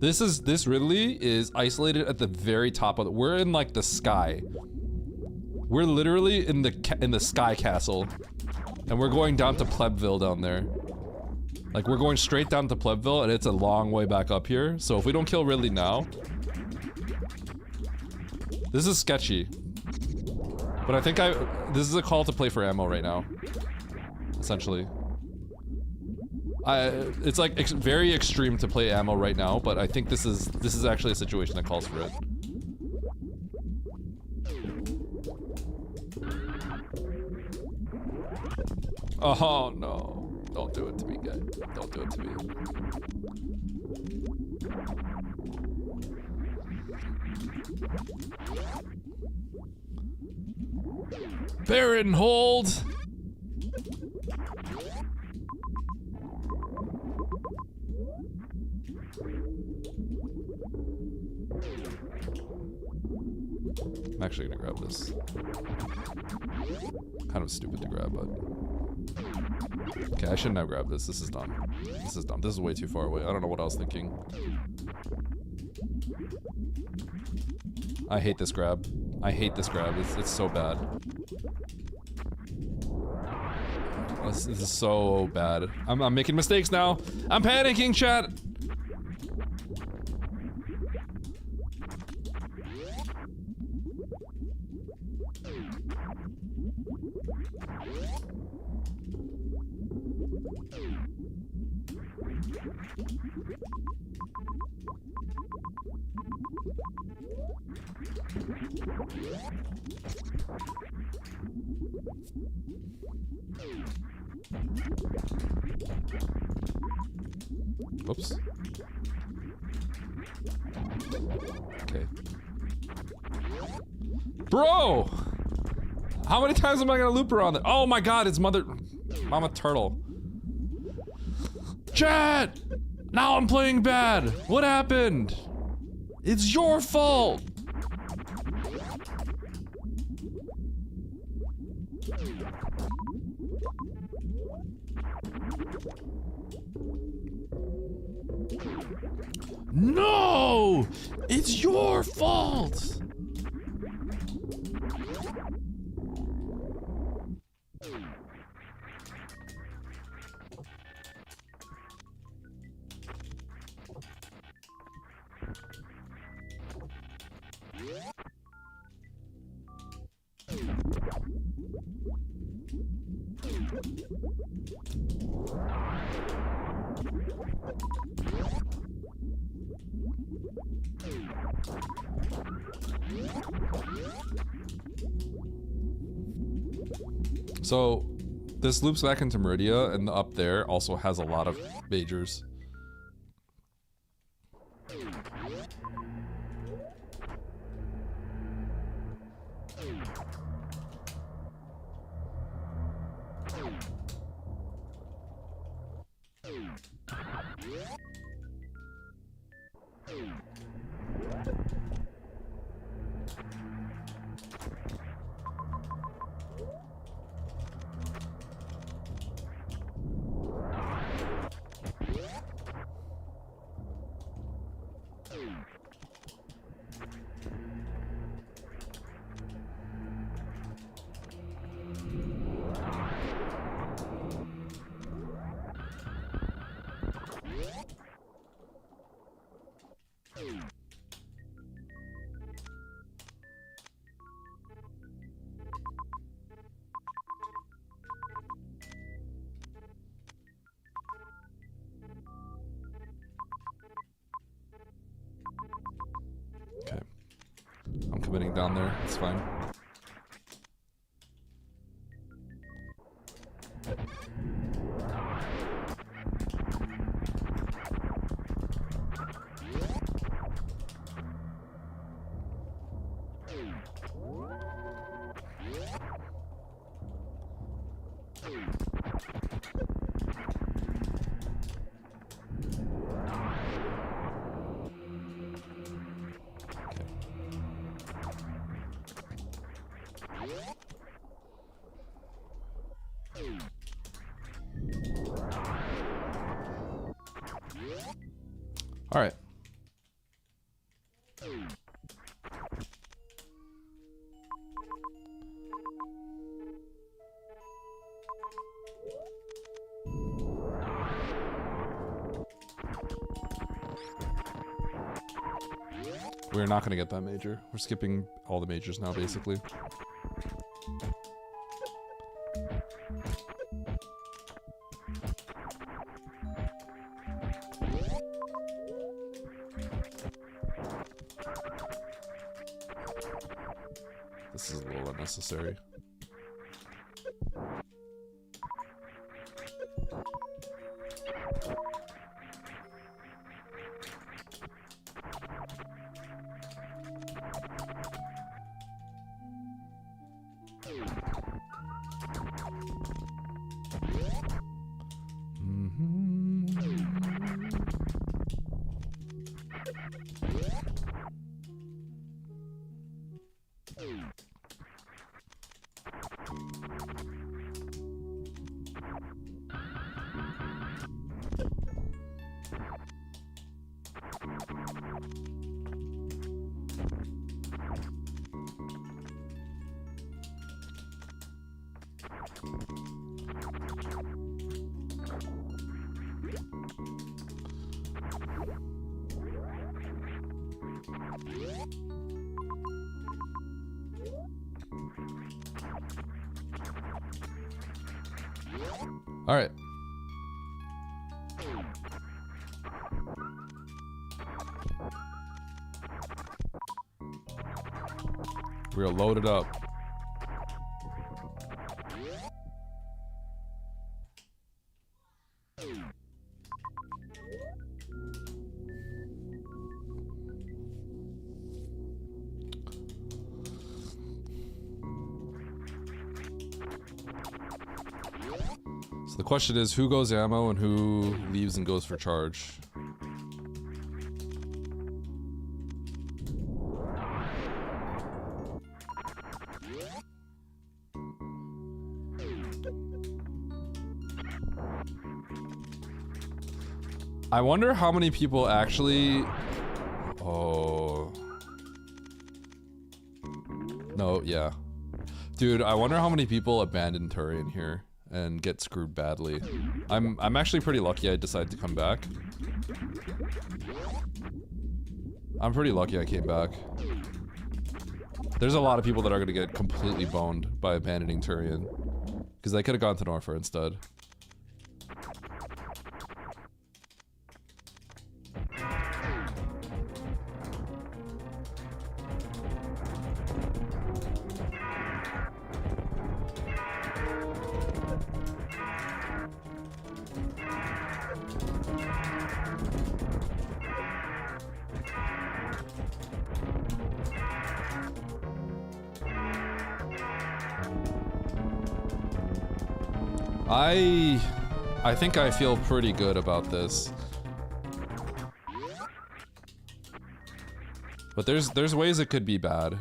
This Ridley is isolated at the very top of the, we're in like the sky. We're literally in the sky castle. And we're going down to Plebville down there. Like we're going straight down to Plebville and it's a long way back up here. So if we don't kill Ridley now, this is sketchy. But I think this is a call to play for ammo right now. Essentially. It's like very extreme to play ammo right now, but I think this is actually a situation that calls for it. Oh no. Don't do it to me, guy. Don't do it to me. Baron, hold! I'm actually gonna grab this. Kind of stupid to grab, but... Okay, I shouldn't have grabbed this. This is dumb. This is dumb. This is way too far away. I don't know what I was thinking. I hate this grab. I hate this grab. It's so bad. This is so bad. I'm making mistakes now. I'm panicking, chat! Oops. Okay. Bro! How many times am I gonna loop around there? Oh my god, it's Mama Turtle. Chat! Now I'm playing bad! What happened? It's your fault! No! It's your fault! So, this loops back into Meridia, and up there also has a lot of majors. down there. It's fine. All right. We're not going to get that major. We're skipping all the majors now, basically. This is a little unnecessary. All right. We're loaded up. So the question is, who goes ammo and who leaves and goes for charge? I wonder how many people actually... Oh... No, yeah. Dude, I wonder how many people abandon Turian here and get screwed badly. I'm actually pretty lucky I decided to come back. I'm pretty lucky I came back. There's a lot of people that are gonna get completely boned by abandoning Turian. Because they could have gone to Norfa instead. I think I feel pretty good about this. But there's ways it could be bad.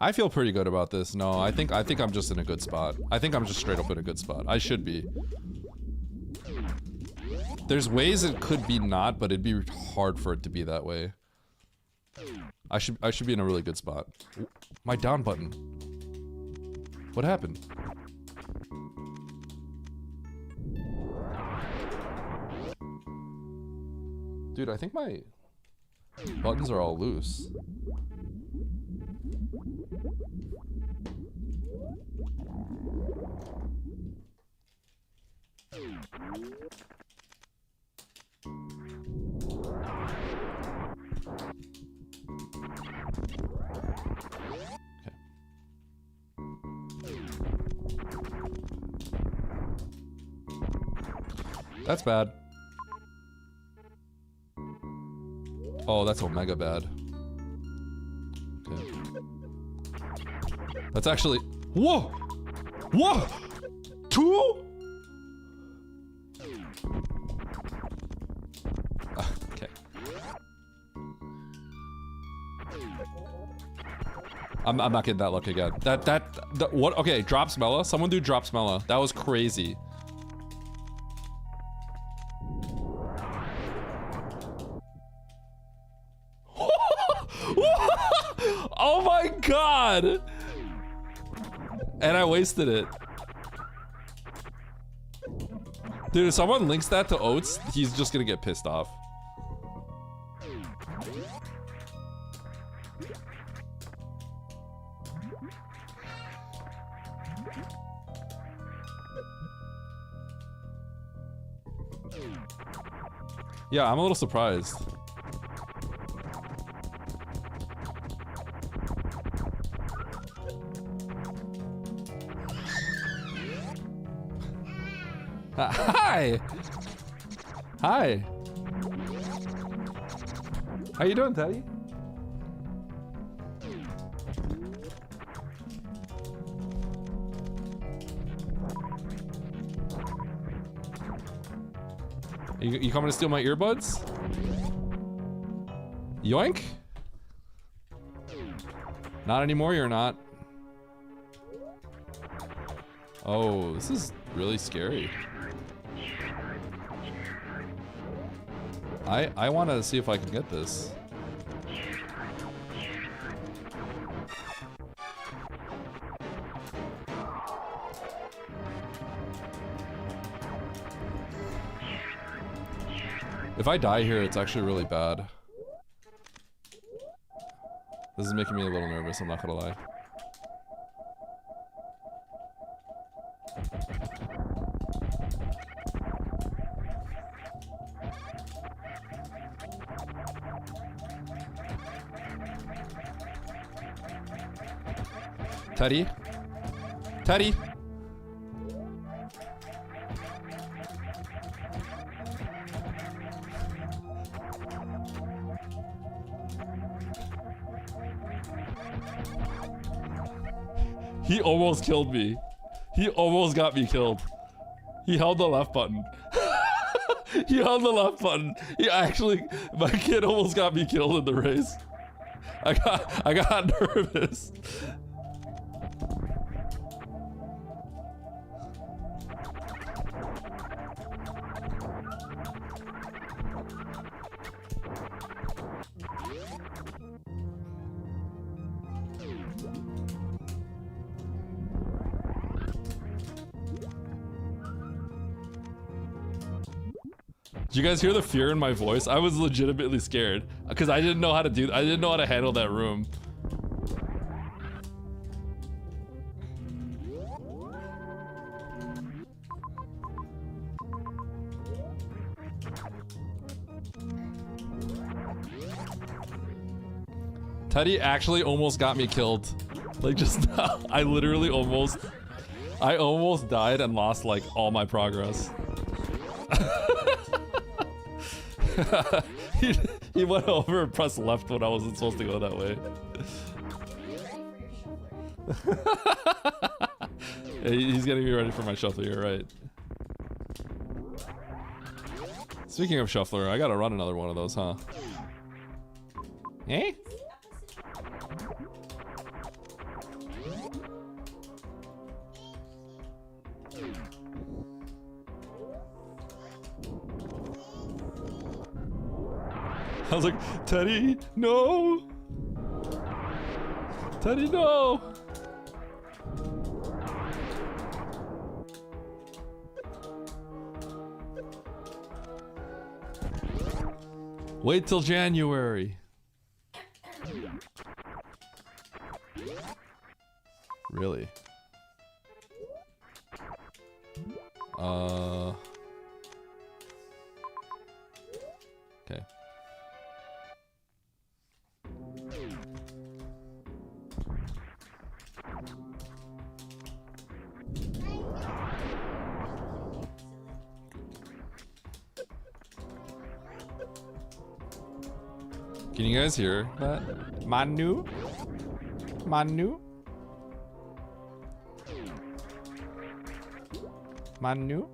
I feel pretty good about this. No, I think I'm just in a good spot. I think I'm just straight up in a good spot. I should be. There's ways it could be not, but it'd be hard for it to be that way. I should be in a really good spot. My down button. What happened? Dude, I think my buttons are all loose. That's bad. Oh, that's omega bad. Okay. That's actually... Whoa! Whoa! 2? Okay. I'm not getting that luck again. What? Okay, drop Smella. Someone do drop Smella. That was crazy. Oh my god! And I wasted it. Dude, if someone links that to Oats, he's just gonna get pissed off. Yeah, I'm a little surprised. Hi! Hi! How you doing, Teddy? You coming to steal my earbuds? Yoink? Not anymore, you're not. Oh, this is really scary. I want to see if I can get this. If I die here, it's actually really bad. This is making me a little nervous, I'm not gonna lie. Teddy? Teddy? He almost killed me. He almost got me killed. He held the left button. He held the left button. He actually, my kid almost got me killed in the race. I got nervous. Did you guys hear the fear in my voice? I was legitimately scared because I didn't know how to I didn't know how to handle that room. Teddy actually almost got me killed. Like just now, I almost died and lost like all my progress. he went over and pressed left when I wasn't supposed to go that way. Yeah, he's getting me ready for my shuffler, you're right. Speaking of shuffler, I gotta run another one of those, huh? Eh? I was like, Teddy, no! Teddy, no! Wait till January. Really? Okay. Can you guys hear that? Manu? Manu? Manu?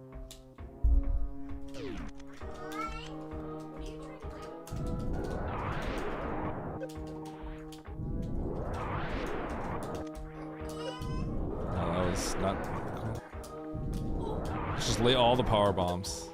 No, that was not cool. Let's just lay all the power bombs.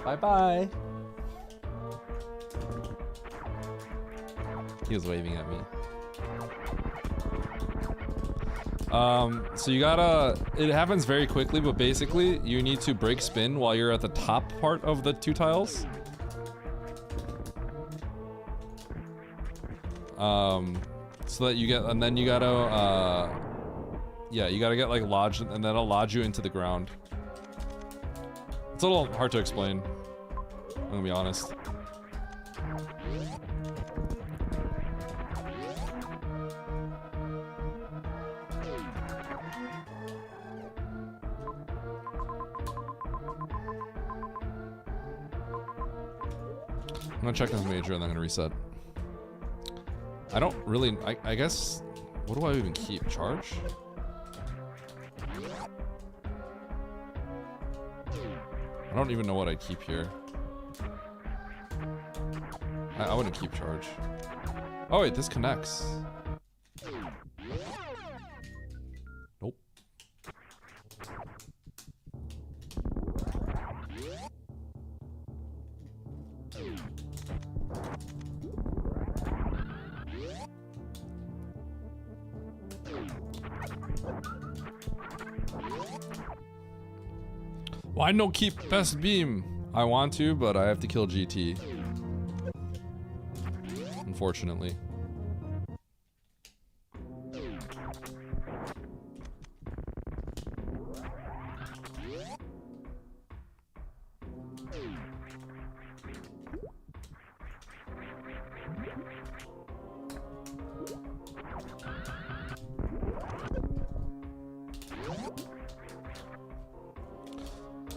Bye-bye. He was waving at me. So you gotta, it happens very quickly, but basically you need to break spin while you're at the top part of the 2 tiles. So that you get, and then you gotta, yeah, you gotta get like lodged, and that'll lodge you into the ground. It's a little hard to explain, I'm gonna be honest. I'm gonna check this major and then I'm gonna reset. I don't really, I guess, what do I even keep? Charge? I don't even know what I keep here. I wouldn't keep charge. Oh wait, this connects. Nope. Why no keep best beam? I want to, but I have to kill GT. Unfortunately.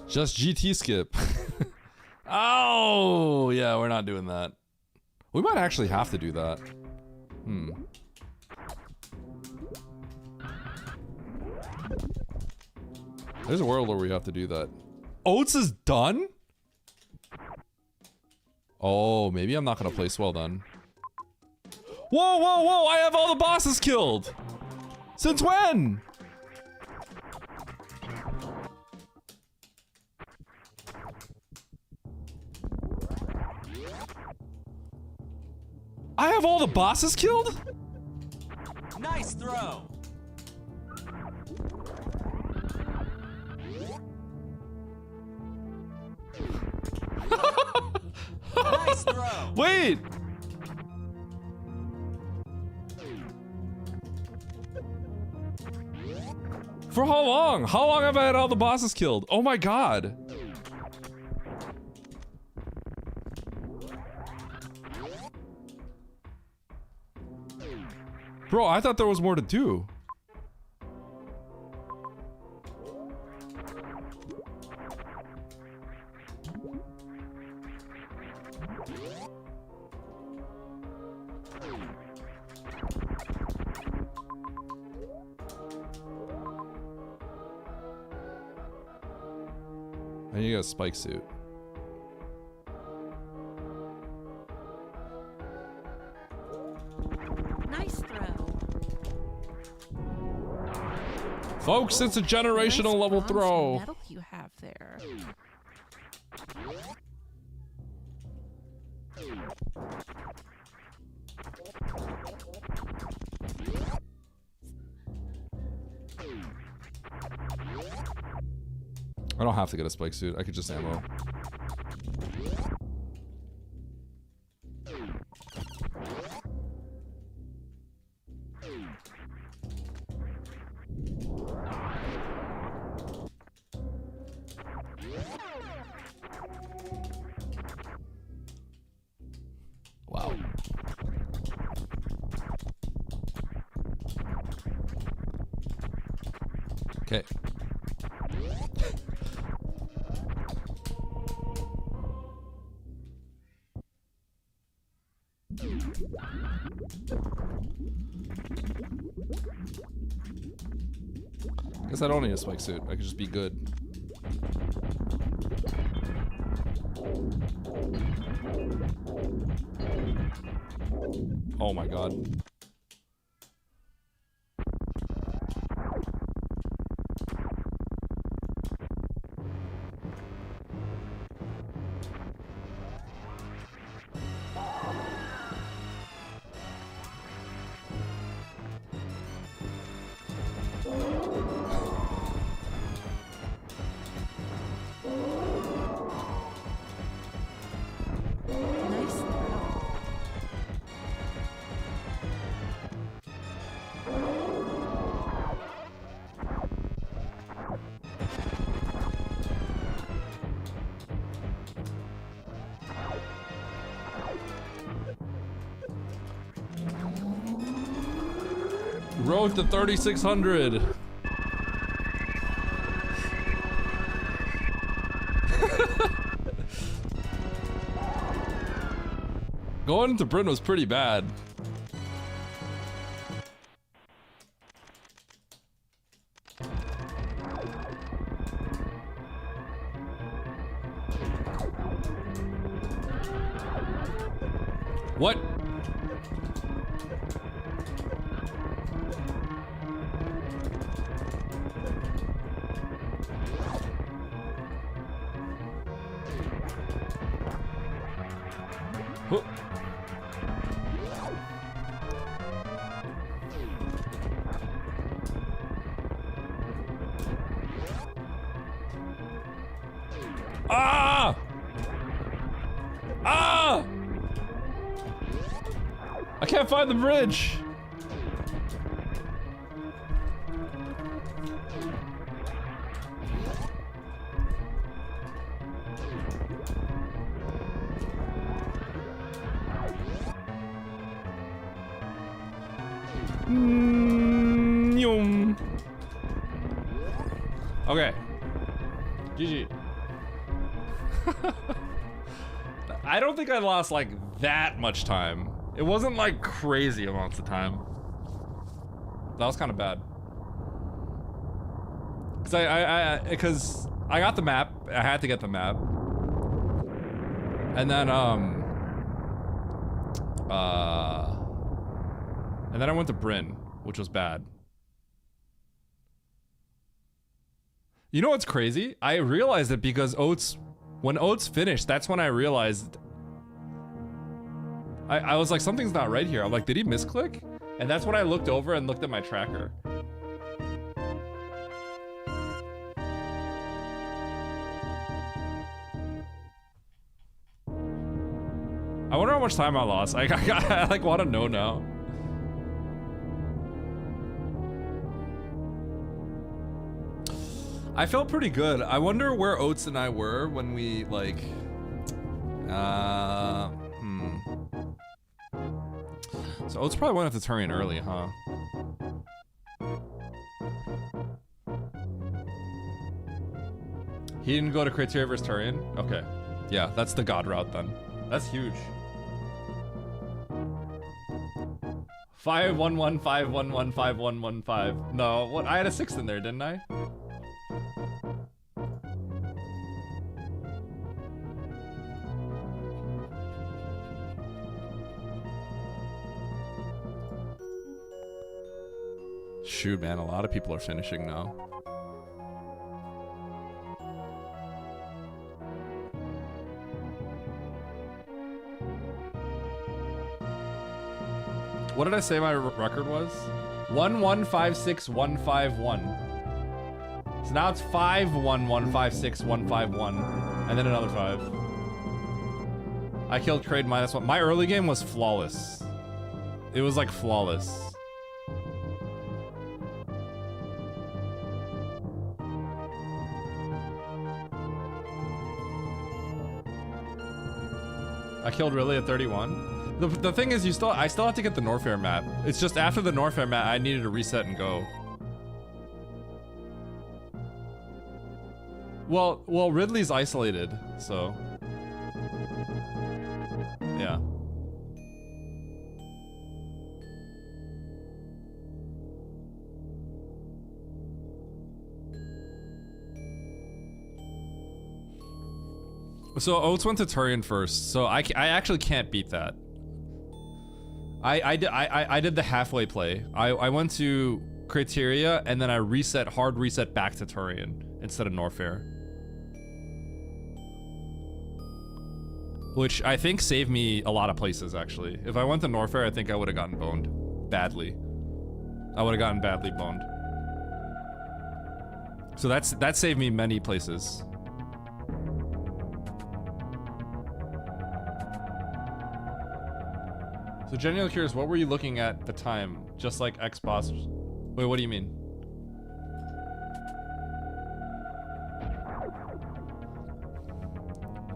Just GT skip. Oh, yeah, we're not doing that. We might actually have to do that. There's a world where we have to do that. Oats is done? Oh, maybe I'm not gonna place well then. Whoa, whoa, whoa! I have all the bosses killed! Since when? I have all the bosses killed? Nice throw. Nice throw. Wait! For how long? How long have I had all the bosses killed? Oh my god. Bro, I thought there was more to do. I need a spike suit. Nice throw. Folks, it's a generational Nice level bronze throw. medal you have there. I don't have to get a spike suit. I could just ammo. Okay. Guess I don't need a spike suit. I could just be good. Oh my god. Nice throw. Road to 3600. Going into Britain was pretty bad. What? Huh. Ah! Ah! I can't find the bridge. Yum. Okay. GG. I don't think I lost like that much time. It wasn't like crazy amounts of time. That was kind of bad. Because I got the map. I had to get the map. And then I went to Bryn, which was bad. You know what's crazy? I realized it because when Oates finished, that's when I realized. I was like, something's not right here. I'm like, did he misclick? And that's when I looked over and looked at my tracker. I wonder how much time I lost. I like want to know now. I felt pretty good. I wonder where Oates and I were when we like So Oates probably went up to Turian early, huh? He didn't go to Criteria versus Turian? Okay. Yeah, that's the god route then. That's huge. 511511515. No, what? I had a 6 in there, didn't I? Shoot, man, a lot of people are finishing now. What did I say my record was? 1156151. So now it's 5115651, and then another 5. I killed Kraid -1. My early game was flawless. It was like flawless. I killed Riley at 31. The thing is, I still have to get the Norfair map. It's just after the Norfair map, I needed to reset and go. Well, Ridley's isolated, so yeah. So Oates went to Turian first, so I actually can't beat that. I did the halfway play. I went to Criteria and then I hard reset back to Turian instead of Norfair. Which I think saved me a lot of places actually. If I went to Norfair, I think I would have gotten boned badly. I would have gotten badly boned. So that saved me many places. So genuinely curious, what were you looking at the time? Just like Xbox. Wait, what do you mean?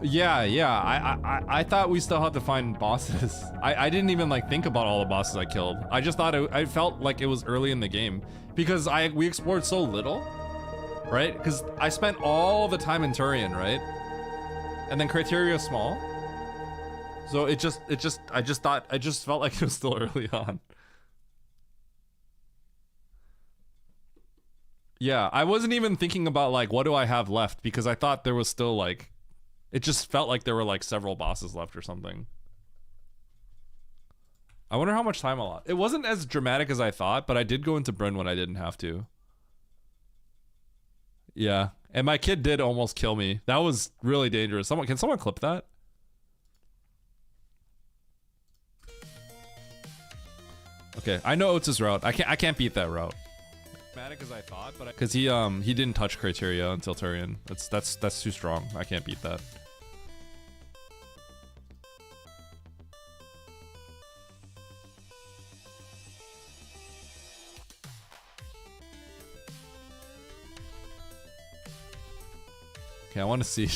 Yeah. I thought we still had to find bosses. I didn't even like think about all the bosses I killed. I just thought I felt like it was early in the game because we explored so little, right? Because I spent all the time in Turian, right? And then Criteria small. So I just felt like it was still early on. Yeah, I wasn't even thinking about like, what do I have left? Because I thought there was still like, it just felt like there were like several bosses left or something. I wonder how much time I lost. It wasn't as dramatic as I thought, but I did go into Bryn when I didn't have to. Yeah, and my kid did almost kill me. That was really dangerous. Can someone clip that? Okay, I know Oates' route. I can't beat that route. Dramatic as I thought, but because he didn't touch Criteria until Turian. That's too strong. I can't beat that. Okay, I want to see.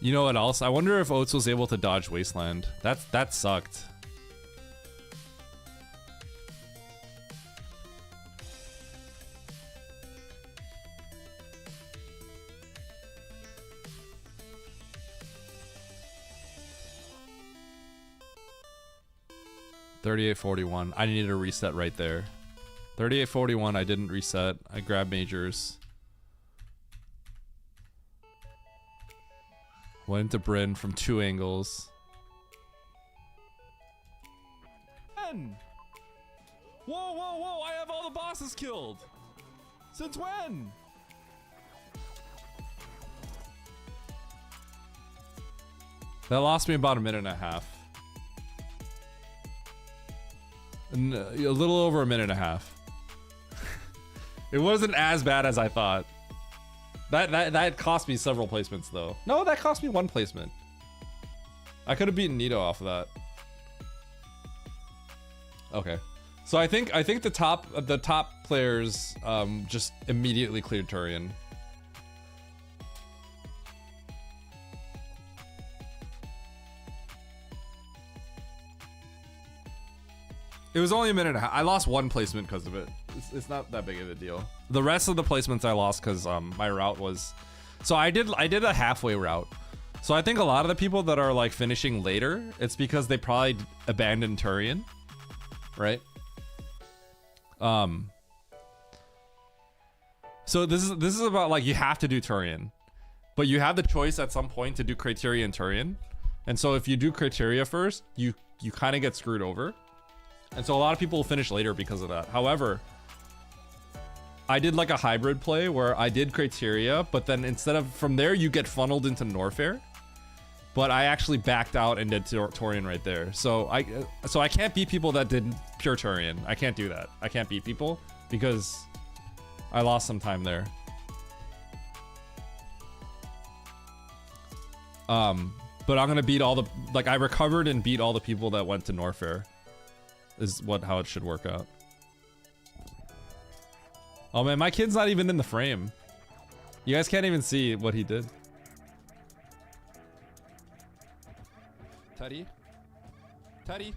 You know what else? I wonder if Oates was able to dodge Wasteland. That sucked. $38.41. I needed a reset right there. $38.41. I didn't reset. I grabbed majors. Went into Bryn from 2 angles. When? Whoa! I have all the bosses killed. Since when? That lost me about a minute and a half. A little over a minute and a half. It wasn't as bad as I thought. That cost me several placements though. No, that cost me 1 placement. I could have beaten Nito off of that. Okay. So I think the top players just immediately cleared Turian. It was only a minute and a half. I lost 1 placement because of it. It's not that big of a deal. The rest of the placements I lost because my route was... So I did a halfway route. So I think a lot of the people that are like finishing later, it's because they probably abandoned Turian, right? So this is about like you have to do Turian, but you have the choice at some point to do Criteria and Turian. And so if you do Criteria first, you kind of get screwed over. And so a lot of people will finish later because of that. However, I did like a hybrid play where I did Criteria, but then instead of from there, you get funneled into Norfair. But I actually backed out and did Turian right there. So I can't beat people that did pure Turian. I can't do that. I can't beat people because I lost some time there. But I'm gonna beat all the I recovered and beat all the people that went to Norfair. Is how it should work out. Oh man, my kid's not even in the frame. You guys can't even see what he did. Teddy? Teddy?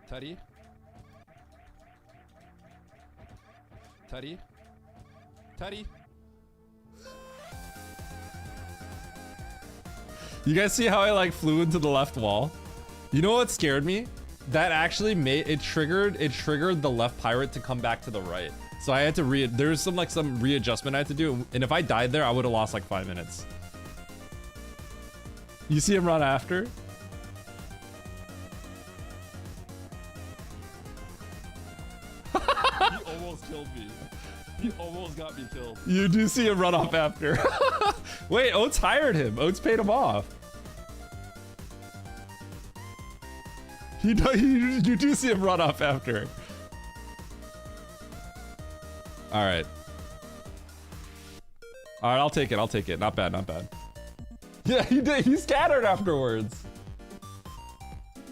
Teddy? Teddy? Teddy? You guys see how I like flew into the left wall? You know what scared me? That actually made it triggered the left pirate to come back to the right. So I had to there's some readjustment I had to do, and if I died there, I would have lost like 5 minutes. You see him run after? He almost killed me. He almost got me killed. You do see him run off after. Wait, Oats hired him. Oats paid him off. You do see him run off after. All right. All right, I'll take it. I'll take it. Not bad. Not bad. Yeah, he did. He scattered afterwards.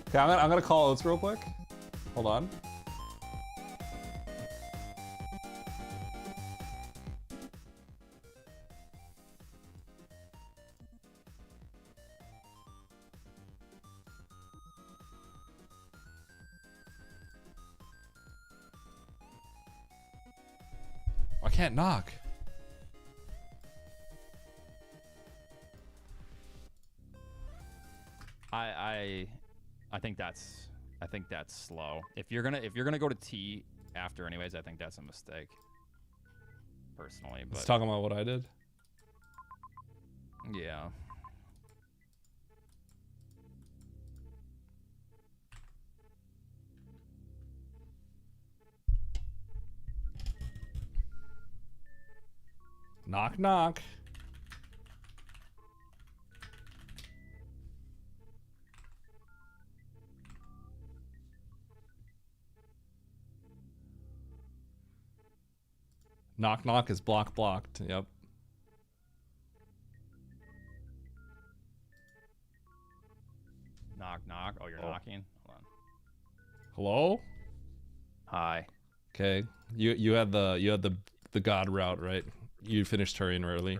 Okay, I'm gonna call Oats real quick. Hold on. I can't knock. I think that's slow. If you're gonna go to T after anyways, I think that's a mistake. Personally, but Let's talk about what I did. yeah. Knock knock. Knock knock is blocked. Yep. Knock knock. Oh, you're knocking. Hold on. Hello? Hi. Okay. You had the god route, right? You finished Turian early.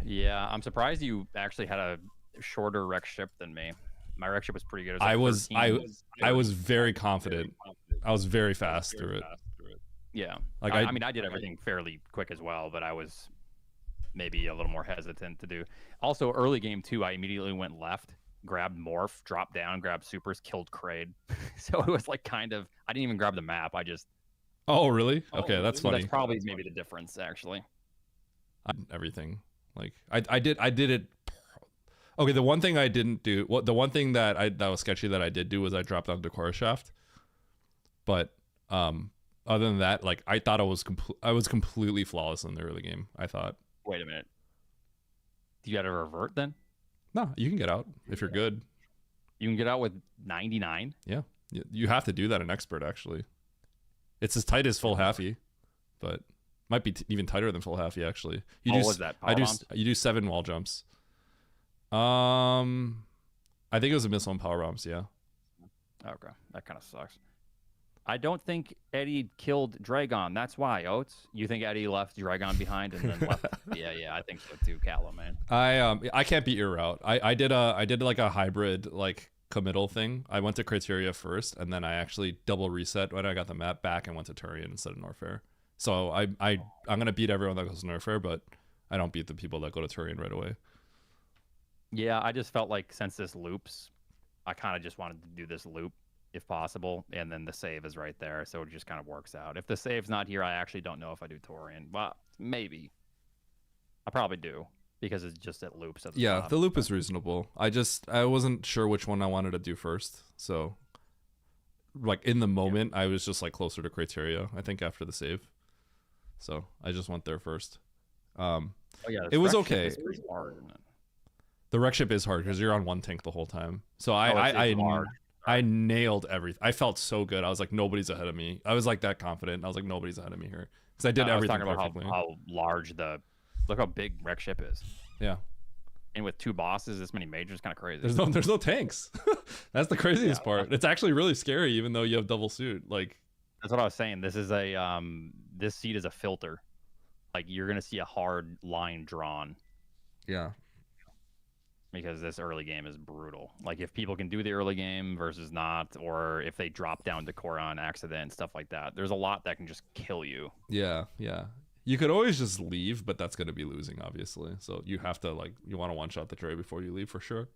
Yeah, I'm surprised you actually had a shorter rec ship than me. My rec ship was pretty good. It I was like was 13. I was very confident. I was very fast through it. Yeah. Like I mean, I did everything fairly quick as well, but I was maybe a little more hesitant to do. Also, early game too, I immediately went left, grabbed Morph, dropped down, grabbed supers, killed Kraid. So it was like kind of, I didn't even grab the map. I just. Oh really? Okay, that's funny. That's probably maybe the difference actually. Everything. Like I did it. Okay, the one thing I didn't do, the one thing that was sketchy that I did do was I dropped on Decora Shaft. But other than that, like I thought I was completely flawless in the early game. I thought. Wait a minute. Do you got to revert then? No, you can get out if you're good. You can get out with 99. Yeah, you have to do that in expert actually. It's as tight as full halfy, but might be even tighter than full halfy actually. Was that? You do 7 wall jumps. I think it was a missile and power bombs. Yeah. Okay, that kind of sucks. I don't think Eddie killed Dragon. That's why, Oats. You think Eddie left Dragon behind and then left? Yeah, I think so too, Calla, man. I can't beat your route. I did like a hybrid like committal thing. I went to Criteria first, and then I actually double reset when I got the map back and went to Turian instead of Norfair. So I'm gonna beat everyone that goes to Norfair, but I don't beat the people that go to Turian right away. Yeah, I just felt like since this loops, I kind of just wanted to do this loop if possible, and then the save is right there, so it just kind of works out. If the save's not here, I actually don't know if I do Turian. Well, maybe. I probably do, because it's just at loops at the top. The loop is reasonable. I wasn't sure which one I wanted to do first, so like in the moment, I was just like closer to Criteria, I think, after the save. So I just went there first. It was okay. It's pretty hard, isn't it? The wreck ship is hard because you're on one tank the whole time. So I nailed everything. I felt so good. I was like, nobody's ahead of me. I was like that confident. I was like, nobody's ahead of me here because I did everything I was talking perfectly. about how large look how big wreck ship is. Yeah. And with 2 bosses, this many majors, kind of crazy. There's no tanks. That's the craziest part. It's actually really scary, even though you have double suit. Like, that's what I was saying. This is a this seat is a filter. Like, you're gonna see a hard line drawn. Yeah. Because this early game is brutal. Like, if people can do the early game versus not, or if they drop down to core on accident, stuff like that. There's a lot that can just kill you. Yeah. You could always just leave, but that's going to be losing, obviously. So you have to, like, you want to one-shot the tray before you leave for sure.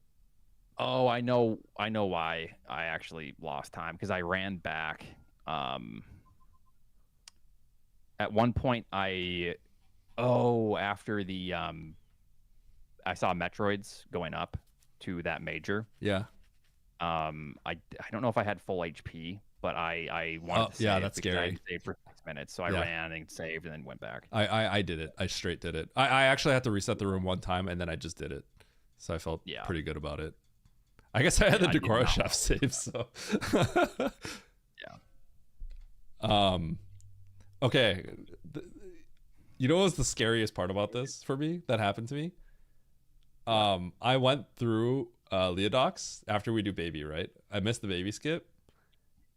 Oh, I know why I actually lost time, because I ran back. At one point, after the I saw Metroids going up to that major. Yeah. I don't know if I had full HP, but I wanted to save. Yeah, that's because I scary. had to save for 6 minutes, so I ran and saved and then went back. I did it. I straight did it. I actually had to reset the room one time, and then I just did it. So I felt pretty good about it. I guess I had the Decora Chef save, so. Yeah. Okay. You know what was the scariest part about this for me that happened to me? I went through Leodox after we do baby, right? I missed the baby skip.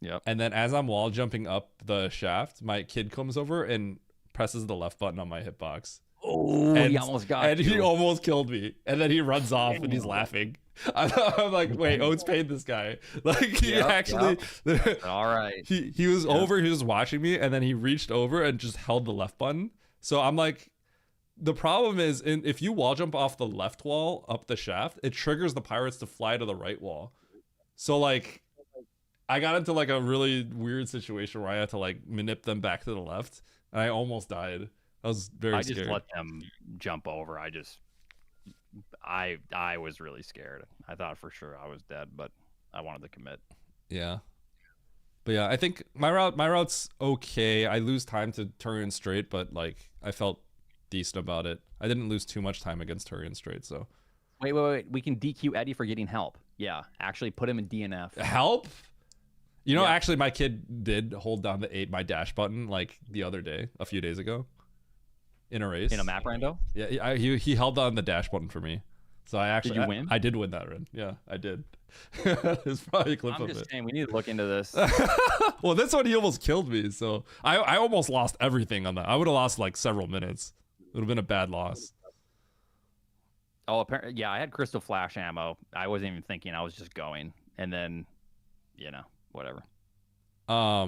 Yep. And then as I'm wall jumping up the shaft, my kid comes over and presses the left button on my hitbox. Oh, and he almost got you. He almost killed me. And then he runs off and he's laughing. I'm like, wait, Oates paid this guy. Like, he actually... All right. He was over, he was watching me, and then he reached over and just held the left button. So I'm like... The problem is, if you wall jump off the left wall up the shaft, it triggers the pirates to fly to the right wall. So, like... I got into like a really weird situation where I had to like manip them back to the left, and I almost died. I was very scared. I just let them jump over. I was really scared. I thought for sure I was dead, but I wanted to commit. Yeah. But yeah, I think my route's okay. I lose time to Turian straight, but like I felt decent about it. I didn't lose too much time against Turian straight, so. Wait. We can DQ Eddie for getting help. Yeah, actually put him in DNF. Help? You know, actually, my kid did hold down my dash button like the other day, a few days ago, in a race. In a map rando? Yeah, he held down the dash button for me. So I actually... Did you win? I did win that run. Yeah, I did. There's probably a clip of it. I'm just saying, we need to look into this. Well, this one, he almost killed me. So I almost lost everything on that. I would have lost like several minutes. It would have been a bad loss. Oh, apparently, yeah, I had crystal flash ammo. I wasn't even thinking. I was just going. And then, whatever. I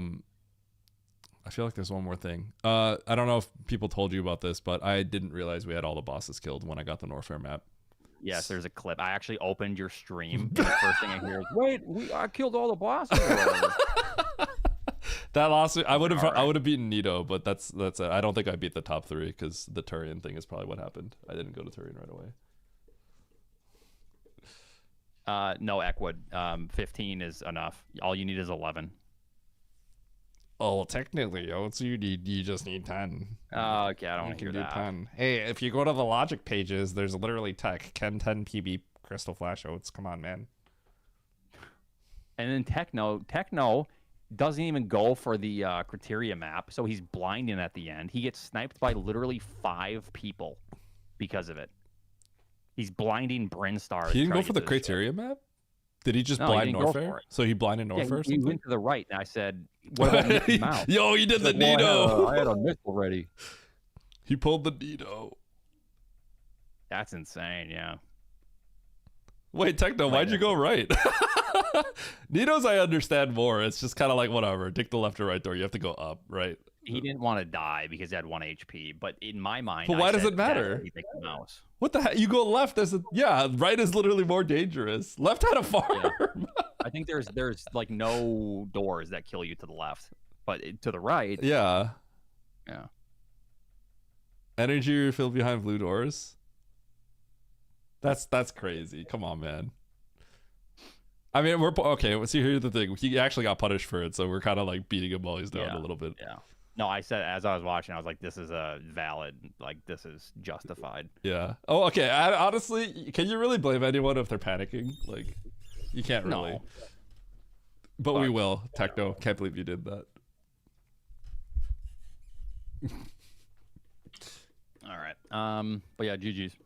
feel like there's one more thing. I don't know if people told you about this, but I didn't realize we had all the bosses killed when I got the Norfair map. Yes, there's a clip. I actually opened your stream. And the first thing I hear is, "Wait, I killed all the bosses." That loss, I would have beaten Nito, but that's it. I don't think I beat the top 3 because the Turian thing is probably what happened. I didn't go to Turian right away. No, Eckwood. 15 is enough. All you need is 11. Oh, well, technically, you just need 10. Oh, okay, I don't want to hear that. 10. Hey, if you go to the logic pages, there's literally tech. Ken 10 PB Crystal Flash Oats. Come on, man. And then Techno doesn't even go for the criteria map, so he's blinding at the end. He gets sniped by literally 5 people because of it. He's blinding Brinstar. He didn't go for the criteria map? Did he just blind Norfair? So he blinded Norfair or something? He went to the right, and I said, what about Mickey Mouse? Yo, he did the Nito. I had a missile ready. He pulled the Nito. That's insane, yeah. Wait, Techno, why'd you go right? Nitos I understand more. It's just kind of like, whatever. Take the left or right door. You have to go up, right? He didn't want to die because he had 1 HP, but in my mind, but why does it matter? Mouse. What the heck? You go left. Right is literally more dangerous. Left had a farm. Yeah. I think there's like no doors that kill you to the left, but to the right. Yeah. Yeah. Energy refill behind blue doors. That's crazy. Come on, man. I mean, we're okay. See, here's the thing. He actually got punished for it, so we're kind of like beating him while he's down a little bit. Yeah. No, I said as I was watching, I was like, "This is a valid. Like, this is justified." Yeah. Oh, okay. Honestly, can you really blame anyone if they're panicking? Like, you can't really. No. But we will. Techno, can't believe you did that. All right. But yeah, GG's.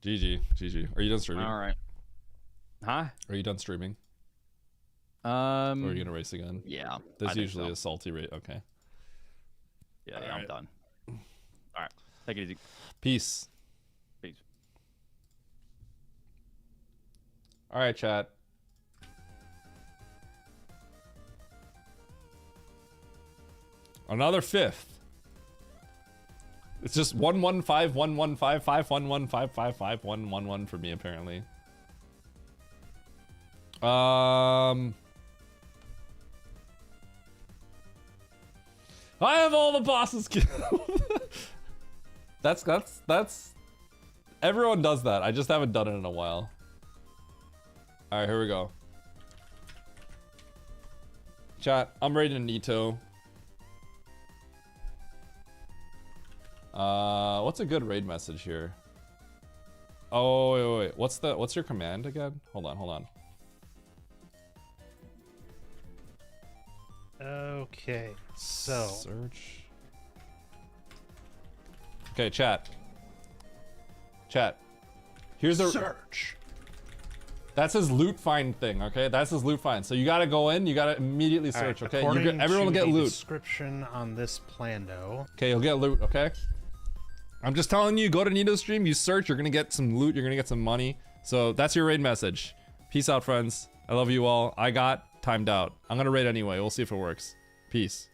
GG. GG. Are you done streaming? All right. Huh? Are you done streaming? Or are you Um. gonna race again? Yeah. There's I think usually so. a salty rate. Okay. Yeah, All I'm right. done. All right. Take it easy. Peace. Peace. All right, chat. Another fifth. It's just 115 115 511 555 111 for me apparently. I have all the bosses killed. That's everyone does that. I just haven't done it in a while. All right, here we go. Chat, I'm ready to Nito. What's a good raid message here? Oh, wait. What's your command again? Hold on. Okay, so Search. Okay, chat. Here's a search. That's his loot find thing, okay? That's his loot find. So you gotta go in, you gotta immediately search, okay? Everyone will get loot. Description on this Plando. Okay, you'll get loot, okay? I'm just telling you, go to Nito's stream, you search, you're gonna get some loot, you're gonna get some money. So that's your raid message. Peace out, friends. I love you all. I got timed out. I'm gonna raid anyway. We'll see if it works. Peace.